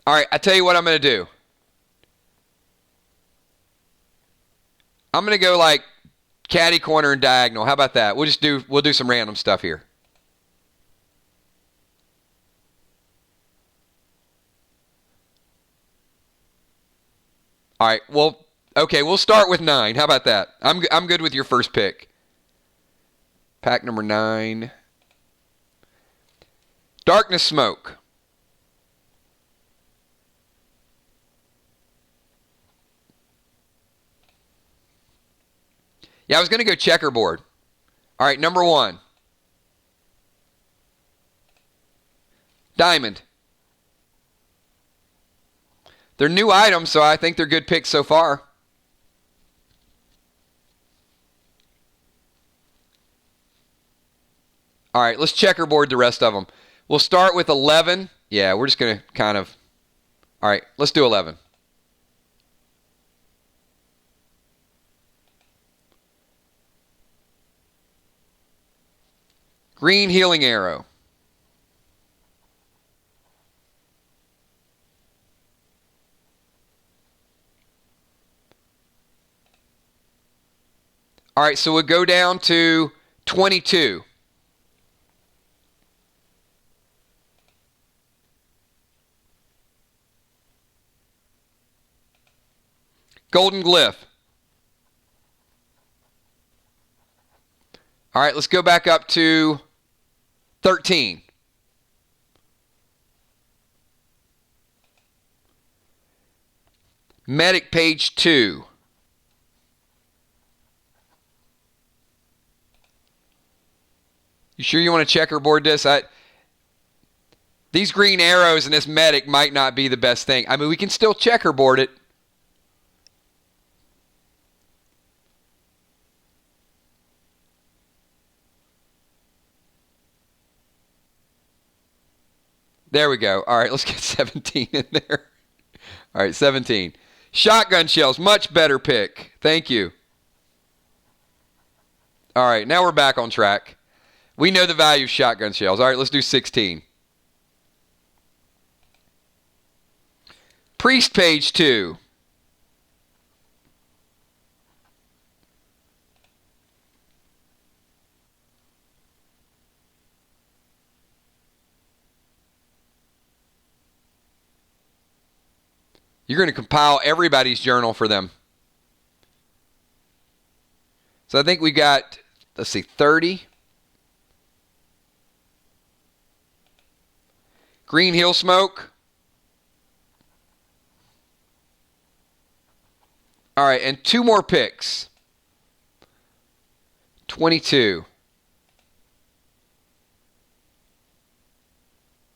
[SPEAKER 1] All right, I tell you what I'm going to do. I'm going to go like caddy corner and diagonal. How about that? We'll do some random stuff here. All right, well, okay, we'll start with 9. How about that? I'm good with your first pick. Pack number 9. Darkness Smoke. Yeah, I was going to go checkerboard. All right, number 1. Diamond. They're new items, so I think they're good picks so far. All right, let's checkerboard the rest of them. We'll start with 11. Yeah, we're just going to kind of... All right, let's do 11. Green Healing Arrow. All right, so we'll go down to 22. Golden Glyph. All right, let's go back up to 13. Medic page 2. You sure you want to checkerboard this? These green arrows and this medic might not be the best thing. I mean, we can still checkerboard it. There we go. All right, let's get 17 in there. All right, 17. Shotgun shells, much better pick. Thank you. All right, now we're back on track. We know the value of shotgun shells. All right, let's do 16. Priest page 2. You're going to compile everybody's journal for them. So I think we got, let's see, 30. Green Hill Smoke. All right, and 2 more picks. 22.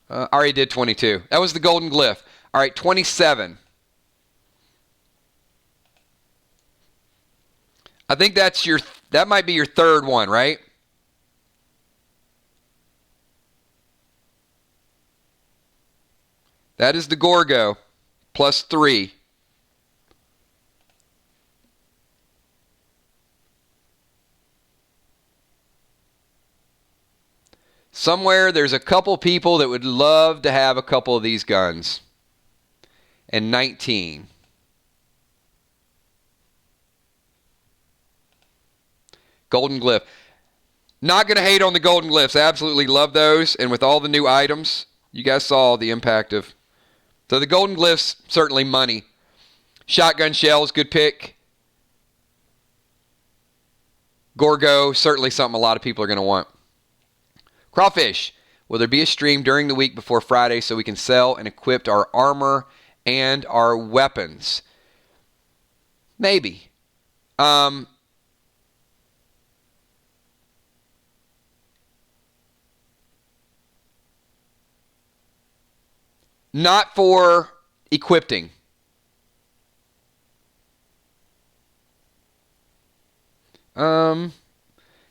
[SPEAKER 1] I already did 22. That was the Golden Glyph. All right, 27. I think that might be your third one, right? That is the Gorgo, plus 3. Somewhere there's a couple people that would love to have a couple of these guns. And 19. Golden Glyph. Not going to hate on the Golden Glyphs. Absolutely love those. And with all the new items, you guys saw the impact of... So the Golden Glyphs, certainly money. Shotgun shells, good pick. Gorgo, certainly something a lot of people are going to want. Crawfish. Will there be a stream during the week before Friday so we can sell and equip our armor and our weapons? Maybe. Not for equipping. Hang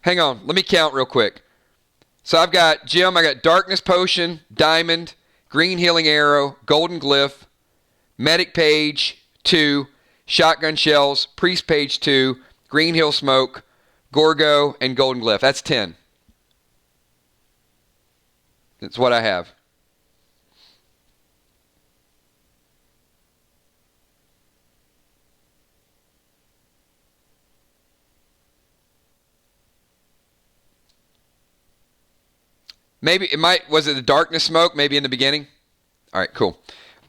[SPEAKER 1] on. Let me count real quick. So I've got, Jim, I got Darkness Potion, Diamond, Green Healing Arrow, Golden Glyph, Medic Page 2, Shotgun Shells, Priest Page 2, Green Hill Smoke, Gorgo, and Golden Glyph. That's 10. That's what I have. Maybe it might, was it the darkness smoke maybe in the beginning? All right, cool.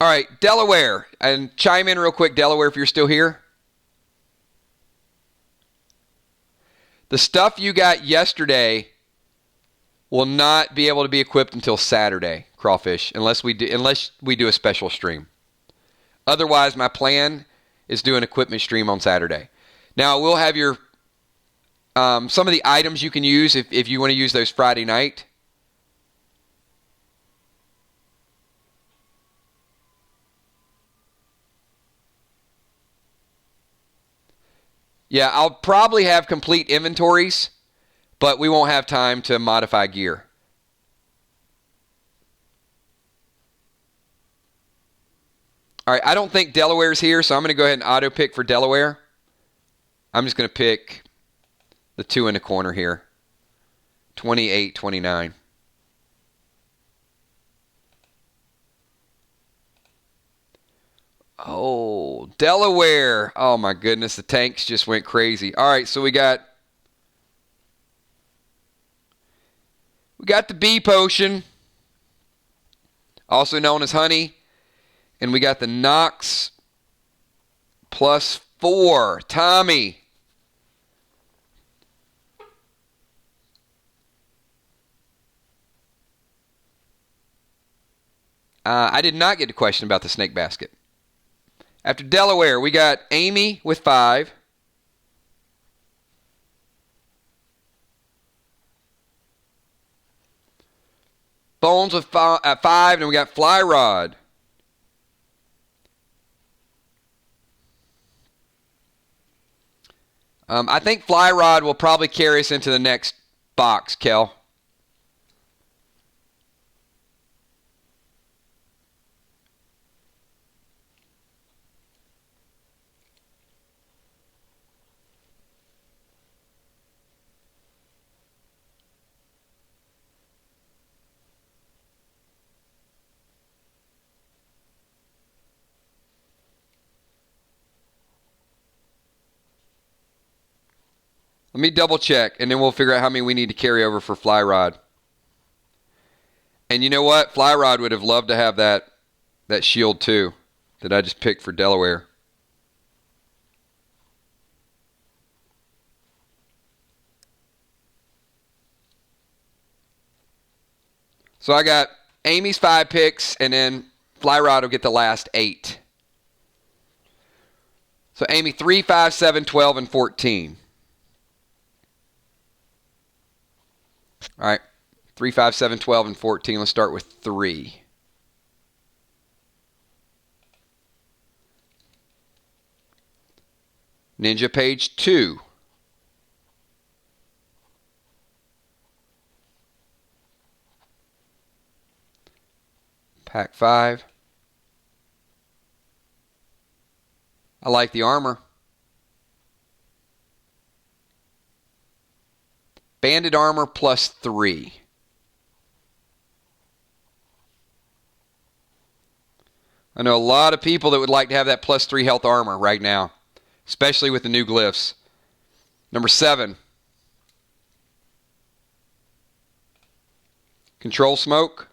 [SPEAKER 1] All right, Delaware. And chime in real quick, Delaware, if you're still here. The stuff you got yesterday will not be able to be equipped until Saturday, Crawfish, unless we do a special stream. Otherwise, my plan is do an equipment stream on Saturday. Now, we'll have your some of the items you can use if you want to use those Friday night. Yeah, I'll probably have complete inventories, but we won't have time to modify gear. All right, I don't think Delaware's here, so I'm going to go ahead and auto pick for Delaware. I'm just going to pick the 2 in the corner here. 28, 29. Oh, Delaware. Oh, my goodness. The tanks just went crazy. All right, so we got the bee potion, also known as honey. And we got the Nox +4. Tommy. I did not get a question about the snake basket. After Delaware, we got Amy with 5. Bones with 5, and we got Fly Rod. I think Fly Rod will probably carry us into the next box, Kel. Let me double check, and then we'll figure out how many we need to carry over for Fly Rod. And you know what? Fly Rod would have loved to have that shield too that I just picked for Delaware. So I got Amy's 5 picks, and then Fly Rod will get the last 8. So Amy, 3, 5, 7, 12, and 14. All right, 3, 5, 7, 12, and 14. Let's start with 3. Ninja page 2. Pack 5. I like the armor. Banded armor +3. I know a lot of people that would like to have that +3 health armor right now, especially with the new glyphs. Number 7. Control smoke.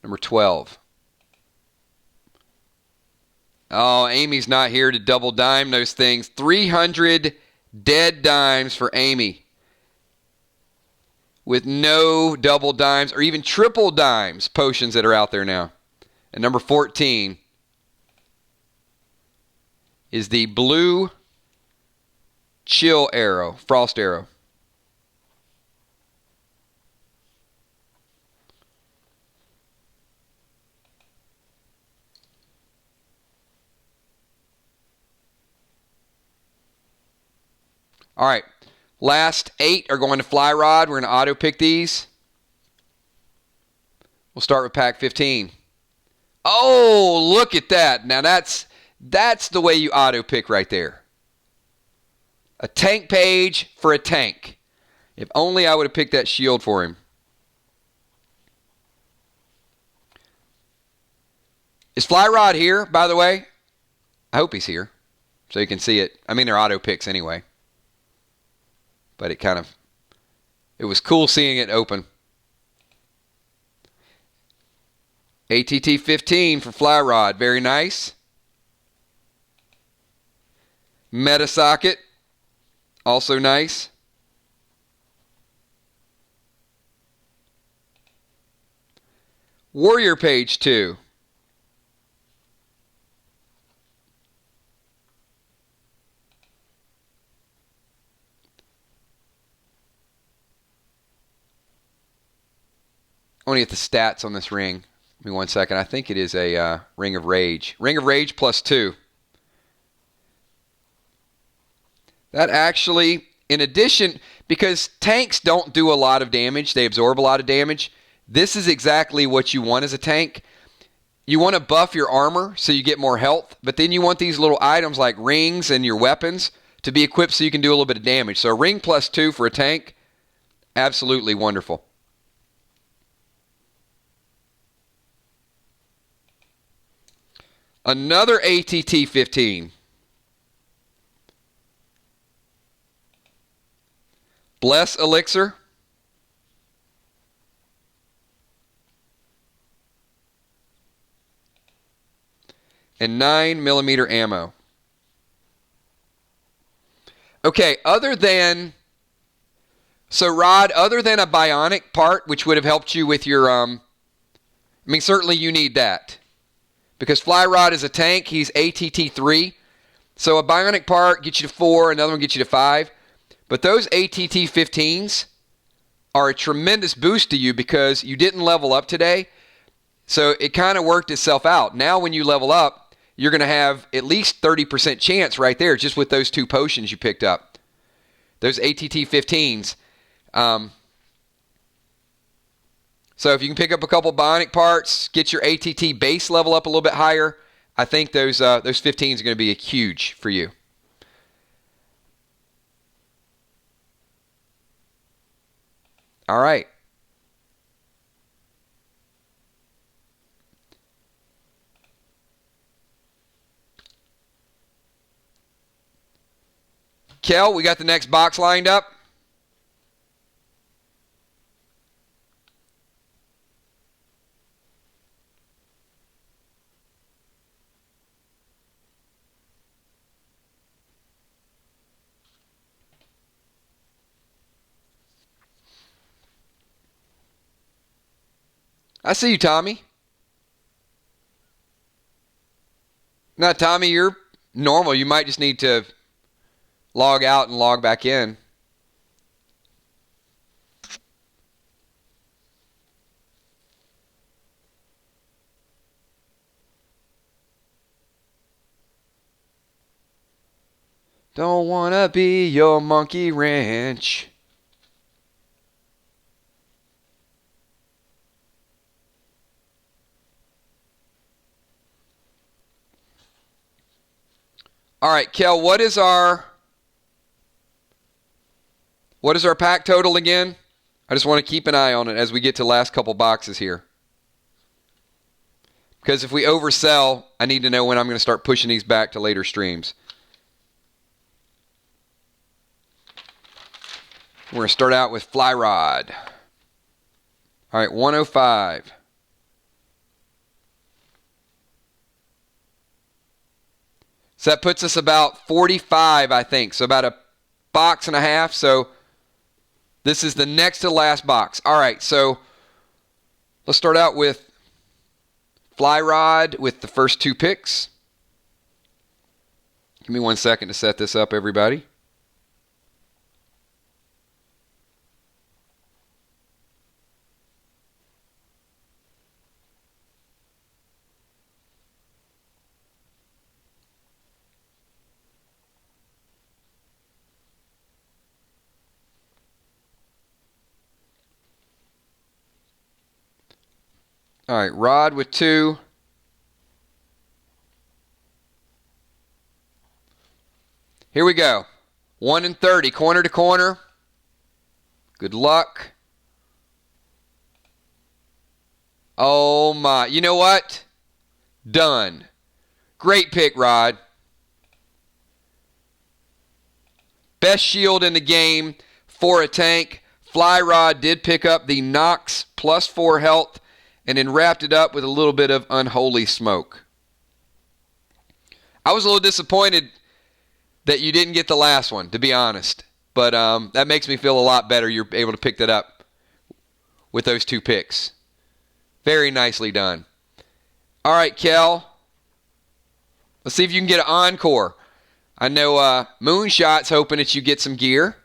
[SPEAKER 1] Number 12. Oh, Amy's not here to double dime those things. 300 dead dimes for Amy. With no double dimes or even triple dimes potions that are out there now. And number 14 is the blue chill arrow, frost arrow. All right, last 8 are going to Fly Rod. We're going to auto pick these. We'll start with pack 15. Oh, look at that. Now that's That's the way you auto pick right there. A tank page for a tank. If only I would have picked that shield for him. Is Flyrod here, by the way? I hope he's here so you can see it. I mean, they're auto picks anyway. But it was cool seeing it open. ATT 15 for Flyrod. Very nice. Meta socket. Also nice. Warrior page 2. I want to get the stats on this ring. Give me 1 second. I think it is a Ring of Rage. Ring of Rage +2. That actually, in addition, because tanks don't do a lot of damage, they absorb a lot of damage. This is exactly what you want as a tank. You want to buff your armor so you get more health, but then you want these little items like rings and your weapons to be equipped so you can do a little bit of damage. So a ring +2 for a tank, absolutely wonderful. Another ATT 15. Bless Elixir. And 9mm ammo. Okay, other than a bionic part, which would have helped you with your, certainly you need that. Because Flyrod is a tank, he's ATT 3. So a bionic part gets you to 4, another one gets you to 5. But those ATT 15s are a tremendous boost to you because you didn't level up today. So it kind of worked itself out. Now when you level up, you're going to have at least 30% chance right there just with those 2 potions you picked up. Those ATT 15s. So if you can pick up a couple bionic parts, get your ATT base level up a little bit higher, I think those 15s are going to be huge for you. All right. Kel, we got the next box lined up. I see you, Tommy. Now, Tommy, you're normal. You might just need to log out and log back in. Don't wanna be your monkey wrench. All right, Kel, what is our pack total again? I just want to keep an eye on it as we get to the last couple boxes here. Because if we oversell, I need to know when I'm going to start pushing these back to later streams. We're going to start out with Flyrod. All right, 105. So that puts us about 45, I think. So about a box and a half. So this is the next to last box. All right, so let's start out with Flyrod with the first 2 picks. Give me 1 second to set this up, everybody. All right, Rod with 2. Here we go. 1 and 30, corner to corner. Good luck. Oh my. You know what? Done. Great pick, Rod. Best shield in the game for a tank. Fly Rod did pick up the Nox +4 health and then wrapped it up with a little bit of Unholy Smoke. I was a little disappointed that you didn't get the last one, to be honest. But that makes me feel a lot better. You're able to pick that up with those 2 picks. Very nicely done. All right, Kel. Let's see if you can get an encore. I know Moonshot's hoping that you get some gear.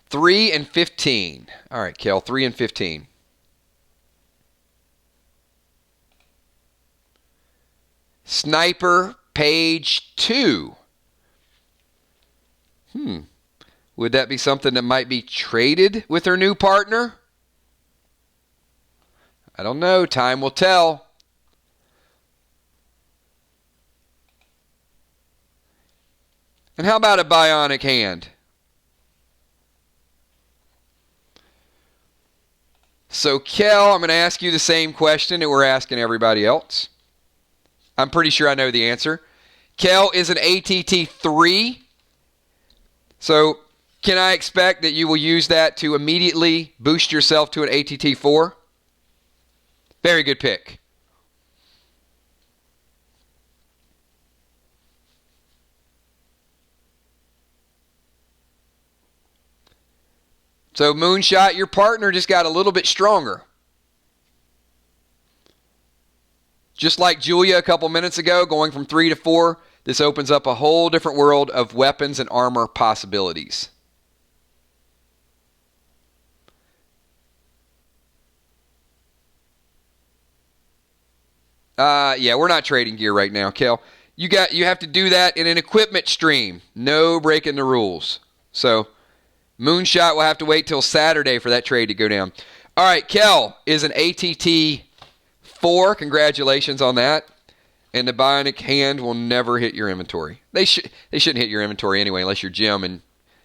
[SPEAKER 1] $3 and $15. All right, Kel, $3 and $15. Sniper page 2. Would that be something that might be traded with her new partner? I don't know. Time will tell. And how about a bionic hand? So, Kel, I'm going to ask you the same question that we're asking everybody else. I'm pretty sure I know the answer. Kel is an ATT 3. So, can I expect that you will use that to immediately boost yourself to an ATT 4? Very good pick. So, Moonshot, your partner just got a little bit stronger. Just like Julia a couple minutes ago, going from 3 to 4, this opens up a whole different world of weapons and armor possibilities. Yeah, we're not trading gear right now, Kel. You have to do that in an equipment stream. No breaking the rules. So, Moonshot will have to wait till Saturday for that trade to go down. All right, Kel is an ATT 4. Congratulations on that. And the bionic hand will never hit your inventory. They shouldn't hit your inventory anyway unless you're Jim and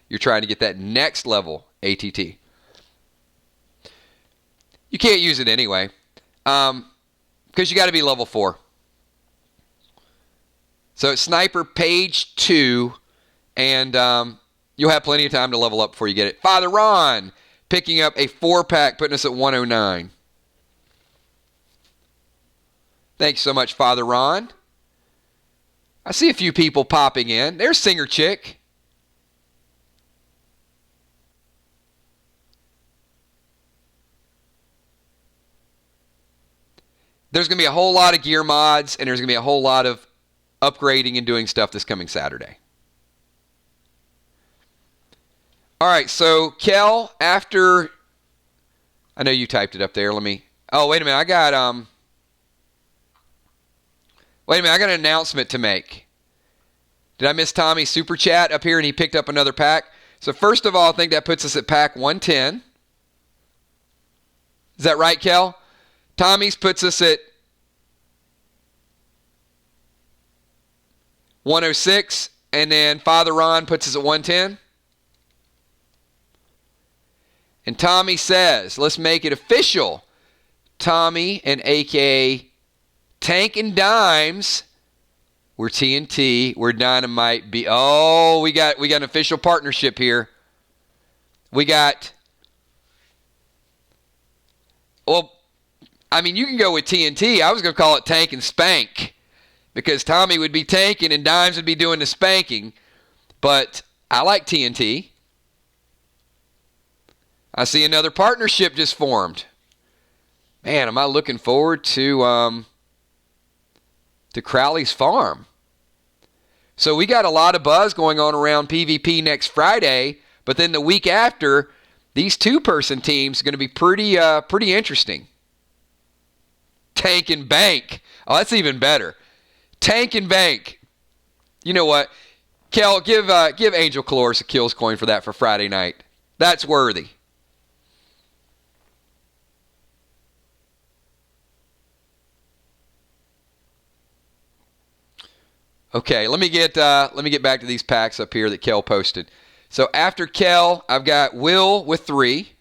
[SPEAKER 1] you're trying to get that next level ATT. You can't use it anyway because you got to be level 4. So it's Sniper page 2 and you'll have plenty of time to level up before you get it. Father Ron picking up a 4-pack, putting us at 109. Thanks so much, Father Ron. I see a few people popping in. There's Singer Chick. There's going to be a whole lot of gear mods, and there's going to be a whole lot of upgrading and doing stuff this coming Saturday. All right, so Kel, after... I know you typed it up there. Let me... Oh, wait a minute. I got an announcement to make. Did I miss Tommy's super chat up here and he picked up another pack? So first of all, I think that puts us at pack 110. Is that right, Kel? Tommy's puts us at 106, and then Father Ron puts us at 110. And Tommy says, let's make it official. Tommy and AKA Tank and Dimes, we're TNT, we're Dynamite B. Oh, we got an official partnership here. We got, well, I mean, you can go with TNT. I was going to call it Tank and Spank because Tommy would be tanking and Dimes would be doing the spanking. But I like TNT. I see another partnership just formed. Man, am I looking forward to Crowley's Farm. So we got a lot of buzz going on around PvP next Friday, but then the week after, these 2-person teams are going to be pretty interesting. Tank and Bank. Oh, that's even better. Tank and Bank. You know what? Kel, give Angel Caloris a kills coin for that for Friday night. That's worthy. Okay, let me get back to these packs up here that Kel posted. So after Kel, I've got Will with 3.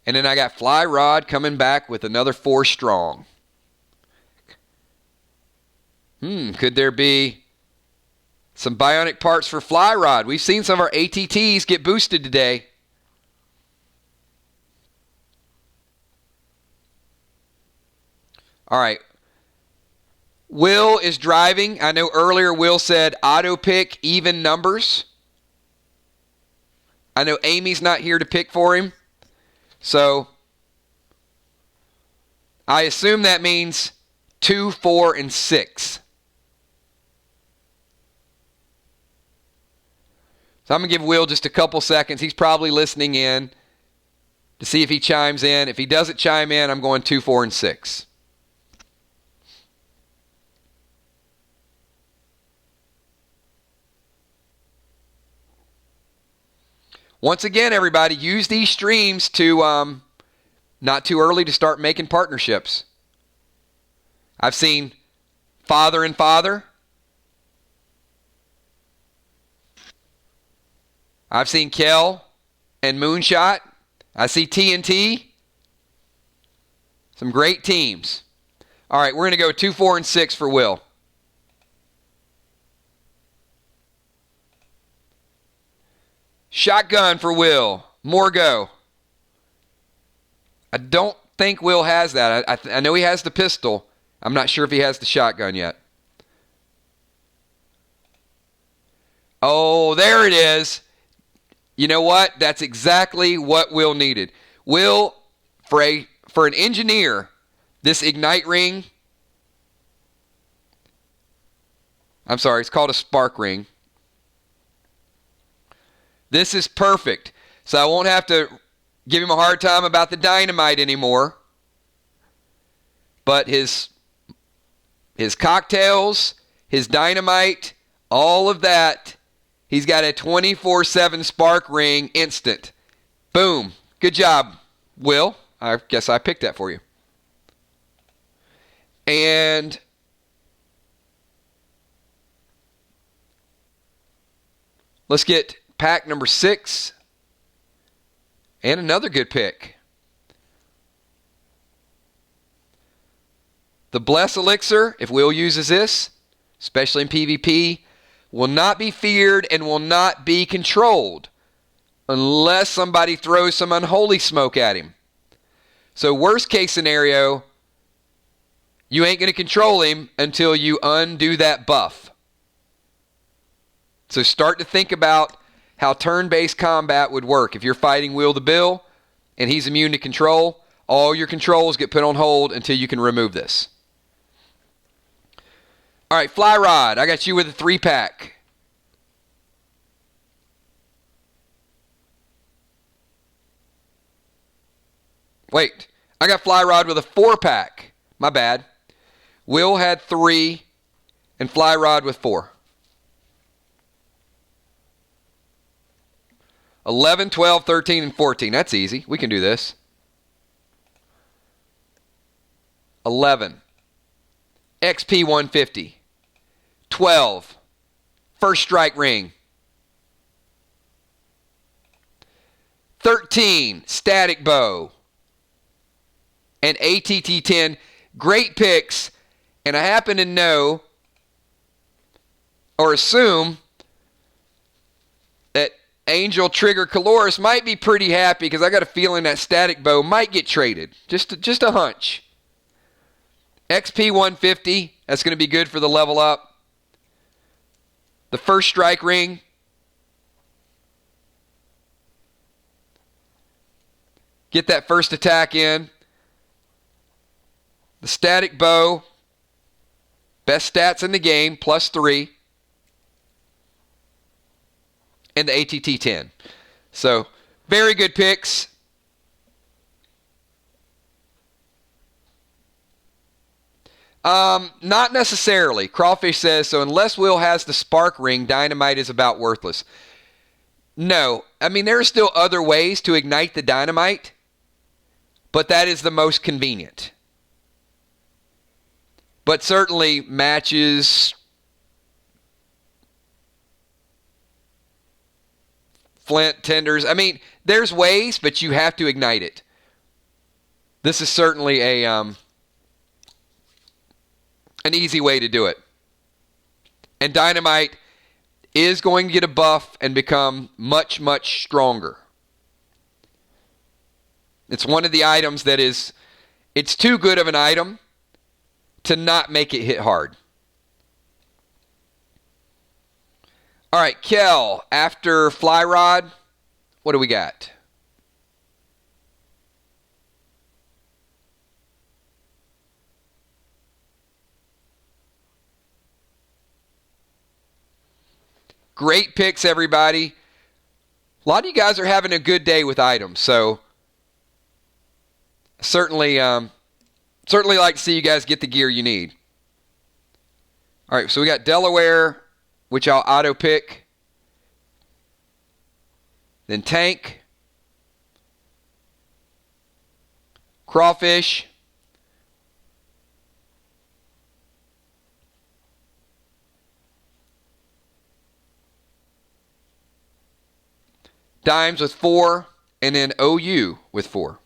[SPEAKER 1] And then I got Fly Rod coming back with another 4 strong. Could there be some bionic parts for Fly Rod? We've seen some of our ATTs get boosted today. All right. Will is driving. I know earlier Will said auto pick even numbers. I know Amy's not here to pick for him. So I assume that means 2, 4, and 6. So I'm going to give Will just a couple seconds. He's probably listening in to see if he chimes in. If he doesn't chime in, I'm going 2, 4, and 6. Once again, everybody, use these streams to not too early to start making partnerships. I've seen father and father. I've seen Kel and Moonshot. I see TNT. Some great teams. All right, we're going to go 2, 4, and 6 for Will. Shotgun for Will. More go. I don't think Will has that. I know he has the pistol. I'm not sure if he has the shotgun yet. Oh, there it is. You know what? That's exactly what Will needed. Will, for an engineer, this Ignite ring, I'm sorry, it's called a Spark ring. This is perfect. So I won't have to give him a hard time about the dynamite anymore. But his cocktails, his dynamite, all of that, he's got a 24/7 spark ring instant. Boom. Good job, Will. I guess I picked that for you. And let's get pack number 6. And another good pick. The Bless Elixir, if Will uses this, especially in PvP, will not be feared and will not be controlled unless somebody throws some unholy smoke at him. So worst case scenario, you ain't going to control him until you undo that buff. So start to think about how turn-based combat would work. If you're fighting Will the Bill and he's immune to control, all your controls get put on hold until you can remove this. All right, Fly Rod, I got you with a 3-pack. Wait, I got Fly Rod with a 4-pack. My bad. Will had 3 and Fly Rod with 4. 11, 12, 13, and 14. That's easy. We can do this. 11. XP 150. 12. First strike ring. 13. Static bow. And ATT 10. Great picks. And I happen to know or assume that Angel Trigger Caloris might be pretty happy because I got a feeling that static bow might get traded. Just a hunch. XP 150. That's going to be good for the level up. The first strike ring. Get that first attack in. The static bow. Best stats in the game, +3. And the ATT 10. So, very good picks. Not necessarily. Crawfish says, so unless Will has the spark ring, dynamite is about worthless. No. I mean, there are still other ways to ignite the dynamite, but that is the most convenient. But certainly matches, flint, tinders. I mean, there's ways, but you have to ignite it. This is certainly an easy way to do it. And dynamite is going to get a buff and become much, much stronger. It's one of the items that is, it's too good of an item to not make it hit hard. All right, Kel, after Fly Rod, what do we got? Great picks, everybody. A lot of you guys are having a good day with items, so certainly like to see you guys get the gear you need. All right, so we got Delaware, which I'll auto pick. Then Tank, Crawfish, Dimes with 4, and then OU with 4.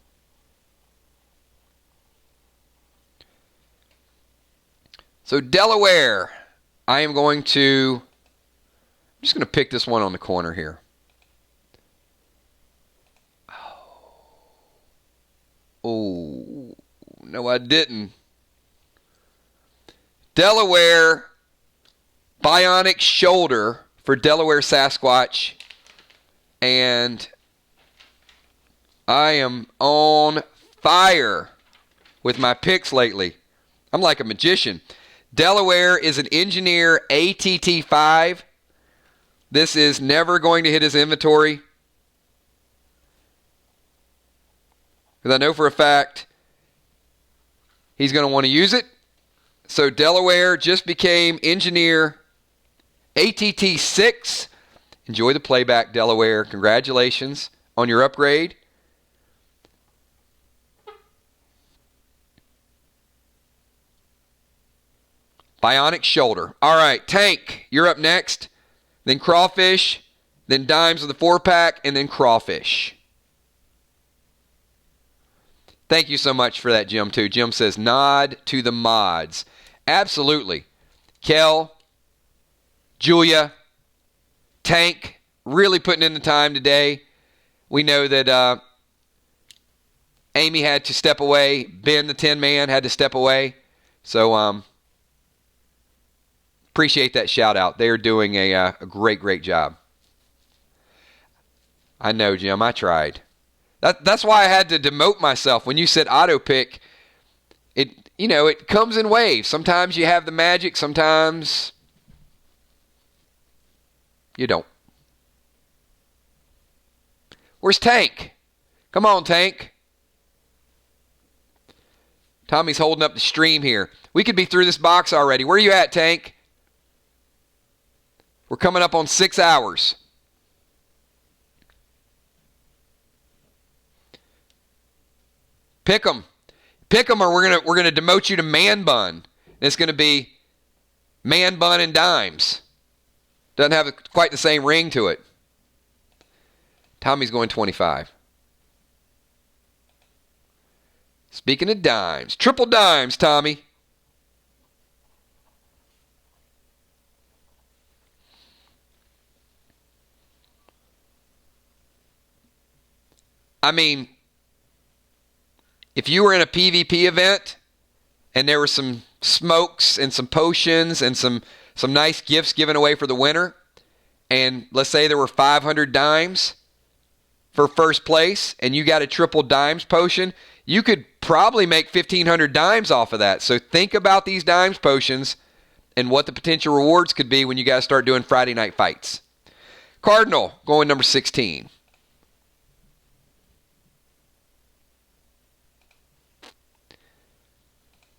[SPEAKER 1] So Delaware, I'm just going to pick this one on the corner here. Oh, no I didn't. Delaware, Bionic Shoulder for Delaware Sasquatch. And I am on fire with my picks lately. I'm like a magician. Delaware is an Engineer ATT5. This is never going to hit his inventory, because I know for a fact he's going to want to use it. So Delaware just became Engineer ATT6. Enjoy the playback, Delaware. Congratulations on your upgrade. Bionic Shoulder. All right, Tank, you're up next. Then Crawfish, then Dimes with the 4-pack, and then Crawfish. Thank you so much for that, Jim, too. Jim says, nod to the mods. Absolutely. Kel, Julia, Tank, really putting in the time today. We know that Amy had to step away. Ben, the Tin Man, had to step away. So appreciate that shout out. They are doing a great, great job. I know, Jim. I tried. That's why I had to demote myself. When you said auto pick, it comes in waves. Sometimes you have the magic. Sometimes you don't. Where's Tank? Come on, Tank. Tommy's holding up the stream here. We could be through this box already. Where are you at, Tank? We're coming up on 6 hours. Pick them. Pick them, or we're gonna demote you to Man Bun. And it's gonna be Man Bun and Dimes. Doesn't have quite the same ring to it. Tommy's going 25. Speaking of dimes, triple dimes, Tommy. I mean, if you were in a PvP event and there were some smokes and some potions and some nice gifts given away for the winner, and let's say there were 500 dimes for first place and you got a triple dimes potion, you could probably make 1,500 dimes off of that. So think about these dimes potions and what the potential rewards could be when you guys start doing Friday night fights. Cardinal going number 16.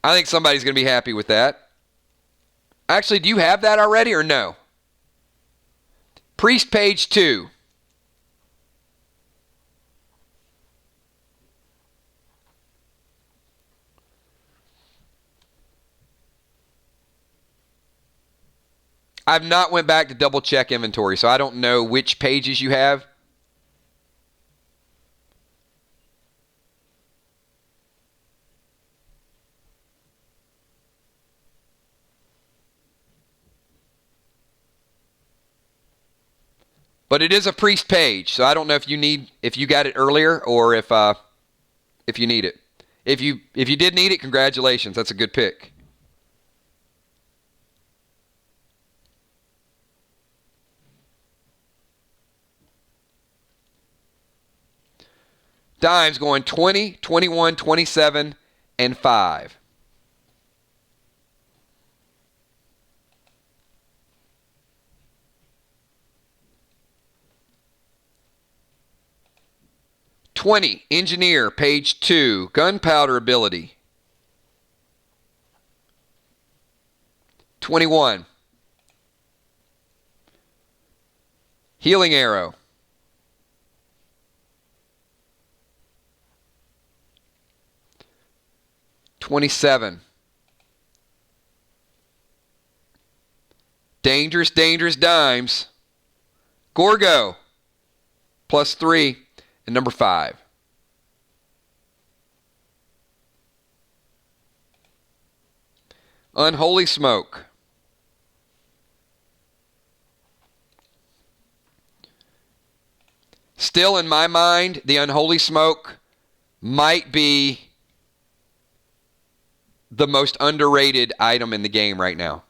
[SPEAKER 1] I think somebody's going to be happy with that. Actually, do you have that already or no? Priest page 2. I've not went back to double check inventory, so I don't know which pages you have. But it is a priest page, so I don't know if you got it earlier or if you need it. If you did need it, congratulations. That's a good pick. Dimes going 20, 21, 27, and 5. $20, Engineer, page 2, Gunpowder ability. 21, Healing Arrow. 27, Dangerous, Dangerous Dimes. Gorgo, +3. And number 5. Unholy Smoke. Still, in my mind, the Unholy Smoke might be the most underrated item in the game right now.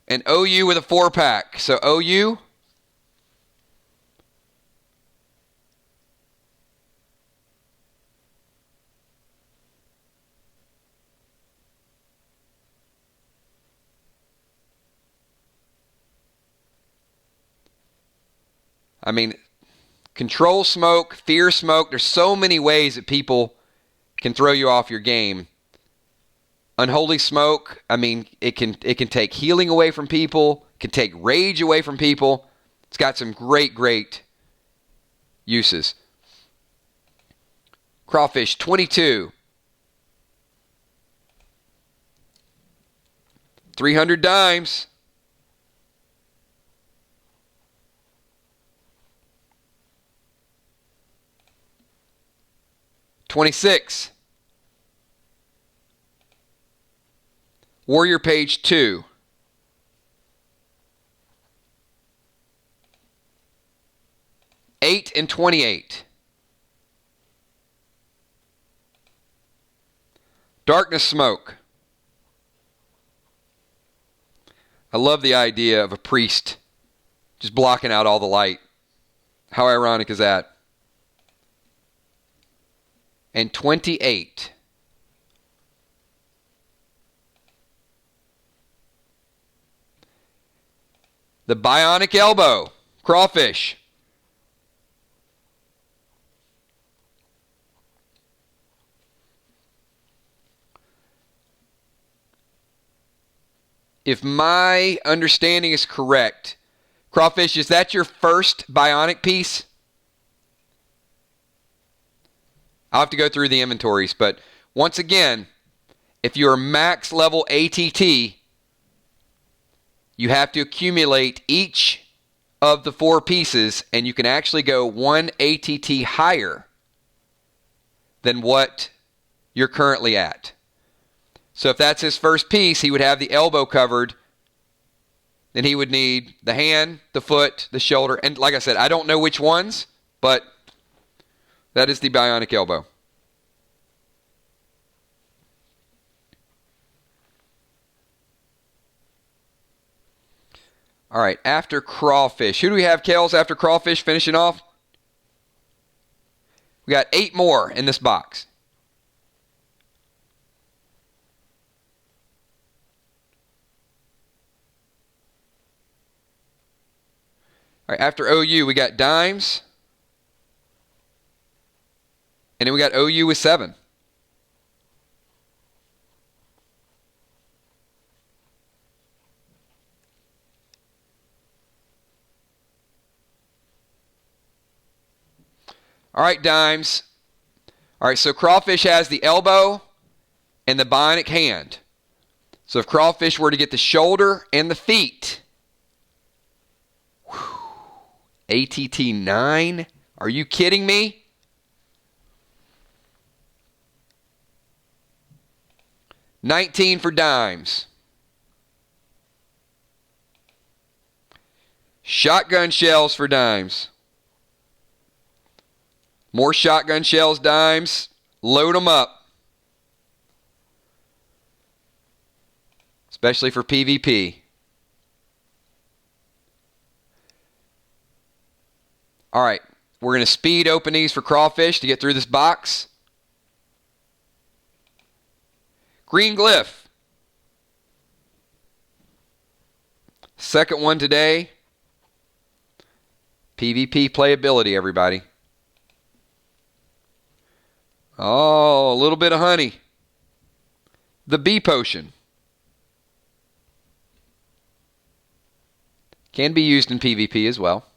[SPEAKER 1] And OU with a 4-pack. So OU. I mean, control smoke, fear smoke. There's so many ways that people can throw you off your game. Unholy Smoke, I mean, it can take healing away from people, can take rage away from people. It's got some great, great uses. Crawfish, 22. 300 dimes. $26. Warrior page 2. $8 and 28. Darkness Smoke. I love the idea of a priest just blocking out all the light. How ironic is that? And 28. The Bionic Elbow. Crawfish. If my understanding is correct, Crawfish, is that your first Bionic piece? I'll have to go through the inventories, but once again, if you're max level ATT, you have to accumulate each of the 4 pieces, and you can actually go 1 ATT higher than what you're currently at. So if that's his first piece, he would have the elbow covered. Then he would need the hand, the foot, the shoulder. And like I said, I don't know which ones, but that is the Bionic Elbow. All right, after Crawfish. Who do we have, Kels, after Crawfish finishing off? We got 8 more in this box. All right, after OU, we got Dimes. And then we got OU with 7. All right, dimes. All right, so crawfish has the elbow and the bionic hand. So if crawfish were to get the shoulder and the feet, ATT 9? Are you kidding me? $19 for dimes. Shotgun shells for dimes. More shotgun shells, dimes. Load them up. Especially for PvP. All right. We're going to speed open these for crawfish to get through this box. Green glyph. Second one today. PvP playability, everybody. Oh, a little bit of honey. The bee potion. Can be used in PvP as well.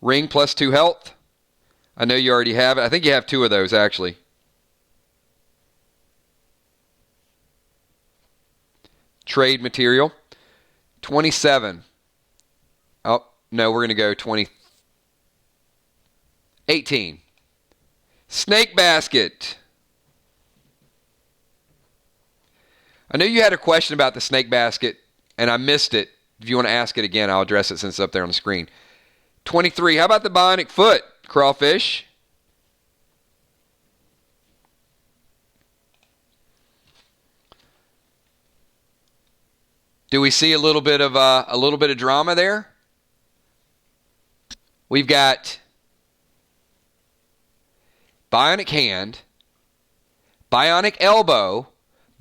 [SPEAKER 1] Ring plus 2 health. I know you already have it. I think you have 2 of those, actually. Trade material. 27. Oh, no, we're going to go 20. 18. Snake basket. I know you had a question about the snake basket, and I missed it. If you want to ask it again, I'll address it since it's up there on the screen. 23. How about the bionic foot, crawfish? Do we see a little bit of drama there? We've got bionic hand, bionic elbow,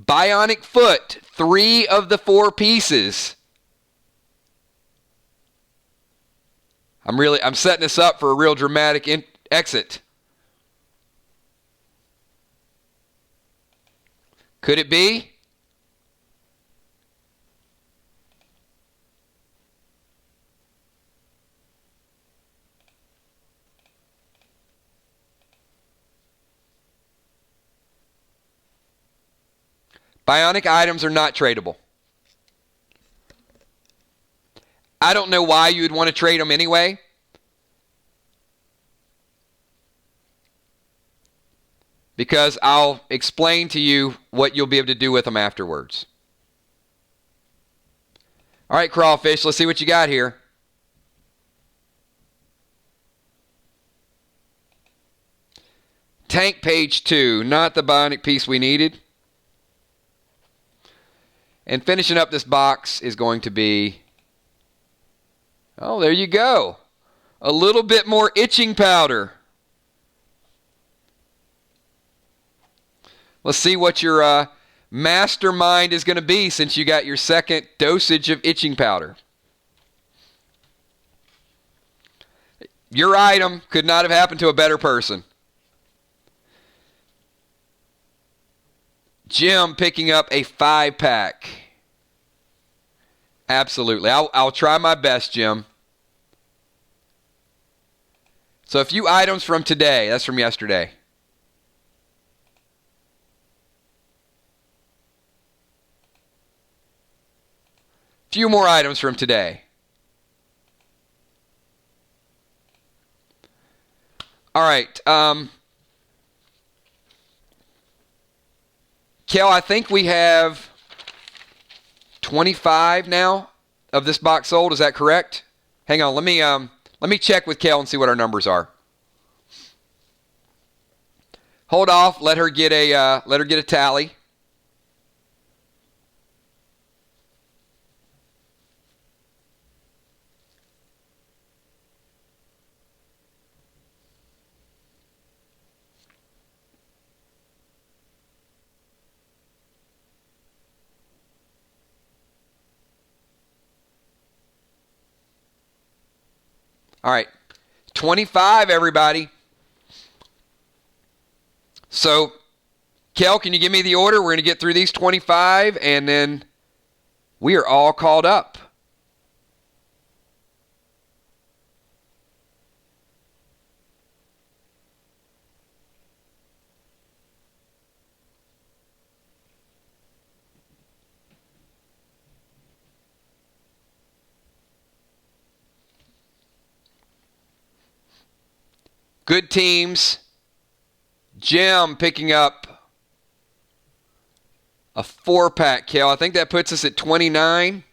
[SPEAKER 1] bionic foot, 3 of the 4 pieces. I'm setting this up for a real dramatic exit. Could it be? Bionic items are not tradable. I don't know why you would want to trade them anyway. Because I'll explain to you what you'll be able to do with them afterwards. All right, crawfish, let's see what you got here. Tank page 2, not the bionic piece we needed. And finishing up this box is going to be, oh, there you go. A little bit more itching powder. Let's see what your mastermind is going to be since you got your second dosage of itching powder. Your item could not have happened to a better person. Jim picking up a 5-pack. Absolutely. I'll try my best, Jim. So a few items from today. That's from yesterday. Few more items from today. All right. Kel, I think we have 25 now of this box sold. Is that correct? Hang on. Let me check with Kel and see what our numbers are. Hold off. Let her get a tally. All right, 25, everybody. So, Kel, can you give me the order? We're going to get through these 25, and then we are all called up. Good teams. Jim picking up a 4-pack, Kel. I think that puts us at 29.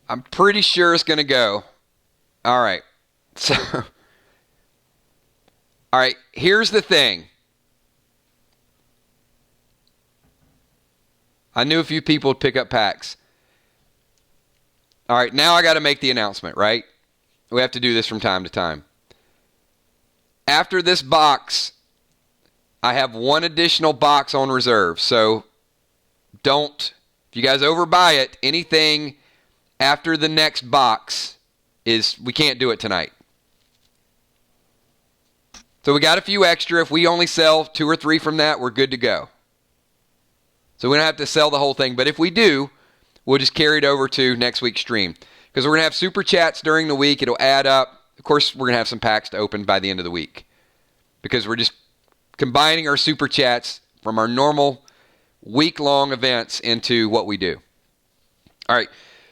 [SPEAKER 1] I'm pretty sure it's going to go. All right. So, all right, here's the thing. I knew a few people would pick up packs. All right, now I got to make the announcement, right? We have to do this from time to time. After this box, I have one additional box on reserve. So don't, if you guys overbuy it, anything after the next box we can't do it tonight. So we got a few extra. If we only sell 2 or 3 from that, we're good to go. So we don't have to sell the whole thing. But if we do, we'll just carry it over to next week's stream. Because we're going to have super chats during the week. It'll add up. Of course, we're going to have some packs to open by the end of the week. Because we're just combining our super chats from our normal week-long events into what we do. All right.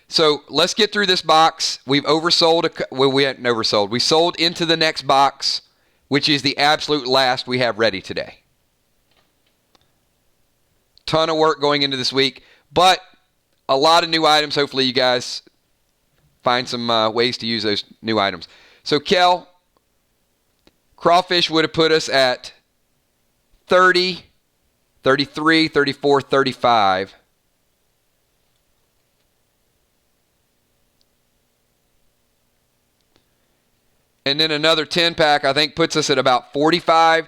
[SPEAKER 1] So let's get through this box. We've oversold. We hadn't oversold. We sold into the next box, which is the absolute last we have ready today. Ton of work going into this week, but a lot of new items. Hopefully you guys find some ways to use those new items. So Kel, Crawfish would have put us at 30, 33, 34, 35. And then another 10-pack, I think, puts us at about 45.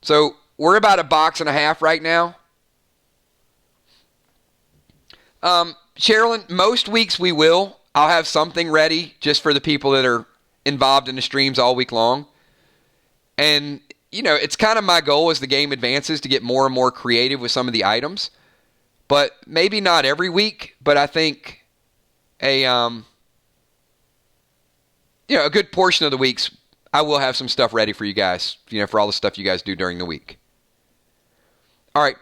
[SPEAKER 1] So we're about a box and a half right now. Sherilyn, most weeks we will. I'll have something ready just for the people that are involved in the streams all week long. And, you know, it's kind of my goal as the game advances to get more and more creative with some of the items. But maybe not every week, but I think a good portion of the weeks, I will have some stuff ready for you guys, for all the stuff you guys do during the week. All right.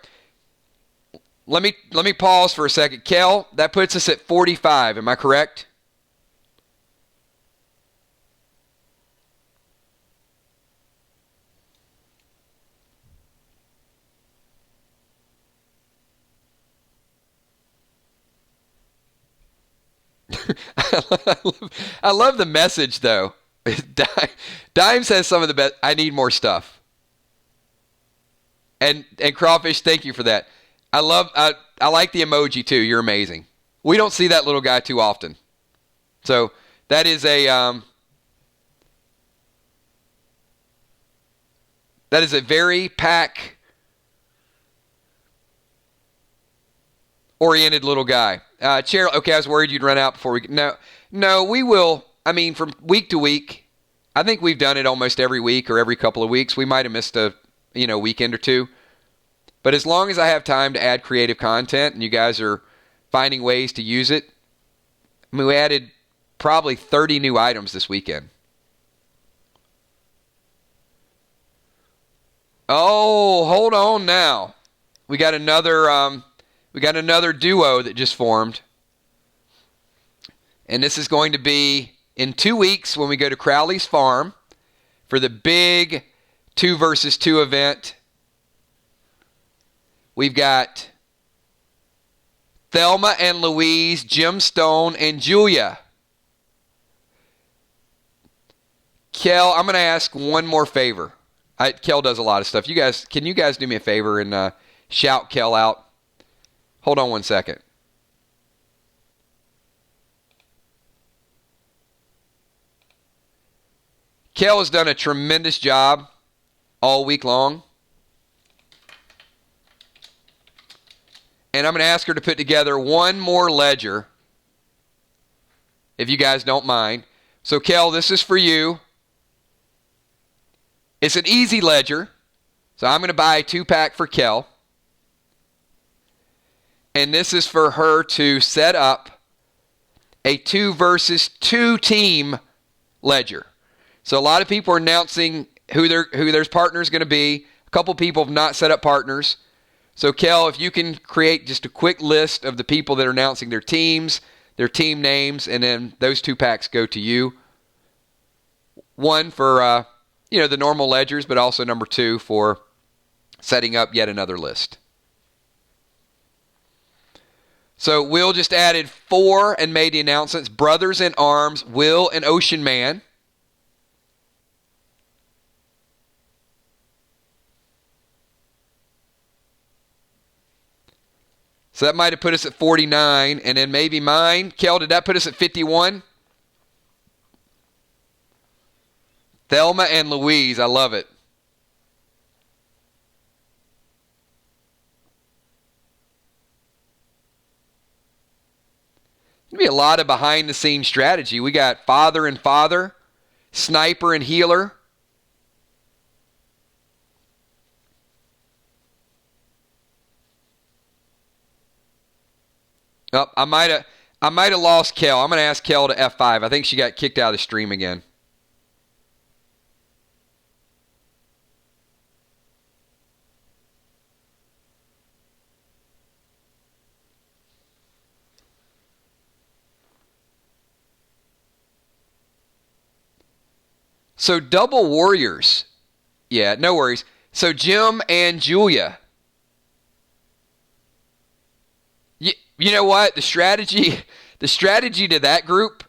[SPEAKER 1] Let me pause for a second. Kel, that puts us at 45. Am I correct? I love the message, though. Dime says some of the best. I need more stuff. And Crawfish, thank you for that. I like the emoji, too. You're amazing. We don't see that little guy too often. So that is a very pack-oriented little guy. Cheryl, okay, I was worried you'd run out before we... No, we will. I mean, from week to week, I think we've done it almost every week or every couple of weeks. We might have missed a weekend or two. But as long as I have time to add creative content and you guys are finding ways to use it, I mean, we added probably 30 new items this weekend. Oh, hold on now. We got another duo that just formed. And this is going to be in 2 weeks when we go to Crowley's Farm for the big 2 versus 2 event. We've got Thelma and Louise, Jim Stone, and Julia. Kel, I'm going to ask one more favor. Kel does a lot of stuff. Can you guys do me a favor and shout Kel out? Hold on one second. Kel has done a tremendous job all week long. And I'm going to ask her to put together one more ledger, if you guys don't mind. So, Kel, this is for you. It's an easy ledger. So I'm going to buy a 2-pack for Kel. And this is for her to set up a 2 versus 2 team ledger. So a lot of people are announcing who their partner is going to be. A couple people have not set up partners. So, Kel, if you can create just a quick list of the people that are announcing their teams, their team names, and then those 2 packs go to you. One for, the normal ledgers, but also number 2 for setting up yet another list. So, Will just added 4 and made the announcements. Brothers in Arms, Will and Ocean Man. So that might have put us at 49, and then maybe mine. Kel, did that put us at 51? Thelma and Louise, I love it. There'll be a lot of behind-the-scenes strategy. We got Father and Father, Sniper and Healer. Oh, I might have lost Kel. I'm going to ask Kel to F5. I think she got kicked out of the stream again. So double warriors. Yeah, no worries. So Jim and Julia. You know what? The strategy to that group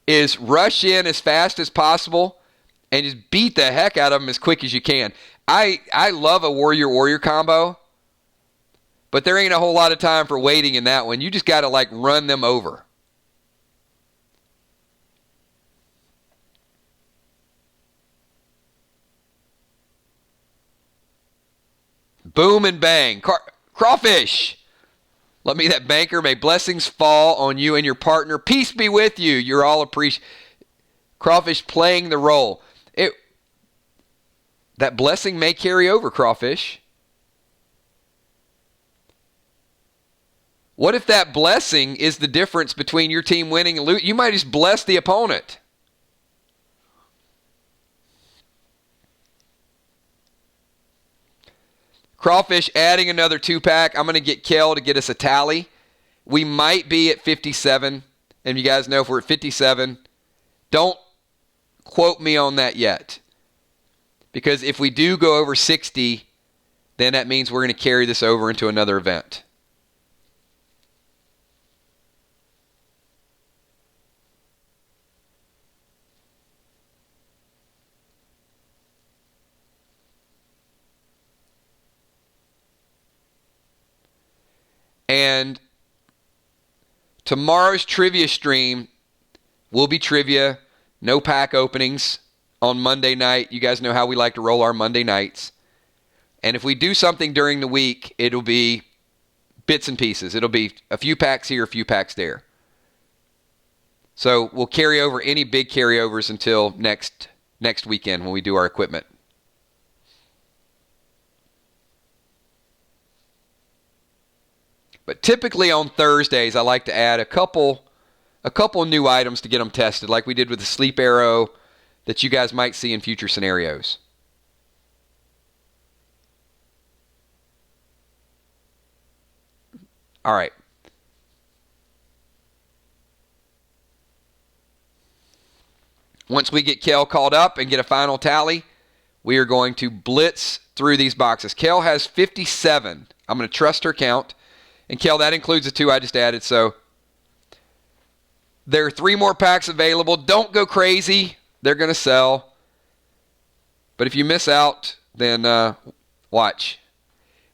[SPEAKER 1] is rush in as fast as possible and just beat the heck out of them as quick as you can. I love a warrior-warrior combo, but there ain't a whole lot of time for waiting in that one. You just got to, run them over. Boom and bang. Crawfish. Let me that banker. May blessings fall on you and your partner. Peace be with you. You're all appreciated. Crawfish playing the role. That blessing may carry over, Crawfish. What if that blessing is the difference between your team winning and losing? You might just bless the opponent. Crawfish adding another 2-pack. I'm going to get Kel to get us a tally. We might be at 57. And you guys know if we're at 57, don't quote me on that yet. Because if we do go over 60, then that means we're going to carry this over into another event. And tomorrow's trivia stream will be trivia, no pack openings on Monday night. You guys know how we like to roll our Monday nights. And if we do something during the week, it'll be bits and pieces. It'll be a few packs here, a few packs there. So we'll carry over any big carryovers until next weekend when we do our equipment. But typically on Thursdays, I like to add a couple new items to get them tested, like we did with the sleep arrow that you guys might see in future scenarios. All right. Once we get Kel called up and get a final tally, we are going to blitz through these boxes. Kel has 57. I'm going to trust her count. And Kel, that includes the 2 I just added. So there are 3 more packs available. Don't go crazy. They're going to sell. But if you miss out, then watch.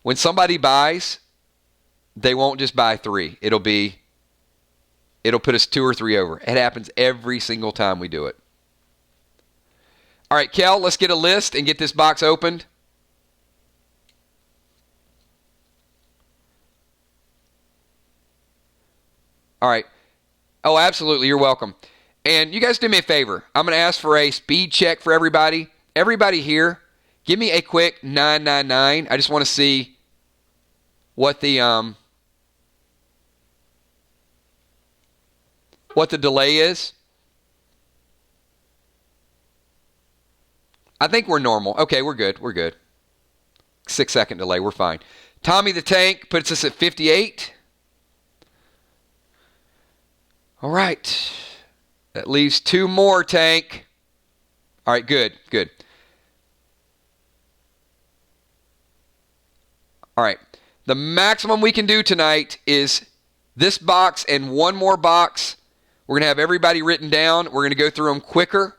[SPEAKER 1] When somebody buys, they won't just buy 3. It'll put us 2 or 3 over. It happens every single time we do it. All right, Kel, let's get a list and get this box opened. All right. Oh, absolutely. You're welcome. And you guys do me a favor. I'm going to ask for a speed check for everybody. Everybody here, give me a quick 999. I just want to see what the delay is. I think we're normal. Okay, we're good. We're good. 6-second delay. We're fine. Tommy the Tank puts us at 58. All right. That leaves 2 more, Tank. All right, good, good. All right. The maximum we can do tonight is this box and 1 more box. We're going to have everybody written down. We're going to go through them quicker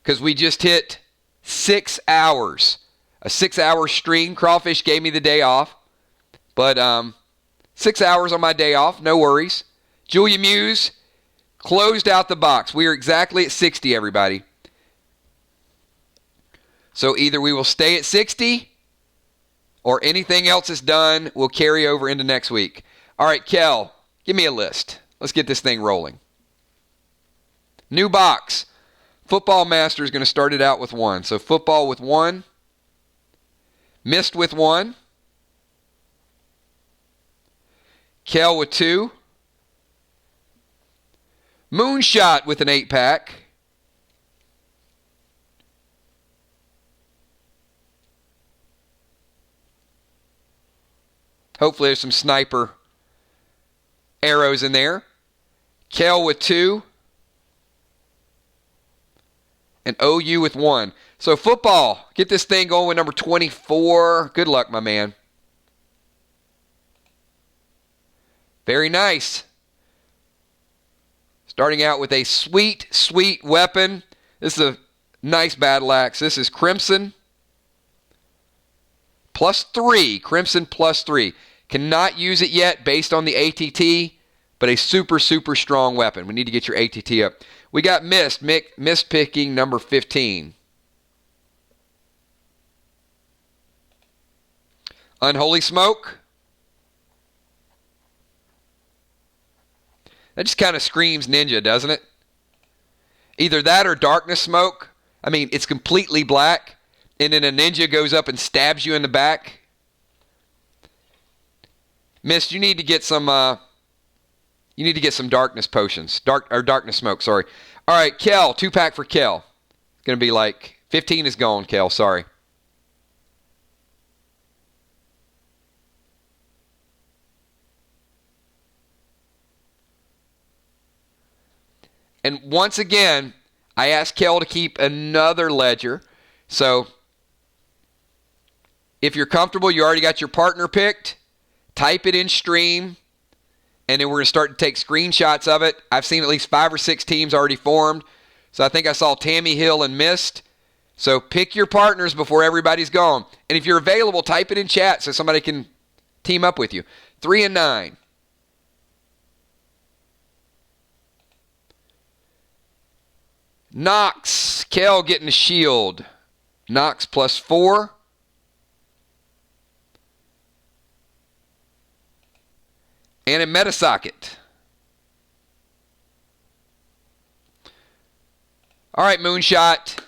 [SPEAKER 1] because we just hit 6 hours. A 6-hour stream. Crawfish gave me the day off. But 6 hours on my day off. No worries. Julia Muse closed out the box. We are exactly at 60, everybody. So either we will stay at 60 or anything else is done will carry over into next week. All right, Kel, give me a list. Let's get this thing rolling. New box. Football Master is going to start it out with 1. So football with 1. Mist with 1. Kel with 2. Moonshot with an 8-pack. Hopefully there's some sniper arrows in there. Kel with 2. And OU with 1. So football, get this thing going with number 24. Good luck, my man. Very nice. Starting out with a sweet, sweet weapon. This is a nice battle axe. This is Crimson. +3. Crimson +3. Cannot use it yet based on the ATT, but a super, super strong weapon. We need to get your ATT up. We got Mist. Mist picking number 15. Unholy Smoke. That just kind of screams ninja, doesn't it? Either that or Darkness Smoke. I mean, it's completely black, and then a ninja goes up and stabs you in the back. Mist, you need to get some. You need to get some darkness potions. Darkness Smoke. Sorry. All right, Kel. 2-pack for Kel. It's gonna be like 15 is gone, Kel. Sorry. And once again, I asked Kel to keep another ledger. So if you're comfortable, you already got your partner picked, type it in stream, and then we're going to start to take screenshots of it. I've seen at least 5 or 6 teams already formed. So I think I saw Tammy Hill and Mist. So pick your partners before everybody's gone. And if you're available, type it in chat so somebody can team up with you. 3 and 9. Nox. Kel getting a shield. Nox +4. And a Metasocket. All right, Moonshot.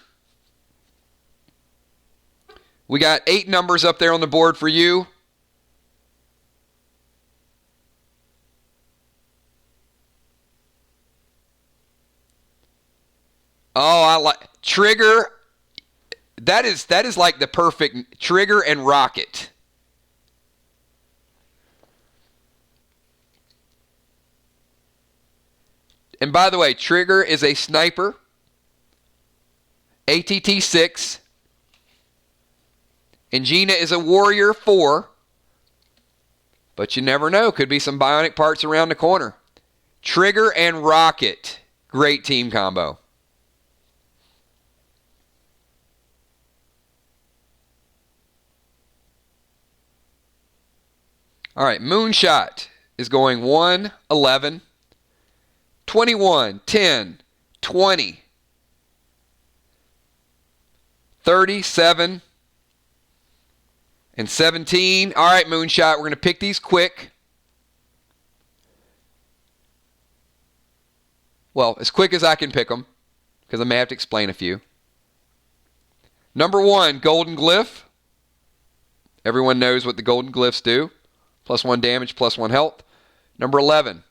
[SPEAKER 1] We got 8 numbers up there on the board for you. Oh, I like Trigger. That is like the perfect Trigger and Rocket. And by the way, Trigger is a sniper. ATT 6. And Gina is a warrior 4. But you never know. Could be some bionic parts around the corner. Trigger and Rocket. Great team combo. All right, Moonshot is going 1, 11, 21, 10, 20, 37, and 17. All right, Moonshot, we're going to pick these quick. Well, as quick as I can pick them, because I may have to explain a few. Number 1, Golden Glyph. Everyone knows what the Golden Glyphs do. +1 damage, +1 health. Number 11,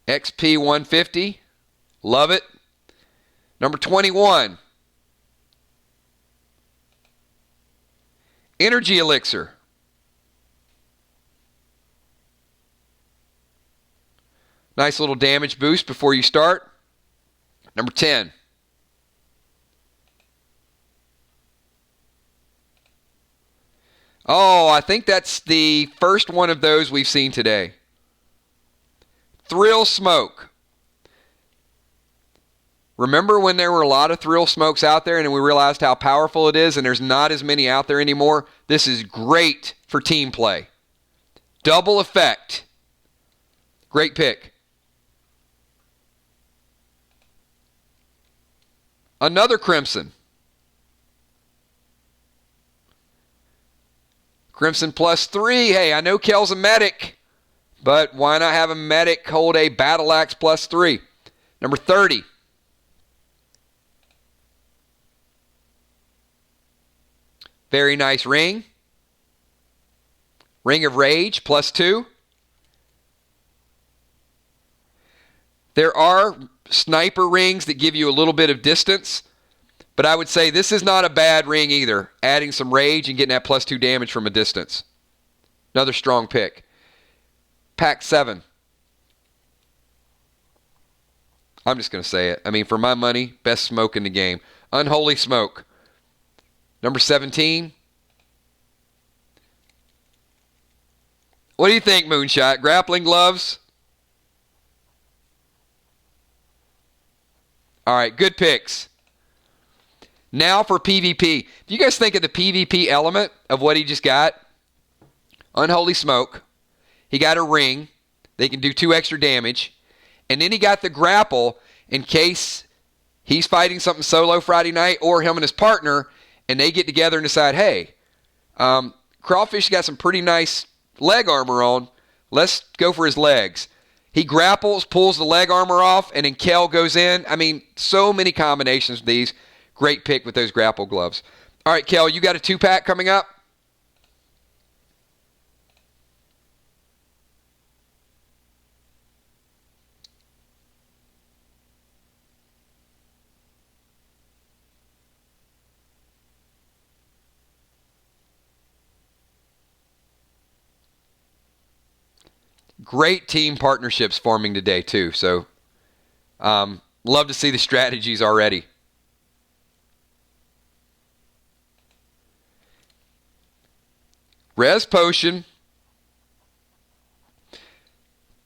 [SPEAKER 1] XP 150. Love it. Number 21, Energy Elixir. Nice little damage boost before you start. Number 10, oh, I think that's the first one of those we've seen today. Thrill Smoke. Remember when there were a lot of Thrill Smokes out there and we realized how powerful it is and there's not as many out there anymore? This is great for team play. Double effect. Great pick. Another Crimson. Crimson +3. Hey, I know Kel's a medic, but why not have a medic hold a Battle Axe +3? Number 30. Very nice ring. Ring of Rage +2. There are sniper rings that give you a little bit of distance, but I would say this is not a bad ring either. Adding some rage and getting that +2 damage from a distance. Another strong pick. Pack 7. I'm just going to say it. I mean, for my money, best smoke in the game. Unholy Smoke. Number 17. What do you think, Moonshot? Grappling Gloves? All right, good picks. Now for PvP. Do you guys think of the PvP element of what he just got? Unholy Smoke. He got a ring. They can do 2 extra damage. And then he got the grapple in case he's fighting something solo Friday night or him and his partner, and they get together and decide, hey, Crawfish got some pretty nice leg armor on. Let's go for his legs. He grapples, pulls the leg armor off, and then Kel goes in. I mean, so many combinations of these. Great pick with those grapple gloves. All right, Kel, you got a 2-pack coming up? Great team partnerships forming today, too. So, love to see the strategies already. Res Potion.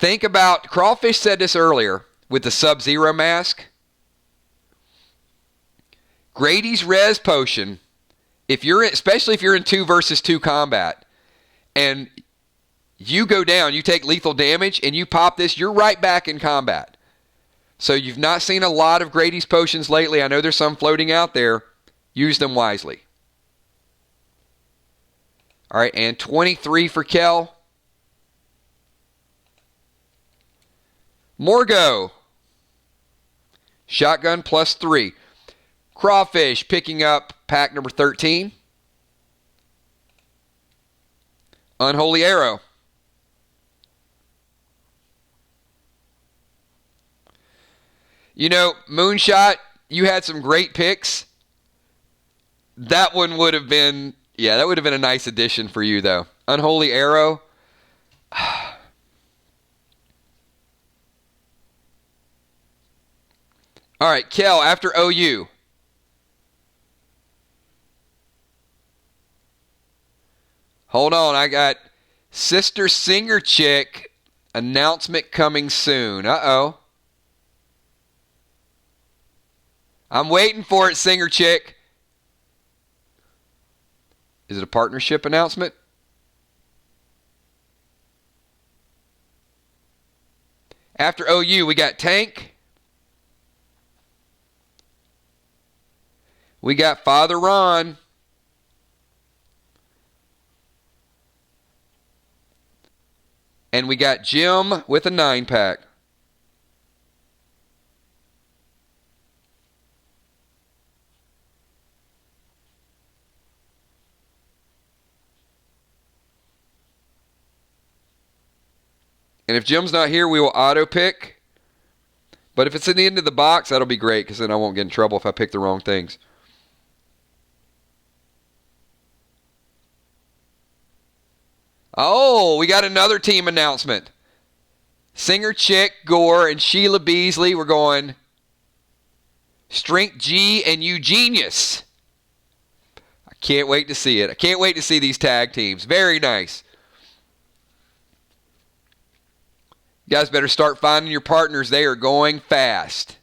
[SPEAKER 1] Think about, Crawfish said this earlier, with the Sub-Zero mask. Grady's Res Potion, especially if you're in 2 versus 2 combat, and you go down, you take lethal damage, and you pop this, you're right back in combat. So you've not seen a lot of Grady's Potions lately. I know there's some floating out there. Use them wisely. All right, and 23 for Kel. Morgo. Shotgun +3. Crawfish picking up pack number 13. Unholy Arrow. You know, Moonshot, you had some great picks. That one would have been, that would have been a nice addition for you, though. Unholy Arrow. All right, Kel, after OU. Hold on, I got Sister Singer Chick announcement coming soon. Uh-oh. I'm waiting for it, Singer Chick. Is it a partnership announcement? After OU, we got Tank. We got Father Ron. And we got Jim with a 9-pack. And if Jim's not here, we will auto pick. But if it's in the end of the box, that'll be great because then I won't get in trouble if I pick the wrong things. Oh, we got another team announcement. Singer Chick, Gore, and Sheila Beasley. We're going Strength G and Eugenius. I can't wait to see it. I can't wait to see these tag teams. Very nice. You guys better start finding your partners. They are going fast.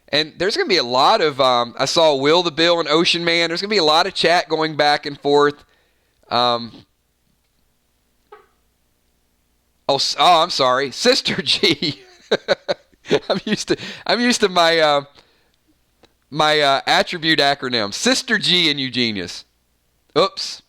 [SPEAKER 1] And there's going to be a lot of, I saw Will the Bill and Ocean Man. There's going to be a lot of chat going back and forth. I'm sorry. Sister G. I'm used to my my attribute acronym. Sister G and Eugenius. Oops.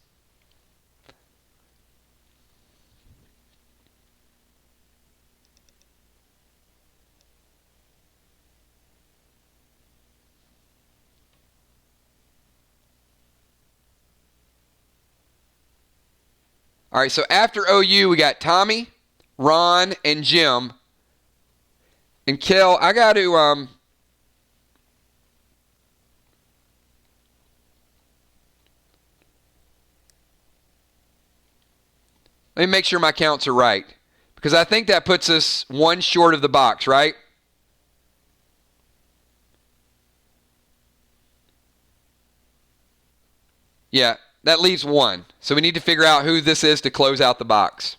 [SPEAKER 1] All right, so after OU, we got Tommy, Ron, and Jim. And Kel, I got to let me make sure my counts are right. Because I think that puts us one short of the box, right? Yeah, that leaves one. So we need to figure out who this is to close out the box.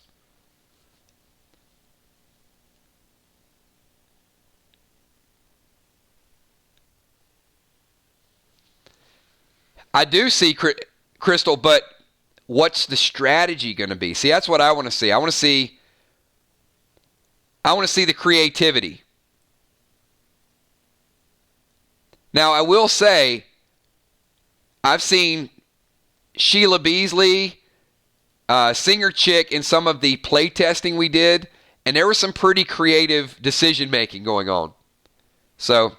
[SPEAKER 1] I do see Crystal, but what's the strategy going to be? See, that's what I want to see. I want to see the creativity. Now, I will say, I've seen Sheila Beasley, Singer Chick in some of the play testing we did, and there was some pretty creative decision making going on. So,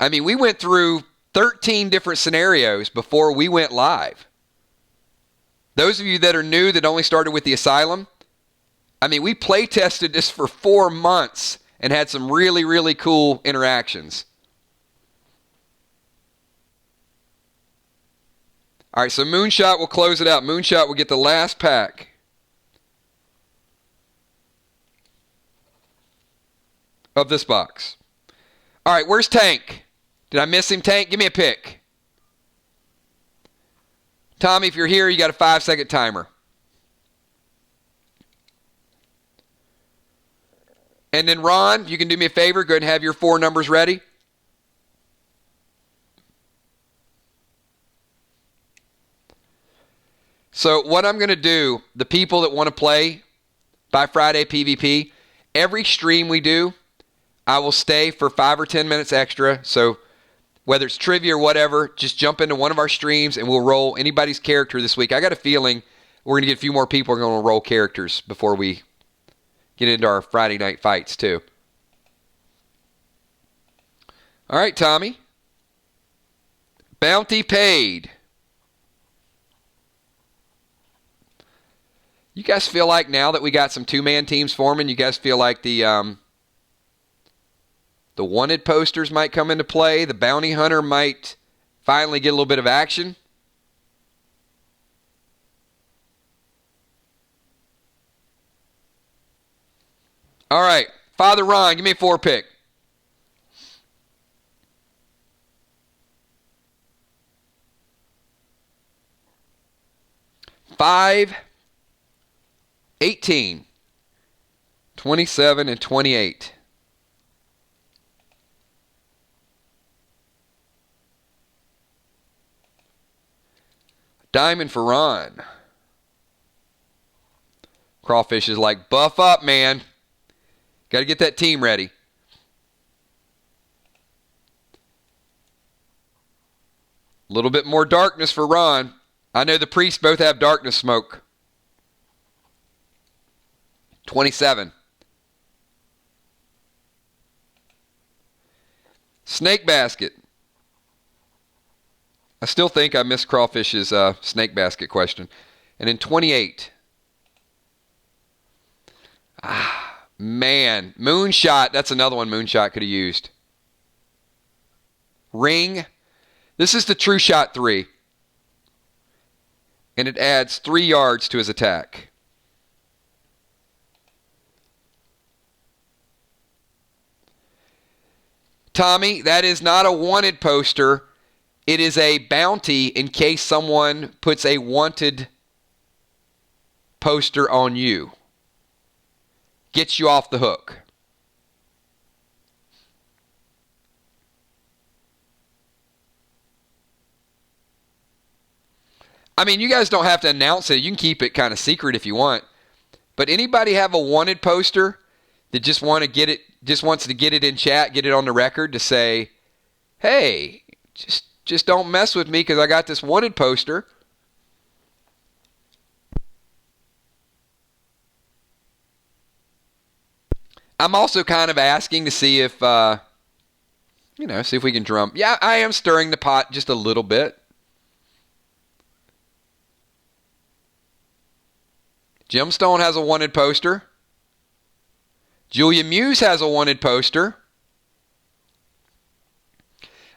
[SPEAKER 1] I mean, we went through 13 different scenarios before we went live. Those of you that are new that only started with the Asylum, I mean, we play tested this for 4 months and had some really, really cool interactions. All right, so Moonshot will close it out. Moonshot will get the last pack. Of this box. All right, where's Tank? Did I miss him, Tank? Give me a pick. Tommy, if you're here, you got a 5-second timer. And then Ron, you can do me a favor. Go ahead and have your 4 numbers ready. So what I'm going to do, the people that want to play by Friday PvP, every stream we do, I will stay for 5 or 10 minutes extra. So whether it's trivia or whatever, just jump into one of our streams and we'll roll anybody's character this week. I got a feeling we're going to get a few more people who are going to roll characters before we get into our Friday night fights too. All right, Tommy. Bounty paid. You guys feel like now that we got some 2-man teams forming, you guys feel like the wanted posters might come into play? The bounty hunter might finally get a little bit of action? All right, Father Ron, give me a 4 pick. $5, 18, 27, and 28. Diamond for Ron. Crawfish is like, buff up, man. Got to get that team ready. A little bit more darkness for Ron. I know the priests both have darkness smoke. 27. Snake basket. I still think I missed Crawfish's snake basket question. And then 28. Man. Moonshot. That's another one Moonshot could have used. Ring. This is the True Shot 3. And it adds 3 yards to his attack. Tommy, that is not a wanted poster. It is a bounty in case someone puts a wanted poster on you. Gets you off the hook. I mean, you guys don't have to announce it. You can keep it kind of secret if you want. But anybody have a wanted poster that just wants to get it in chat, get it on the record to say, hey, just don't mess with me because I got this wanted poster. I'm also kind of asking to see if, see if we can drum. Yeah, I am stirring the pot just a little bit. Gemstone has a wanted poster. Julia Muse has a wanted poster.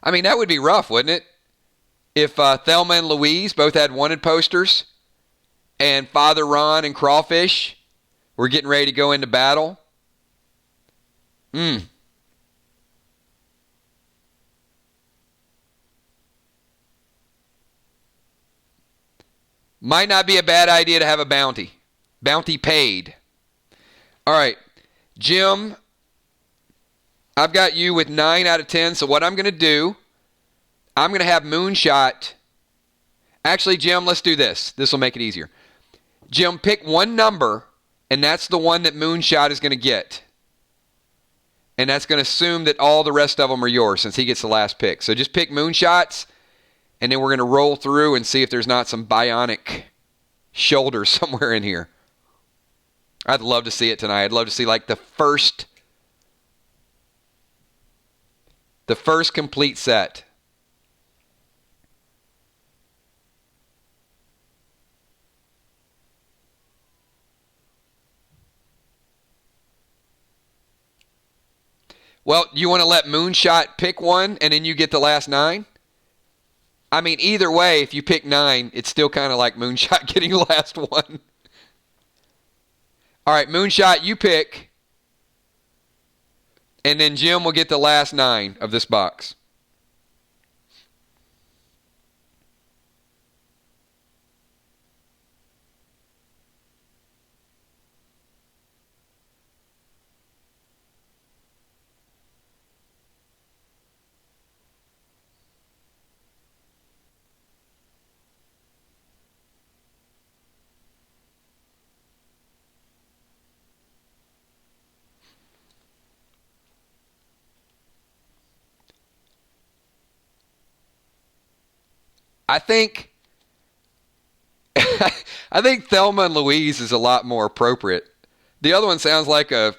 [SPEAKER 1] I mean, that would be rough, wouldn't it? If Thelma and Louise both had wanted posters and Father Ron and Crawfish were getting ready to go into battle. Might not be a bad idea to have a bounty. Bounty paid. All right. Jim, I've got you with 9 out of 10. So what I'm going to do, I'm going to have Moonshot. Actually, Jim, let's do this. This will make it easier. Jim, pick one number, and that's the one that Moonshot is going to get. And that's going to assume that all the rest of them are yours since he gets the last pick. So just pick Moonshots, and then we're going to roll through and see if there's not some bionic shoulder somewhere in here. I'd love to see it tonight. I'd love to see like the first complete set. Well, you want to let Moonshot pick one and then you get the last 9? I mean, either way, if you pick 9, it's still kind of like Moonshot getting the last one. All right, Moonshot, you pick. And then Jim will get the last 9 of this box. I think Thelma and Louise is a lot more appropriate. The other one sounds like a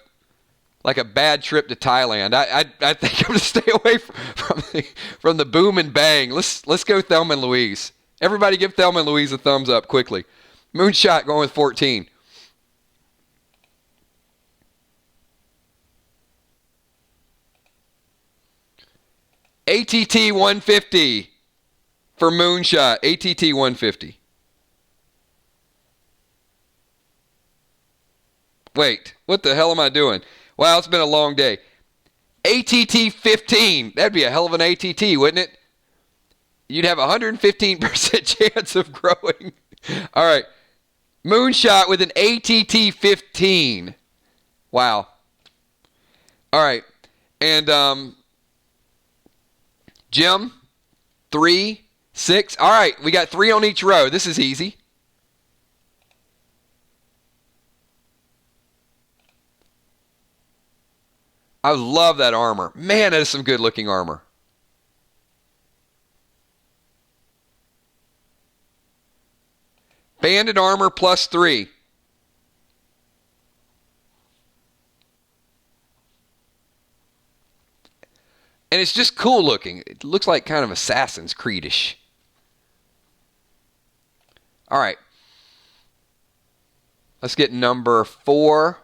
[SPEAKER 1] bad trip to Thailand. I think I'm gonna stay away from the boom and bang. Let's go Thelma and Louise. Everybody give Thelma and Louise a thumbs up quickly. Moonshot going with 14. ATT 150 for Moonshot. ATT 150. Wait, what the hell am I doing? Wow, it's been a long day. ATT 15. That'd be a hell of an ATT, wouldn't it? You'd have a 115% chance of growing. All right. Moonshot with an ATT 15. Wow. All right. And Jim, 3, 6. All right, we got 3 on each row. This is easy. I love that armor. Man, that is some good looking armor. Banded armor +3. And it's just cool looking. It looks like kind of Assassin's Creed-ish. All right. Let's get number 4.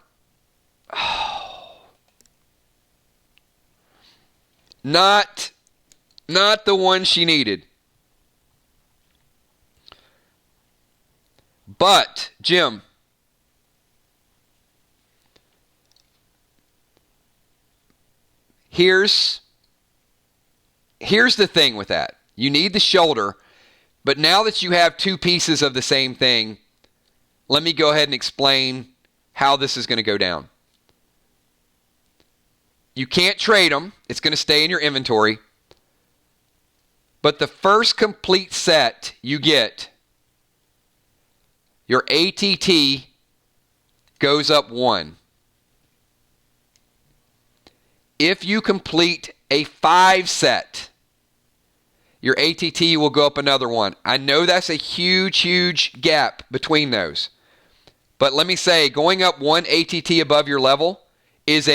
[SPEAKER 1] Oh. Not the one she needed. But, Jim, here's the thing with that. You need the shoulder, but now that you have 2 pieces of the same thing, let me go ahead and explain how this is going to go down. You can't trade them. It's going to stay in your inventory. But the first complete set you get, your ATT goes up 1. If you complete a 5 set, your ATT will go up another 1. I know that's a huge, huge gap between those. But let me say, going up 1 ATT above your level it's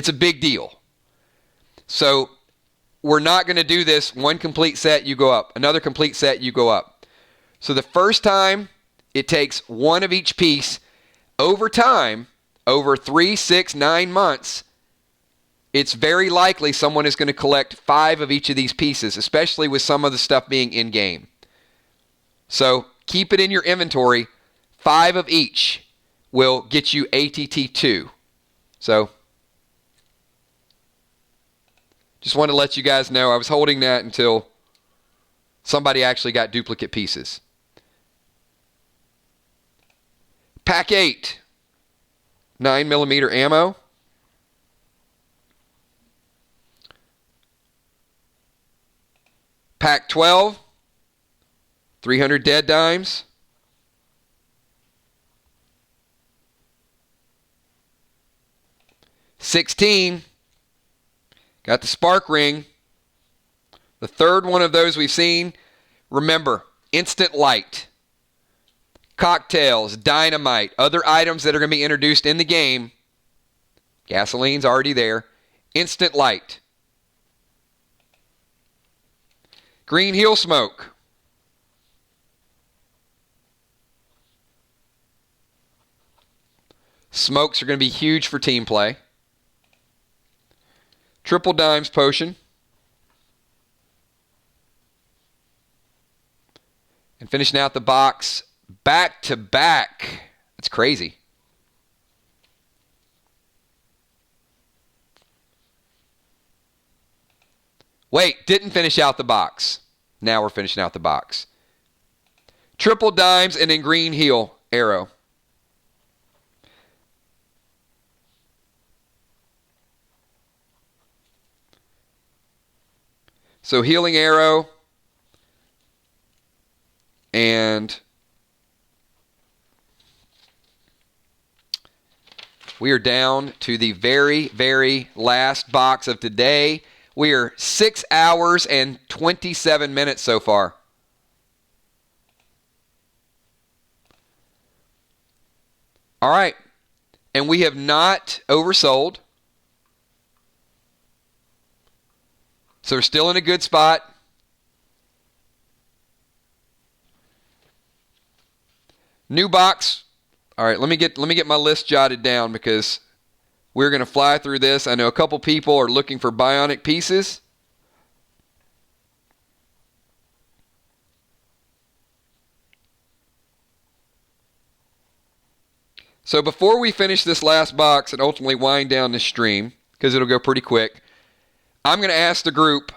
[SPEAKER 1] a big deal. So we're not going to do this 1 complete set, you go up. Another complete set, you go up. So the first time, it takes 1 of each piece. Over time, over 3, 6, 9 months, it's very likely someone is going to collect 5 of each of these pieces, especially with some of the stuff being in-game. So keep it in your inventory. 5 of each will get you ATT 2. So just wanted to let you guys know I was holding that until somebody actually got duplicate pieces. Pack 8, 9mm ammo. Pack 12, 300 dead dimes. $16, got the spark ring. The third one of those we've seen. Remember, instant light. Cocktails, dynamite, other items that are going to be introduced in the game. Gasoline's already there. Instant light. Green heel smoke. Smokes are going to be huge for team play. Triple dimes potion. And finishing out the box, back to back. That's crazy. Wait, didn't finish out the box. Now we're finishing out the box. Triple dimes and then green heel arrow. So healing arrow and we are down to the very, very last box of today. We are 6 hours and 27 minutes so far. All right. And we have not oversold. So we're still in a good spot. New box. All right, let me get my list jotted down because we're going to fly through this. I know a couple people are looking for bionic pieces. So before we finish this last box and ultimately wind down this stream, because it'll go pretty quick, I'm going to ask the group,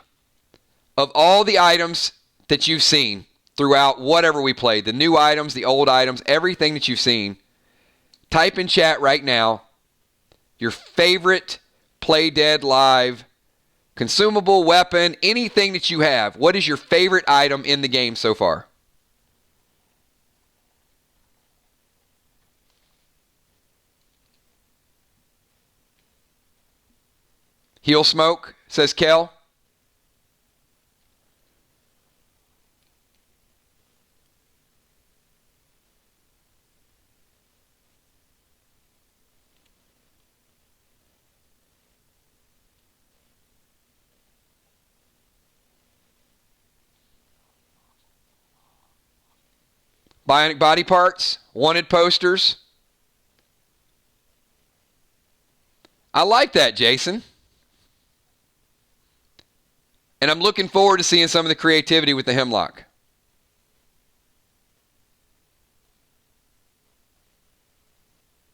[SPEAKER 1] of all the items that you've seen throughout whatever we played, the new items, the old items, everything that you've seen, type in chat right now your favorite Play Dead Live consumable, weapon, anything that you have. What is your favorite item in the game so far? Heel smoke, says Kel. Bionic body parts, wanted posters. I like that, Jason. And I'm looking forward to seeing some of the creativity with the Hemlock.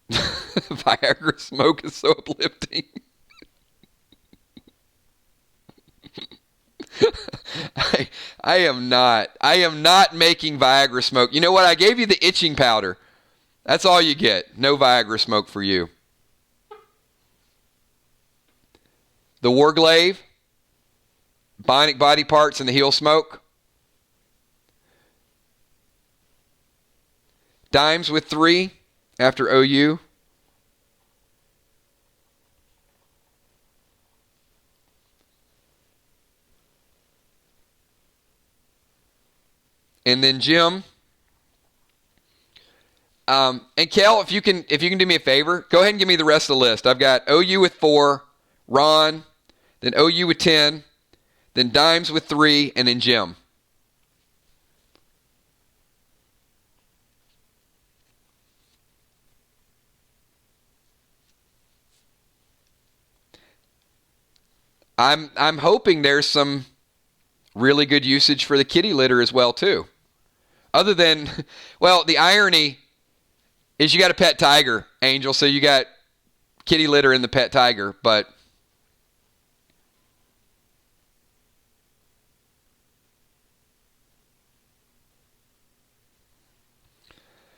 [SPEAKER 1] Viagra smoke is so uplifting. I am not making Viagra smoke. You know what? I gave you the itching powder. That's all you get. No Viagra smoke for you. The Warglaive, Bionic body parts, and the heel smoke. Dimes with 3 after OU. And then Jim. And Kel, if you can do me a favor, go ahead and give me the rest of the list. I've got OU with 4, Ron, then OU with 10, then Dimes with 3, and then Jim. I'm hoping there's some really good usage for the kitty litter as well too. Other than, well, the irony is you got a pet tiger, Angel, so you got kitty litter in the pet tiger, but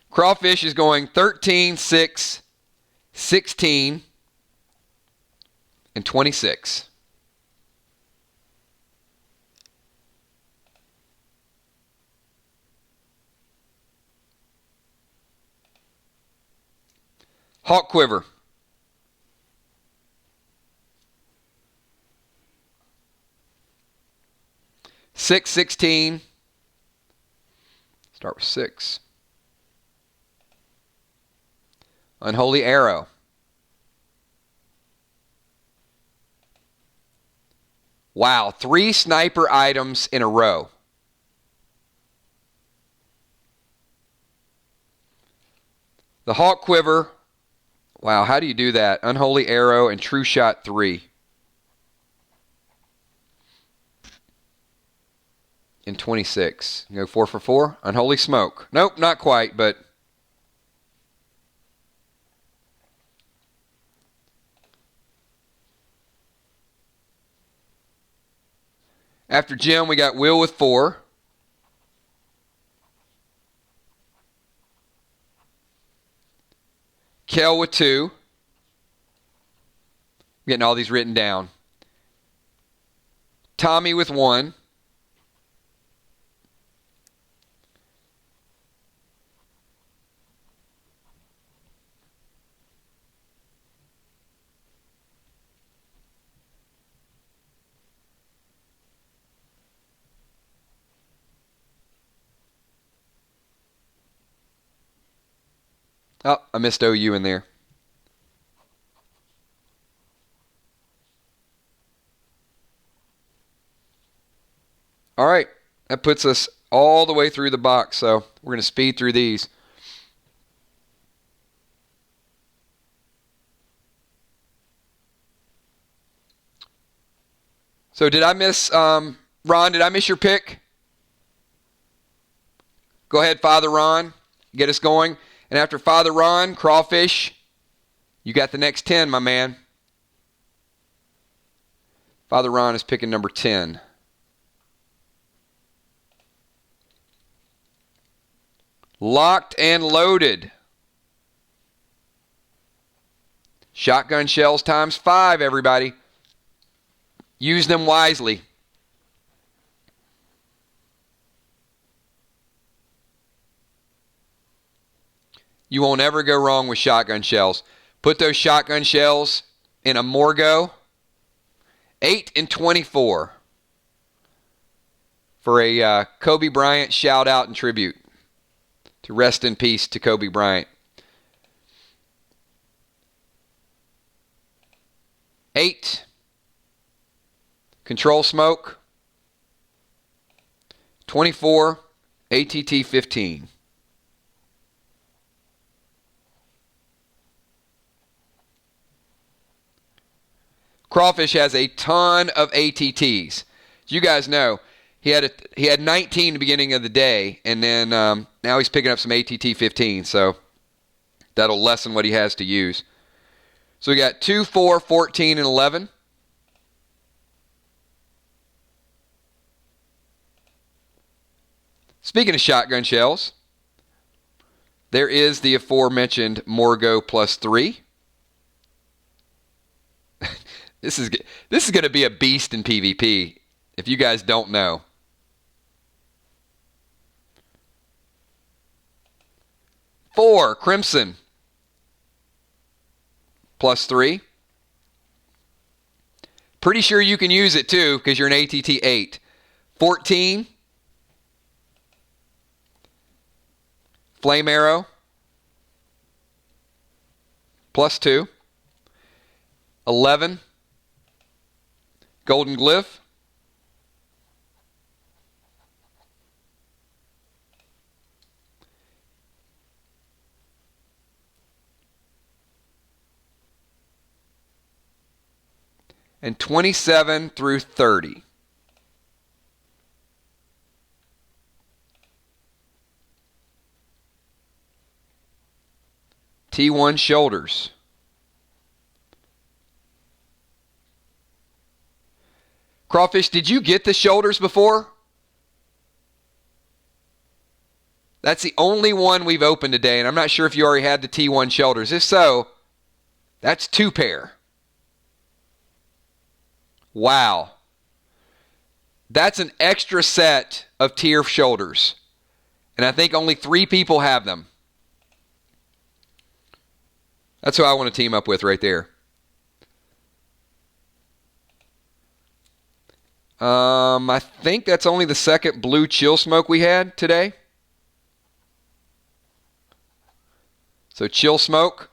[SPEAKER 1] Crawfish is going 13, 6, 16, and 26. Hawk Quiver. Six, 16. Start with 6. Unholy Arrow. Wow, 3 sniper items in a row. The Hawk Quiver. Wow, how do you do that? Unholy Arrow and True Shot 3. In 26. You go 4 for 4. Unholy Smoke. Nope, not quite, but after Jim, we got Will with 4. Kel with 2. I'm getting all these written down. Tommy with 1. Oh, I missed OU in there. All right, that puts us all the way through the box, so we're going to speed through these. So did I miss, Ron, did I miss your pick? Go ahead, Father Ron, get us going. And after Father Ron, Crawfish, you got the next 10, my man. Father Ron is picking number 10. Locked and Loaded. Shotgun shells times 5, everybody. Use them wisely. You won't ever go wrong with shotgun shells. Put those shotgun shells in a Morgo. 8 and 24 for a Kobe Bryant shout out and tribute. To rest in peace to Kobe Bryant. 8. Control Smoke. 24. ATT 15. Crawfish has a ton of ATTs. You guys know he had 19 at the beginning of the day, and then now he's picking up some ATT 15, so that'll lessen what he has to use. So we got 2, 4, 14, and 11. Speaking of shotgun shells, there is the aforementioned Morgo +3. This is going to be a beast in PvP, if you guys don't know. Four, Crimson +3. Pretty sure you can use it too, because you're an ATT 8. 14, Flame Arrow +2. 11, Golden Glyph. 27 through 30. T1 shoulders. Crawfish, did you get the shoulders before? That's the only one we've opened today, and I'm not sure if you already had the T1 shoulders. If so, that's 2 pair. Wow. That's an extra set of tier shoulders. And I think only 3 people have them. That's who I want to team up with right there. I think that's only the second blue chill smoke we had today. So chill smoke.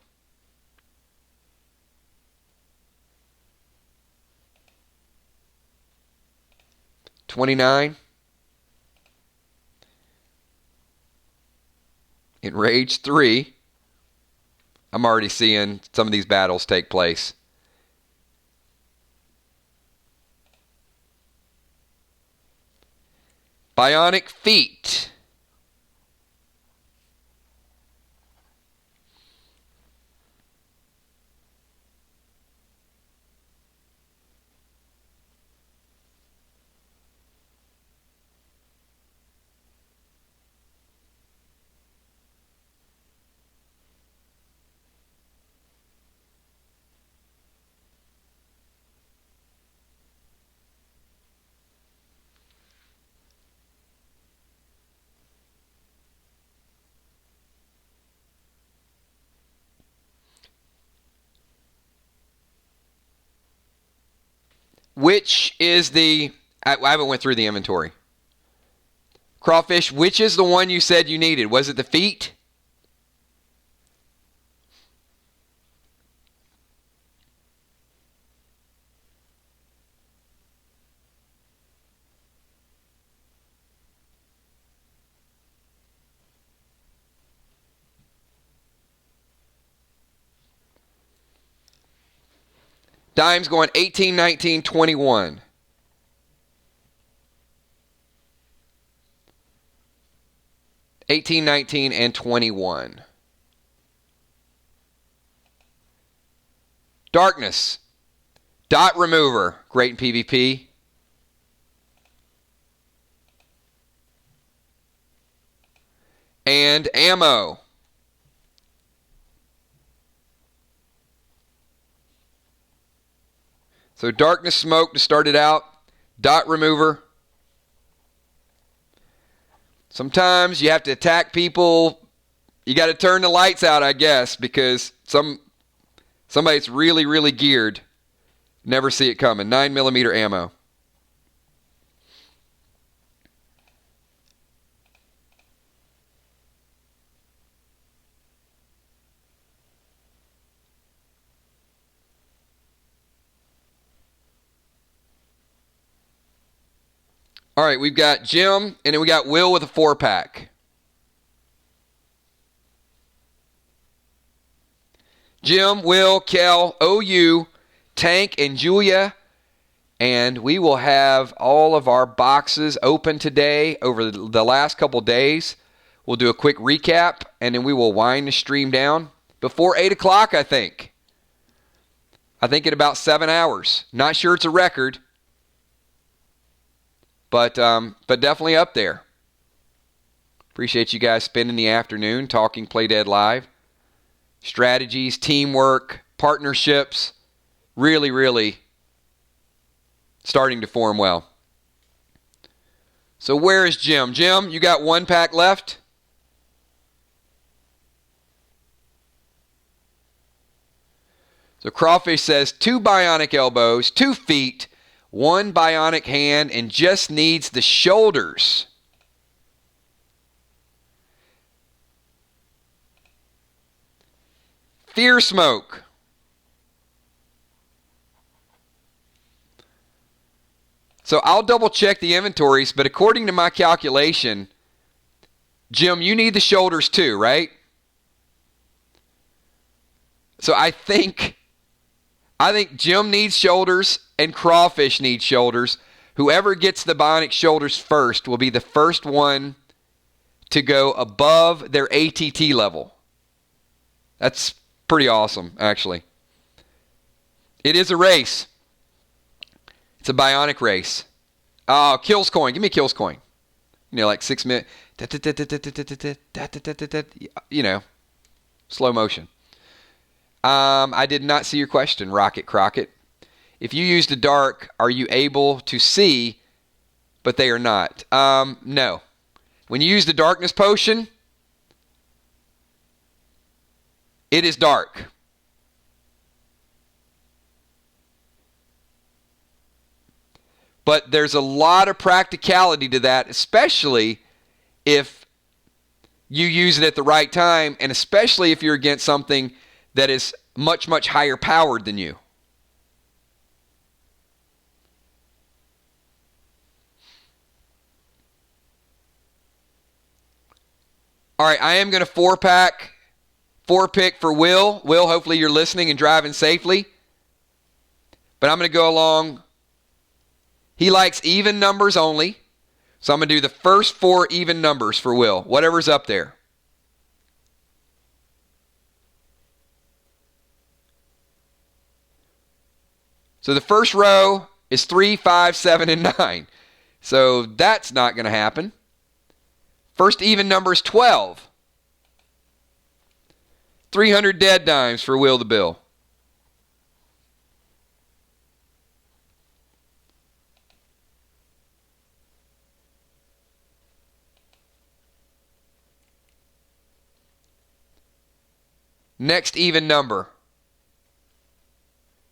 [SPEAKER 1] $29. Enrage 3. I'm already seeing some of these battles take place. Bionic Feet. Which is the... I haven't went through the inventory. Crawfish, which is the one you said you needed? Was it the feet? Dime's going 18, 19, 21. $18, $19, and $21. Darkness. Dot remover. Great in PvP. And ammo. So darkness smoke to start it out. Dot remover. Sometimes you have to attack people. You got to turn the lights out, I guess, because somebody's really, really geared. Never see it coming. 9mm ammo. All right, we've got Jim, and then we got Will with a 4-pack. Jim, Will, Kel, OU, Tank and Julia, and we will have all of our boxes open today over the last couple days. We'll do a quick recap, and then we will wind the stream down before 8 o'clock, I think. I think in about 7 hours. Not sure it's a record, but definitely up there. Appreciate you guys spending the afternoon talking Play Dead Live. Strategies, teamwork, partnerships, really, really starting to form well. So where is Jim? Jim, you got 1 pack left? So Crawfish says 2 bionic elbows, 2 feet, 1 bionic hand, and just needs the shoulders. Fear Smoke. So I'll double check the inventories, but according to my calculation, Jim, you need the shoulders too, right? So I think Jim needs shoulders and Crawfish needs shoulders. Whoever gets the bionic shoulders first will be the first one to go above their ATT level. That's pretty awesome, actually. It is a race. It's a bionic race. Oh, Kills Coin. Give me a Kills Coin. You know, like 6 minutes. You know, slow motion. I did not see your question, Rocket Crockett. If you use the dark, are you able to see, but they are not? No. When you use the darkness potion, it is dark. But there's a lot of practicality to that, especially if you use it at the right time, and especially if you're against something that is much, much higher powered than you. All right, I am going to 4-pick for Will. Will, hopefully you're listening and driving safely. But I'm going to go along. He likes even numbers only. So I'm going to do the first 4 even numbers for Will, whatever's up there. So the first row is 3, 5, 7, and 9. So that's not going to happen. First even number is 12. 300 dead dimes for Will the Bill. Next even number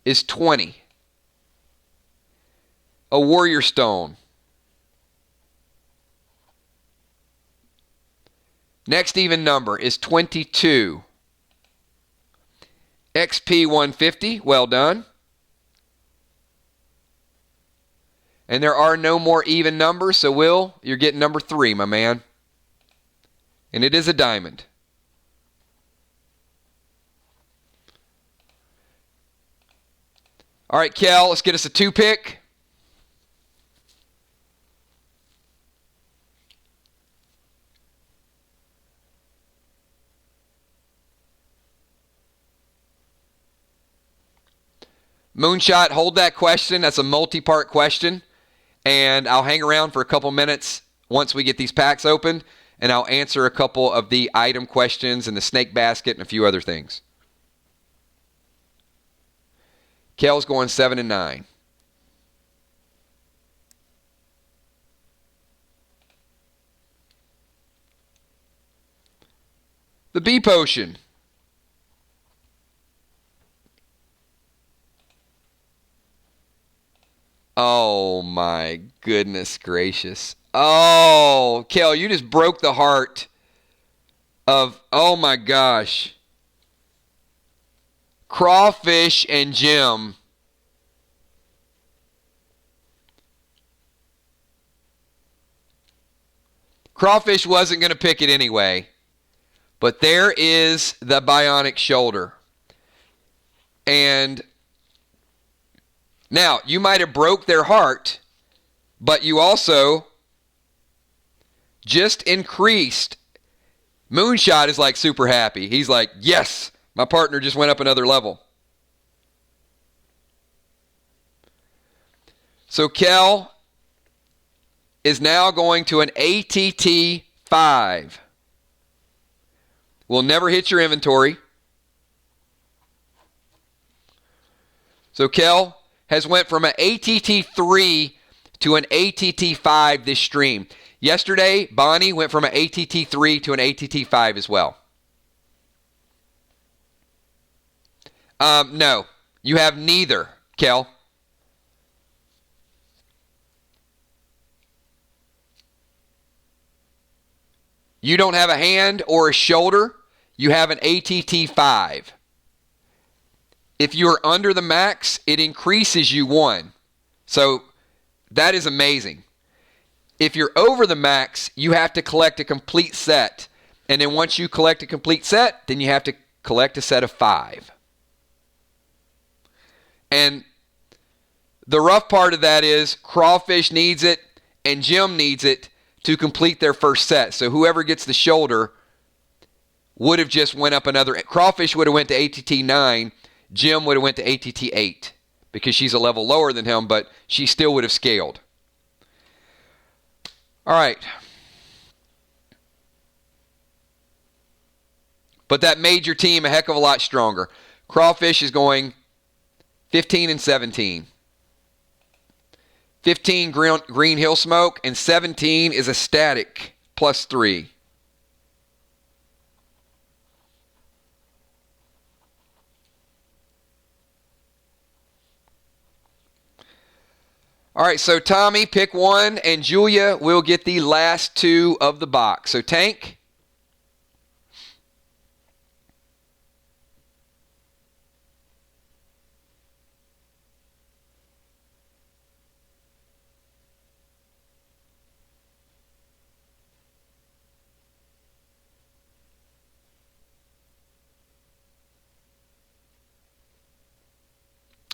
[SPEAKER 1] is 20. A Warrior Stone. Next even number is 22. XP 150, well done. And there are no more even numbers, so Will, you're getting number 3, my man. And it is a diamond. All right, Kel, let's get us a 2-pick. Moonshot, hold that question. That's a multi-part question. And I'll hang around for a couple minutes once we get these packs opened, and I'll answer a couple of the item questions and the snake basket and a few other things. Kel's going 7 and 9. The B potion. Oh my goodness gracious. Oh, Kel, you just broke the heart of, oh my gosh. Crawfish and Jim. Crawfish wasn't going to pick it anyway. But there is the bionic shoulder. And Now, you might have broke their heart, but you also just increased. Moonshot is like super happy. He's like, yes, my partner just went up another level. So Kel is now going to an ATT 5. Will never hit your inventory. So Kel has went from an ATT 3 to an ATT 5 this stream. Yesterday, Bonnie went from an ATT 3 to an ATT 5 as well. No, you have neither, Kel. You don't have a hand or a shoulder. You have an ATT 5. If you're under the max, it increases you 1. So that is amazing. If you're over the max, you have to collect a complete set. And then once you collect a complete set, then you have to collect a set of 5. And the rough part of that is Crawfish needs it and Jim needs it to complete their first set. So whoever gets the shoulder would have just went up another. Crawfish would have went to ATT 9. Jim would have went to ATT 8 because she's a level lower than him, but she still would have scaled. All right. But that made your team a heck of a lot stronger. Crawfish is going 15 and 17. 15 green hill smoke, and 17 is a static +3. All right, so Tommy, pick one, and Julia will get the last 2 of the box. So Tank.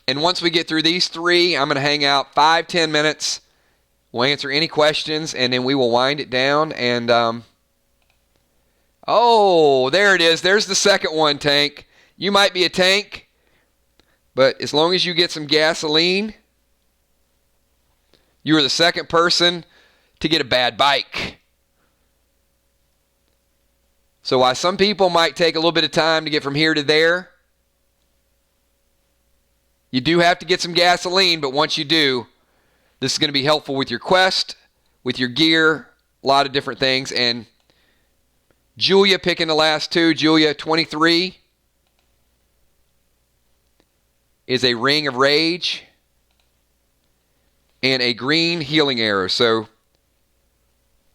[SPEAKER 1] And once we get through these 3, I'm going to hang out 5-10 minutes. We'll answer any questions, and then we will wind it down. And, oh, there it is. There's the second one, Tank. You might be a tank, but as long as you get some gasoline, you are the second person to get a bad bike. So while some people might take a little bit of time to get from here to there, you do have to get some gasoline, but once you do, this is going to be helpful with your quest, with your gear, a lot of different things. And Julia picking the last 2. Julia, 23 is a Ring of Rage and a green healing arrow. So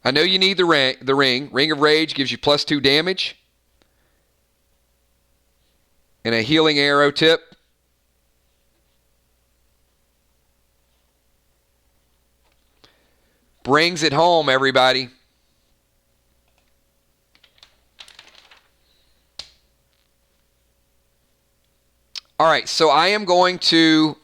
[SPEAKER 1] I know you need the ring. Ring of Rage gives you +2 damage. And a healing arrow tip. Brings it home, everybody. All right, so I am going to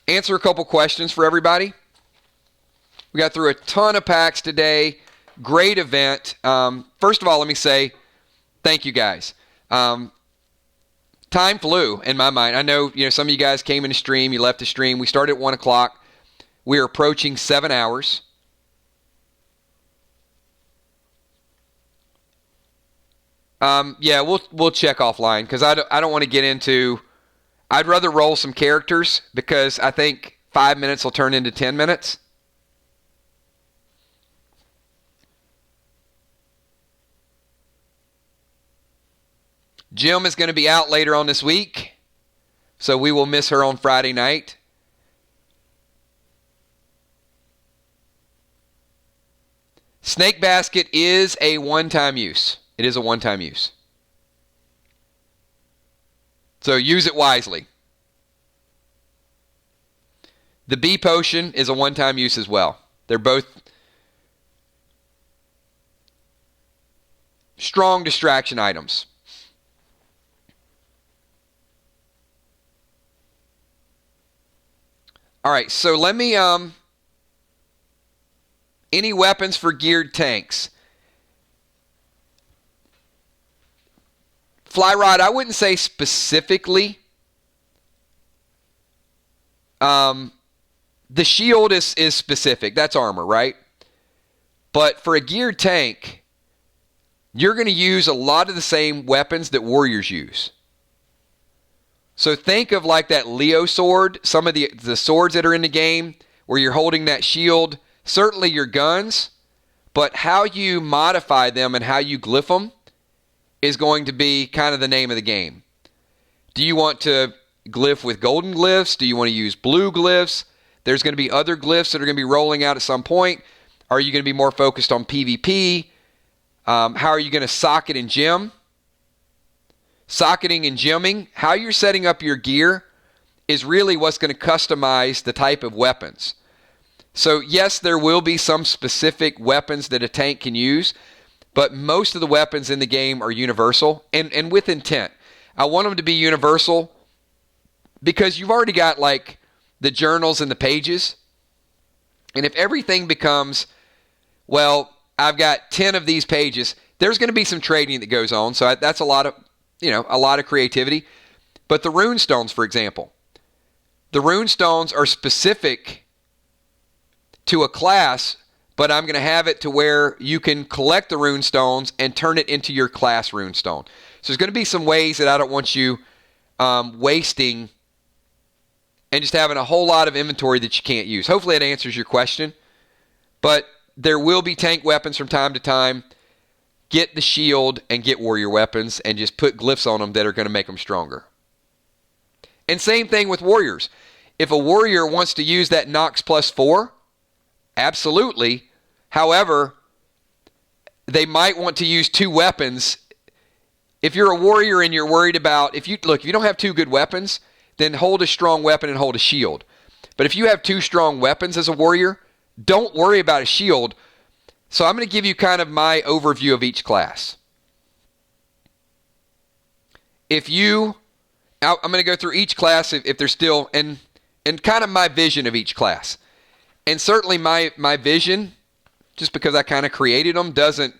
[SPEAKER 1] answer a couple questions for everybody. We got through a ton of packs today. Great event. First of all, let me say thank you guys. Time flew in my mind. I know, some of you guys came in the stream. You left the stream. We started at 1 o'clock. We are approaching 7 hours. Yeah, we'll check offline because I don't want to get into. I'd rather roll some characters because I think 5 minutes will turn into 10 minutes. Jim is going to be out later on this week, so we will miss her on Friday night. Snake Basket is a one-time use. It is a one-time use. So use it wisely. The Bee Potion is a one-time use as well. They're both. strong distraction items. All right, so let me, any weapons for geared tanks? Fly rod, I wouldn't say specifically. The shield is specific. That's armor, right? But for a geared tank, you're going to use a lot of the same weapons that warriors use. So think of like that Leo sword, some of the swords that are in the game where you're holding that shield, certainly your guns, but how you modify them and how you glyph them is going to be kind of the name of the game. Do you want to glyph with golden glyphs? Do you want to use blue glyphs? There's going to be other glyphs that are going to be rolling out at some point. Are you going to be more focused on PvP? How are you going to socket and gem? Socketing and gemming, how you're setting up your gear is really what's going to customize the type of weapons. So yes, there will be some specific weapons that a tank can use, but most of the weapons in the game are universal and with intent. I want them to be universal because you've already got like the journals and the pages. And if everything becomes, well, I've got 10 of these pages, there's going to be some trading that goes on. So that's a lot of creativity. But the Runestones, for example, the Runestones are specific to a class, but I'm going to have it to where you can collect the Runestones and turn it into your class Runestone. So there's going to be some ways that I don't want you wasting and just having a whole lot of inventory that you can't use. Hopefully that answers your question. But there will be tank weapons from time to time. Get the shield and get warrior weapons and just put glyphs on them that are going to make them stronger. And same thing with warriors. If a warrior wants to use that Nox +4, absolutely. However, they might want to use 2 weapons. If you're a warrior and you're worried about, if you don't have 2 good weapons, then hold a strong weapon and hold a shield. But if you have 2 strong weapons as a warrior, don't worry about a shield. So I'm going to give you kind of my overview of each class. I'm going to go through each class if they're still, and kind of my vision of each class. And certainly my vision, just because I kind of created them, doesn't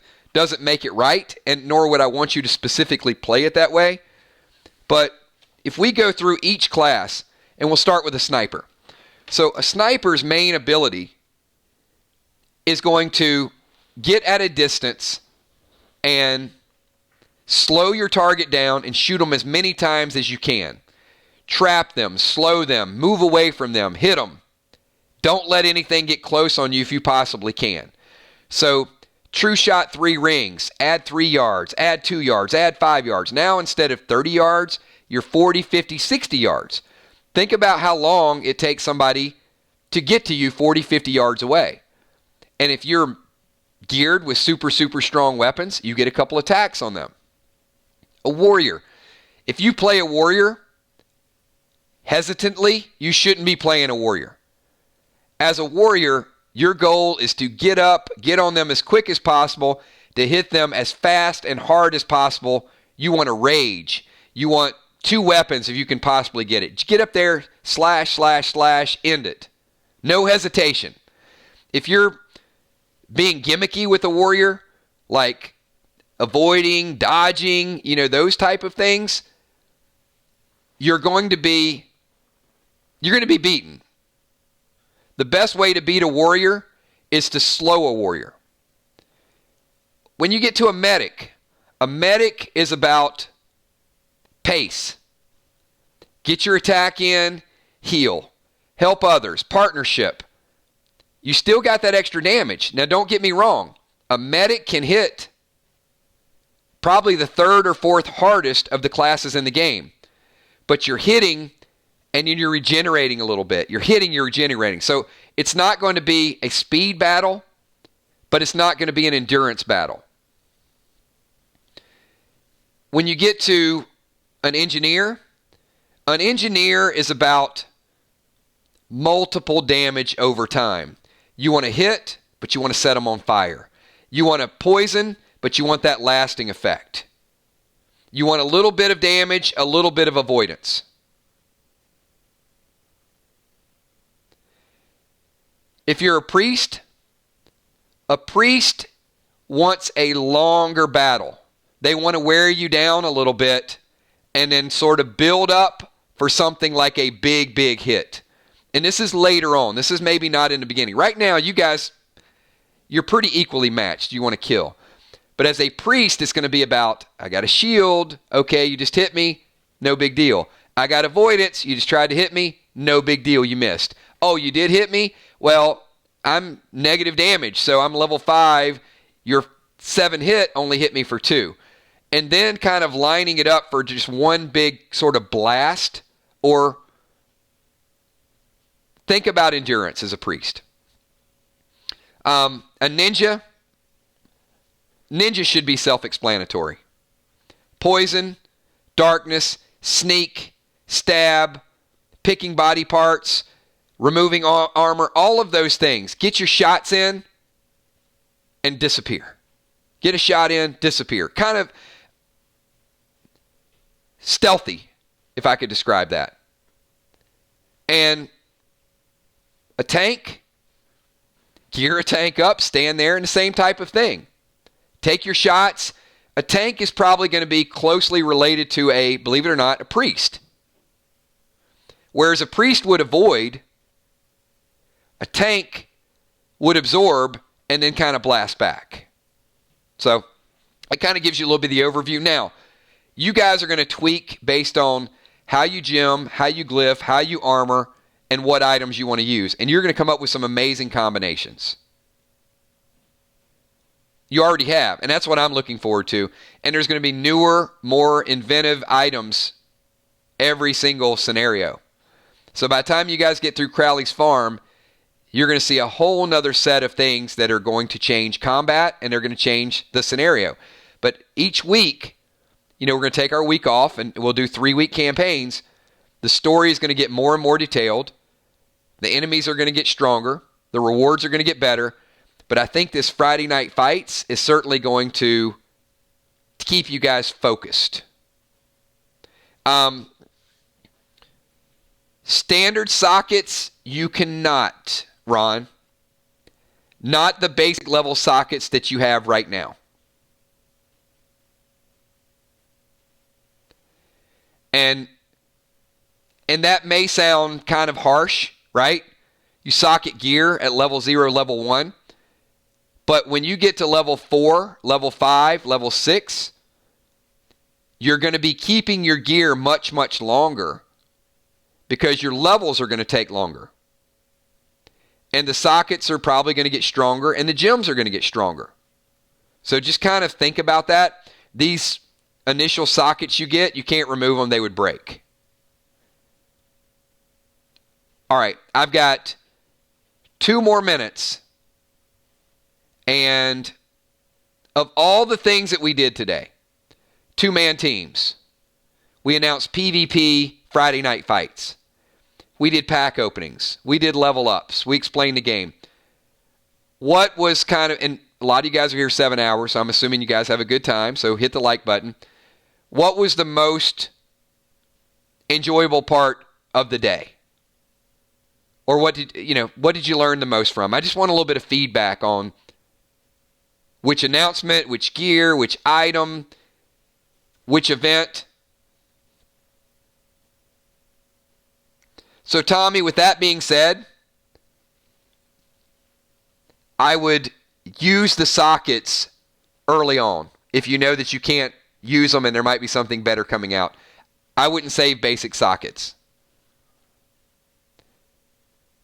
[SPEAKER 1] make it right, and nor would I want you to specifically play it that way. But if we go through each class, and we'll start with a sniper. So a sniper's main ability is going to get at a distance and slow your target down and shoot them as many times as you can. Trap them, slow them, move away from them, hit them. Don't let anything get close on you if you possibly can. So, true shot 3 rings, add 3 yards, add 2 yards, add 5 yards. Now instead of 30 yards, you're 40, 50, 60 yards. Think about how long it takes somebody to get to you 40, 50 yards away. And if you're geared with super, super strong weapons, you get a couple attacks on them. A warrior. If you play a warrior hesitantly, you shouldn't be playing a warrior. As a warrior, your goal is to get up, get on them as quick as possible, to hit them as fast and hard as possible. You want to rage. You want 2 weapons if you can possibly get it. Get up there, slash, slash, slash, end it. No hesitation. If you're being gimmicky with a warrior, like avoiding, dodging, those type of things, you're going to be beaten. The best way to beat a warrior is to slow a warrior. When you get to a medic is about pace. Get your attack in, heal, help others, partnership. You still got that extra damage. Now, don't get me wrong. A medic can hit probably the 3rd or 4th hardest of the classes in the game. But you're hitting and you're regenerating a little bit. You're hitting, you're regenerating. So it's not going to be a speed battle, but it's not going to be an endurance battle. When you get to an engineer is about multiple damage over time. You want to hit, but you want to set them on fire. You want to poison, but you want that lasting effect. You want a little bit of damage, a little bit of avoidance. If you're a priest wants a longer battle. They want to wear you down a little bit and then sort of build up for something like a big, big hit. And this is later on. This is maybe not in the beginning. Right now, you guys, you're pretty equally matched. You want to kill. But as a priest, it's going to be about, I got a shield. Okay, you just hit me. No big deal. I got avoidance. You just tried to hit me. No big deal. You missed. Oh, you did hit me? Well, I'm negative damage, so I'm level 5. Your 7 hit only hit me for 2. And then kind of lining it up for just one big sort of blast. Or think about endurance as a priest. A ninja should be self-explanatory. Poison, darkness, sneak, stab, picking body parts, removing armor, all of those things. Get your shots in and disappear. Get a shot in, disappear. Kind of stealthy, if I could describe that. And a tank, gear a tank up, stand there, and the same type of thing. Take your shots. A tank is probably going to be closely related to a, believe it or not, a priest. Whereas a priest would avoid, a tank would absorb and then kind of blast back. So it kind of gives you a little bit of the overview. Now, you guys are going to tweak based on how you gem, how you glyph, how you armor, and what items you want to use. And you're going to come up with some amazing combinations. You already have, and that's what I'm looking forward to. And there's going to be newer, more inventive items every single scenario. So by the time you guys get through Crowley's Farm, you're going to see a whole nother set of things that are going to change combat, and they're going to change the scenario. But each week, we're going to take our week off, and we'll do 3-week campaigns. The story is going to get more and more detailed. The enemies are going to get stronger. The rewards are going to get better. But I think this Friday Night Fights is certainly going to keep you guys focused. Standard sockets, you cannot, Ron. Not the basic level sockets that you have right now. And that may sound kind of harsh, right? You socket gear at level 0, level 1. But when you get to level 4, level 5, level 6, you're going to be keeping your gear much, much longer because your levels are going to take longer. And the sockets are probably going to get stronger, and the gems are going to get stronger. So just kind of think about that. These initial sockets you get, you can't remove them. They would break. All right, I've got 2 more minutes. And of all the things that we did today, 2-man teams. We announced PvP Friday Night Fights. We did pack openings. We did level ups. We explained the game. What was kind of, and a lot of you guys are here 7 hours, so I'm assuming you guys have a good time, so hit the like button. What was the most enjoyable part of the day? Or what did you learn the most from? I just want a little bit of feedback on which announcement, which gear, which item, which event. So Tommy, with that being said, I would use the sockets early on. If you know that you can't use them and there might be something better coming out, I wouldn't save basic sockets.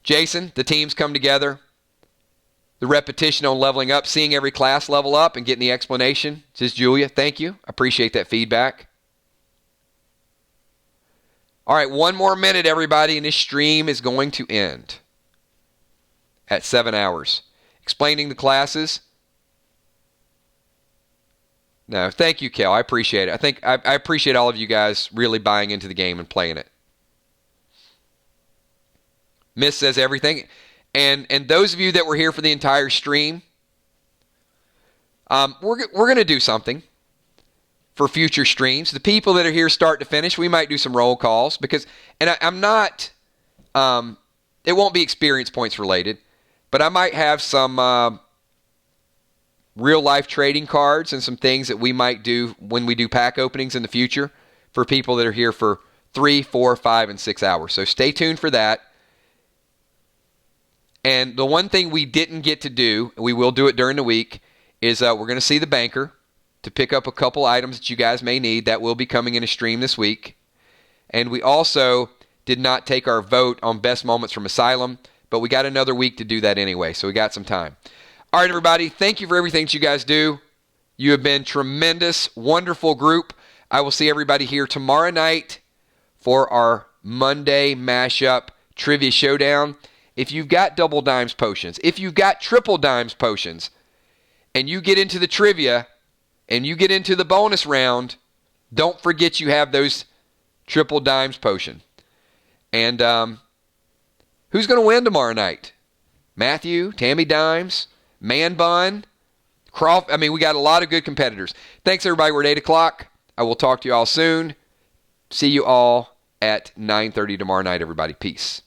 [SPEAKER 1] Jason, the teams come together. The repetition on leveling up, seeing every class level up and getting the explanation. Says Julia, thank you. I appreciate that feedback. All right, 1 more minute, everybody, and this stream is going to end at 7 hours. Explaining the classes. No, thank you, Kel. I appreciate it. I appreciate all of you guys really buying into the game and playing it. Miss says everything. And those of you that were here for the entire stream, We're going to do something for future streams. The people that are here start to finish, we might do some roll calls because, and I'm not, it won't be experience points related, but I might have some real life trading cards and some things that we might do when we do pack openings in the future for people that are here for 3, 4, 5, and 6 hours. So stay tuned for that. And the one thing we didn't get to do, we will do it during the week, is we're going to see the banker to pick up a couple items that you guys may need. That will be coming in a stream this week. And we also did not take our vote on best moments from Asylum, but we got another week to do that anyway, so we got some time. All right, everybody, thank you for everything that you guys do. You have been tremendous, wonderful group. I will see everybody here tomorrow night for our Monday mashup trivia showdown. If you've got double dimes potions, if you've got triple dimes potions, and you get into the trivia and you get into the bonus round, don't forget you have those triple dimes potion. And who's going to win tomorrow night? Matthew, Tammy Dimes, Man Bun, Croft. I mean, we got a lot of good competitors. Thanks, everybody. We're at 8 o'clock. I will talk to you all soon. See you all at 9:30 tomorrow night, everybody. Peace.